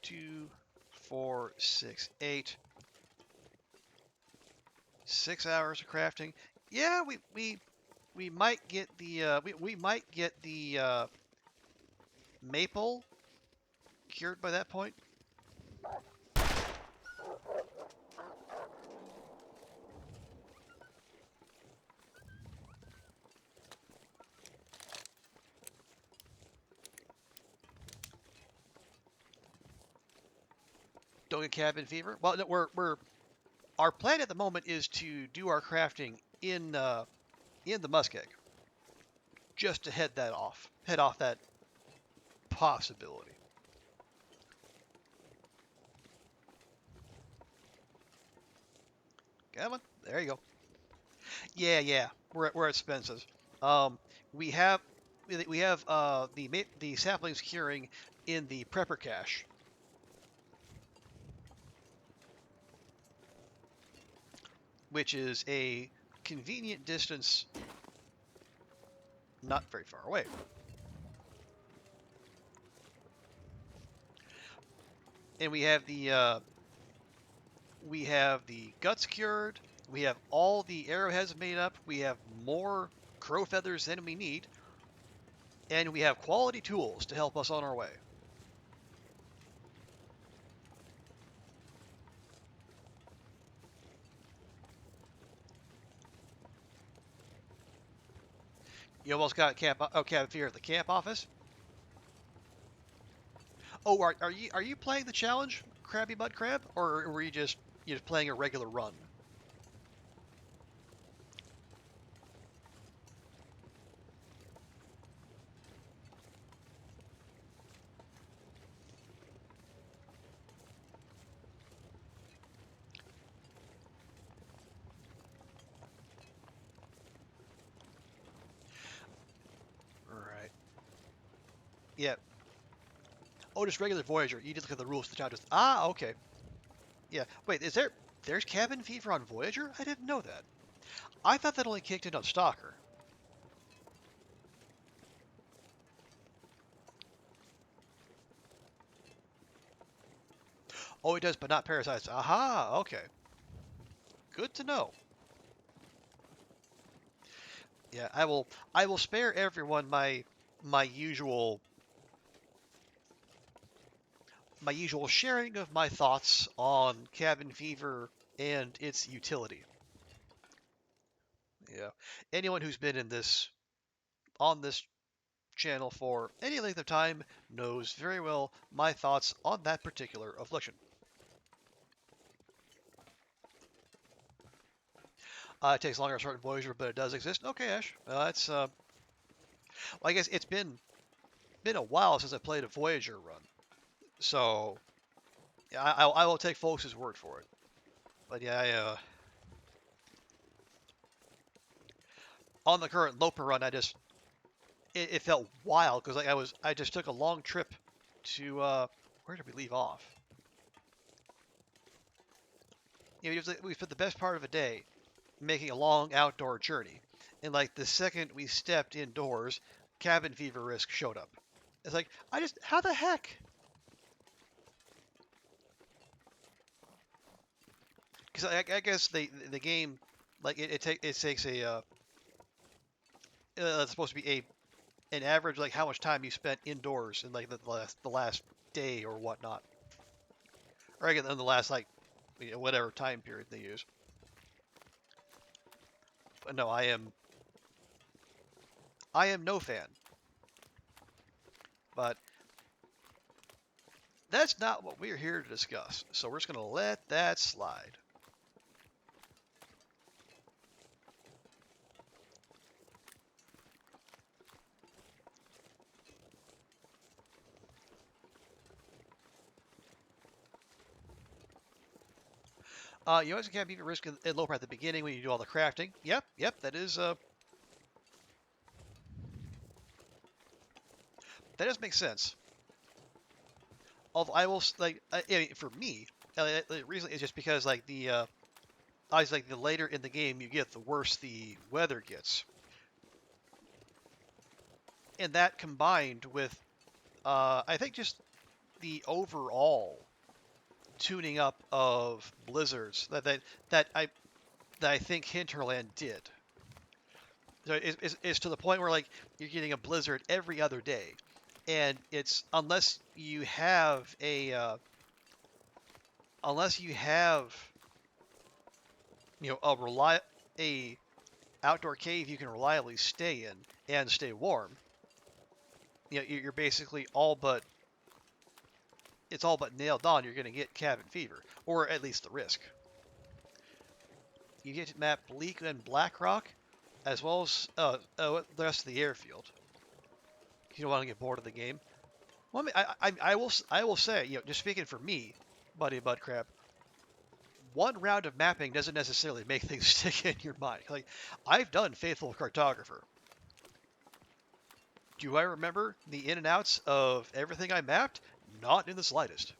2, 4, 6, 8. 6 hours of crafting. Yeah, we might get the we might get the maple cured by that point. Don't get cabin fever. Well, no, we're our plan at the moment is to do our crafting in the muskeg, just to head off that possibility. Come on, there you go. Yeah, we're at Spence's. Um, we have the saplings curing in the prepper cache, which is a convenient distance, not very far away. And we have the guts cured. We have all the arrowheads made up. We have more crow feathers than we need, and we have quality tools to help us on our way. You almost got cabin fever at the camp office. Oh, are you playing the challenge, Krabby Mud Crab, or were you just playing a regular run? Right. Yeah. Oh, just regular Voyager. You did look at the rules for the challenge. Ah, okay. Yeah. Wait, there's cabin fever on Voyager? I didn't know that. I thought that only kicked in on Stalker. Oh, it does, but not parasites. Aha, okay. Good to know. Yeah, I will spare everyone my usual sharing of my thoughts on cabin fever and its utility. Yeah. Anyone who's been on this channel for any length of time knows very well my thoughts on that particular affliction. It takes longer to start Voyager, but it does exist. Okay, Ash. Well, I guess it's been a while since I played a Voyager run, so yeah, I will take folks' word for it. But yeah, on the current Loper run, it felt wild because like I just took a long trip to where did we leave off? We spent the best part of a day making a long outdoor journey, and like the second we stepped indoors, cabin fever risk showed up. It's like how the heck? Because I guess the game like it takes it's supposed to be an average like how much time you spent indoors in like the last day or whatnot, or again in the last like whatever time period they use. But no, I am no fan. But that's not what we're here to discuss. So we're just going to let that slide. You always can't be at risk at Loper at the beginning when you do all the crafting. Yep, that does make sense. Although I will like, I mean, for me, the reason is just because like I was like the later in the game you get, the worse the weather gets. and that combined with, I think just the overall tuning up of blizzards that I think Hinterland did. So it's to the point where like you're getting a blizzard every other day, and it's unless you have a outdoor cave you can reliably stay in and stay warm. You know, you're basically it's all but nailed on. You're going to get cabin fever, or at least the risk. You get to map Bleak and Blackrock, as well as the rest of the airfield. You don't want to get bored of the game. Well, I will say, you know, just speaking for me, buddy Mudcrab, one round of mapping doesn't necessarily make things stick in your mind. Like, I've done Faithful Cartographer. Do I remember the in and outs of everything I mapped? Not in the slightest.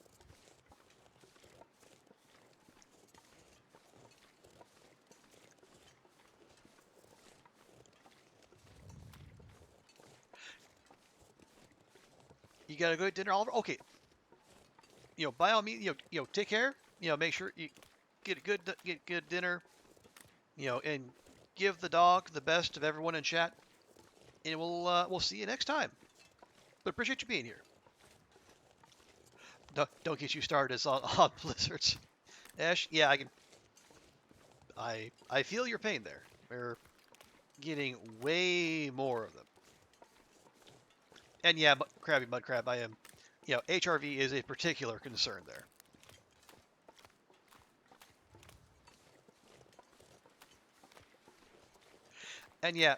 You got a good dinner, Oliver? Okay. You know, by all means, take care. You know, make sure you get good dinner. You know, and give the dog the best of everyone in chat. And we'll see you next time. But appreciate you being here. Don't get you started on blizzards. Ash, yeah, I feel your pain there. We're getting way more of them. And yeah, Mudcrab, I am, you know, HRV is a particular concern there. And yeah,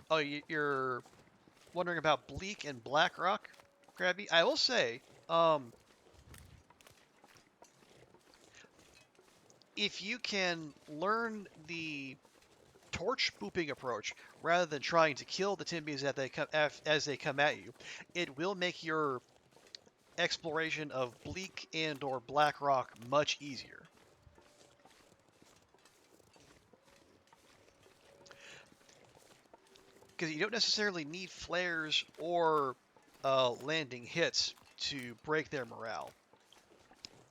oh, you're wondering about Bleak and Blackrock, Krabby? I will say, if you can learn the torch booping approach rather than trying to kill the Timbies as they come at you, it will make your exploration of Bleak and or Blackrock much easier. Because you don't necessarily need flares or landing hits to break their morale.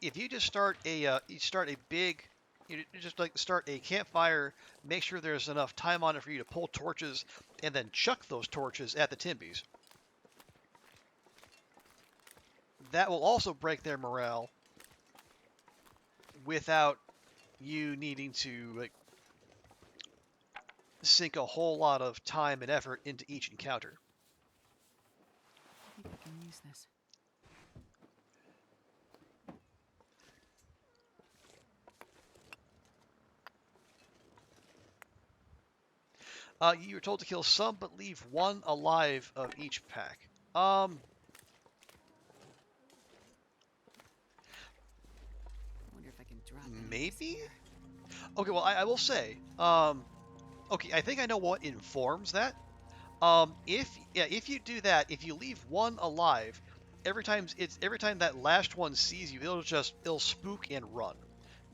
If you just start a campfire, make sure there's enough time on it for you to pull torches, and then chuck those torches at the Timbies. That will also break their morale without you needing to sink a whole lot of time and effort into each encounter. I think I can use this. You were told to kill some, but leave one alive of each pack. I wonder if I can drop Maybe? Okay, well, I will say, okay, I think I know what informs that. If you do that, if you leave one alive, every time that last one sees you, it'll spook and run,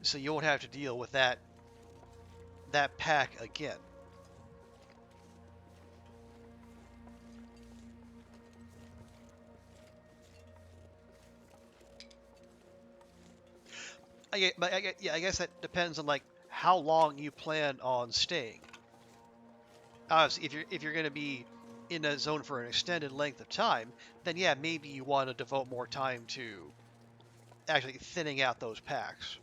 so you won't have to deal with that pack again. I guess that depends on like how long you plan on staying. If you're going to be in a zone for an extended length of time, then yeah, maybe you want to devote more time to actually thinning out those packs.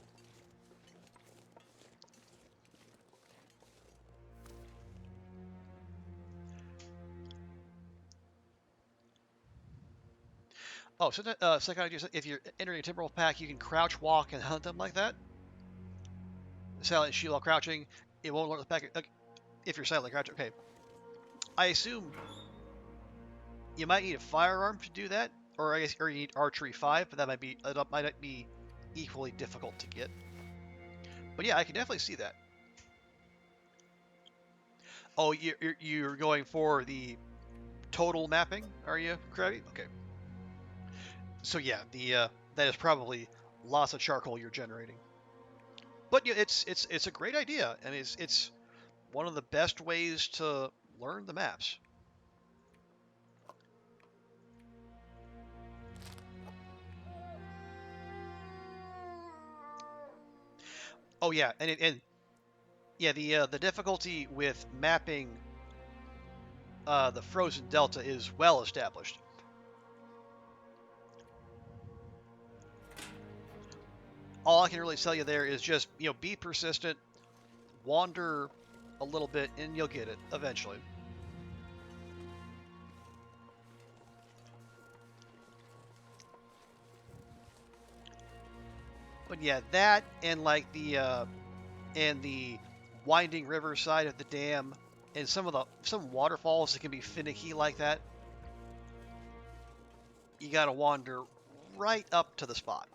Oh, so second idea, if you're entering a temporal pack, you can crouch walk and hunt them like that. Silent shield while crouching, it won't alert the pack. If you're silently crouching, okay. I assume you might need a firearm to do that, or you need archery 5, but that might be equally difficult to get. But yeah, I can definitely see that. Oh, you're going for the total mapping, are you, Krabby? Okay. So yeah, that is probably lots of charcoal you're generating. But yeah, it's a great idea, and it's one of the best ways to learn the maps. Oh yeah, and yeah, the difficulty with mapping the frozen delta is well established. All I can really tell you there is just, be persistent, wander a little bit, and you'll get it eventually. But yeah, that and like the winding river side of the dam, and some waterfalls that can be finicky like that. You gotta wander right up to the spot.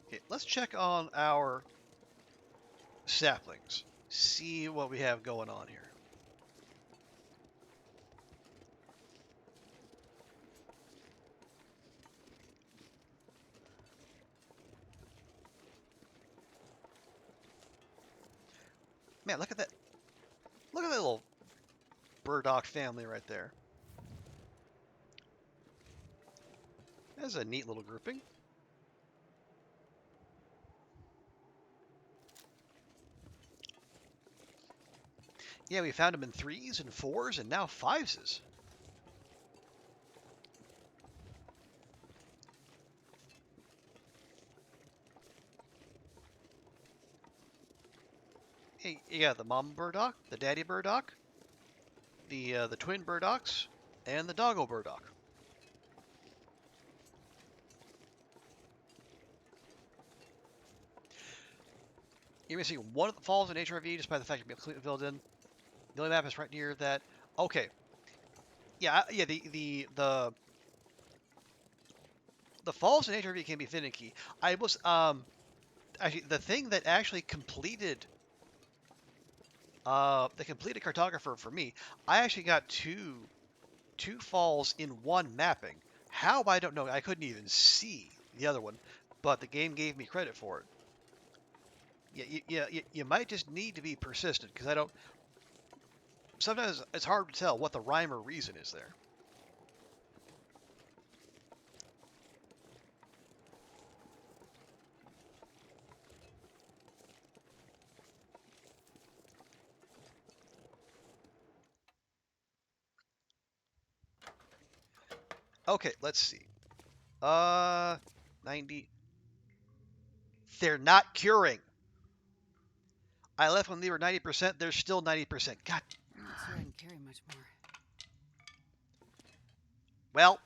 Okay, let's check on our saplings. See what we have going on here. Man, look at that. Look at that little burdock family right there. That's a neat little grouping. Yeah, we found them in 3s and 4s and now 5s. Hey, you got the mama burdock, the daddy burdock, the twin burdocks, and the doggo burdock. You're missing one of the falls in HRV despite the fact it's completely filled in. The only map is right near that. Okay. Yeah, yeah. The falls in HRV can be finicky. I was actually the thing that actually completed the completed cartographer for me. I actually got two falls in one mapping. How, I don't know. I couldn't even see the other one, but the game gave me credit for it. Yeah, you might just need to be persistent because I don't. Sometimes it's hard to tell what the rhyme or reason is there. Okay, let's see. 90. They're not curing. I left when they were 90%. They're still 90%. God. I'm not sure I can carry much more. Well.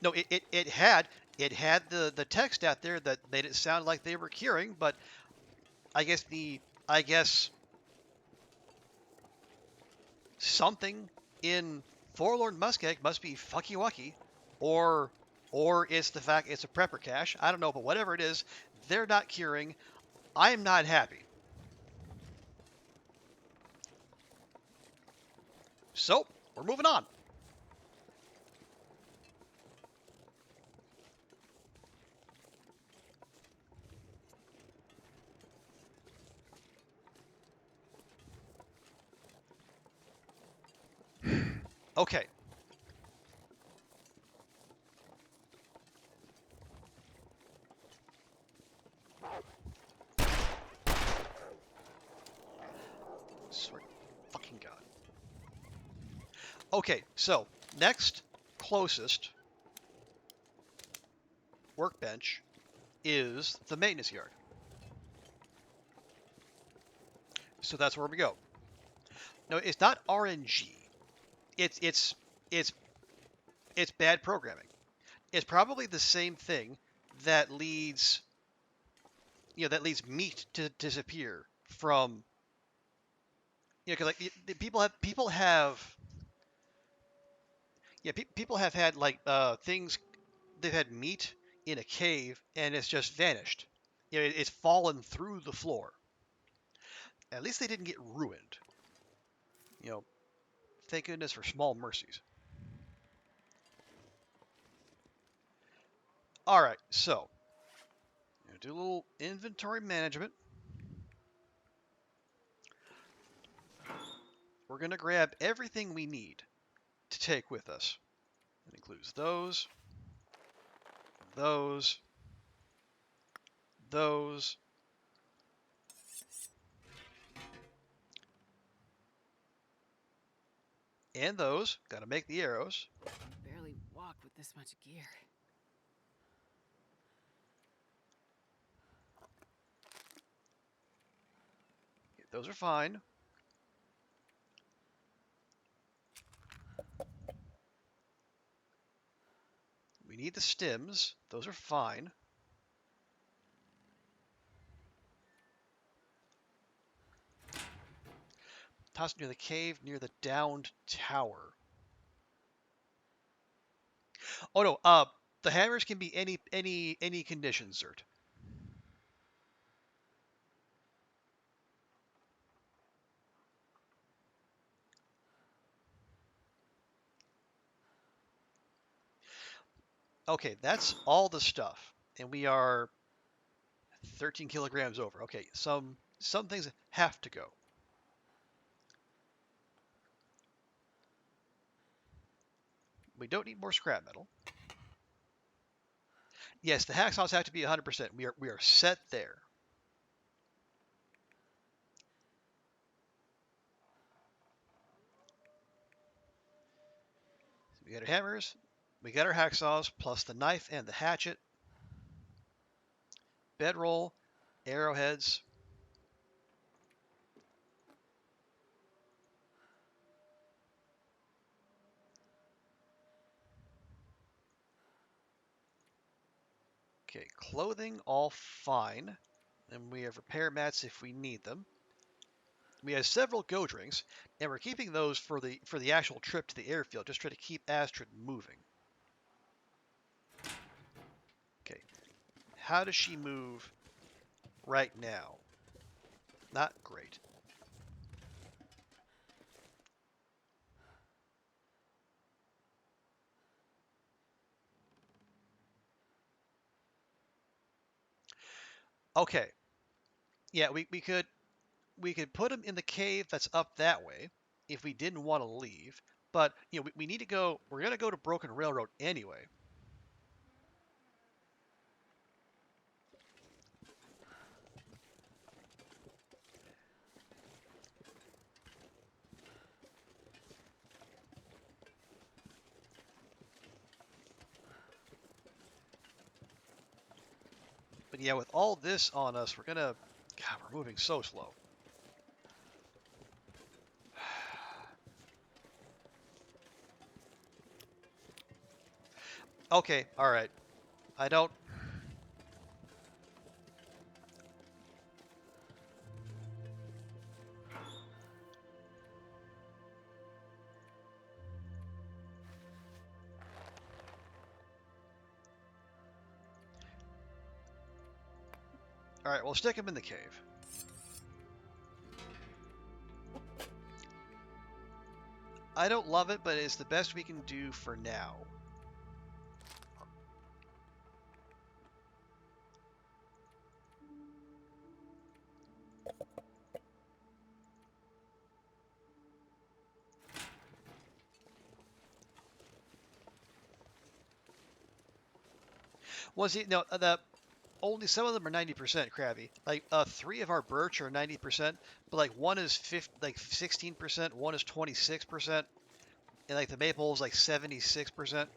No, it had the text out there that made it sound like they were curing, but I guess something in Forlorn Muskeg must be fucky wucky, or it's the fact it's a prepper cache. I don't know, but whatever it is, they're not curing. I'm not happy. So we're moving on. Okay. Swear fucking God. Okay, so next closest workbench is the maintenance yard. So that's where we go. No, it's not RNG. It's bad programming. It's probably the same thing that leads meat to disappear from, because like people have people have had like things. They've had meat in a cave and it's just vanished. It's fallen through the floor. At least they didn't get ruined. You know, thank goodness for small mercies. All right, so do a little inventory management. We're going to grab everything we need to take with us. That includes those, those, and those. Got to make the arrows. I can barely walk with this much gear. Those are fine. We need the stims. Those are fine. Tossed near the cave, near the downed tower. Oh no, the hammers can be any condition, Zert. Okay, that's all the stuff, and we are 13 kilograms over. Okay, some things have to go. We don't need more scrap metal. Yes, the hacksaws have to be 100%. We are set there. So we got our hammers, we got our hacksaws, plus the knife and the hatchet, bedroll, arrowheads. Okay, clothing, all fine. And we have repair mats if we need them. We have several go drinks, and we're keeping those for the actual trip to the airfield, just try to keep Astrid moving. Okay, how does she move right now? Not great. Okay, yeah, we could put him in the cave that's up that way if we didn't want to leave. But we need to go. We're gonna go to Broken Railroad anyway. But yeah, with all this on us, we're gonna. God, we're moving so slow. Okay, all right. I don't. All right, we'll stick him in the cave. I don't love it, but it's the best we can do for now. Was he no the only some of them are 90% crabby. Like 3 of our birch are 90%, but like one is 16%, one is 26%, and like the maple is like 76%.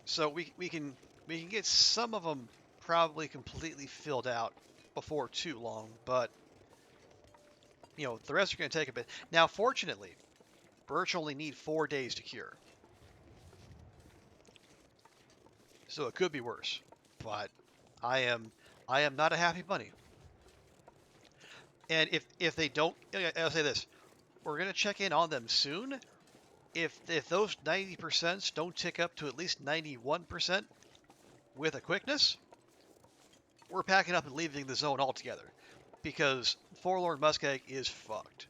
So we can get some of them probably completely filled out before too long, but the rest are going to take a bit. Now, fortunately, birch only need 4 days to cure, so it could be worse. But I am not a happy bunny. And if they don't, I'll say this: We're gonna check in on them soon. If those 90% don't tick up to at least 91% with a quickness, we're packing up and leaving the zone altogether, because Forlorn Muskeg is fucked.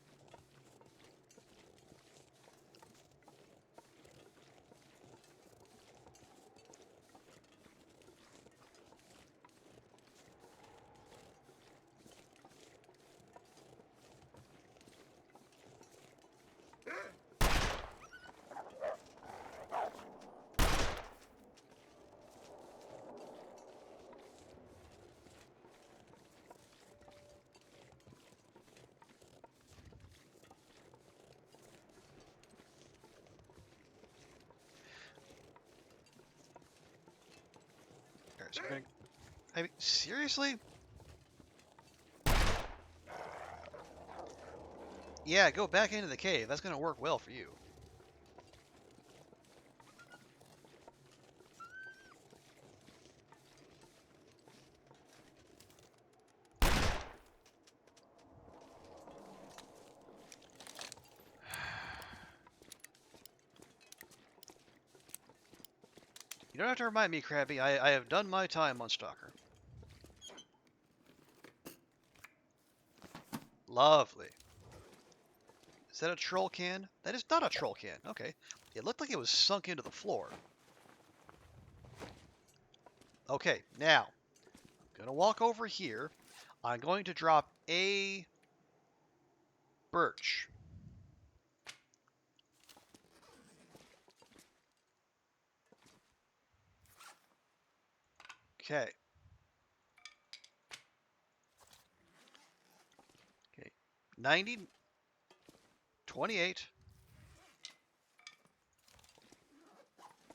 Alright, so we're gonna... I mean, seriously? Yeah, go back into the cave. That's gonna work well for you. You don't have to remind me, Krabby. I have done my time on Stalker. Lovely. Is that a troll can? That is not a troll can. Okay. It looked like it was sunk into the floor. Okay, now, I'm gonna walk over here. I'm going to drop a birch. Okay. Okay. 90, 28,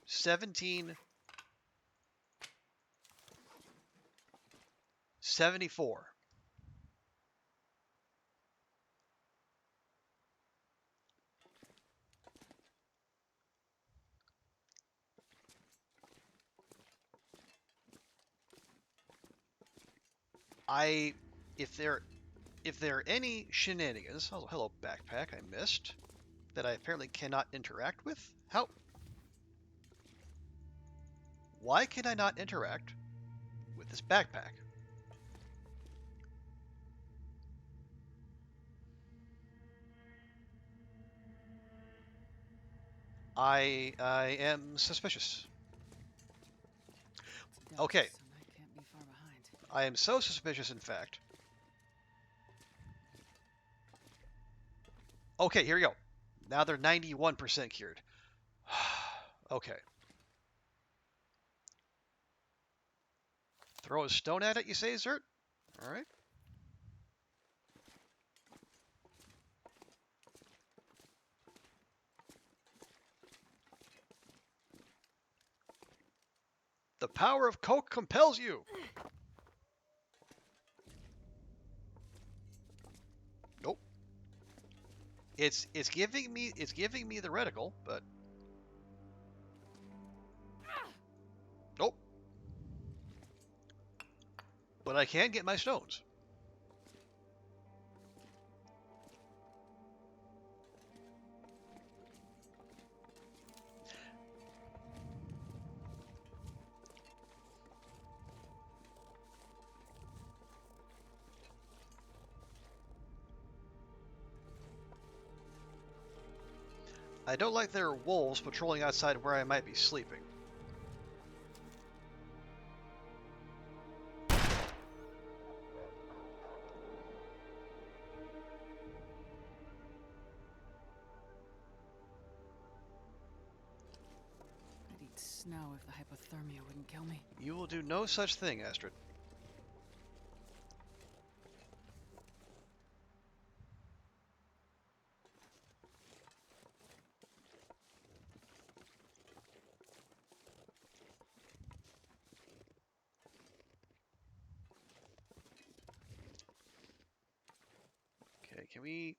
17, 74. If there are any shenanigans, oh, hello backpack, I missed, that I apparently cannot interact with? How? Why can I not interact with this backpack? I am suspicious. Okay. So I can't be far behind. I am so suspicious, in fact. Okay, here we go. Now they're 91% cured. Okay. Throw a stone at it, you say, Zert? All right. The power of Coke compels you. Nope. It's giving me the reticle, but nope. But I can get my stones. I don't like there are wolves patrolling outside where I might be sleeping. I'd eat snow if the hypothermia wouldn't kill me. You will do no such thing, Astrid. Okay, can we...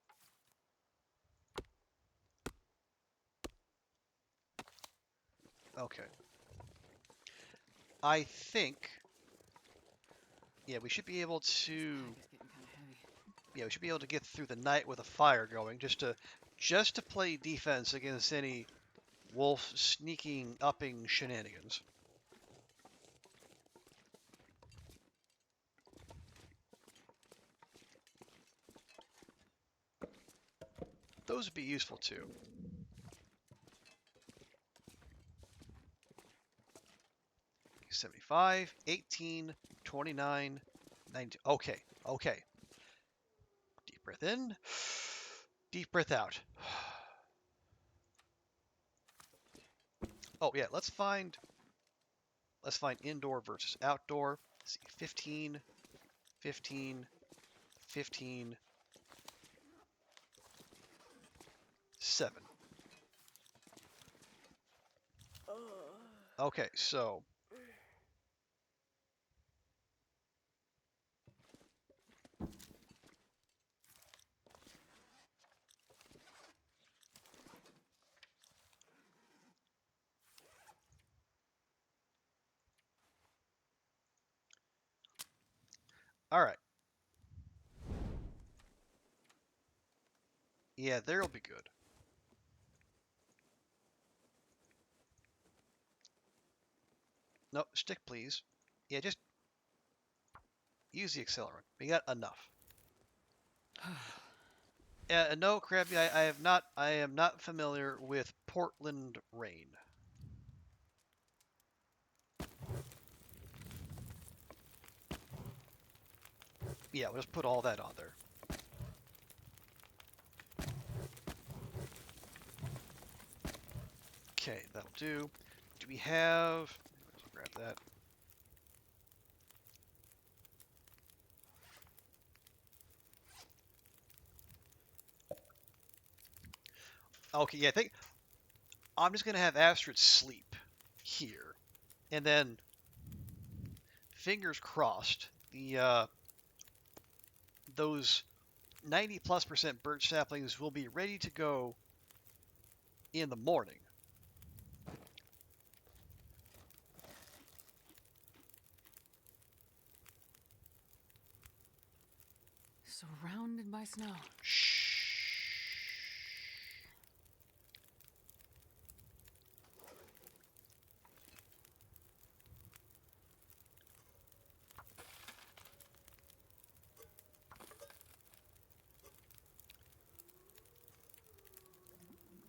Okay. I think... Yeah, we should be able to... This pack is getting kind of heavy. we should be able to get through the night with a fire going, just to play defense against any wolf sneaking, upping shenanigans. Those would be useful too. $75, $18, $29, $19. Okay, okay. Deep breath in, deep breath out. Oh yeah, let's find indoor versus outdoor. Let's see, 15, 15, 15, 7. Okay, so all right. Yeah, there'll be good. No, stick, please. Yeah, just use the accelerant. We got enough. No, Krabby, I am not familiar with Portland rain. Yeah, we'll just put all that on there. Okay, that'll do. Do we have... Let's grab that. Okay, yeah, I think I'm just going to have Astrid sleep here. And then, fingers crossed, those 90+% birch saplings will be ready to go in the morning. Surrounded by snow. Shh.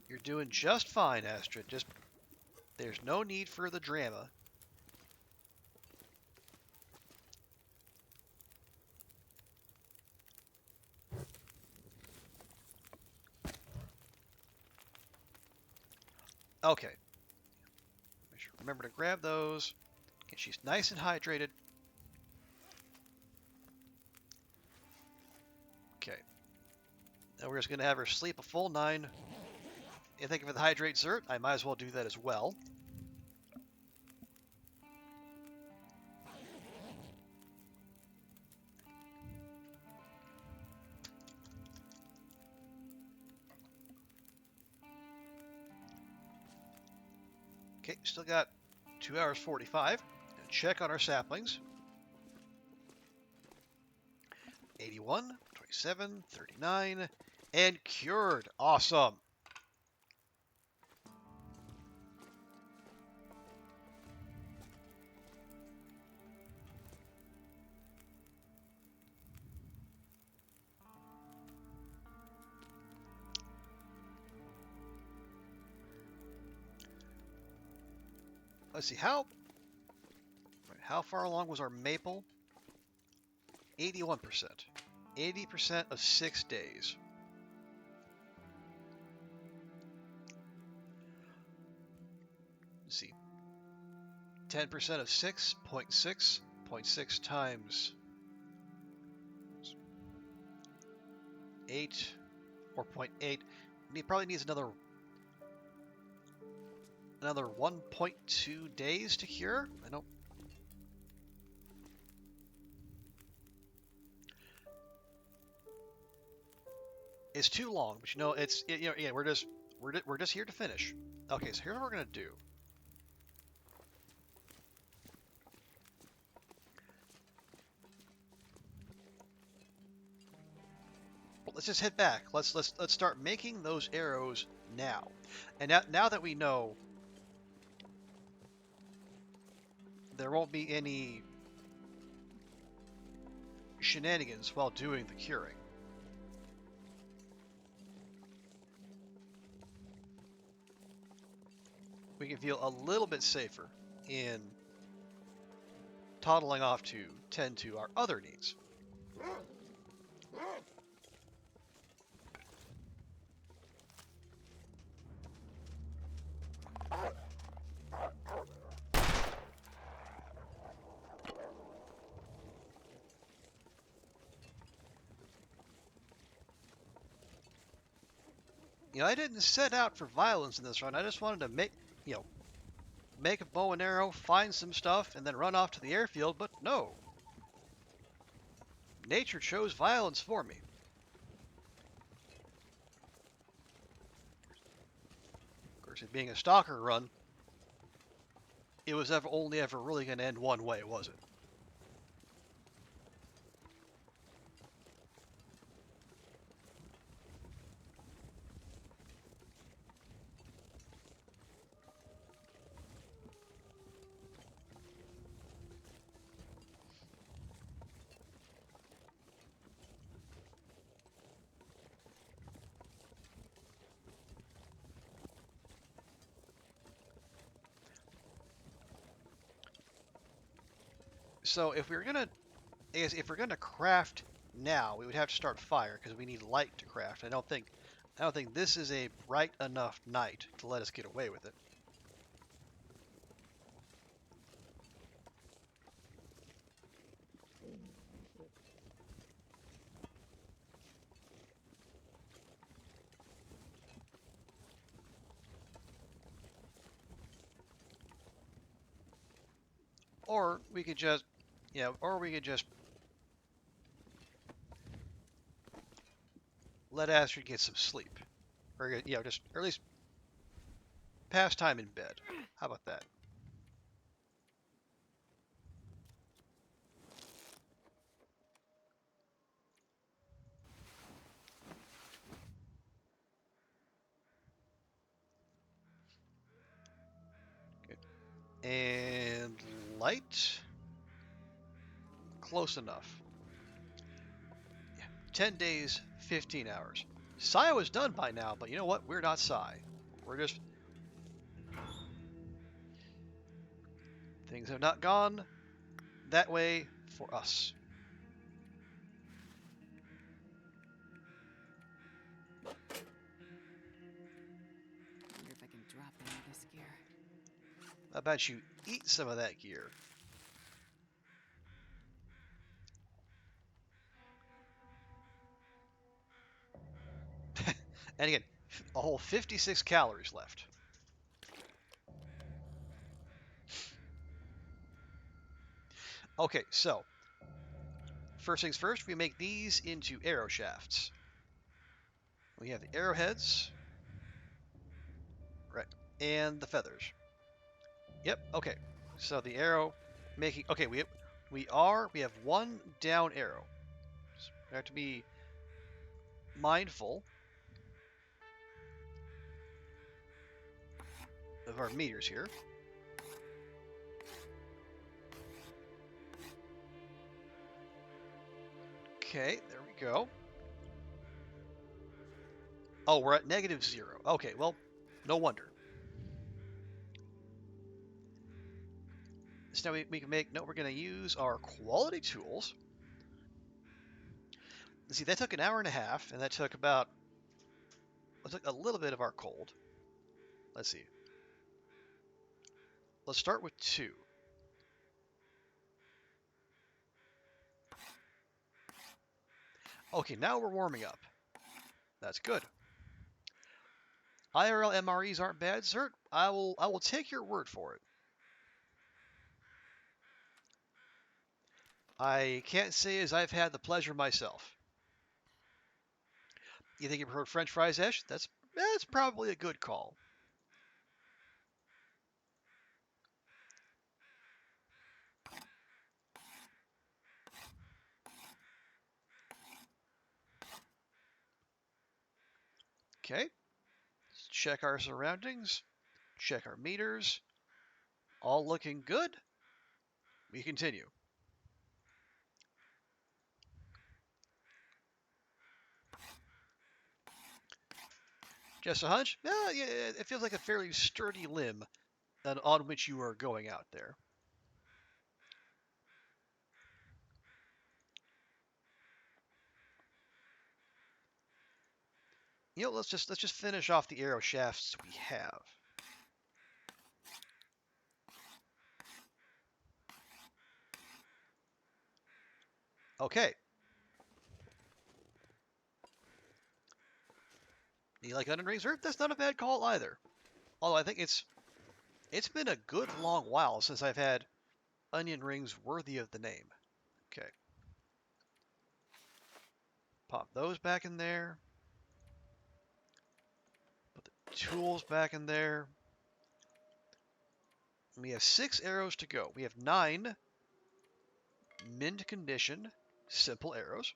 You're doing just fine, Astrid. There's no need for the drama. Okay. Make sure remember to grab those. Okay, she's nice and hydrated. Okay. Now we're just going to have her sleep a full 9. You think of the hydrate dessert, I might as well do that as well. Okay, still got 2 hours 45. Gonna check on our saplings. 81, 27, 39, and cured. Awesome. Let's see, how far along was our maple? 81%. 80% of 6 days. Let's see. 10% of 6, 0.6, 0.6 times 8, or 0.8. It probably needs another 1.2 days to cure. I don't. It's too long, but yeah, we're just here to finish. Okay, so here's what we're gonna do. just head back. Let's start making those arrows now. And now that we know there won't be any shenanigans while doing the curing. We can feel a little bit safer in toddling off to tend to our other needs. You know, I didn't set out for violence in this run. I just wanted to make a bow and arrow, find some stuff, and then run off to the airfield, but no. Nature chose violence for me. Of course, it being a stalker run, it was only ever really going to end one way, was it? So if we're gonna craft now, we would have to start fire because we need light to craft. I don't think this is a bright enough night to let us get away with it. Or we could just, let Astrid get some sleep, or or at least pass time in bed. How about that? Okay. And light, close enough. Yeah. 10 days, 15 hours. Sai was done by now, but you know what? We're not Sai. We're just... Things have not gone that way for us. I wonder if I can drop any of this gear. How about you eat some of that gear? And again, a whole 56 calories left. Okay, so first things first, we make these into arrow shafts. We have the arrowheads, right, and the feathers. Yep. Okay. So the arrow making. Okay, we have one down arrow. So we have to be mindful of our meters here. Okay, there we go. Oh, we're at -0. Okay, well, no wonder. So now we can make. No, we're going to use our quality tools. See, that took an hour and a half, and that took about. It took a little bit of our cold. Let's see. Let's start with 2. Okay, now we're warming up. That's good. IRL MREs aren't bad, sir. I will take your word for it. I can't say as I've had the pleasure myself. You think you prefer French fries, Ash? That's probably a good call. Okay. Let's check our surroundings. Check our meters. All looking good. We continue. Just a hunch? Yeah, it feels like a fairly sturdy limb on which you are going out there. You know, let's just finish off the arrow shafts we have. Okay. You like onion rings? That's not a bad call either. Although I think it's been a good long while since I've had onion rings worthy of the name. Okay. Pop those back in there. Put the tools back in there. We have 6 arrows to go. We have 9 mint condition simple arrows.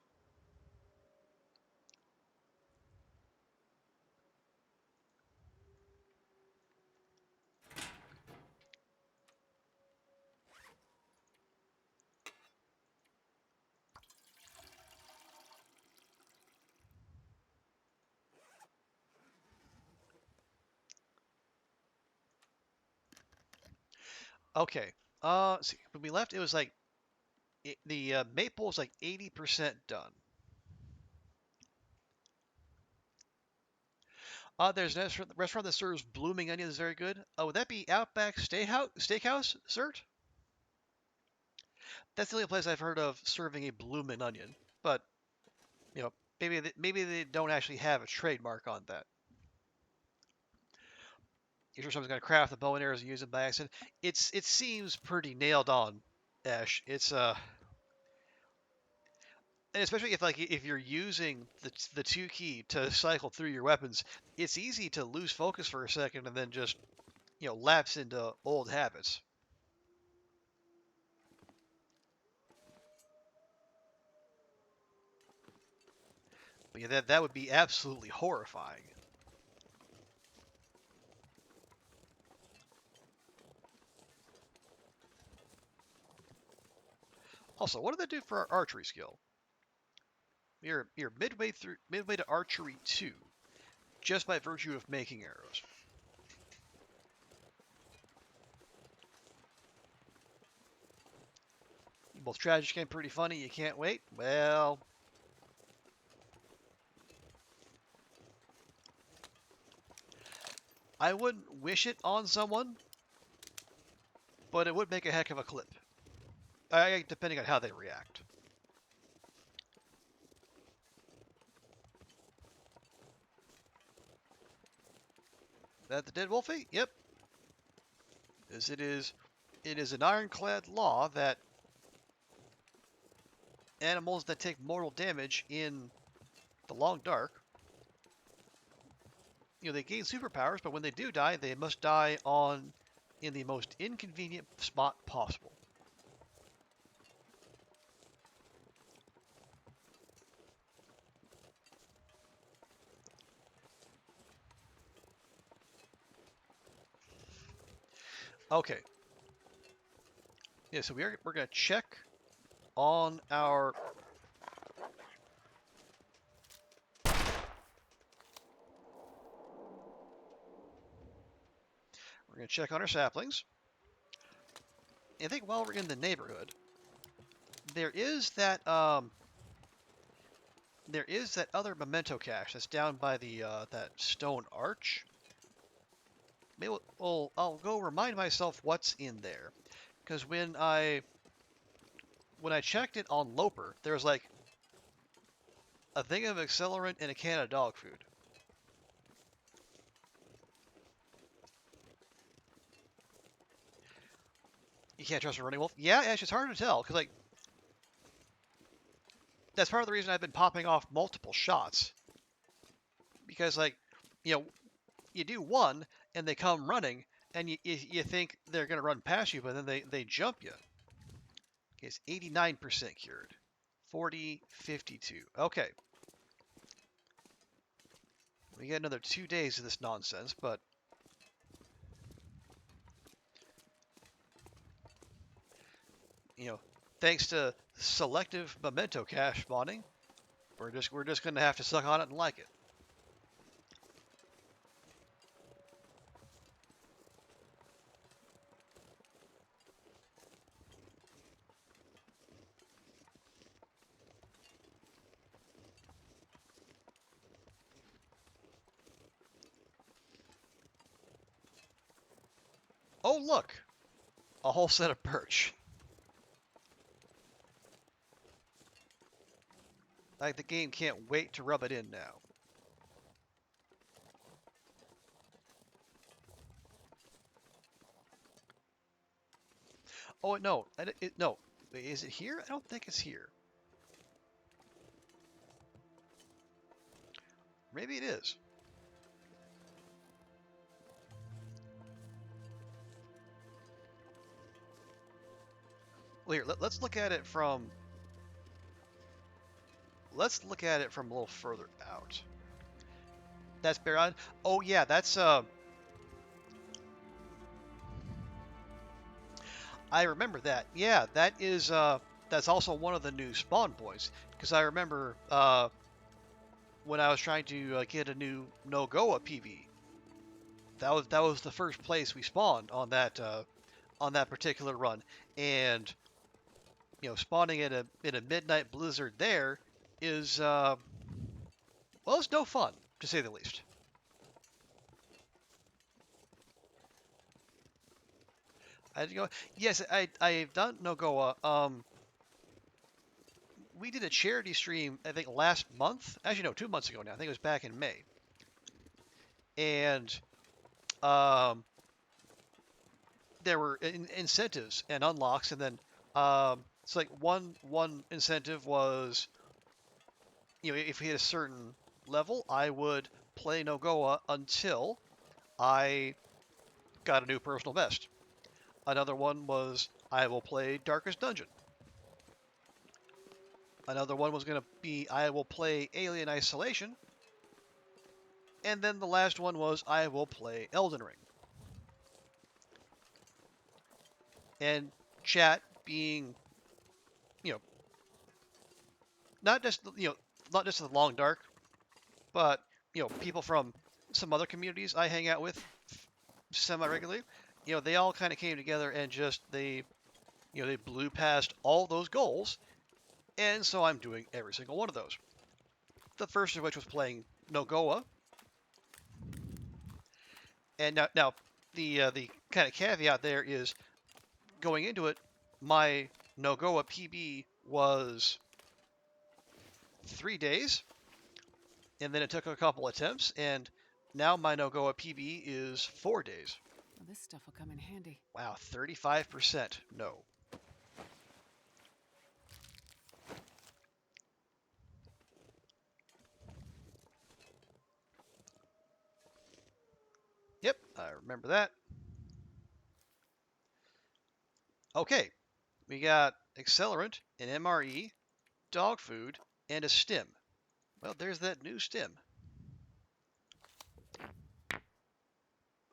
Okay. Let's see. When we left, it was like the maple is like 80% done. There's a restaurant that serves blooming onions. Very good. Would that be Outback Steakhouse, Sir? That's the only place I've heard of serving a blooming onion. But you know, maybe they don't actually have a trademark on that. You sure someone's gonna craft the bow and arrows and use them by accident? It seems pretty nailed on, Ash. It's and especially if you're using the 2 key to cycle through your weapons, it's easy to lose focus for a second and then just lapse into old habits. But yeah, that would be absolutely horrifying. Also, what did that do for our archery skill? You're midway to archery 2, just by virtue of making arrows. Both tragic and pretty funny. You can't wait. Well, I wouldn't wish it on someone, but it would make a heck of a clip. Depending on how they react. That the dead wolfie? Yep. As it is an ironclad law that animals that take mortal damage in the long dark, they gain superpowers, but when they do die, they must die in the most inconvenient spot possible. Okay. Yeah, so we're going to check on our... We're going to check on our saplings. And I think while we're in the neighborhood, there is that other memento cache that's down by the that stone arch. Maybe I'll go remind myself what's in there, because when I checked it on Loper, there was like a thing of accelerant and a can of dog food. You can't trust a running wolf? Yeah, actually, it's hard to tell, because, like, that's part of the reason I've been popping off multiple shots. Because, like, you do one, and they come running, and you think they're going to run past you, but then they jump you. Okay, it's 89% cured. 40, 52. Okay. We get another 2 days of this nonsense, but you know, thanks to selective memento cache spawning, we're just gonna have to suck on it and like it. Oh look, a whole set of perch. Like the game can't wait to rub it in now. Oh no, no. Wait, is it here? I don't think it's here. Maybe it is. Well, here, let's look at it from. Let's look at it from a little further out. That's Baron. Oh yeah, that's I remember that. Yeah, that is that's also one of the new spawn points because I remember when I was trying to get a new no-goa PB. That was the first place we spawned on that particular run, and spawning in a midnight blizzard there is well, it's no fun to say the least. I go. Yes, I've done no-goa. We did a charity stream, I think last month. Actually, no, 2 months ago now. I think it was back in May. And there were incentives and unlocks, and then it's like one incentive was, if we hit a certain level, I would play no-goa until I got a new personal best. Another one was I will play Darkest Dungeon. Another one was going to be I will play Alien Isolation. And then the last one was I will play Elden Ring. And chat being, not just the Long Dark, but people from some other communities I hang out with semi-regularly. They all kind of came together and just they blew past all those goals, and so I'm doing every single one of those. The first of which was playing no-goa. And now the kind of caveat there is going into it, my no-goa PB was 3 days, and then it took a couple attempts, and now my no-goa PB is 4 days. Well, this stuff will come in handy. Wow, 35% no. Yep, I remember that. Okay, we got accelerant, an MRE, dog food, and a stim. Well, there's that new stim.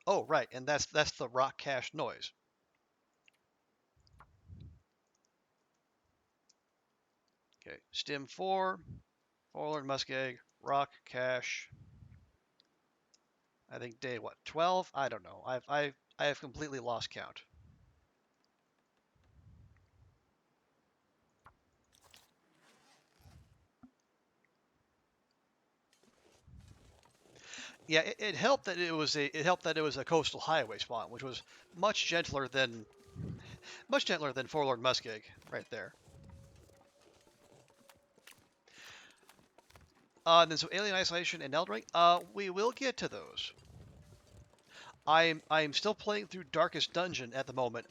Oh, right, and that's the rock cache noise. Okay, stim 4, forlorn muskeg, rock cache. I think day 12? I don't know. I have completely lost count. Yeah, it helped that it was a coastal highway spawn, which was much gentler than forlorn muskeg right there. And then so Alien Isolation and Elden Ring. We will get to those. I'm still playing through Darkest Dungeon at the moment.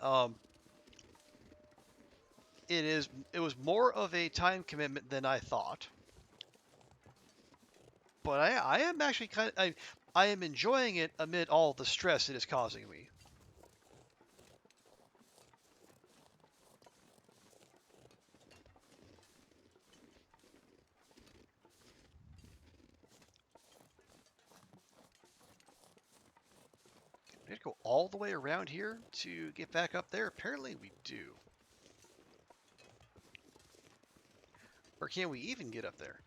It was more of a time commitment than I thought, but I am actually I am enjoying it amid all the stress it is causing me. We have to go all the way around here to get back up there? Apparently we do. Or can we even get up there?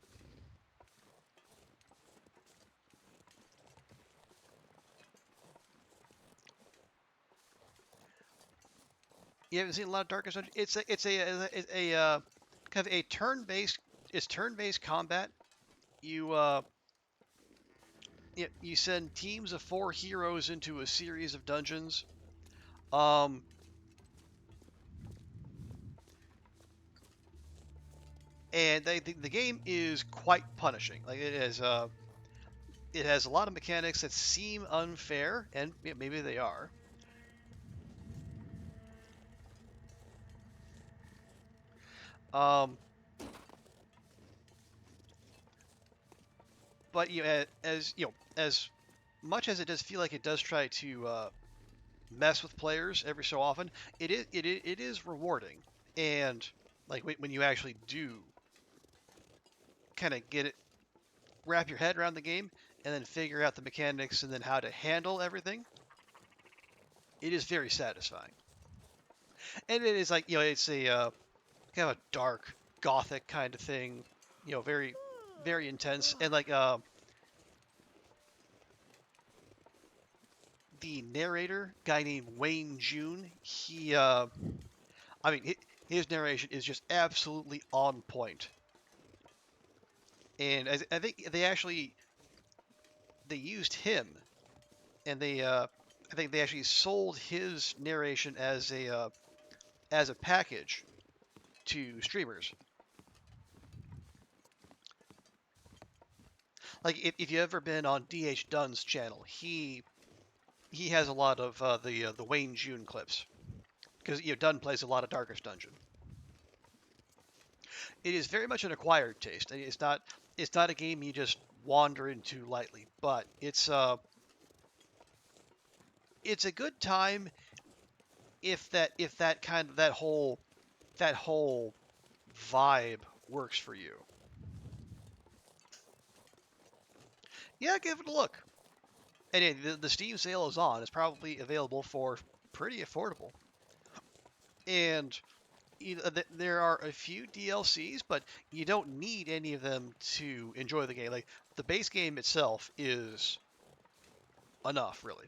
You haven't seen a lot of Darkest Dungeon? It's a kind of a turn-based. It's turn-based combat. You you send teams of 4 heroes into a series of dungeons. Um, and the game is quite punishing. Like it has a lot of mechanics that seem unfair, and maybe they are. Um, but as as much as it does feel like it does try to mess with players every so often, it is rewarding, and like when you actually do kind of get it, wrap your head around the game, and then figure out the mechanics and then how to handle everything, it is very satisfying. And it is like it's a kind of a dark gothic kind of thing, very very intense, and like the narrator guy named Wayne June, I mean, his narration is just absolutely on point. And I think they used him, and I think they actually sold his narration as a package to streamers. Like if you've ever been on DH Dunn's channel, he has a lot of the Wayne June clips because Dunn plays a lot of Darkest Dungeon. It is very much an acquired taste. It's not a game you just wander into lightly, but it's a good time if that kind of that whole vibe works for you. Yeah, give it a look. And the Steam sale is on. It's probably available for pretty affordable. And there are a few DLCs, but you don't need any of them to enjoy the game. Like the base game itself is enough, really.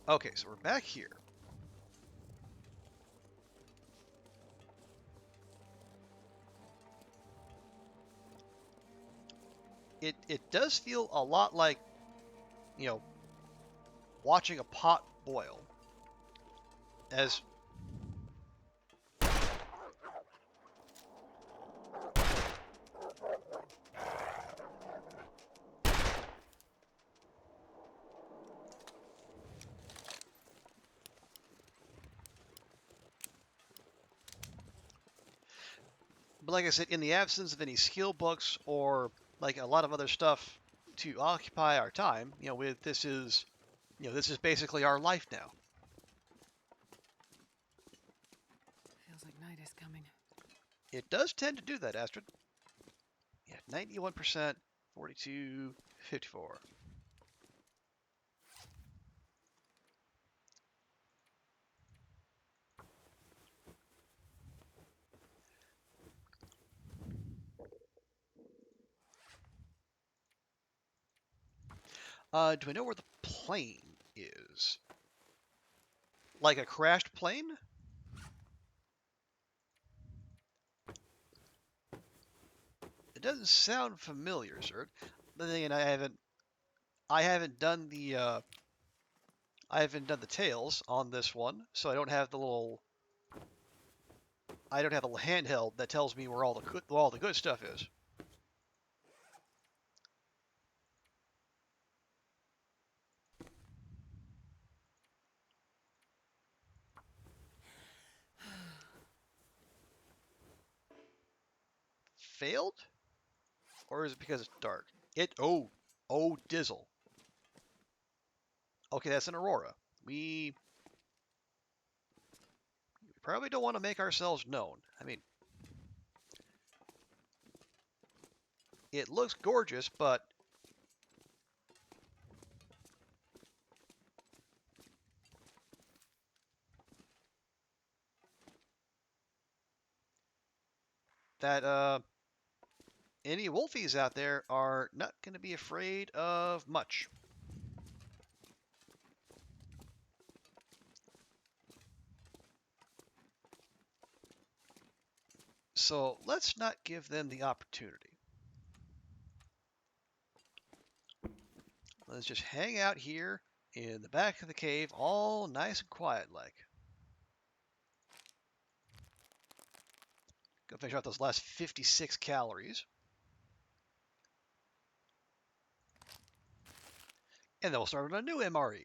Okay, so we're back here. It does feel a lot like, you know, watching a pot boil. As But like I said, in the absence of any skill books or like a lot of other stuff to occupy our time, with this is basically our life now. Feels like night is coming. It does tend to do that, Astrid. Yeah, 91%, 42, 54. Do I know where the plane is? Like a crashed plane? It doesn't sound familiar, sir. But then again, I haven't done the tails on this one, so I don't have a handheld that tells me where all the good stuff is. Failed? Or is it because it's dark? Oh, Dizzle. Okay, that's an Aurora. We probably don't want to make ourselves known. I mean, it looks gorgeous, but that any wolfies out there are not going to be afraid of much. So let's not give them the opportunity. Let's just hang out here in the back of the cave, all nice and quiet like. Go finish out those last 56 calories. And then we'll start on a new MRE.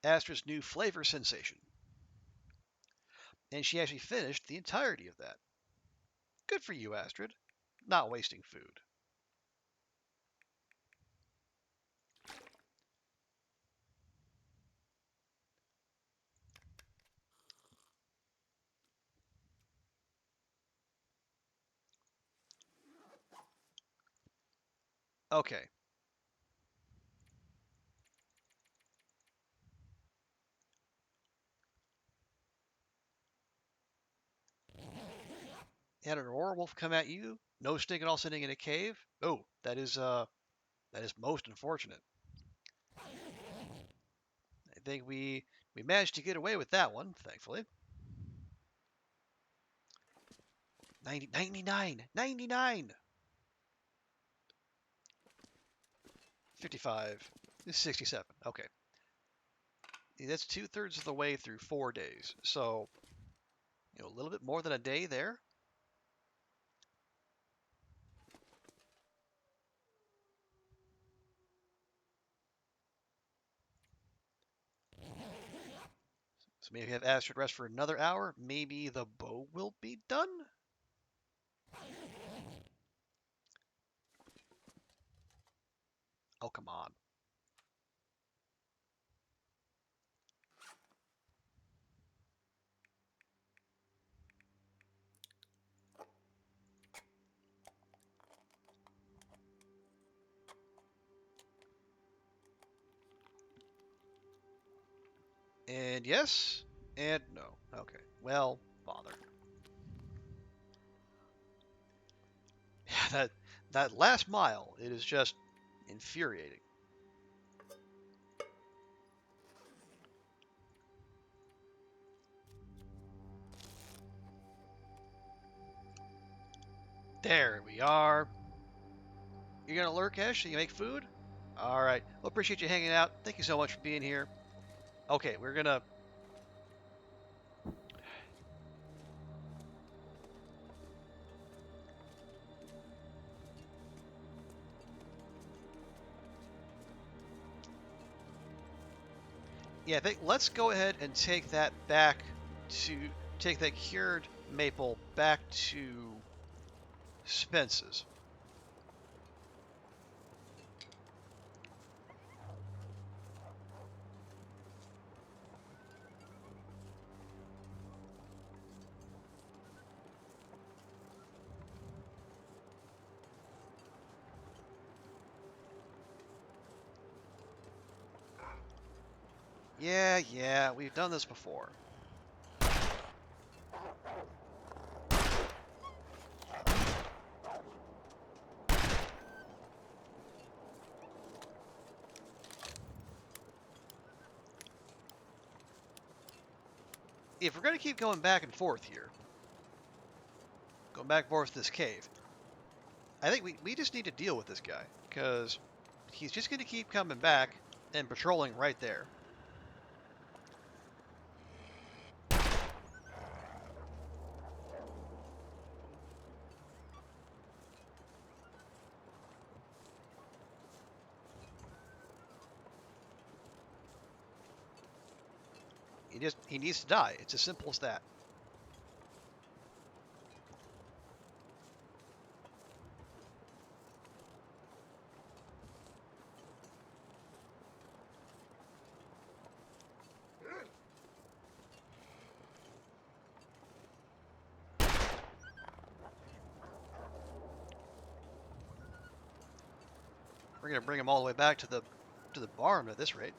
Astra's new flavor sensation. And she actually finished the entirety of that. Good for you, Astrid. Not wasting food. Okay. Had an Aurora Wolf come at you, no sting at all, sitting in a cave. Oh, that is most unfortunate. I think we managed to get away with that one, thankfully. 99. 55. 67. Okay. That's 2/3 of the way through 4 days. So, a little bit more than a day there. So maybe have Astrid rest for another hour. Maybe the bow will be done. Oh, come on. And yes, and no. Okay. Well, bother. That last mile, it is just infuriating. There we are. You're gonna lurk, Ash? So you make food? All right. Well, appreciate you hanging out. Thank you so much for being here. Okay, we're gonna. Yeah, I think let's go ahead and take that back to take that cured maple back to Spence's. Yeah, we've done this before. If we're going to keep going back and forth here, going back and forth to this cave, I think we just need to deal with this guy, because he's just going to keep coming back and patrolling right there. He needs to die. It's as simple as that. We're gonna bring them all the way back to the barn at this rate.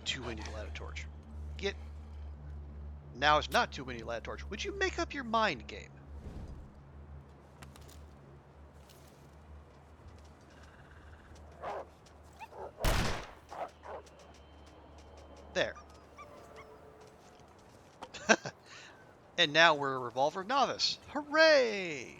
Too windy to light a torch. Now it's not too windy to light a torch. Would you make up your mind, game? There. And now we're a revolver novice. Hooray!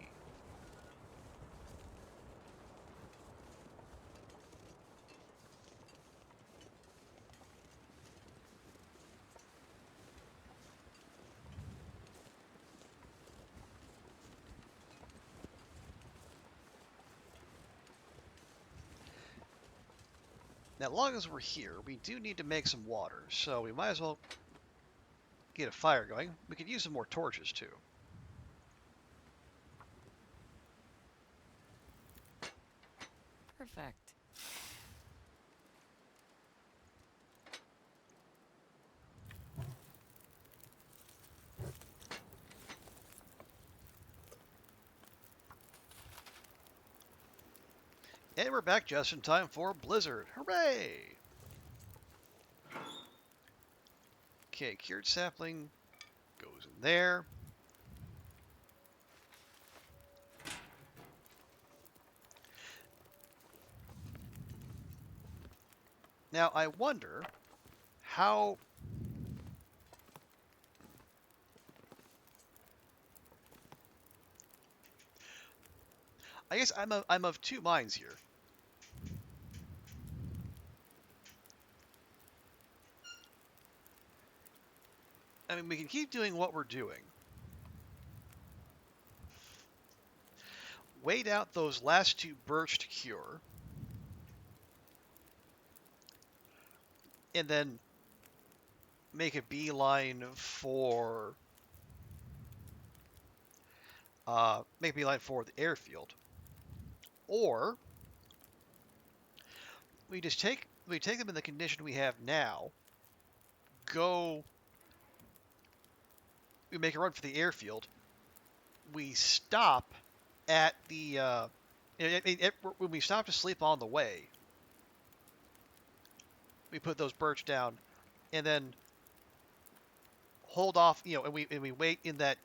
Now, as long as we're here, we do need to make some water, so we might as well get a fire going. We could use some more torches, too. Perfect. And we're back just in time for Blizzard. Hooray! Okay, cured sapling goes in there. Now, I wonder how... I guess I'm of two minds here. I mean, we can keep doing what we're doing. Wait out those last two birch to cure. And then make a beeline for... make a beeline for the airfield. Or... we take them in the condition we have now, we make a run for the airfield, we stop at the, when we stop to sleep on the way, we put those birch down, and then hold off, and we wait in the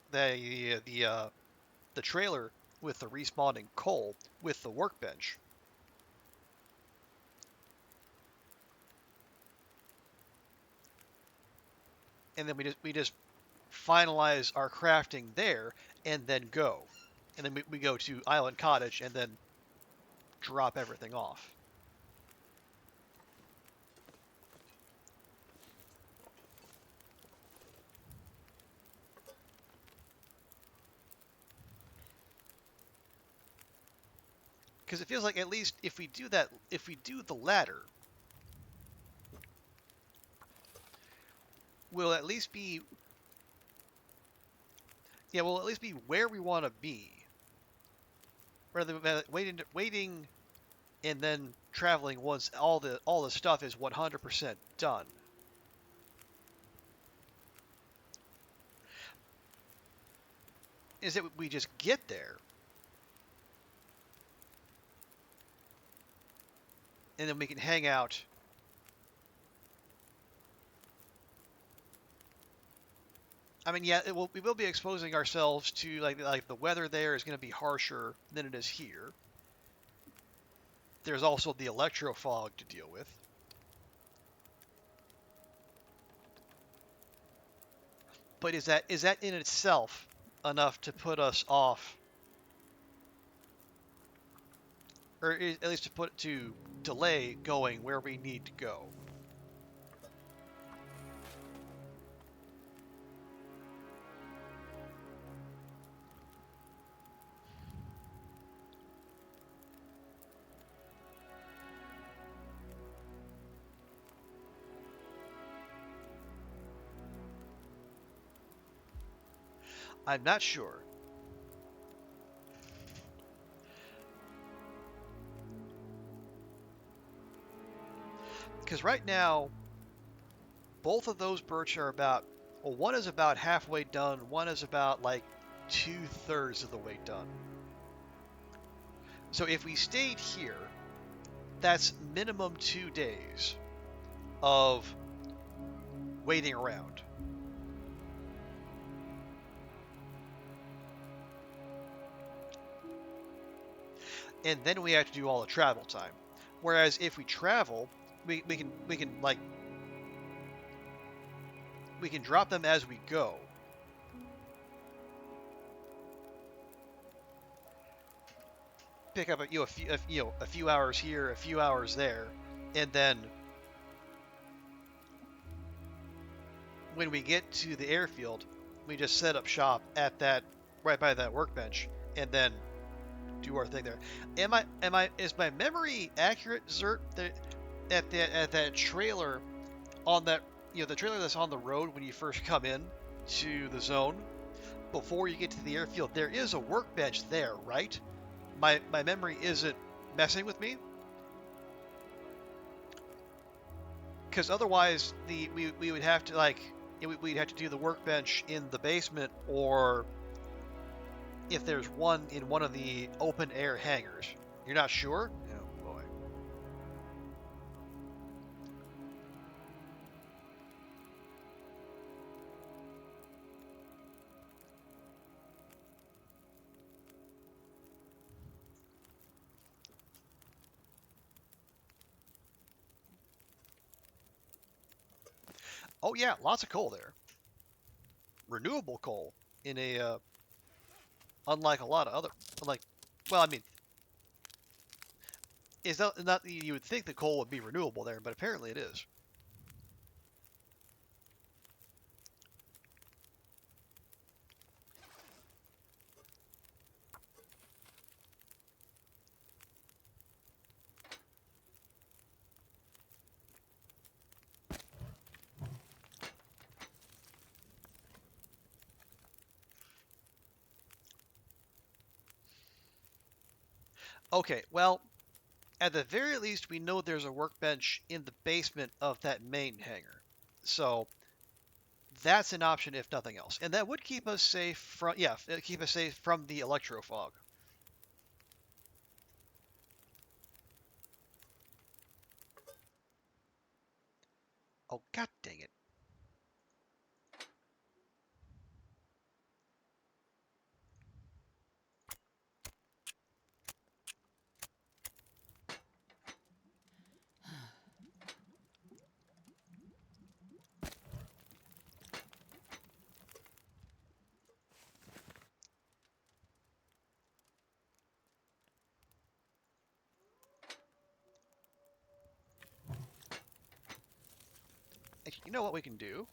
trailer with the respawning coal with the workbench. And then we just finalize our crafting there, and then go. And then we go to Island Cottage, and then drop everything off. Because it feels like at least if we do the latter, we'll at least be where we want to be, rather than waiting and then traveling once all the stuff is 100% done. Is that we just get there, and then we can hang out. I mean, yeah, we will be exposing ourselves to like the weather there is going to be harsher than it is here. There's also the electro fog to deal with. But is that in itself enough to put us off, or at least to delay going where we need to go? I'm not sure. because right now both of those birch are about, well, one is about halfway done, one is about like 2/3 of the way done. So if we stayed here, that's minimum 2 days of waiting around. And then we have to do all the travel time. Whereas if we travel, we can like we can drop them as we go. Pick up a few hours here, a few hours there, and then when we get to the airfield, we just set up shop at that right by that workbench, and then do our thing there. Is my memory accurate, Zert? That at that trailer on that the trailer that's on the road when you first come in to the zone before you get to the airfield, there is a workbench there, right? My memory isn't messing with me, because otherwise we would have to we'd have to do the workbench in the basement, or if there's one in one of the open air hangars. You're not sure? Oh boy. Oh yeah, lots of coal there. Renewable coal in a unlike a lot of other well, I mean, it's not you would think the coal would be renewable there, but apparently it is. Okay, well, at the very least, we know there's a workbench in the basement of that main hangar. So that's an option if nothing else. And that would keep us safe from, yeah, keep us safe from the electro fog. Oh, god dang it. Actually, you know what we can do?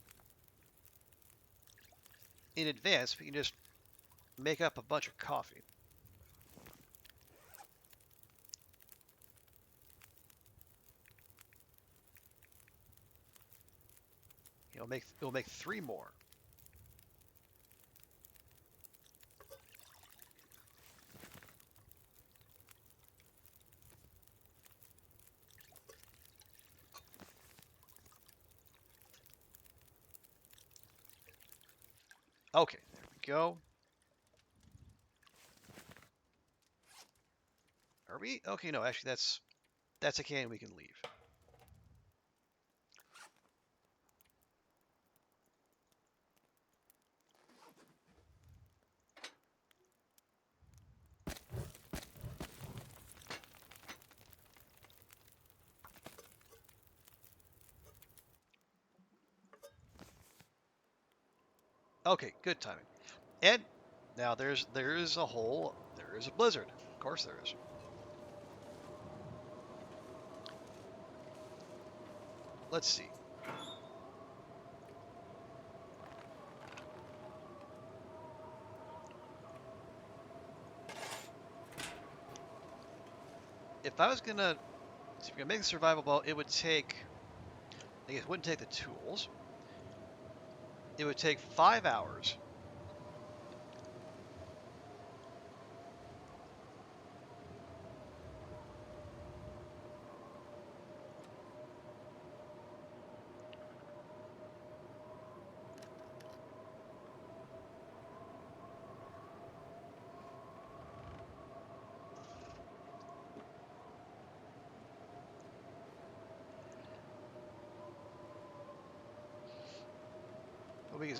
In advance, we can just make up a bunch of coffee. We'll make 3 more. Okay, there we go. Are we? Okay, no, actually that's a can we can leave. Okay, good timing. And now there is a blizzard. Of course there is. Let's see. If I was gonna make the survival boat, it would take. I guess it wouldn't take the tools. It would take 5 hours.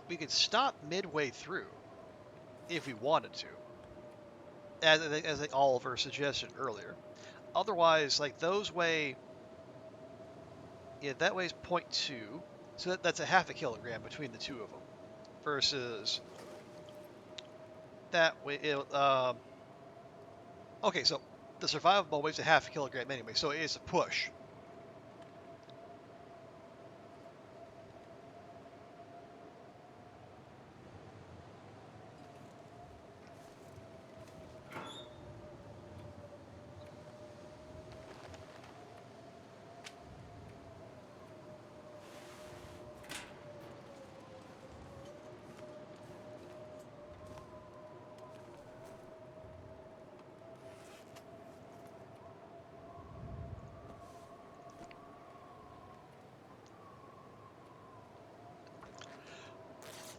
we could stop midway through if we wanted to, as like Oliver suggested earlier. Otherwise, like those weigh, yeah, that weighs 0.2, so that's a half a kilogram between the two of them, versus that way. Okay, so the survivable weighs a half a kilogram anyway, so it's a push.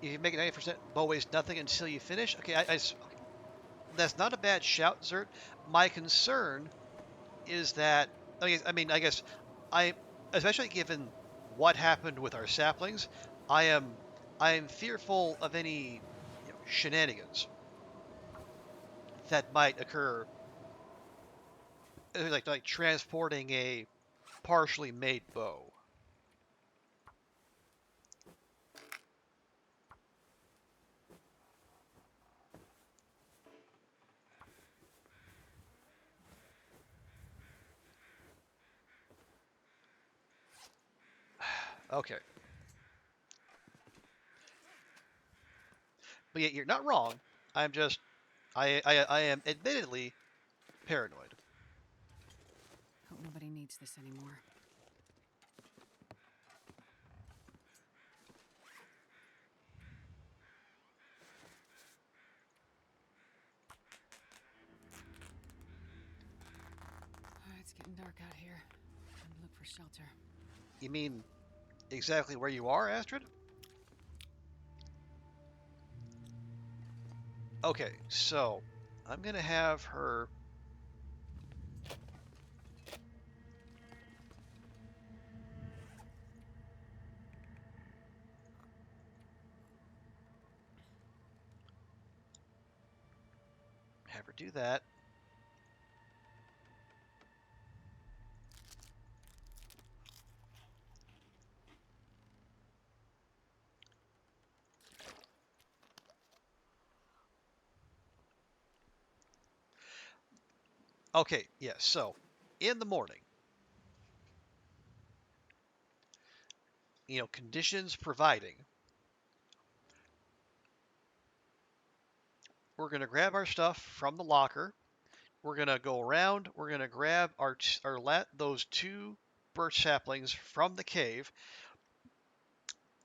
If you make it 90%, bow weighs nothing until you finish. Okay, okay, that's not a bad shout, Zert. My concern is that, I guess I, especially given what happened with our saplings, I am I am fearful of any shenanigans that might occur, like transporting a partially made bow. Okay, but yet you're not wrong. I'm just I am admittedly paranoid. Hope nobody needs this anymore. It's getting dark out here. Time to look for shelter. You mean exactly where you are, Astrid? Okay, so I'm gonna have her. Have her do that. Okay, yes. So in the morning, conditions providing, we're gonna grab our stuff from the locker. We're gonna go around. We're gonna grab those two birch saplings from the cave.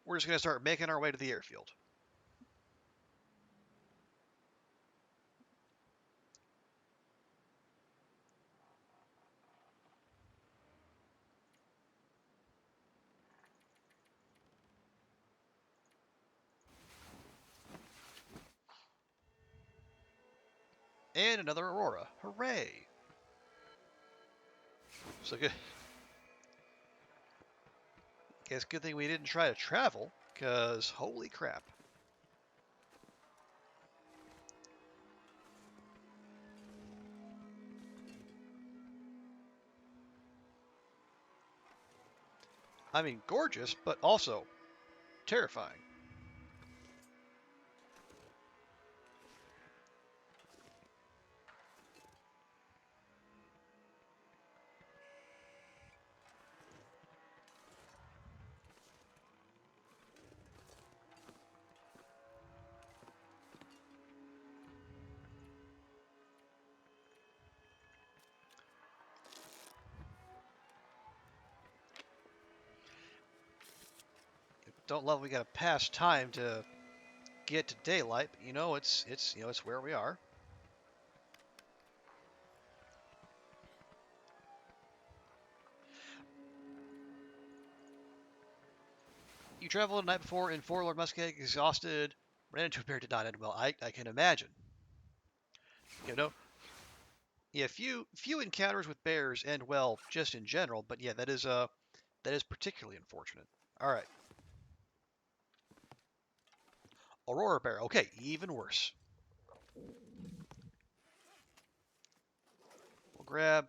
We're just gonna start making our way to the airfield. And another Aurora. Hooray! So good. Guess good thing we didn't try to travel, because holy crap. I mean, gorgeous, but also terrifying. Don't love we gotta pass time to get to daylight, but it's where we are. You traveled the night before in Fort Lord Musket, exhausted, ran into a bear, did not end well. I can imagine. You know, yeah, few encounters with bears end well just in general, but yeah, that is particularly unfortunate. All right. Aurora Bear. Okay, even worse. We'll grab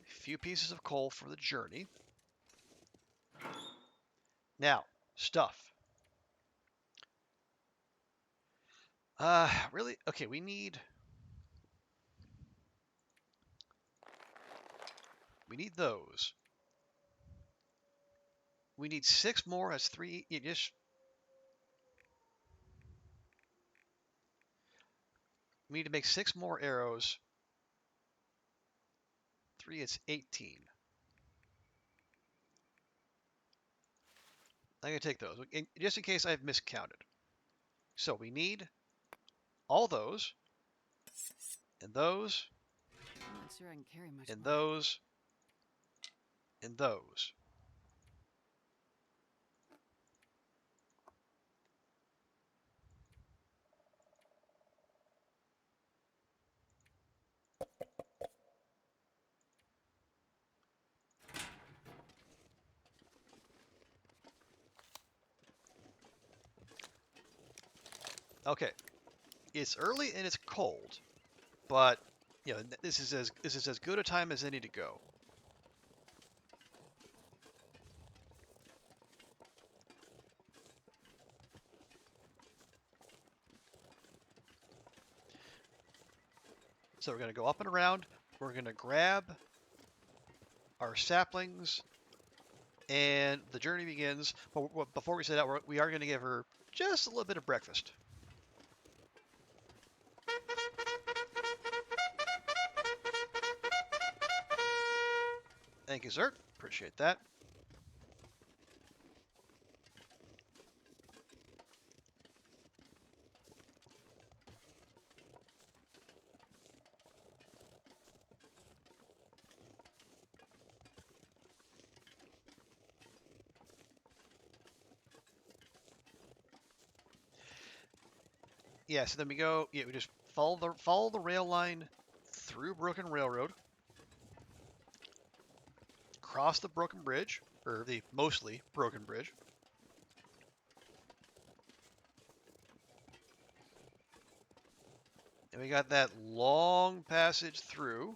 a few pieces of coal for the journey. Now, stuff. Really? Okay, we need those. We need 6 more. That's 3. You just we need to make 6 more arrows. 3, it's 18. I'm gonna take those just in case I've miscounted. So we need all those, and those, I'm not sure I can carry much and more. those, and those. Okay, it's early and it's cold, but you know this is as good a time as any to go. So we're gonna go up and around. We're gonna grab our saplings, and the journey begins. But before we set out, we are gonna give her just a little bit of breakfast. Thank you, sir. Appreciate that. Yeah, so then we go. Yeah, we just follow the rail line through Broken Railroad, cross the broken bridge, or the mostly broken bridge. And we got that long passage through.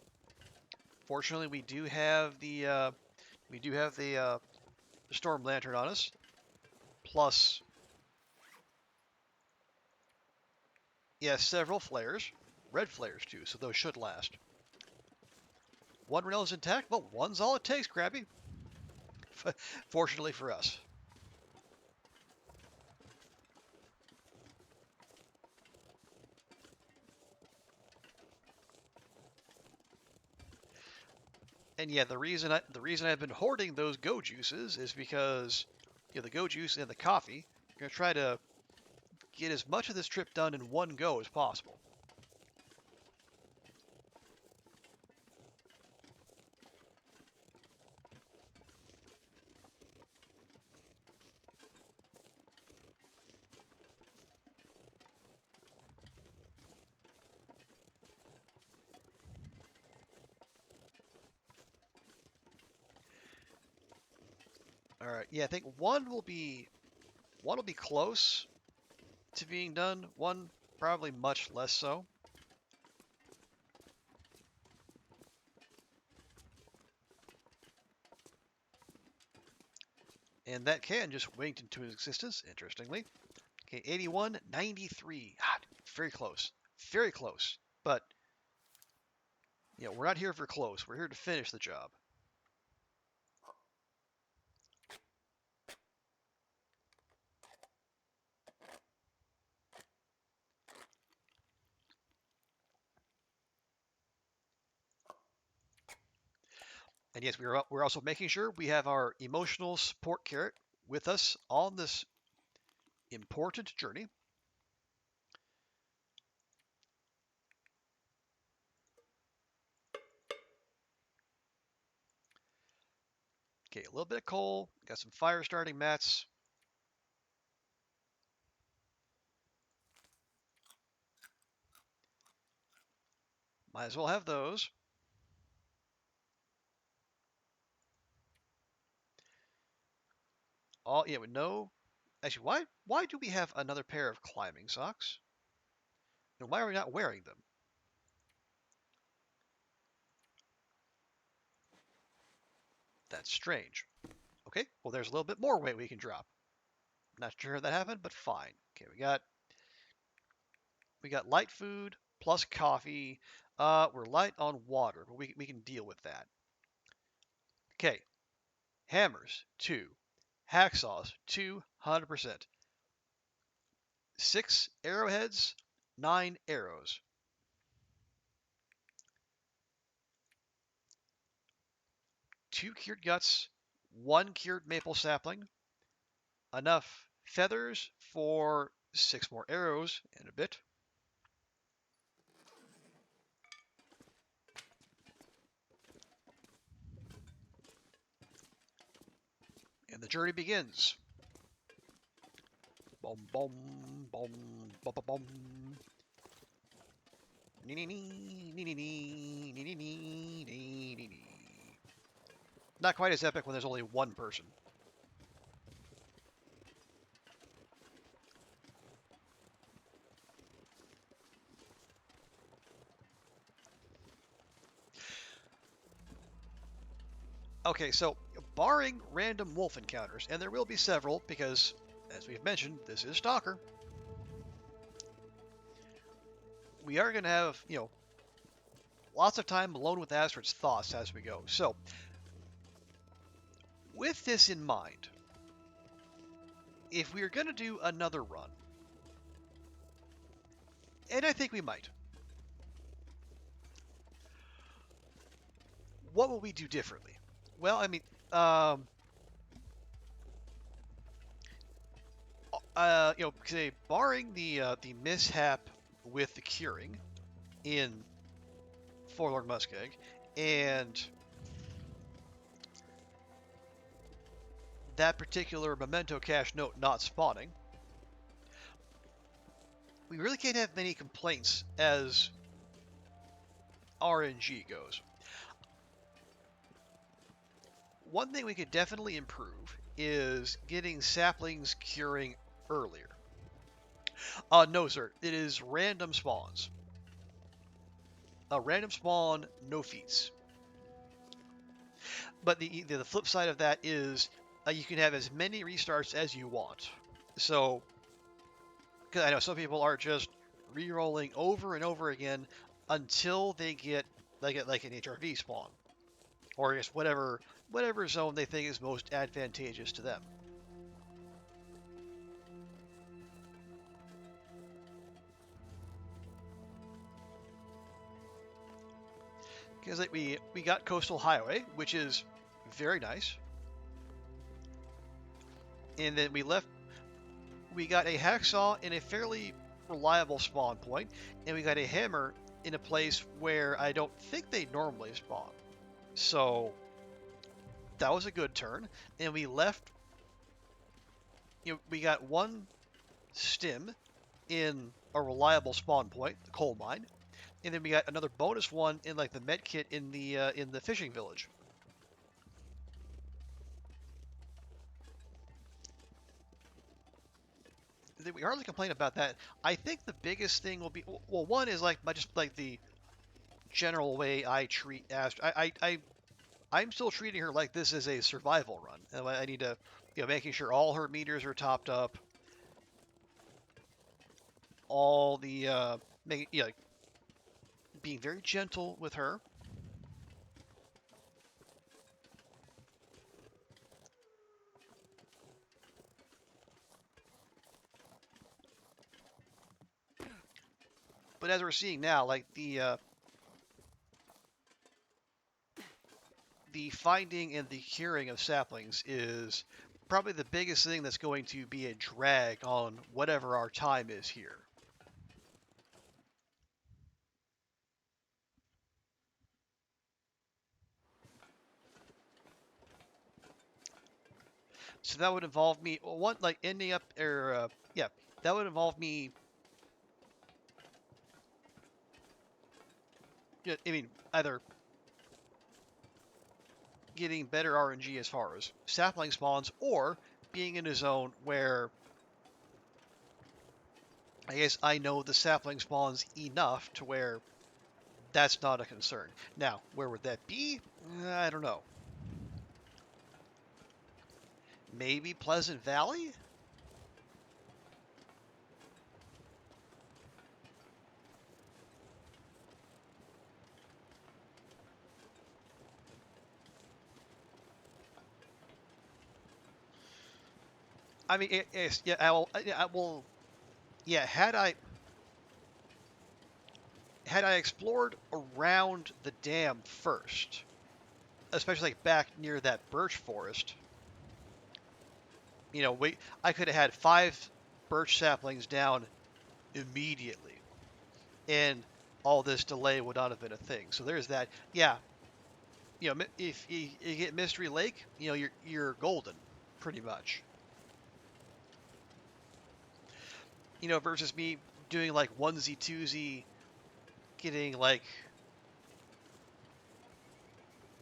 Fortunately, we do have the storm lantern on us, plus several flares, red flares too, so those should last. One rail is intact, but one's all it takes, Krabby. Fortunately for us. And yeah, the reason I've been hoarding those go juices is because the go juice and the coffee. I'm gonna try to get as much of this trip done in one go as possible. All right. Yeah, I think one will be close to being done. One probably much less so. And that can just winked into existence, interestingly. Okay, 81, 93. Ah, very close. Very close. But, we're not here for close. We're here to finish the job. And yes, we're also making sure we have our emotional support carrot with us on this important journey. Okay, a little bit of coal. Got some fire starting mats. Might as well have those. all, yeah, with no. Actually, why do we have another pair of climbing socks? And why are we not wearing them? That's strange. Okay, well, there's a little bit more weight we can drop. Not sure how that happened, but fine. Okay, we got light food plus coffee. We're light on water, but we can deal with that. Okay, hammers 2, hacksaws 200%, 6 arrowheads, 9 arrows, 2 cured guts, 1 cured maple sapling, enough feathers for 6 more arrows and a bit. And the journey begins. Boom, boom, boom, bum, bum, bum. Not quite as epic when there's only one person. Okay, so barring random wolf encounters, and there will be several because, as we've mentioned, this is Stalker, we are going to have, lots of time alone with Astrid's thoughts as we go. So, with this in mind, if we are going to do another run, and I think we might, what will we do differently? Well, I mean, say barring the mishap with the curing in Forlorn Muskeg, and that particular memento cache note not spawning, we really can't have many complaints as RNG goes. One thing we could definitely improve is getting saplings curing earlier. No, sir. It is random spawns. A random spawn, no feats. But the flip side of that is you can have as many restarts as you want. So, because I know some people are just re-rolling over and over again until they get like an HRV spawn, or just whatever zone they think is most advantageous to them. Because like we got Coastal Highway, which is very nice, and then we got a hacksaw in a fairly reliable spawn point, and we got a hammer in a place where I don't think they normally spawn. So that was a good turn, and we left. We got one stim in a reliable spawn point, the coal mine, and then we got another bonus one in like the med kit in the fishing village. We hardly complain about that. I think the biggest thing will be, well, one is like just like the general way I treat Astrid. I'm still treating her like this is a survival run, and I need to, making sure all her meters are topped up, all the being very gentle with her. But as we're seeing now, like the finding and the curing of saplings is probably the biggest thing that's going to be a drag on whatever our time is here. So that would involve me, ending up, that would involve me, either getting better RNG as far as sapling spawns, or being in a zone where I guess I know the sapling spawns enough to where that's not a concern. Now, where would that be? I don't know. Maybe Pleasant Valley? I mean, yeah, I will, yeah. Had I explored around the dam first, especially like back near that birch forest, I could have had 5 birch saplings down immediately, and all this delay would not have been a thing. So there's that. Yeah, if you get Mystery Lake, you're golden, pretty much. Versus me doing like onesie twosie, getting like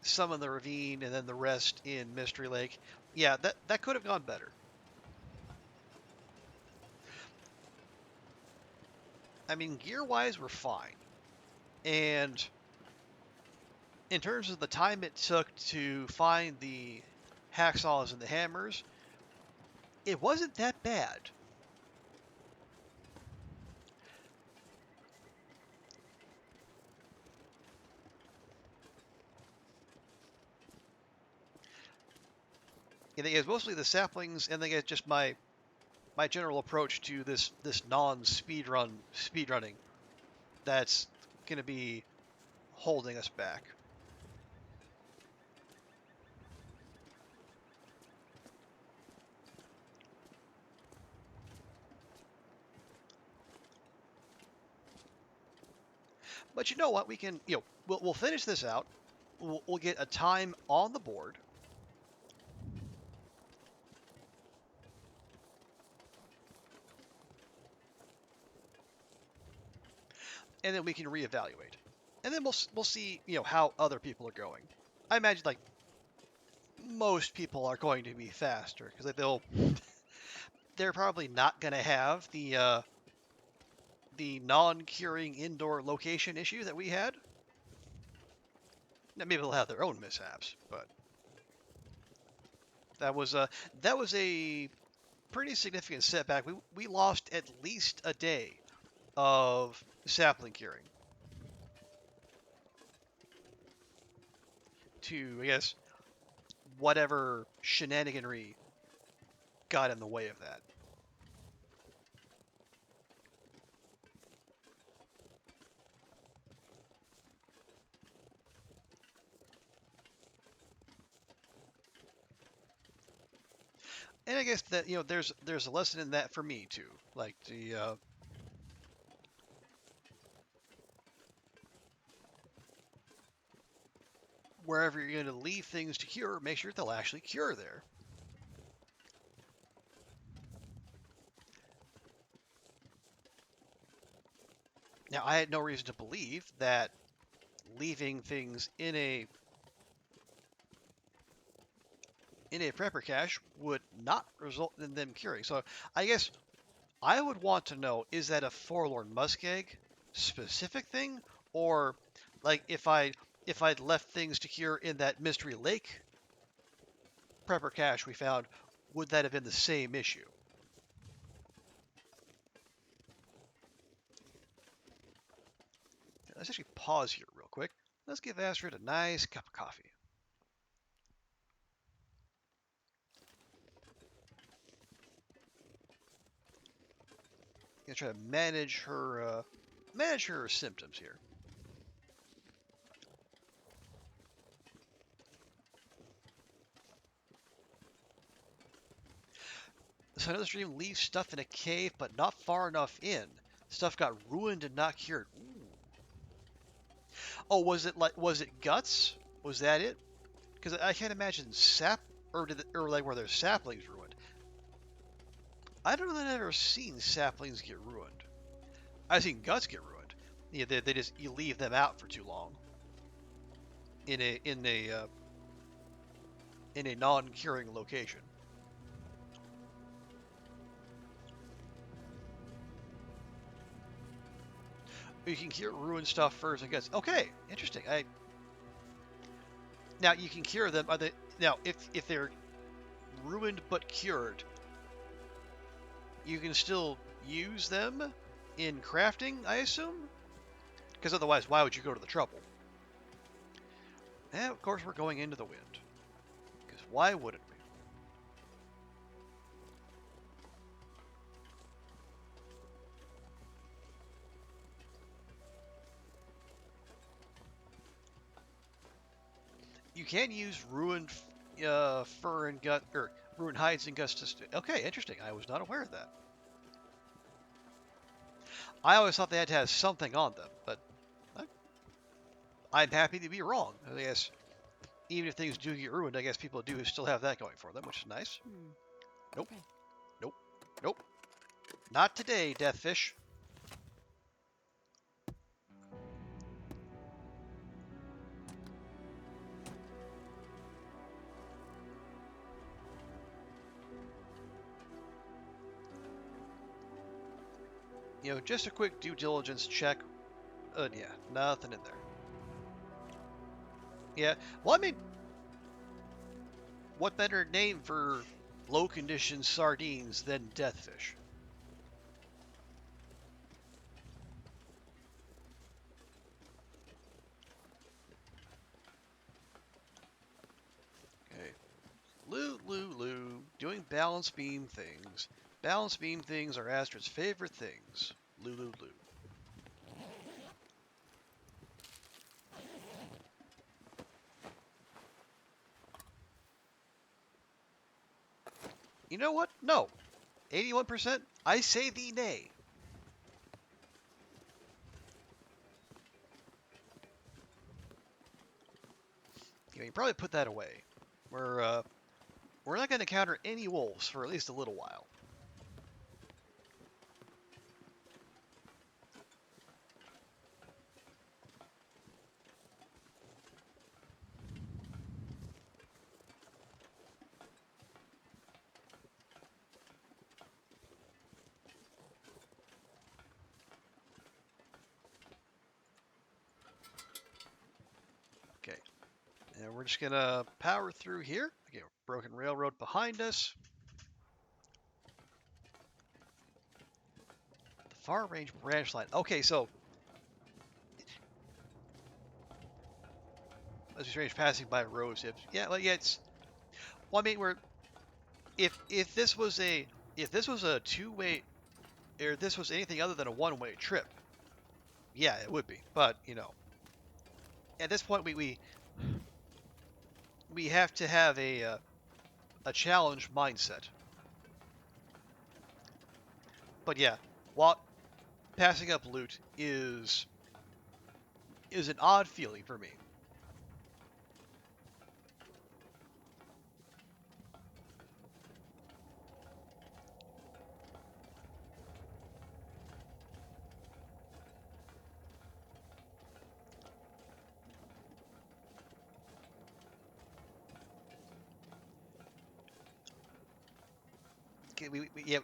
some in the ravine and then the rest in Mystery Lake. Yeah, that could have gone better. I mean, gear-wise, we're fine. And in terms of the time it took to find the hacksaws and the hammers, it wasn't that bad. I think it's mostly the saplings, and I think it's just my general approach to this speedrunning that's going to be holding us back. But you know what? We can, we'll finish this out. We'll get a time on the board. And then we can reevaluate. And then we'll see, how other people are going. I imagine like most people are going to be faster because they're probably not going to have the non-curing indoor location issue that we had. Now, maybe they'll have their own mishaps, but that was a pretty significant setback. We lost at least a day of sapling curing to, I guess, whatever shenaniganry got in the way of that. And I guess that there's a lesson in that for me too. Like the wherever you're going to leave things to cure, make sure they'll actually cure there. Now, I had no reason to believe that leaving things in a prepper cache would not result in them curing. So I guess I would want to know, is that a forlorn muskeg specific thing, or like if I'd left things to cure in that Mystery Lake prepper cache we found, would that have been the same issue? Let's actually pause here real quick. Let's give Astrid a nice cup of coffee. Gonna try to manage her symptoms here. So another stream leaves stuff in a cave, but not far enough in. Stuff got ruined and not cured. Ooh. Oh, was it guts? Was that it? Because I can't imagine or like where there's saplings ruined. I don't know that I've ever seen saplings get ruined. I've seen guts get ruined. Yeah, they just you leave them out for too long. In a non-curing location. You can cure ruined stuff first, I guess. Okay, interesting. Now you can cure them. Now if they're ruined but cured, you can still use them in crafting, I assume? Because otherwise, why would you go to the trouble? And of course, we're going into the wind. Because why wouldn't we? You can use ruined fur and gut, or ruined hides and guts to. Okay, interesting. I was not aware of that. I always thought they had to have something on them, but I'm happy to be wrong. I guess even if things do get ruined, I guess people do still have that going for them, which is nice. Nope. Okay. Nope. Nope. Not today, Deathfish. Just a quick due diligence check. Yeah, nothing in there. Yeah, well, I mean, what better name for low condition sardines than Deathfish? Okay. Loo. Doing balance beam things. Balance beam things are Astrid's favorite things. Loo. You know what? No. 81%? I say thee nay. You can probably put that away. We're not going to encounter any wolves for at least a little while. Okay. And we're just going to power through here. Okay, broken railroad behind us. The far range branch line. Okay, so as we strange passing by roads. Yeah, it's. Well, I mean, if this was a two-way, or this was anything other than a one-way trip, yeah, it would be. But at this point, we have to have a challenge mindset. But yeah, while passing up loot is an odd feeling for me. Okay,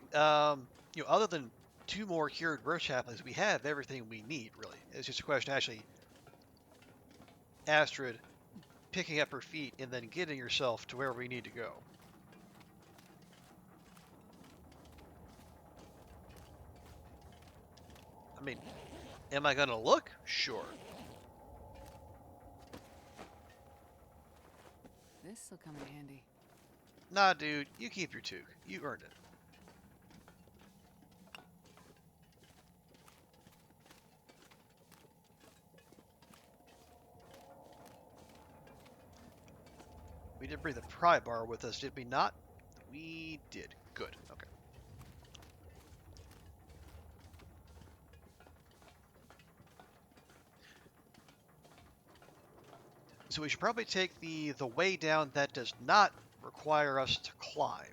other than 2 more cured birch chaplains, we have everything we need. Really, it's just a question of actually Astrid picking up her feet and then getting herself to where we need to go. I mean, am I gonna look? Sure. This'll come in handy. Nah, dude, you keep your toque. You earned it. We did bring the pry bar with us, did we not? We did. Good. Okay. So we should probably take the way down that does not require us to climb.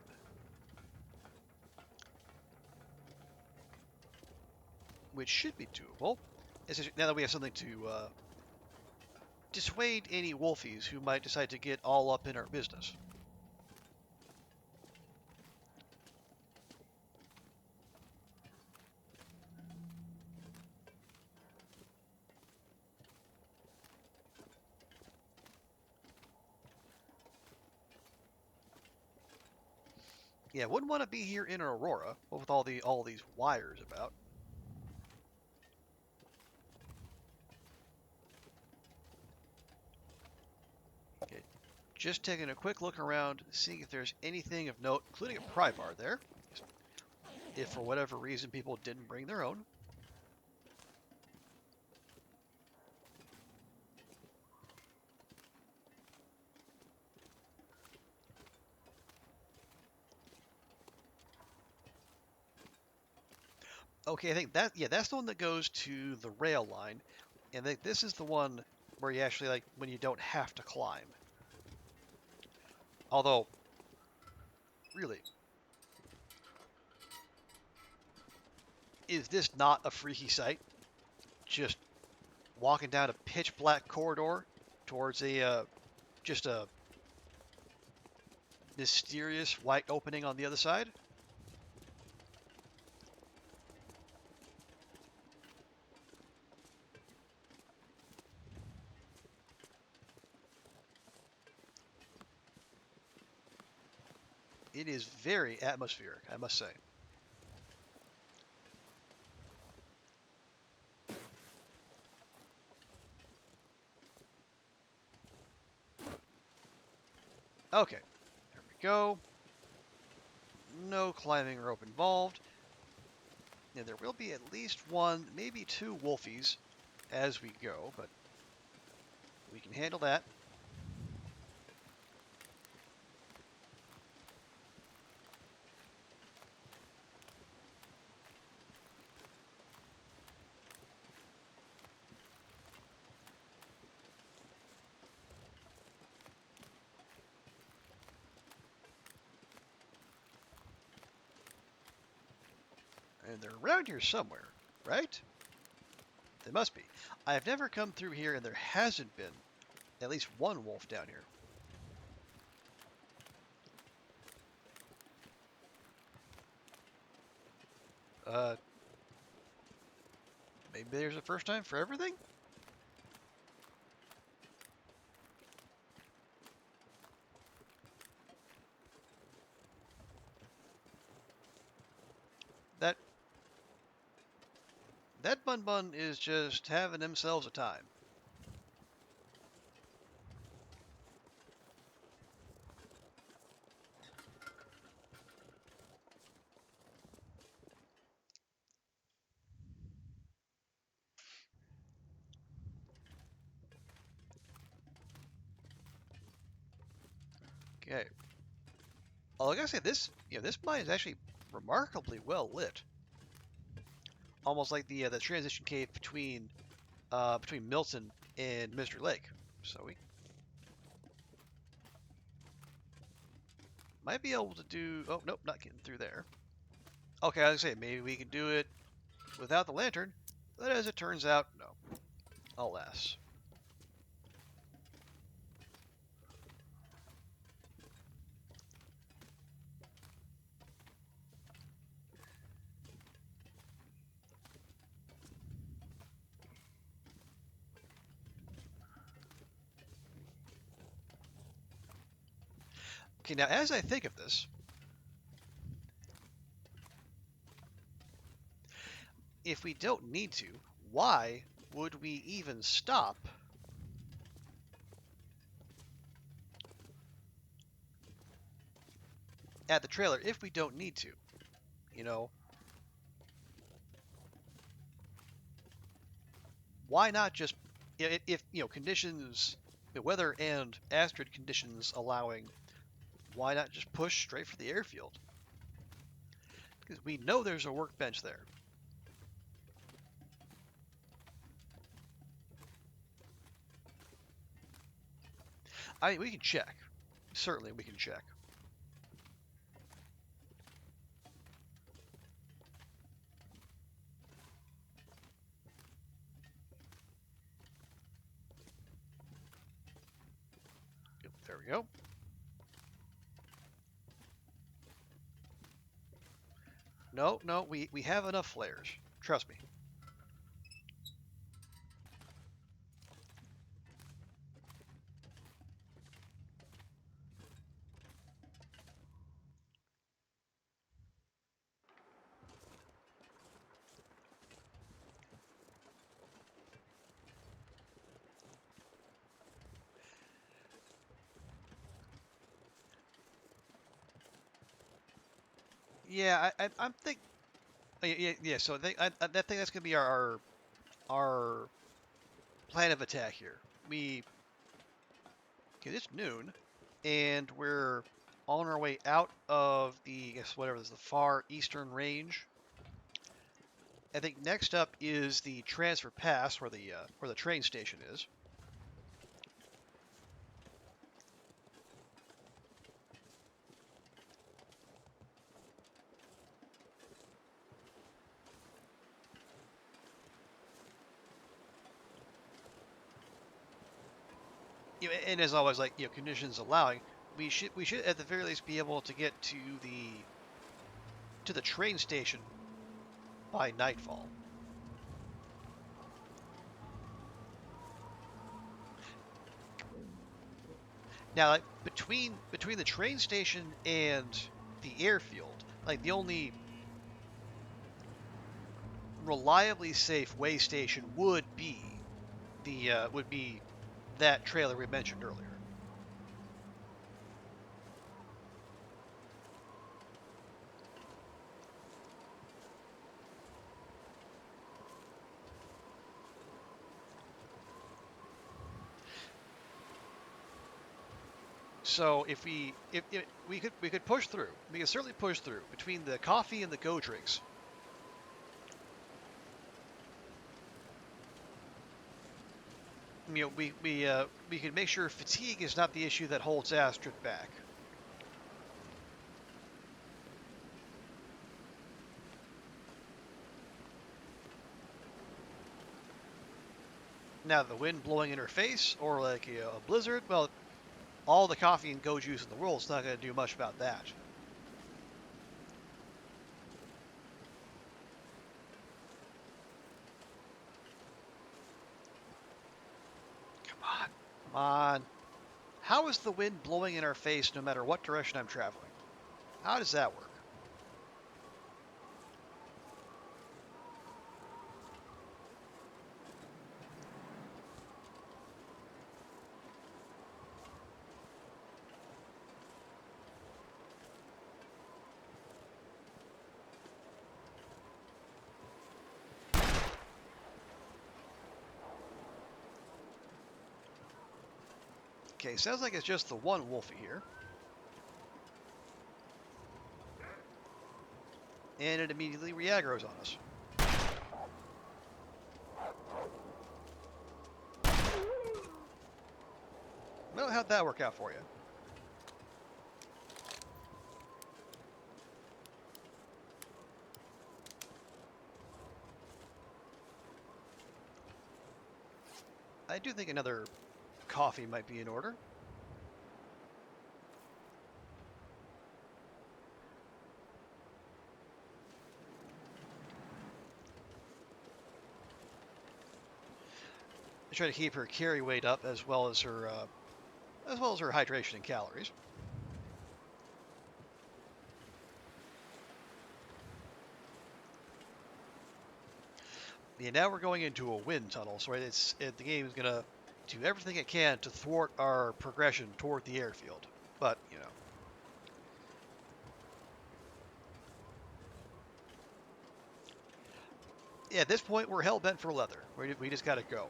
Which should be doable. Now that we have something to dissuade any wolfies who might decide to get all up in our business. Yeah, wouldn't want to be here in Aurora with all these wires about. Okay, just taking a quick look around, seeing if there's anything of note, including a pry bar there. If for whatever reason people didn't bring their own. Okay, I think that's the one that goes to the rail line, and this is the one where you actually like when you don't have to climb. Although, really, is this not a freaky sight? Just walking down a pitch black corridor towards just a mysterious white opening on the other side. It is very atmospheric, I must say. Okay, there we go. No climbing rope involved. Now, there will be at least one, maybe two wolfies as we go, but we can handle that. And they're around here somewhere, right? They must be. I've never come through here and there hasn't been at least one wolf down here. Uh, maybe there's a first time for everything? That that Bun Bun is just having themselves a time. Okay. Oh, like I said, this mine is actually remarkably well lit. Almost like the transition cave between Milton and Mystery Lake. So we might be able to do. Oh nope, not getting through there. Okay, I was gonna say maybe we can do it without the lantern, but as it turns out, no. Alas. Okay, now as I think of this, if we don't need to, why would we even stop at the trailer if we don't need to? You know, why not just if conditions, the weather and asteroid conditions allowing, why not just push straight for the airfield? Because we know there's a workbench there. I mean, we can check. Certainly, we can check. Yep, there we go. No, no, we have enough flares. Trust me. Yeah, I'm think. Yeah. So I think that's gonna be our plan of attack here. Okay, it's noon, and we're on our way out of the, I guess whatever this is, the far eastern range. I think next up is the transfer pass where the train station is. And as always, like conditions allowing, we should at the very least be able to get to the train station by nightfall. Now, like between the train station and the airfield, like the only reliably safe way station would be that trailer we mentioned earlier. So if we could push through. We could certainly push through between the coffee and the go drinks. We could make sure fatigue is not the issue that holds Astrid back. Now the wind blowing in her face or like a blizzard, well, all the coffee and go juice in the world is not going to do much about that. Come on, come on. How is the wind blowing in our face no matter what direction I'm traveling? How does that work? Okay, sounds like it's just the one Wolfie here. And it immediately re-aggroes on us. Well, how'd that work out for you? I do think another coffee might be in order. I try to keep her carry weight up as well as her hydration and calories. Yeah, now we're going into a wind tunnel, so the game is gonna do everything it can to thwart our progression toward the airfield. But yeah, at this point we're hell bent for leather. We just gotta go.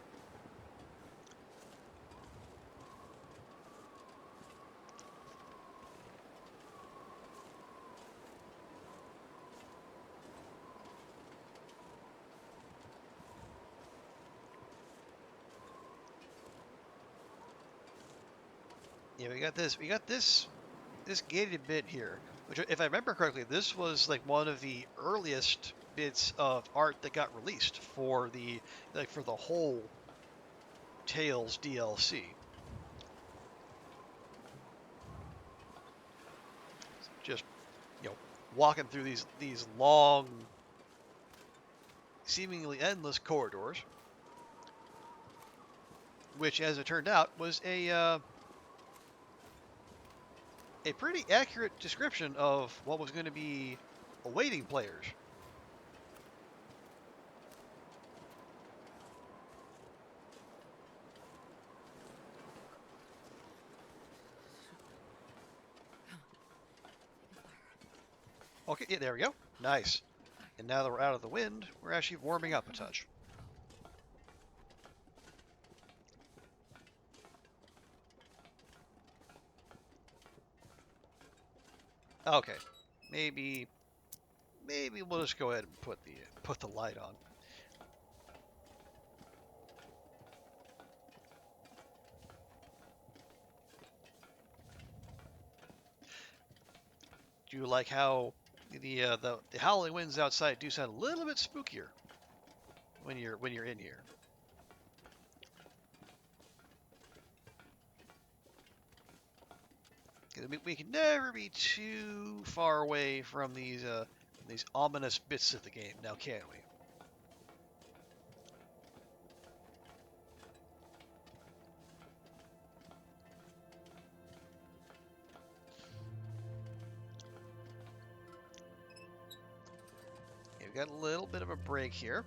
Yeah, we got this gated bit here, which, if I remember correctly, this was like one of the earliest bits of art that got released for the whole Tales DLC. Just you know, walking through these long, seemingly endless corridors, which, as it turned out, was a pretty accurate description of what was going to be awaiting players. Okay, yeah, there we go. Nice. And now that we're out of the wind, we're actually warming up a touch. Okay, maybe we'll just go ahead and put the light on. Do you like how the howling winds outside do sound a little bit spookier when you're in here? We can never be too far away from these ominous bits of the game, now can we? Okay, we've got a little bit of a break here.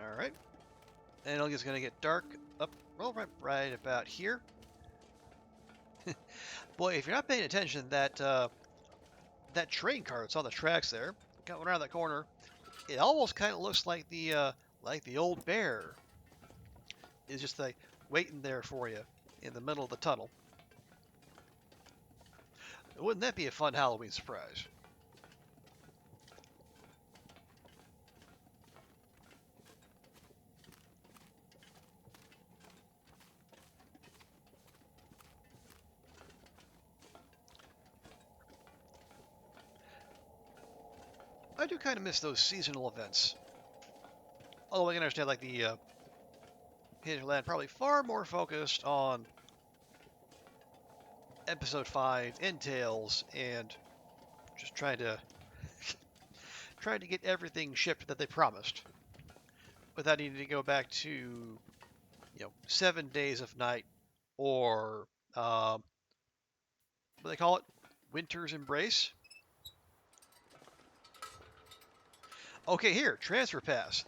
All right, and it's going to get dark up, well, right about here. Boy, if you're not paying attention, that train car that's on the tracks there, coming around that corner, it almost kind of looks like the old bear is just like waiting there for you in the middle of the tunnel. Wouldn't that be a fun Halloween surprise? I do kind of miss those seasonal events. Although I can understand, like, the Hinterland probably far more focused on episode 5, Entails, and just trying to get everything shipped that they promised without needing to go back to 7 days of night or what do they call it, Winter's Embrace. Okay, here, transfer pass.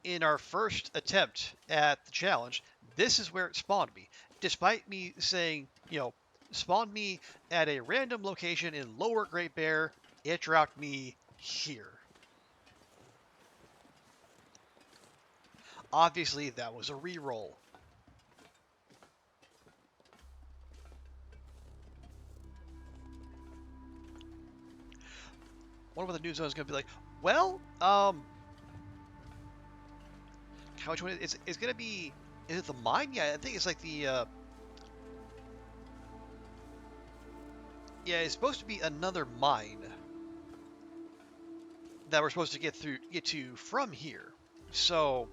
In our first attempt at the challenge, this is where it spawned me. Despite me saying, spawned me at a random location in Lower Great Bear, it dropped me here. Obviously, that was a reroll. Wonder what the new zone is going to be like. Well, how much one it's going to be? Is it the mine? Yeah, I think it's like the. Yeah, it's supposed to be another mine that we're supposed to get to from here. So.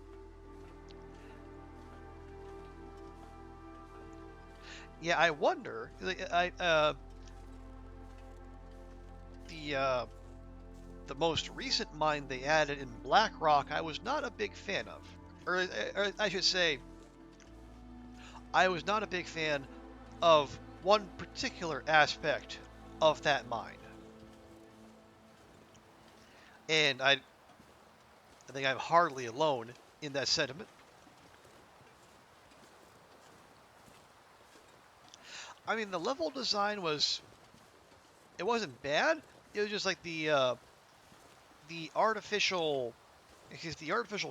Yeah, I wonder. The most recent mine they added in Black Rock, I was not a big fan of, or I should say, I was not a big fan of one particular aspect of that mine, and I think I'm hardly alone in that sentiment. I mean, the level design it wasn't bad. It was just like the artificial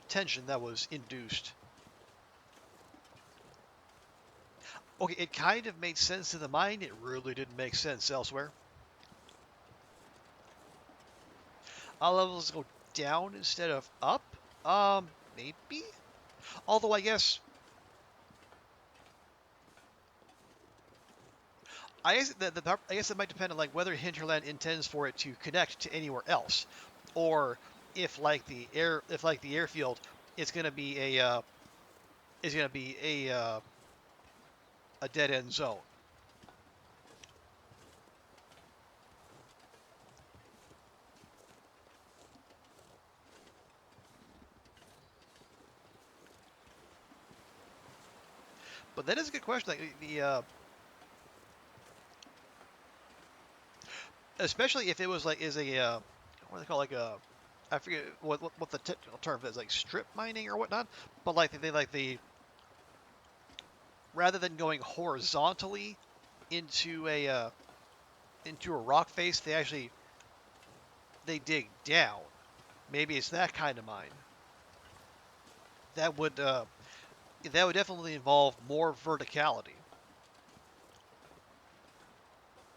tension that was induced. Okay, it kind of made sense in the mine. It really didn't make sense elsewhere. Our levels go down instead of up. Maybe. Although I guess I guess it might depend on like whether Hinterland intends for it to connect to anywhere else, or if like the airfield, it's gonna be a dead end zone. But that is a good question. Like especially if it was like is a what do they call like a I forget what the technical term is, like strip mining or whatnot. But like they like the rather than going horizontally into a rock face, they dig down. Maybe it's that kind of mine. That would uh, that would definitely involve more verticality,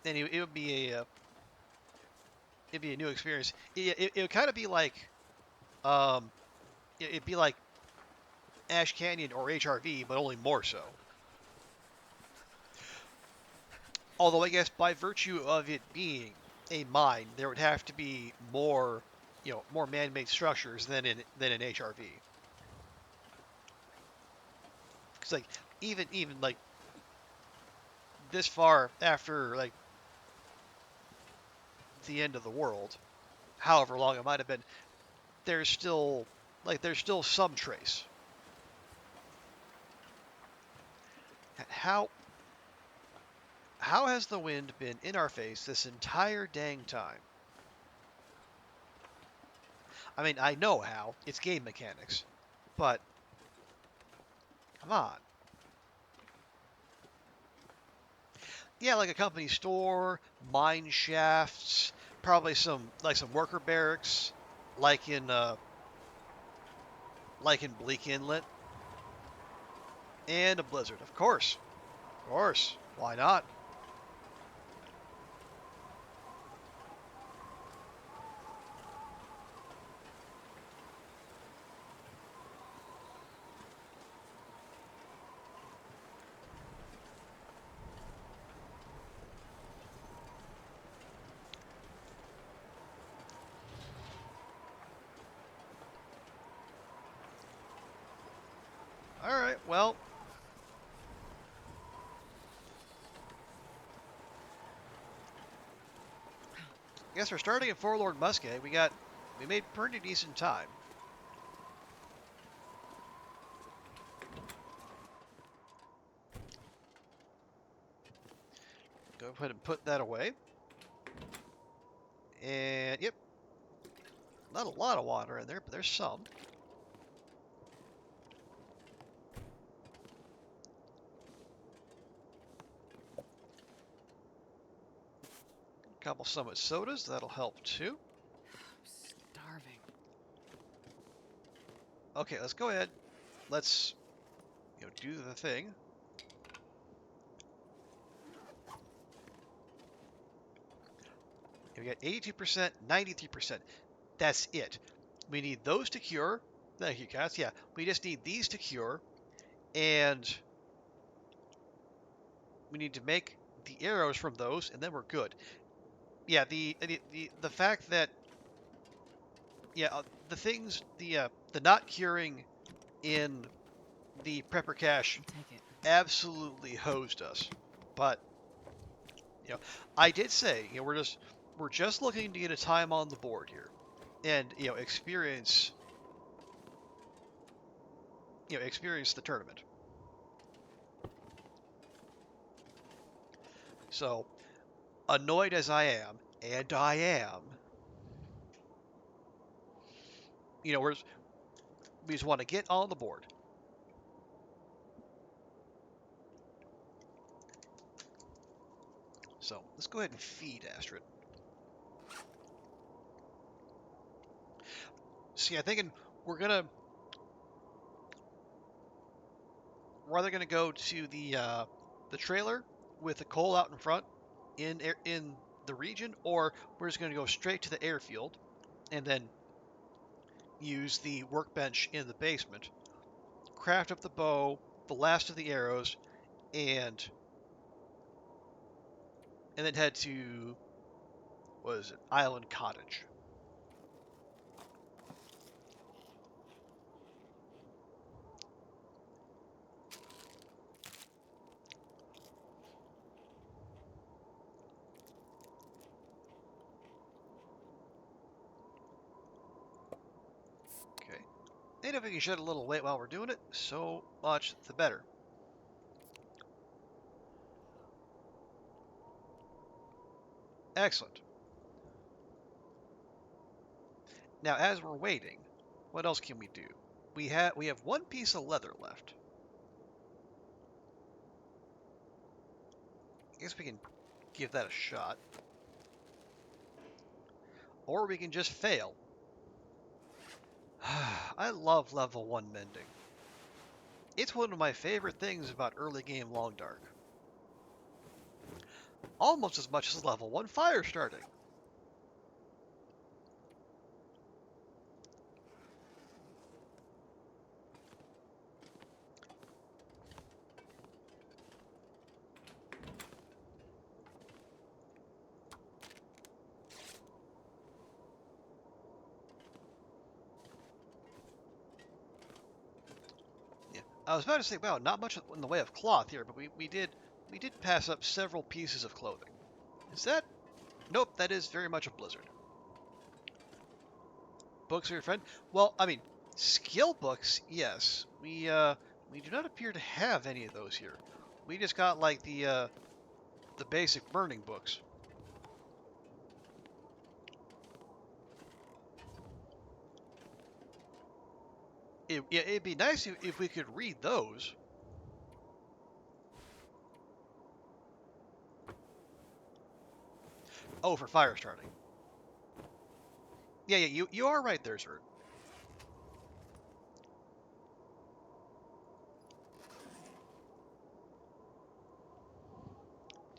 and it would be it'd be a new experience. It would kind of be like um, it'd be like Ash Canyon or HRV, but only more so. Although I guess by virtue of it being a mine, there would have to be more, more man-made structures than in HRV. Because like even like this far after like the end of the world, however long it might have been, there's still there's still some trace. How how has the wind been in our face this entire dang time? I mean, I know how. It's game mechanics. But come on. Yeah, like a company store, mine shafts, probably some worker barracks, like in uh like in Bleak Inlet, and a blizzard, of course. Of course. Why not? All right. Well, I guess we're starting at Forlorn Musket. We made pretty decent time. Go ahead and put that away. And yep, not a lot of water in there, but there's some. A couple Summit sodas, that'll help too. I'm starving. Okay, let's go ahead. Let's do the thing. We got 82%, 93%. That's it. We need those to cure. Thank you, cats. Yeah, we just need these to cure, and we need to make the arrows from those, and then we're good. Yeah, the fact that the things the not curing in the prepper cache I'll take it. absolutely hosed us. But you know, I did say we're just looking to get a time on the board here, and experience the tournament. So annoyed as I am, and I am, we just want to get on the board. So let's go ahead and feed Astrid. See, I'm thinking we're gonna we're either gonna go to the trailer with the coal out in front in the region, or we're just gonna go straight to the airfield and then use the workbench in the basement, craft up the bow, the last of the arrows, and then head to what is it, Island Cottage. Okay. And if we can shed a little weight while we're doing it, so much the better. Excellent. Now, as we're waiting, what else can we do? We have one piece of leather left. I guess we can give that a shot. Or we can just fail. I love level 1 mending. It's one of my favorite things about early game Long Dark. Almost as much as level 1 fire starting. Yeah. I was about to say, wow, not much in the way of cloth here, but we did pass up several pieces of clothing. Is that? Nope, that is very much a blizzard. Books are your friend? Well, I mean, skill books, yes. We do not appear to have any of those here. We just got like the basic burning books. It'd be nice if we could read those. Oh, for fire starting. Yeah, you are right there, sir.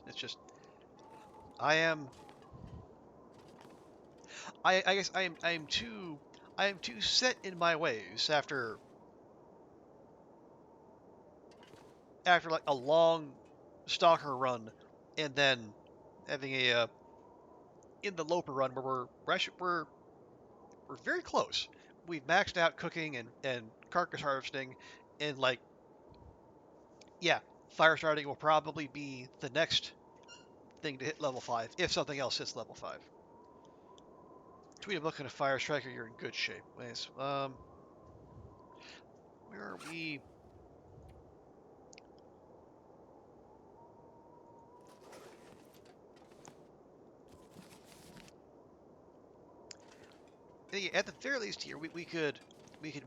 It's just, I guess I am too set in my ways after like a long stalker run, and then having a Interloper run where we're very close. We've maxed out cooking and carcass harvesting, and like, yeah, fire starting will probably be the next thing to hit level 5 if something else hits level 5. Tweet a book and a fire striker, you're in good shape. Nice. Where are we? At the very least here, we could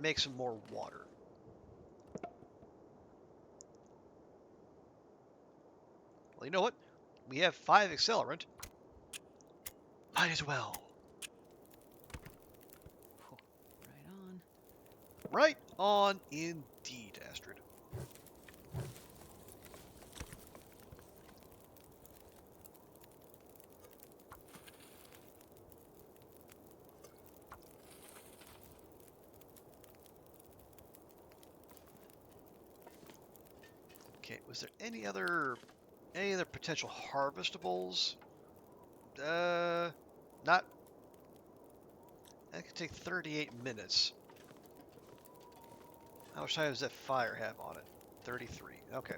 make some more water. Well, you know what? We have 5 accelerant. Might as well. Right on. Right on indeed, Astrid. Okay, was there any other potential harvestables? Not. That could take 38 minutes. How much time does that fire have on it? 33. Okay.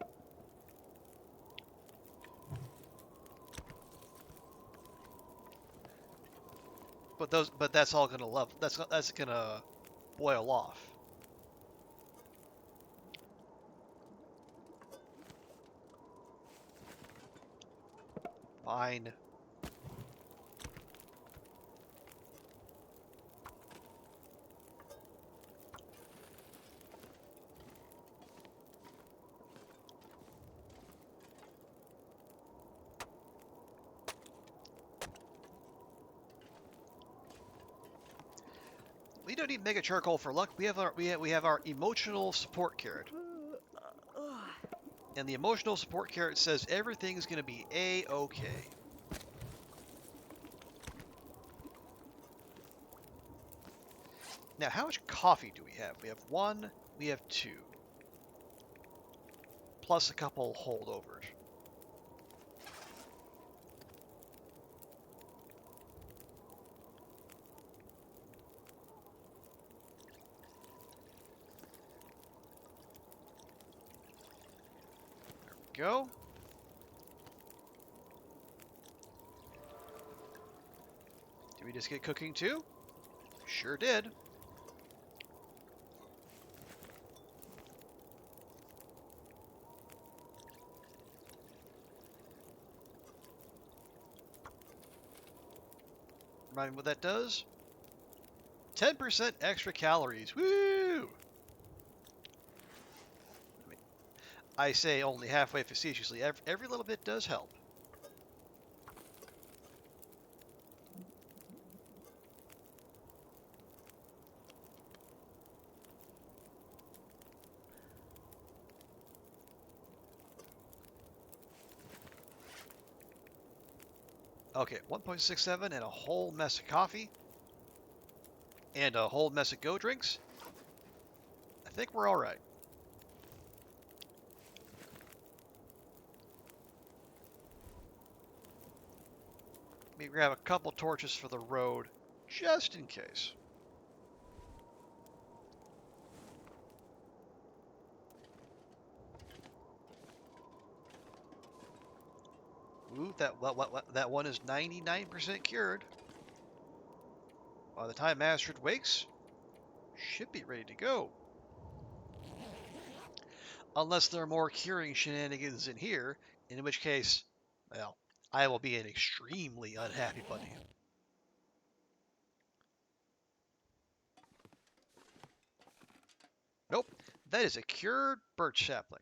But that's all gonna level. That's gonna boil off. Fine. We don't need mega charcoal for luck. We have our emotional support carrot. And the emotional support carrot says everything's going to be A-okay. Now, how much coffee do we have? We have 1, we have 2. Plus a couple holdovers. Go. Did we just get cooking too? Sure did. Remind me what that does? 10% extra calories. Woo! I say only halfway facetiously. Every little bit does help. Okay, 1.67 and a whole mess of coffee and a whole mess of go drinks. I think we're all right. Let me grab a couple torches for the road, just in case. Ooh, that one is 99% cured. By the time Astrid wakes, should be ready to go. Unless there are more curing shenanigans in here, in which case, well, I will be an extremely unhappy bunny. Nope, that is a cured birch sapling.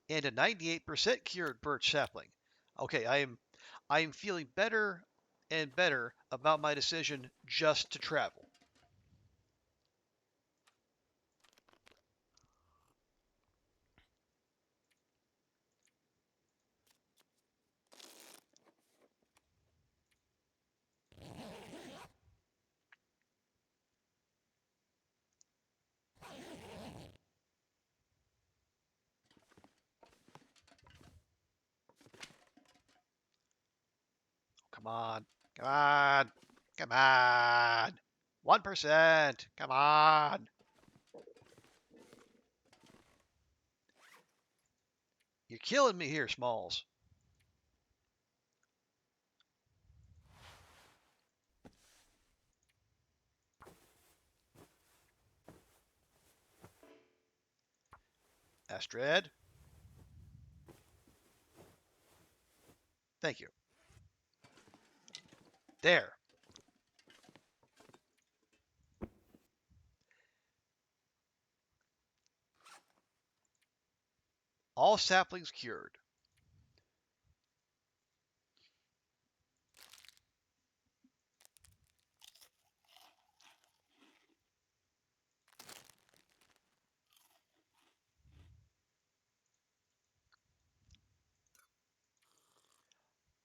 And a 98% cured birch sapling. Okay, I am feeling better and better about my decision just to travel. Come on, come on, come on. 1%, come on. You're killing me here, Smalls. Astrid. Thank you. There. All saplings cured.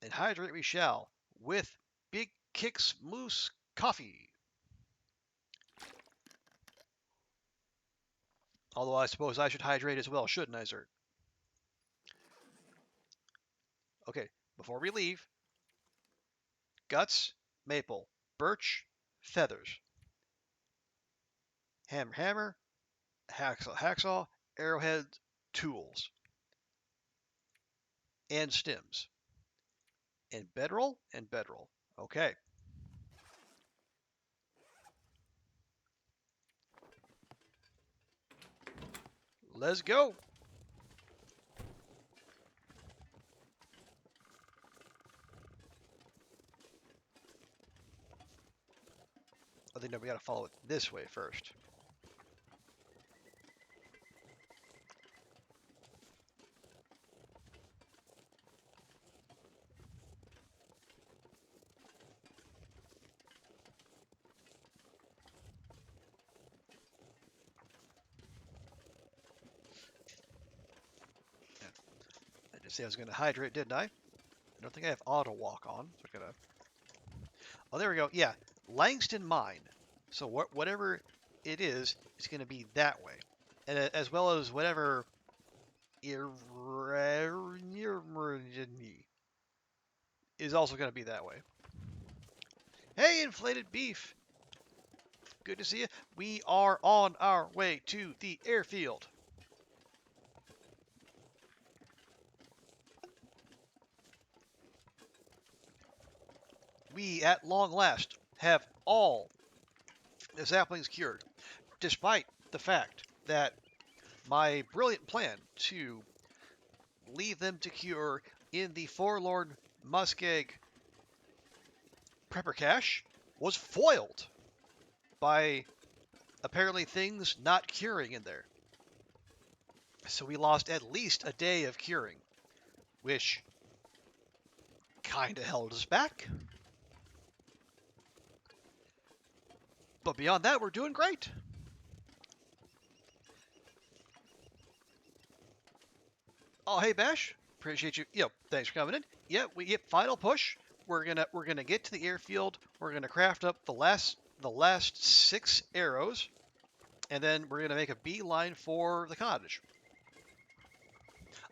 And hydrate we shall with Big Kicks Moose Coffee. Although I suppose I should hydrate as well, shouldn't I, Zert? Okay, before we leave, guts, maple, birch, feathers, hammer, hacksaw, arrowhead, tools, and stims. And bedroll. Okay. Let's go. I think we got to follow it this way first. I did say I was going to hydrate, didn't I? I don't think I have auto walk on. So I'm gonna. Oh, there we go. Yeah, Langston Mine. So whatever it is, it's going to be that way, and as well as whatever is also going to be that way. Hey, inflated beef. Good to see you. We are on our way to the airfield. We, at long last, have all the saplings cured, despite the fact that my brilliant plan to leave them to cure in the Forlorn Muskeg prepper cache was foiled by apparently things not curing in there. So we lost at least a day of curing, which kind of held us back. But beyond that, we're doing great. Oh, hey Bash, appreciate you. Thanks for coming in. Yeah, we get final push. We're gonna get to the airfield. We're gonna craft up the last 6 arrows, and then we're gonna make a beeline for the cottage.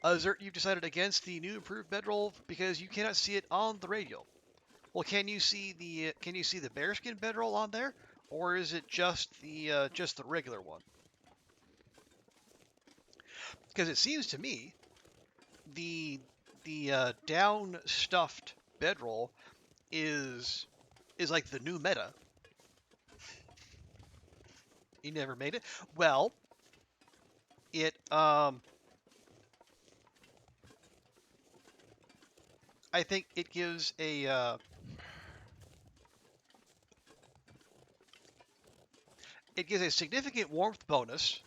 Zert, you've decided against the new improved bedroll because you cannot see it on the radio. Well, can you see the bearskin bedroll on there, or is it just the regular one? Because it seems to me the down stuffed bedroll is like the new meta. You never made it? Well, I think it gives a significant warmth bonus,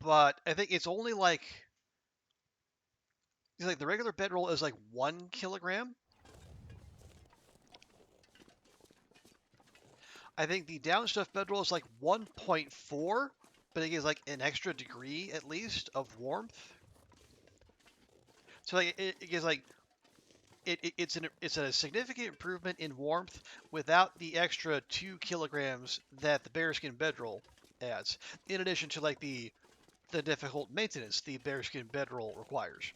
but I think it's only like the regular bedroll is like 1 kilogram. I think the downstuffed bedroll is like 1.4, but it gives like an extra degree at least of warmth. So like it gives like it's a significant improvement in warmth without the extra 2 kilograms that the bearskin bedroll adds. In addition to like the difficult maintenance the bearskin bedroll requires.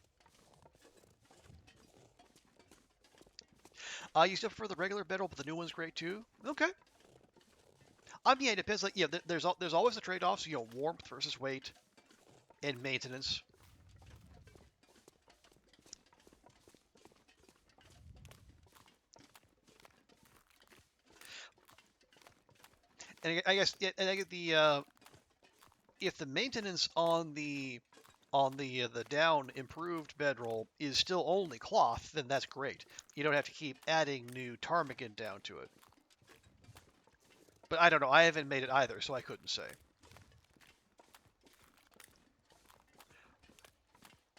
You still prefer the regular bedroll, but the new one's great too. Okay. Yeah, it depends. Like, yeah, there's always the trade-offs. Warmth versus weight, and maintenance. And I guess, yeah, and I get the if the maintenance on the down improved bedroll is still only cloth, then that's great. You don't have to keep adding new ptarmigan down to it. But I don't know. I haven't made it either, so I couldn't say.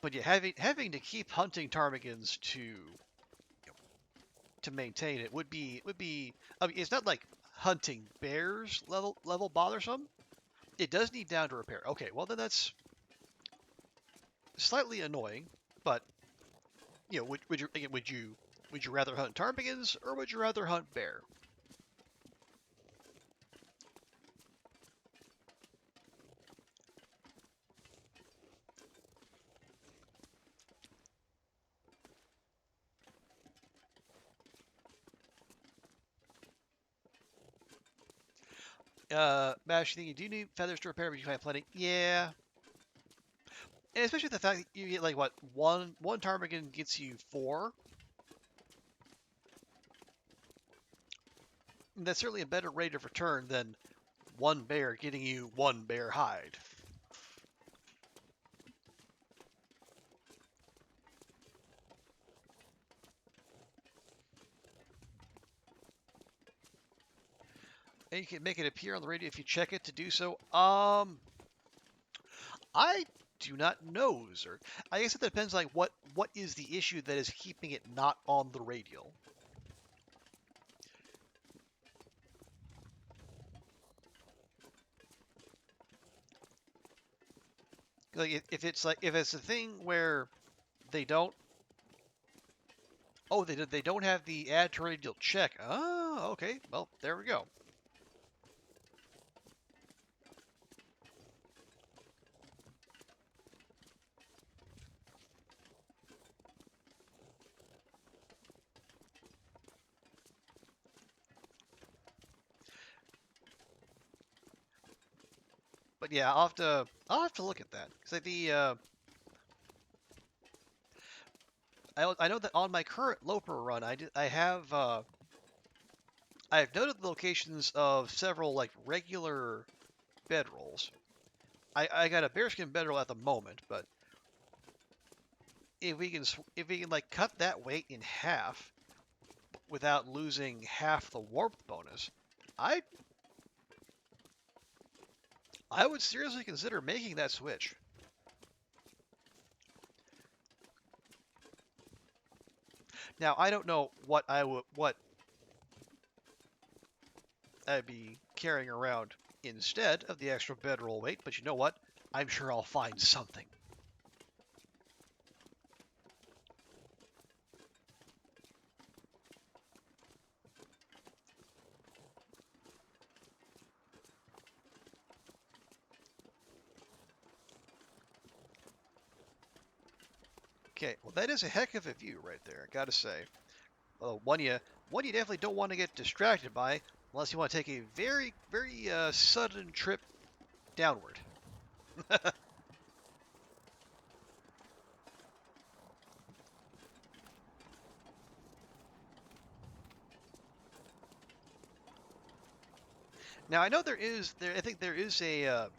But yeah, having to keep hunting ptarmigans to maintain it would be. I mean, it's not like hunting bears level bothersome. It does need down to repair. Okay, well then that's slightly annoying, but would you rather hunt ptarmigans or would you rather hunt bear? Mash, you think you do need feathers to repair, but you find plenty? Yeah. And especially the fact that you get like what one ptarmigan gets you 4. That's certainly a better rate of return than one bear getting you 1 bear hide. And you can make it appear on the radio if you check it to do so. I do not know, sir. I guess it depends like what is the issue that is keeping it not on the radio. Like if it's a thing where they don't they don't have the add to radio check. Oh, okay. Well, there we go. But yeah, I'll have to look at that because like I know that on my current Loper run, I have noted the locations of several like regular bedrolls. I got a bearskin bedroll at the moment, but if we can like cut that weight in half, without losing half the warmth bonus, I would seriously consider making that switch. Now, I don't know what I'd be carrying around instead of the extra bedroll weight, but you know what? I'm sure I'll find something. Okay, well that is a heck of a view right there, I gotta say. One you definitely don't want to get distracted by unless you want to take a very, very sudden trip downward. Now I know I think there is a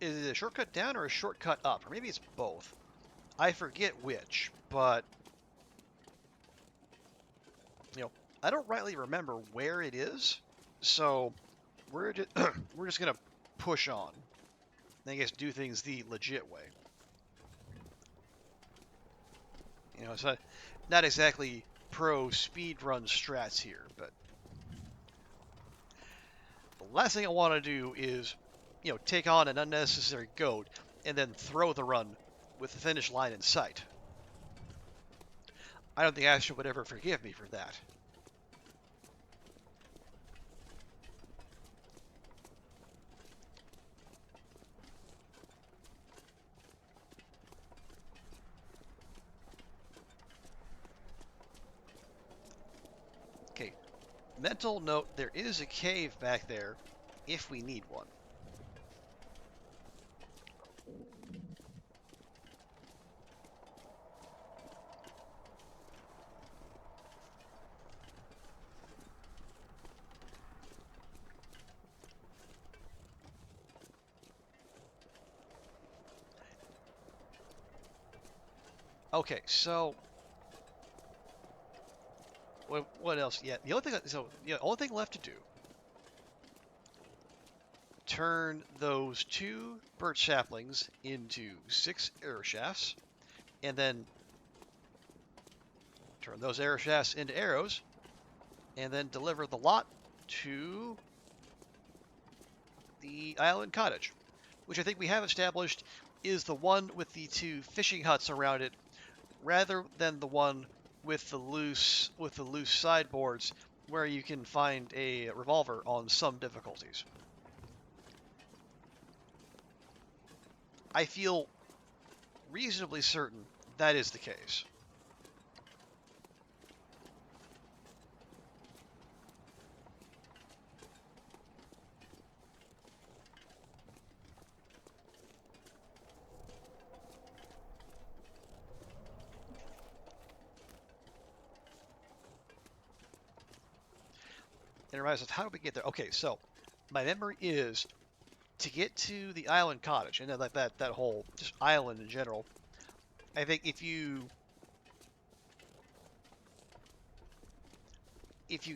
is it a shortcut down or a shortcut up, or maybe it's both. I forget which, but I don't rightly remember where it is, so we're just we're just gonna push on. I guess do things the legit way. It's not exactly pro speedrun strats here, but the last thing I want to do is, take on an unnecessary goat and then throw the run with the finish line in sight. I don't think Astra would ever forgive me for that. Okay, mental note, there is a cave back there if we need one. Okay, so what else? Yeah, the only thing left to do, turn those 2 birch saplings into 6 arrow shafts, and then turn those arrow shafts into arrows, and then deliver the lot to the island cottage, which I think we have established is the one with the 2 fishing huts around it, rather than the one with the loose sideboards where you can find a revolver on some difficulties. I feel reasonably certain that is the case. And it reminds us, how do we get there? Okay, so my memory is to get to the island cottage, and then like that whole just island in general. I think if you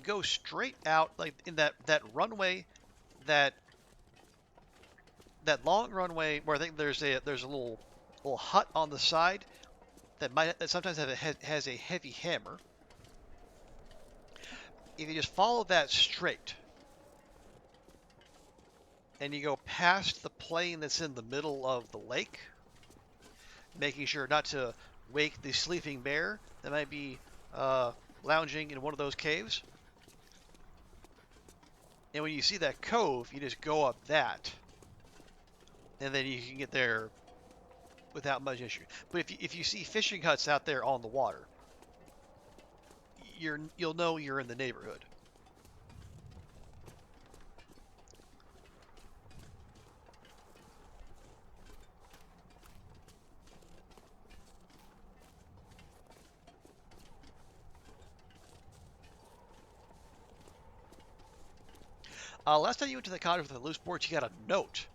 go straight out, like in that runway, that long runway where I think there's a little hut on the side that sometimes has a heavy hammer. If you just follow that straight, and you go past the plane that's in the middle of the lake, making sure not to wake the sleeping bear that might be lounging in one of those caves. And when you see that cove, you just go up that, and then you can get there without much issue. But if you see fishing huts out there on the water, you'll know you're in the neighborhood. Last time you went to the cottage with the loose boards, you got a note,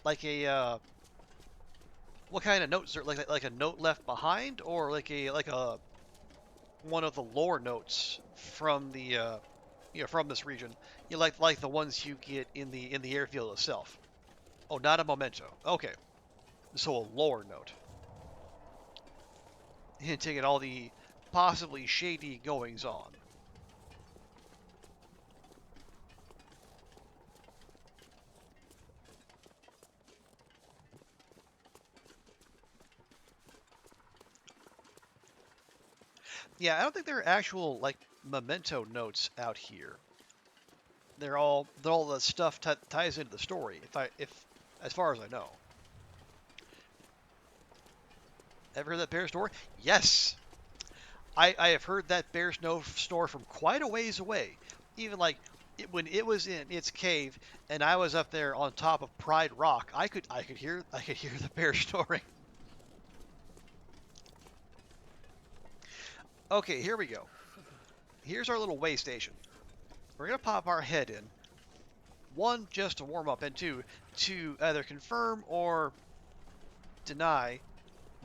like what kind of note? Is there like a note left behind, or like a one of the lore notes from the from this region. You like the ones you get in the airfield itself. Oh, not a memento. Okay, so a lore note hinting at all the possibly shady goings on. Yeah, I don't think there are actual like memento notes out here. They're all the stuff ties into the story. If as far as I know. Ever heard that bear snore? Yes, I have heard that bear snore from quite a ways away. Even like when it was in its cave and I was up there on top of Pride Rock, I could hear the bear snoring. Okay, here we go. Here's our little way station. We're gonna pop our head in. One, just to warm up, and two, to either confirm or deny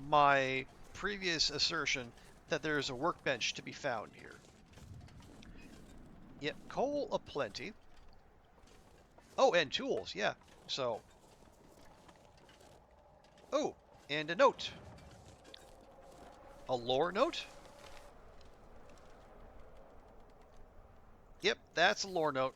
my previous assertion that there's a workbench to be found here. Yep, coal aplenty. Oh, and tools, yeah. So, oh, and a note. A lore note? Yep, that's a lore note.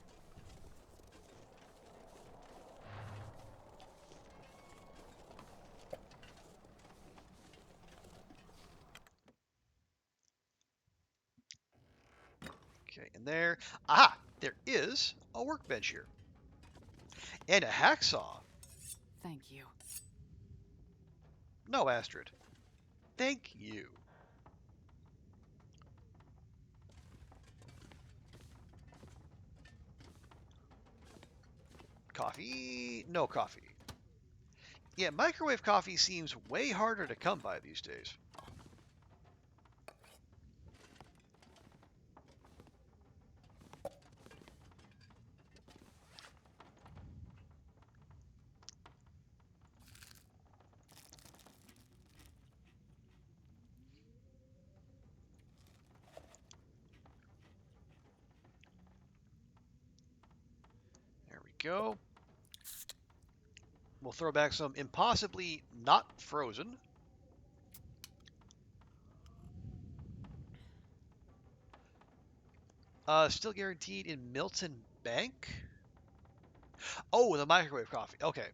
Okay, and there. Ah, there is a workbench here. And a hacksaw. Thank you. No, Astrid. Thank you. Coffee? No coffee. Yeah, microwave coffee seems way harder to come by these days. There we go. We'll throw back some impossibly not frozen. Still guaranteed in Milton Bank? Oh, the microwave coffee. Okay.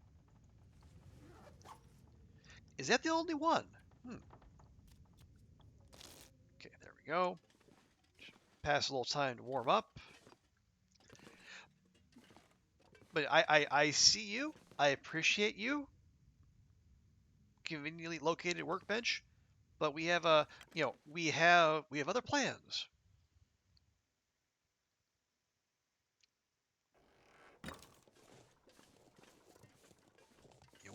Is that the only one? Okay, there we go. Pass a little time to warm up. But I see you. I appreciate you. Conveniently located workbench. But we have we have other plans.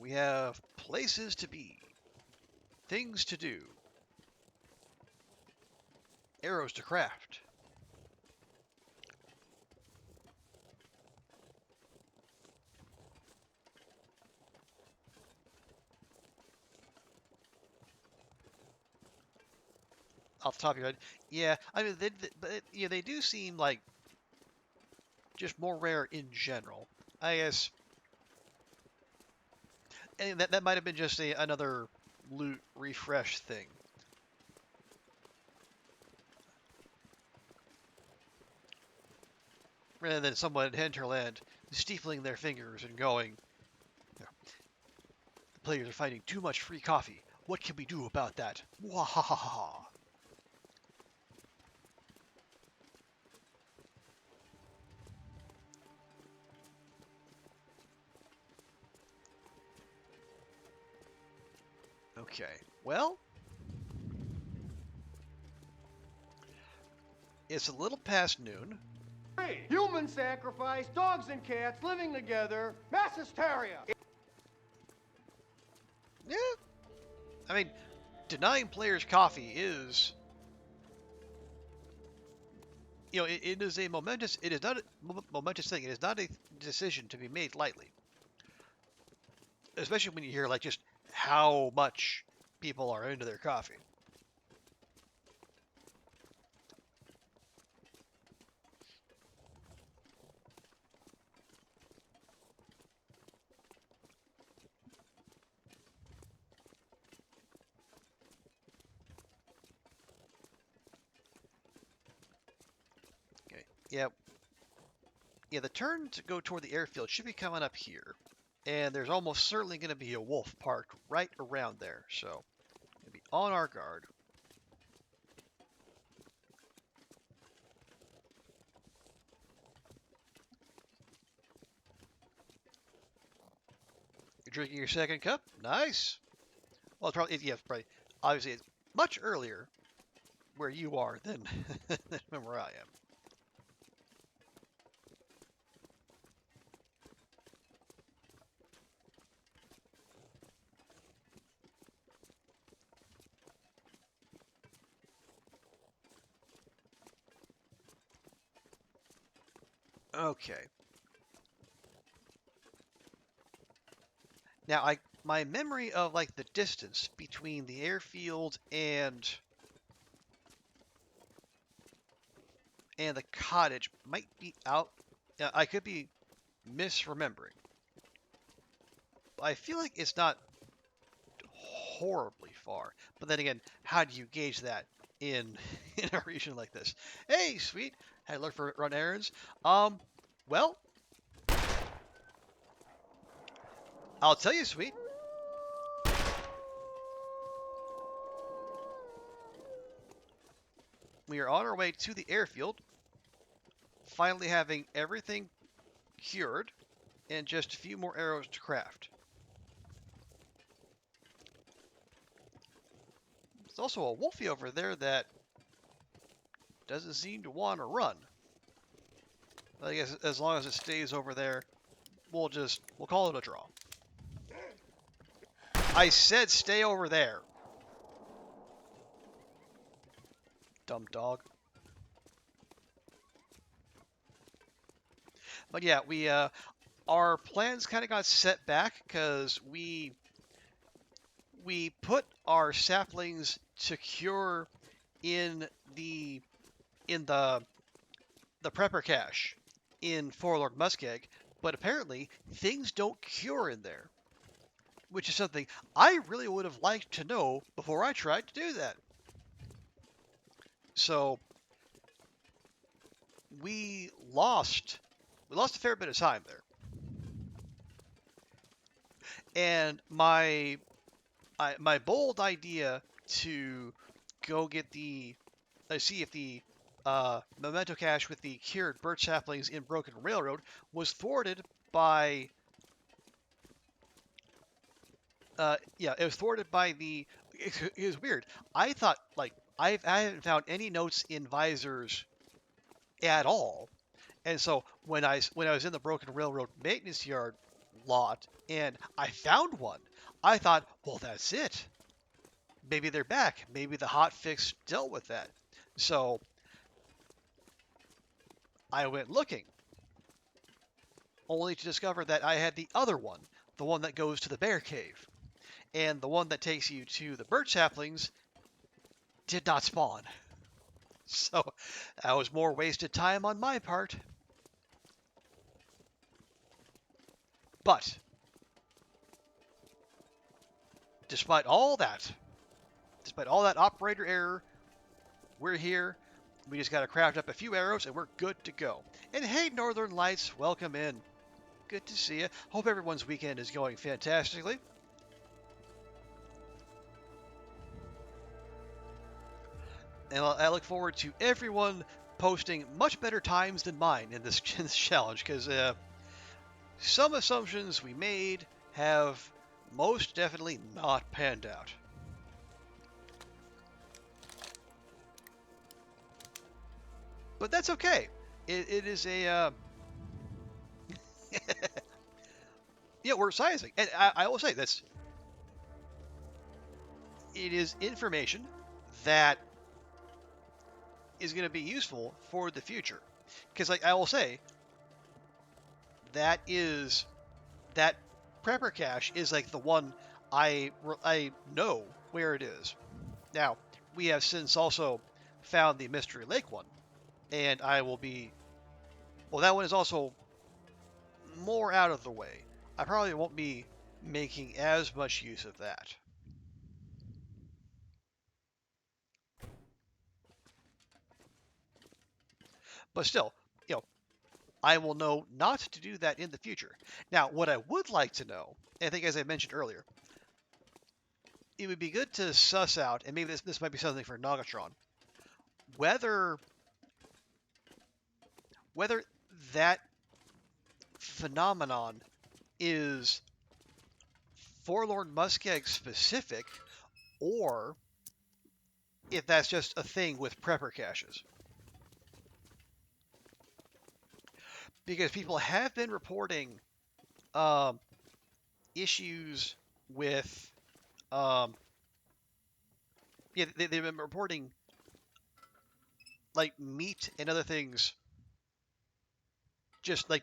We have places to be, things to do, arrows to craft. Off the top of your head, yeah. I mean, they do seem like just more rare in general. I guess, and that might have been just another loot refresh thing. Rather than someone in Hinterland stifling their fingers and going, the players are finding too much free coffee. What can we do about that? Wahahaha. Okay, well, it's a little past noon. Human sacrifice, dogs and cats living together, mass hysteria. Yeah, I mean, denying players coffee is, it is a momentous. It is not a momentous thing. It is not a decision to be made lightly, especially when you hear like just how much people are into their coffee. Yeah, yeah. The turn to go toward the airfield should be coming up here, and there's almost certainly going to be a wolf parked right around there. So, we'll be on our guard. You're drinking your second cup. Nice. Well, it's probably yeah, probably obviously it's much earlier where you are than, than where I am. Okay. Now my memory of like the distance between the airfield and the cottage might be out. I could be misremembering. I feel like it's not horribly far. But then again, how do you gauge that in in a region like this? Hey, sweet. Had to look for run errands. Well, I'll tell you, sweet. We are on our way to the airfield, finally having everything cured and just a few more arrows to craft. There's also a wolfie over there that doesn't seem to want to run. I guess as long as it stays over there, we'll call it a draw. I said stay over there. Dumb dog. But yeah, we our plans kind of got set back because we put our saplings to cure in the prepper cache in Forlorn Muskeg, but apparently things don't cure in there, which is something I really would have liked to know before I tried to do that. So we lost a fair bit of time there, and my bold idea to go get see if the memento cache with the cured birch saplings in Broken Railroad was thwarted by it was thwarted by the. It was weird. I thought like I haven't found any notes in visors at all, and so when I was in the Broken Railroad maintenance yard lot and I found one, I thought, well, that's it. Maybe they're back. Maybe the hot fix dealt with that. So I went looking, only to discover that I had the other one, the one that goes to the bear cave. And the one that takes you to the birch saplings did not spawn. So that was more wasted time on my part. But despite all that operator error, we're here. We just got to craft up a few arrows and we're good to go. And hey, Northern Lights, welcome in. Good to see you. Hope everyone's weekend is going fantastically. And I look forward to everyone posting much better times than mine in this challenge, because some assumptions we made have most definitely not panned out. But that's okay. It is a... yeah, we're sizing. And I will say this. It is information that is going to be useful for the future. Because like I will say, that prepper cache is like the one I know where it is. Now, we have since also found the Mystery Lake one, and I will be... Well, that one is also more out of the way. I probably won't be making as much use of that. But still, I will know not to do that in the future. Now, what I would like to know, I think as I mentioned earlier, it would be good to suss out, and maybe this might be something for Nagatron, whether that phenomenon is Forlorn Muskeg specific, or if that's just a thing with prepper caches. Because people have been reporting issues with, they've been reporting like meat and other things just like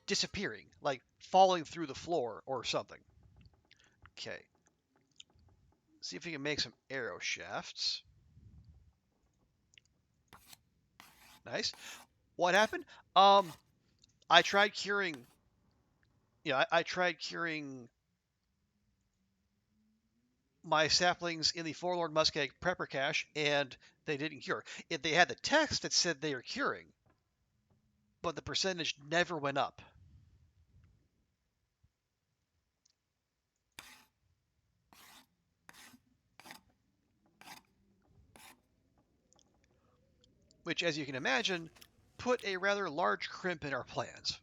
disappearing, like falling through the floor or something. Okay. See if we can make some arrow shafts. Nice. What happened? I tried curing. I tried curing my saplings in the Forlorn Muskeg prepper cache, and they didn't cure. They had the text that said they are curing, but the percentage never went up. Which, as you can imagine, put a rather large crimp in our plans.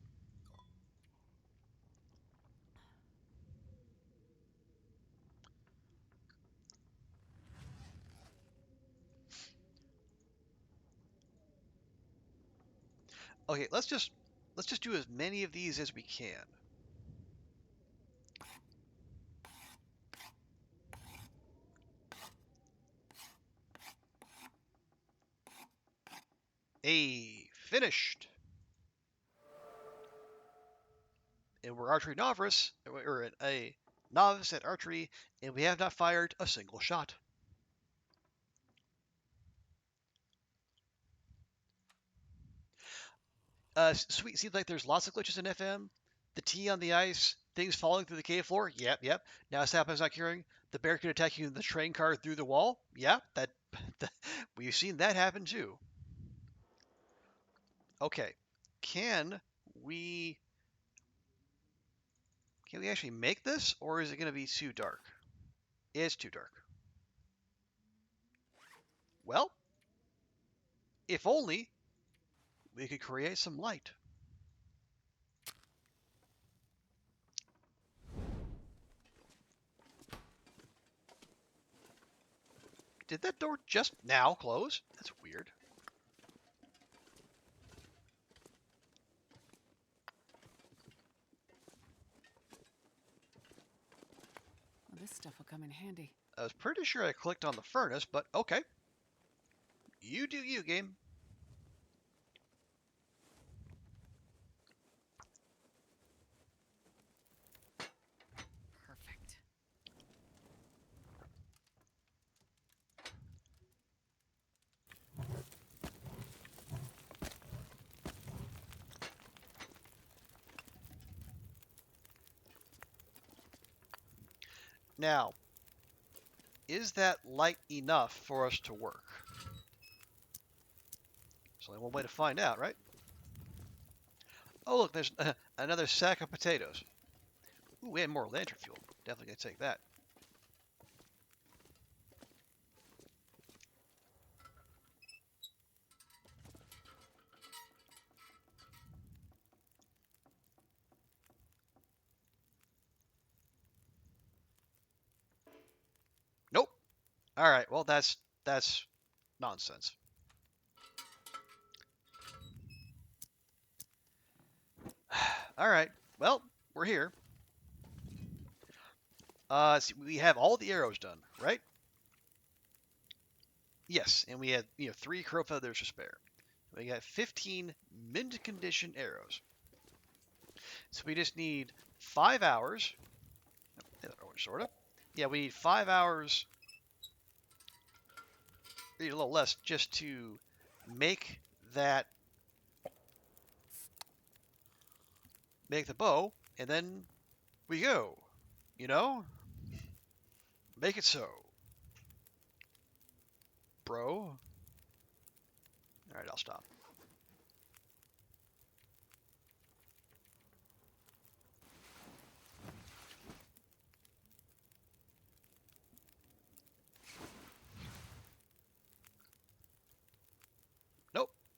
Okay, let's just do as many of these as we can. Finished. And we're archery novice, or a novice at archery, and we have not fired a single shot. Sweet, seems like there's lots of glitches in FM. The T on the ice, things falling through the cave floor. Yep. Now Sap's not curing. The bear could attack you in the train car through the wall. Yeah, that we've seen that happen too. Okay, can we actually make this, or is it going to be too dark? It's too dark. Well, if only we could create some light. Did that door just now close? That's weird. Well, this stuff will come in handy. I was pretty sure I clicked on the furnace, but okay. You do you, game. Perfect. Now, is that light enough for us to work? There's only one way to find out, right? Oh, look, there's another sack of potatoes. Ooh, and more lantern fuel. Definitely gonna take that. Nope. All right. Well, that's nonsense. All right. Well, we're here. See, we have all the arrows done, right? Yes, and we had 3 crow feathers to spare. We got 15 mint condition arrows. So we just need 5 hours. Sort of. Yeah, we need 5 hours. We need a little less just to make the bow, and then we go. Make it so, bro. All right, I'll stop.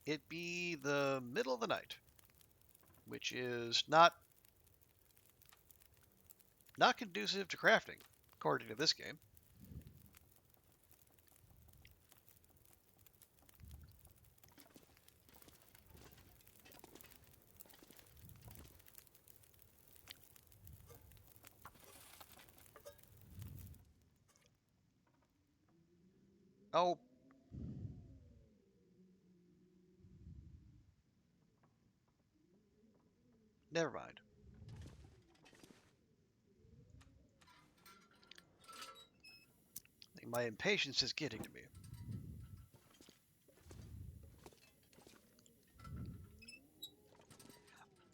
it be the middle of the night, which is not conducive to crafting, according to this game. Oh, never mind. I think my impatience is getting to me.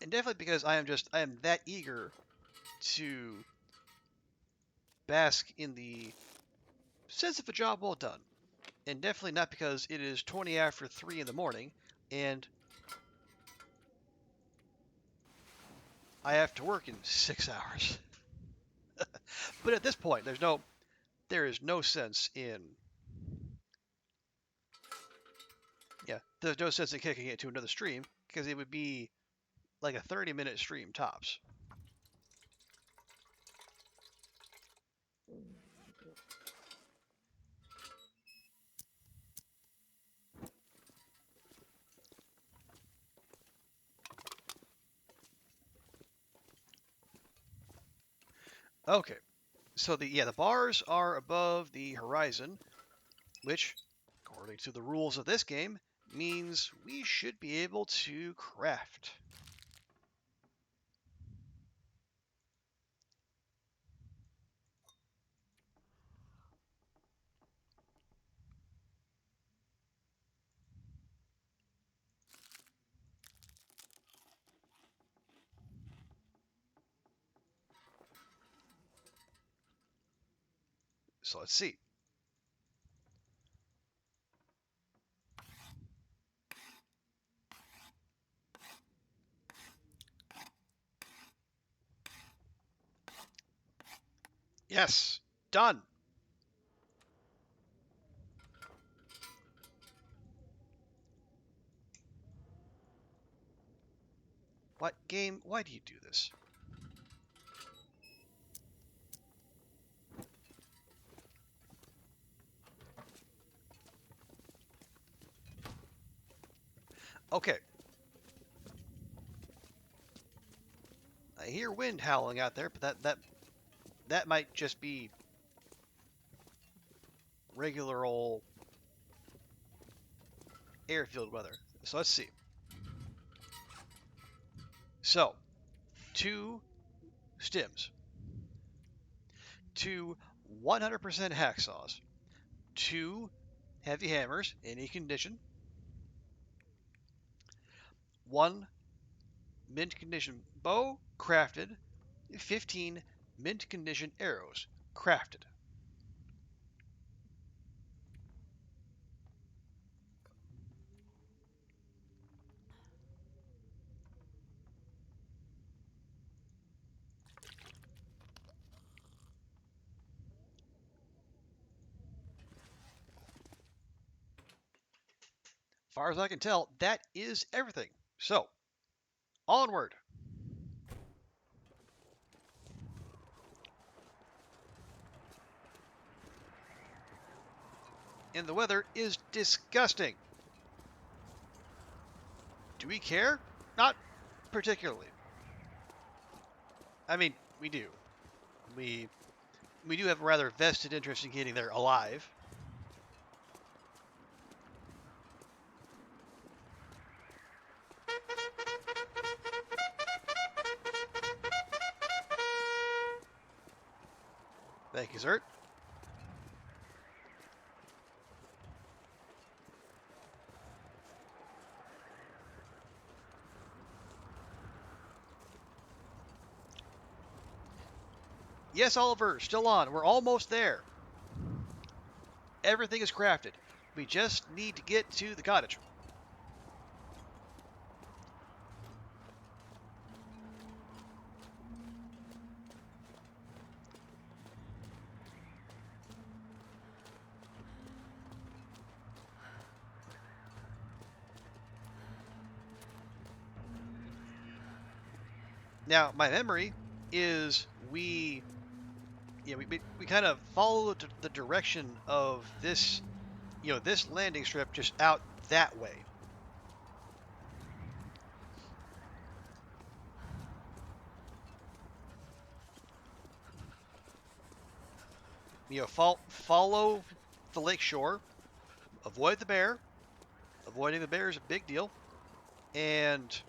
And definitely because I am that eager to bask in the sense of a job well done. And definitely not because it is 20 after 3 in the morning and I have to work in 6 hours. But at this point, there is no sense in, there's no sense in kicking it to another stream because it would be like a 30-minute stream tops. Okay, so the bars are above the horizon, which, according to the rules of this game, means we should be able to craft. So let's see. Yes, done. What game? Why do you do this? Okay. I hear wind howling out there, but that might just be regular old airfield weather. So let's see. So, 2 stims, 2 100% hacksaws, 2 heavy hammers, any condition, 1 mint condition bow, crafted, 15 mint condition arrows, crafted. As far as I can tell, that is everything. So, onward. And the weather is disgusting. Do we care? Not particularly. I mean, we do. We do have a rather vested interest in getting there alive. Thank you, sir. Yes, Oliver, still on. We're almost there. Everything is crafted. We just need to get to the cottage. Now, my memory is we kind of followed the direction of this, this landing strip just out that way. Follow the lake shore, avoid the bear. Avoiding the bear is a big deal, and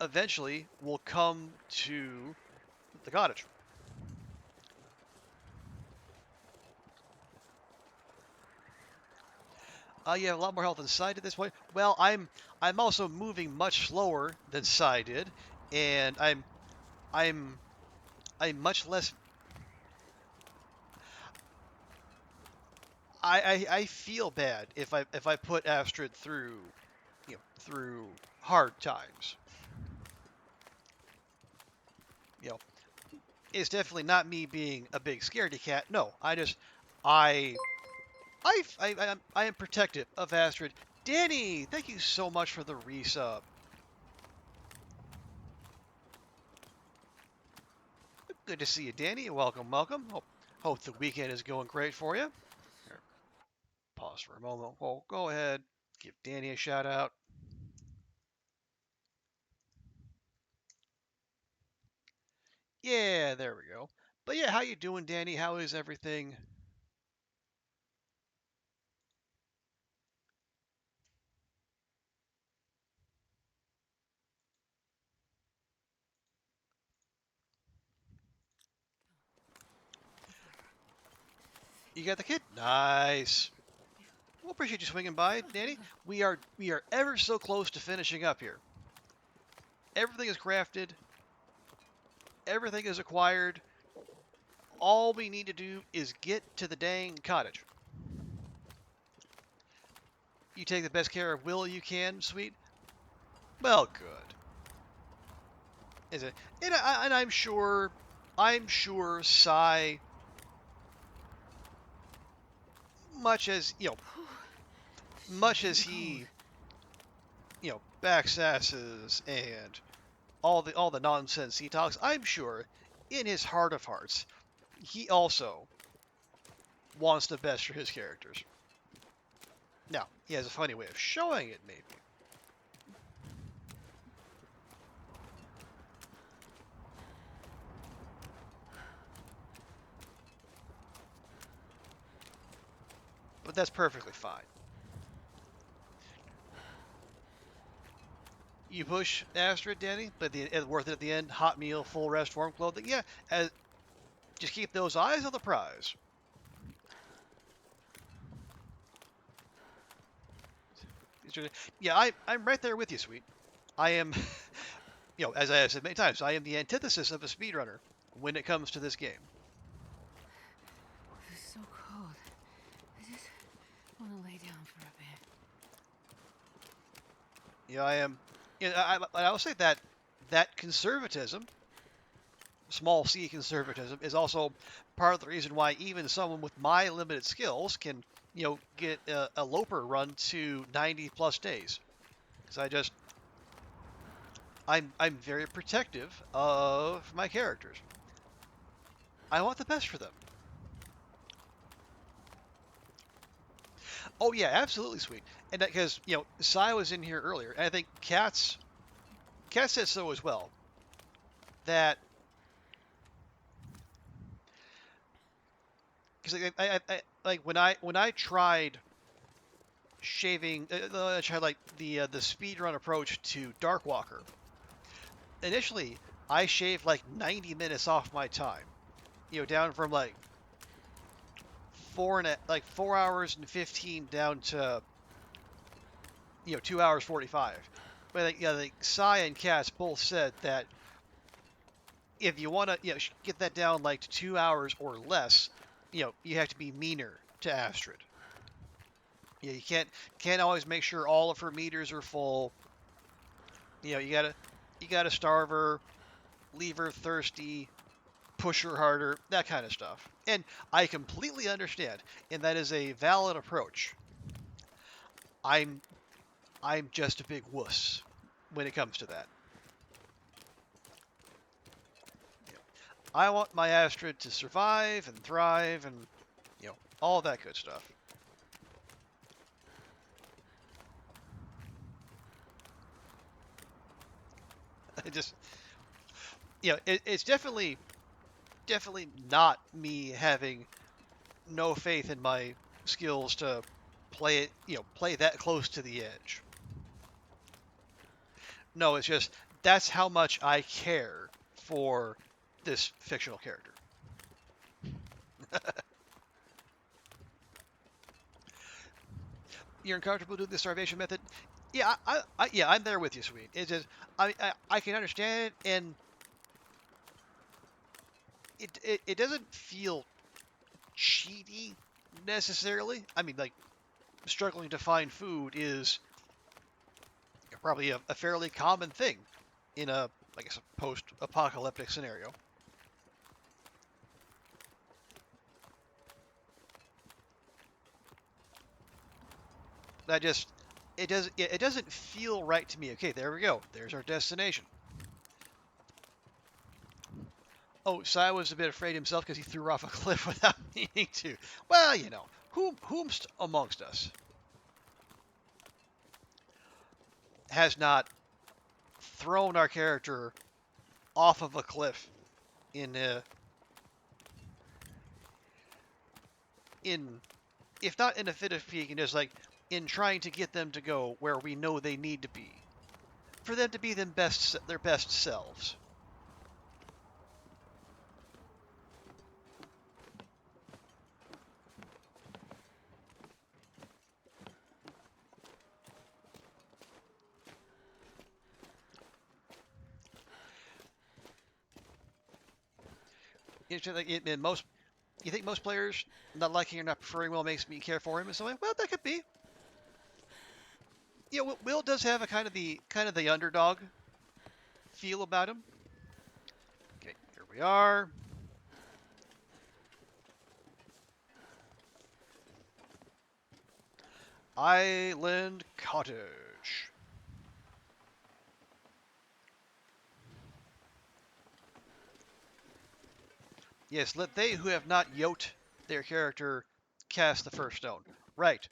eventually we'll come to the cottage. You have a lot more health than Sai did at this point. Well, I'm also moving much slower than Sai did, and I'm much less. I feel bad if I put Astrid through through hard times. It's definitely not me being a big scaredy cat. No, I I am protective of Astrid. Danny, thank you so much for the resub. Good to see you, Danny. Welcome, welcome. Hope the weekend is going great for you. Here, pause for a moment. Well, go ahead. Give Danny a shout out. Yeah, there we go. But yeah, how you doing, Danny? How is everything? You got the kid? Nice. Well, appreciate you swinging by, Danny. We are ever so close to finishing up here. Everything is crafted. Everything is acquired. All we need to do is get to the dang cottage. You take the best care of Will you can, sweet? Well, good. Is it? And I'm sure Sai, much as he, backsasses and all the nonsense he talks, I'm sure, in his heart of hearts, he also wants the best for his characters. Now, he has a funny way of showing it, maybe. But that's perfectly fine. You push Astrid, Danny, but worth it at the end. Hot meal, full rest, warm clothing. Yeah, just keep those eyes on the prize. Yeah, I'm right there with you, sweet. I am, as I have said many times, I am the antithesis of a speedrunner when it comes to this game. It's so cold. I just want to lay down for a bit. Yeah, I am. I will say that conservatism, small c conservatism, is also part of the reason why even someone with my limited skills can, get a Loper run to 90 plus days. Because I'm very protective of my characters. I want the best for them. Oh yeah, absolutely, sweet. And because Sai was in here earlier, and I think Kat said so as well. That because like when I tried shaving, I tried like the speedrun approach to Darkwalker. Initially, I shaved like 90 minutes off my time, down from like 4 hours and 15 down to 2 hours 45. But like Sai and Cass both said that if you want to get that down like to 2 hours or less, you have to be meaner to Astrid. You can't always make sure all of her meters are full. You gotta starve her, leave her thirsty, push her harder, that kind of stuff. And I completely understand, and that is a valid approach. I'm just a big wuss when it comes to that. I want my Astrid to survive and thrive and, all that good stuff. It just, it's definitely not me having no faith in my skills to play it, play that close to the edge. No, it's just that's how much I care for this fictional character. You're uncomfortable doing the starvation method? Yeah, I'm there with you, sweet. It's just I can understand it, and it doesn't feel cheaty necessarily. I mean, like struggling to find food is probably a fairly common thing in a, I guess, a post-apocalyptic scenario. That just it doesn't feel right to me. Okay, there we go. There's our destination. Oh, Sai was a bit afraid himself because he threw off a cliff without meaning to. Well, whomst amongst us has not thrown our character off of a cliff in if not in a fit of pique, and just like in trying to get them to go where we know they need to be, for them to be their best selves. You think most players not liking or not preferring Will makes me care for him in some way? Well, that could be. Will does have a kind of the underdog feel about him. Okay, here we are. Island Cottage. Yes, let they who have not yoked their character cast the first stone. Right.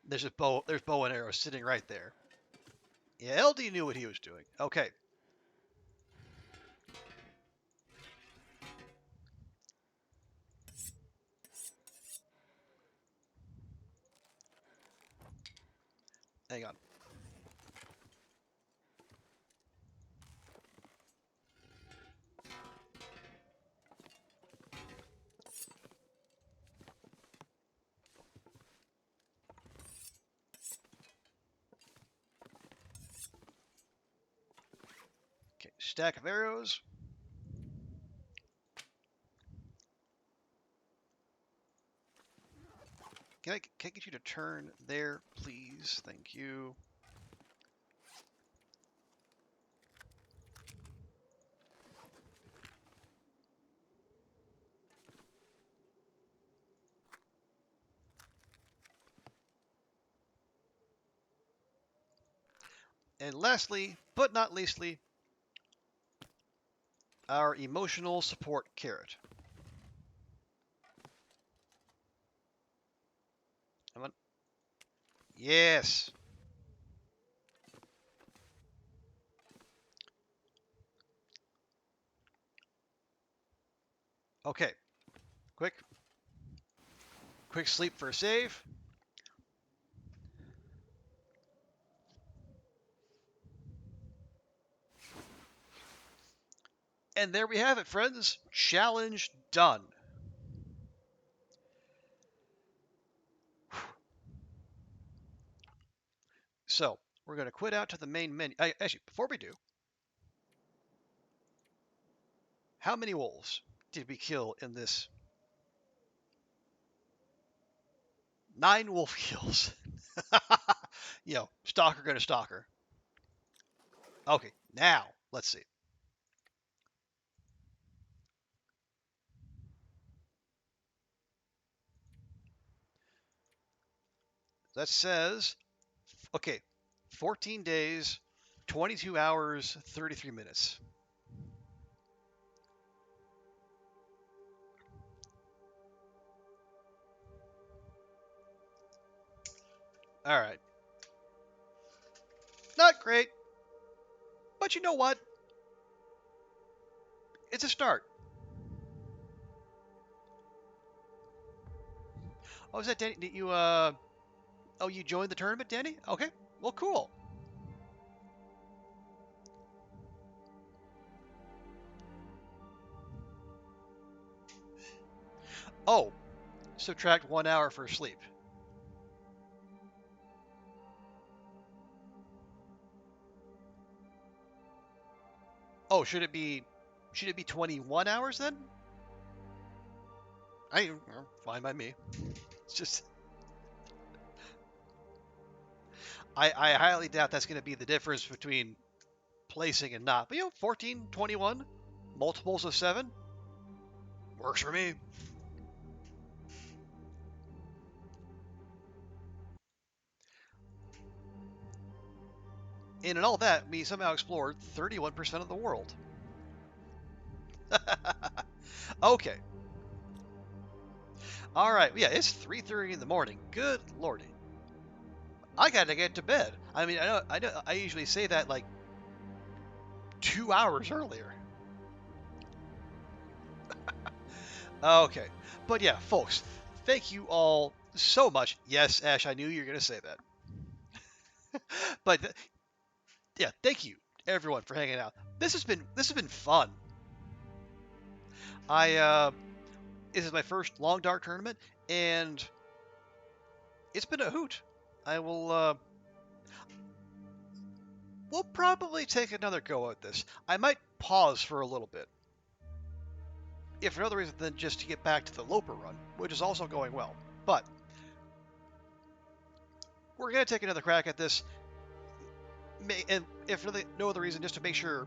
There's bow and arrows sitting right there. Yeah, LD knew what he was doing. Okay. Hang on. Okay, stack of arrows. Can I get you to turn there, please? Thank you. And lastly, but not leastly, our emotional support carrot. Come on. Yes. Okay. Quick sleep for a save. And there we have it, friends. Challenge done. So, we're going to quit out to the main menu. Actually, before we do, how many wolves did we kill in this? 9 wolf kills. Stalker gonna stalker. Okay, now, let's see. That says, okay, 14 days, 22 hours, 33 minutes. All right. Not great, but you know what? It's a start. Oh, is that Danny? Did you Oh, you joined the tournament, Danny? Okay. Well, cool. Oh, subtract 1 hour for sleep. Oh, should it be 21 hours then? Fine by me. It's just I highly doubt that's going to be the difference between placing and not. But 14, 21, multiples of 7 works for me. And in all that, we somehow explored 31% of the world. Okay. All right. Yeah, it's 3:30 in the morning. Good lordy. I gotta get to bed. I mean, I know. I usually say that like 2 hours earlier. Okay, but yeah, folks, thank you all so much. Yes, Ash, I knew you were gonna say that. But yeah, thank you everyone for hanging out. This has been fun. I This is my first long dark tournament, and it's been a hoot. I will we'll probably take another go at this. I might pause for a little bit, if for no other reason than just to get back to the Loper run, which is also going well. But we're gonna take another crack at this, and if for no other reason, just to make sure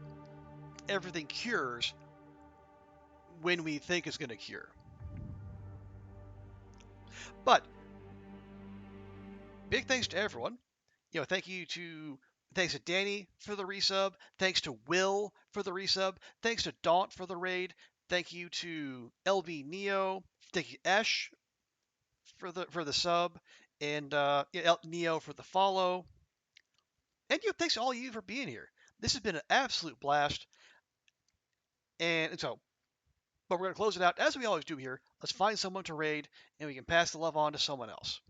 everything cures when we think it's going to cure. But big thanks to everyone. Thanks to Danny for the resub. Thanks to Will for the resub. Thanks to Daunt for the raid. Thank you to LB Neo. Thank you Esh for the sub, and Neo for the follow. And thanks to all you for being here. This has been an absolute blast. And so, but we're going to close it out as we always do here. Let's find someone to raid, and we can pass the love on to someone else.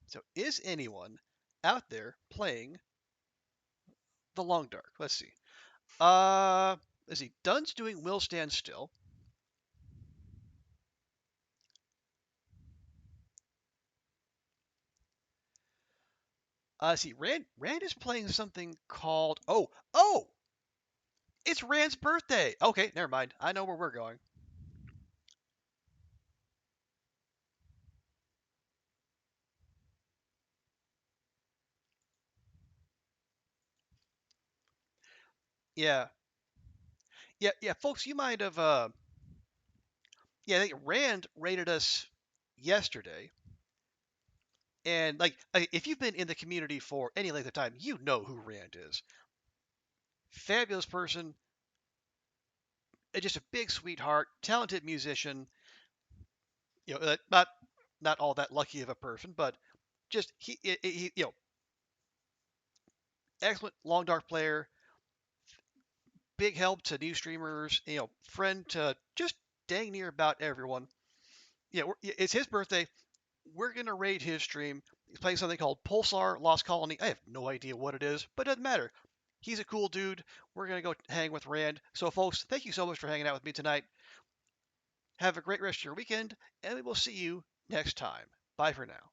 So, is anyone out there playing the Long Dark? Let's see. Let's see. Dunn's doing Will Stand Still. See, Rand is playing something called oh, it's Rand's birthday. Okay, never mind. I know where we're going. Yeah, yeah, folks. You might have I think Rand rated us yesterday. And like, if you've been in the community for any length of time, you know who Rand is. Fabulous person, just a big sweetheart, talented musician. Not all that lucky of a person, but just he excellent long dark player, big help to new streamers, friend to just dang near about everyone. Yeah, it's his birthday. We're gonna raid his stream. He's playing something called Pulsar Lost Colony. I have no idea what it is, but it doesn't matter. He's a cool dude. We're gonna go hang with Rand. So, folks, thank you so much for hanging out with me tonight. Have a great rest of your weekend, and we will see you next time. Bye for now.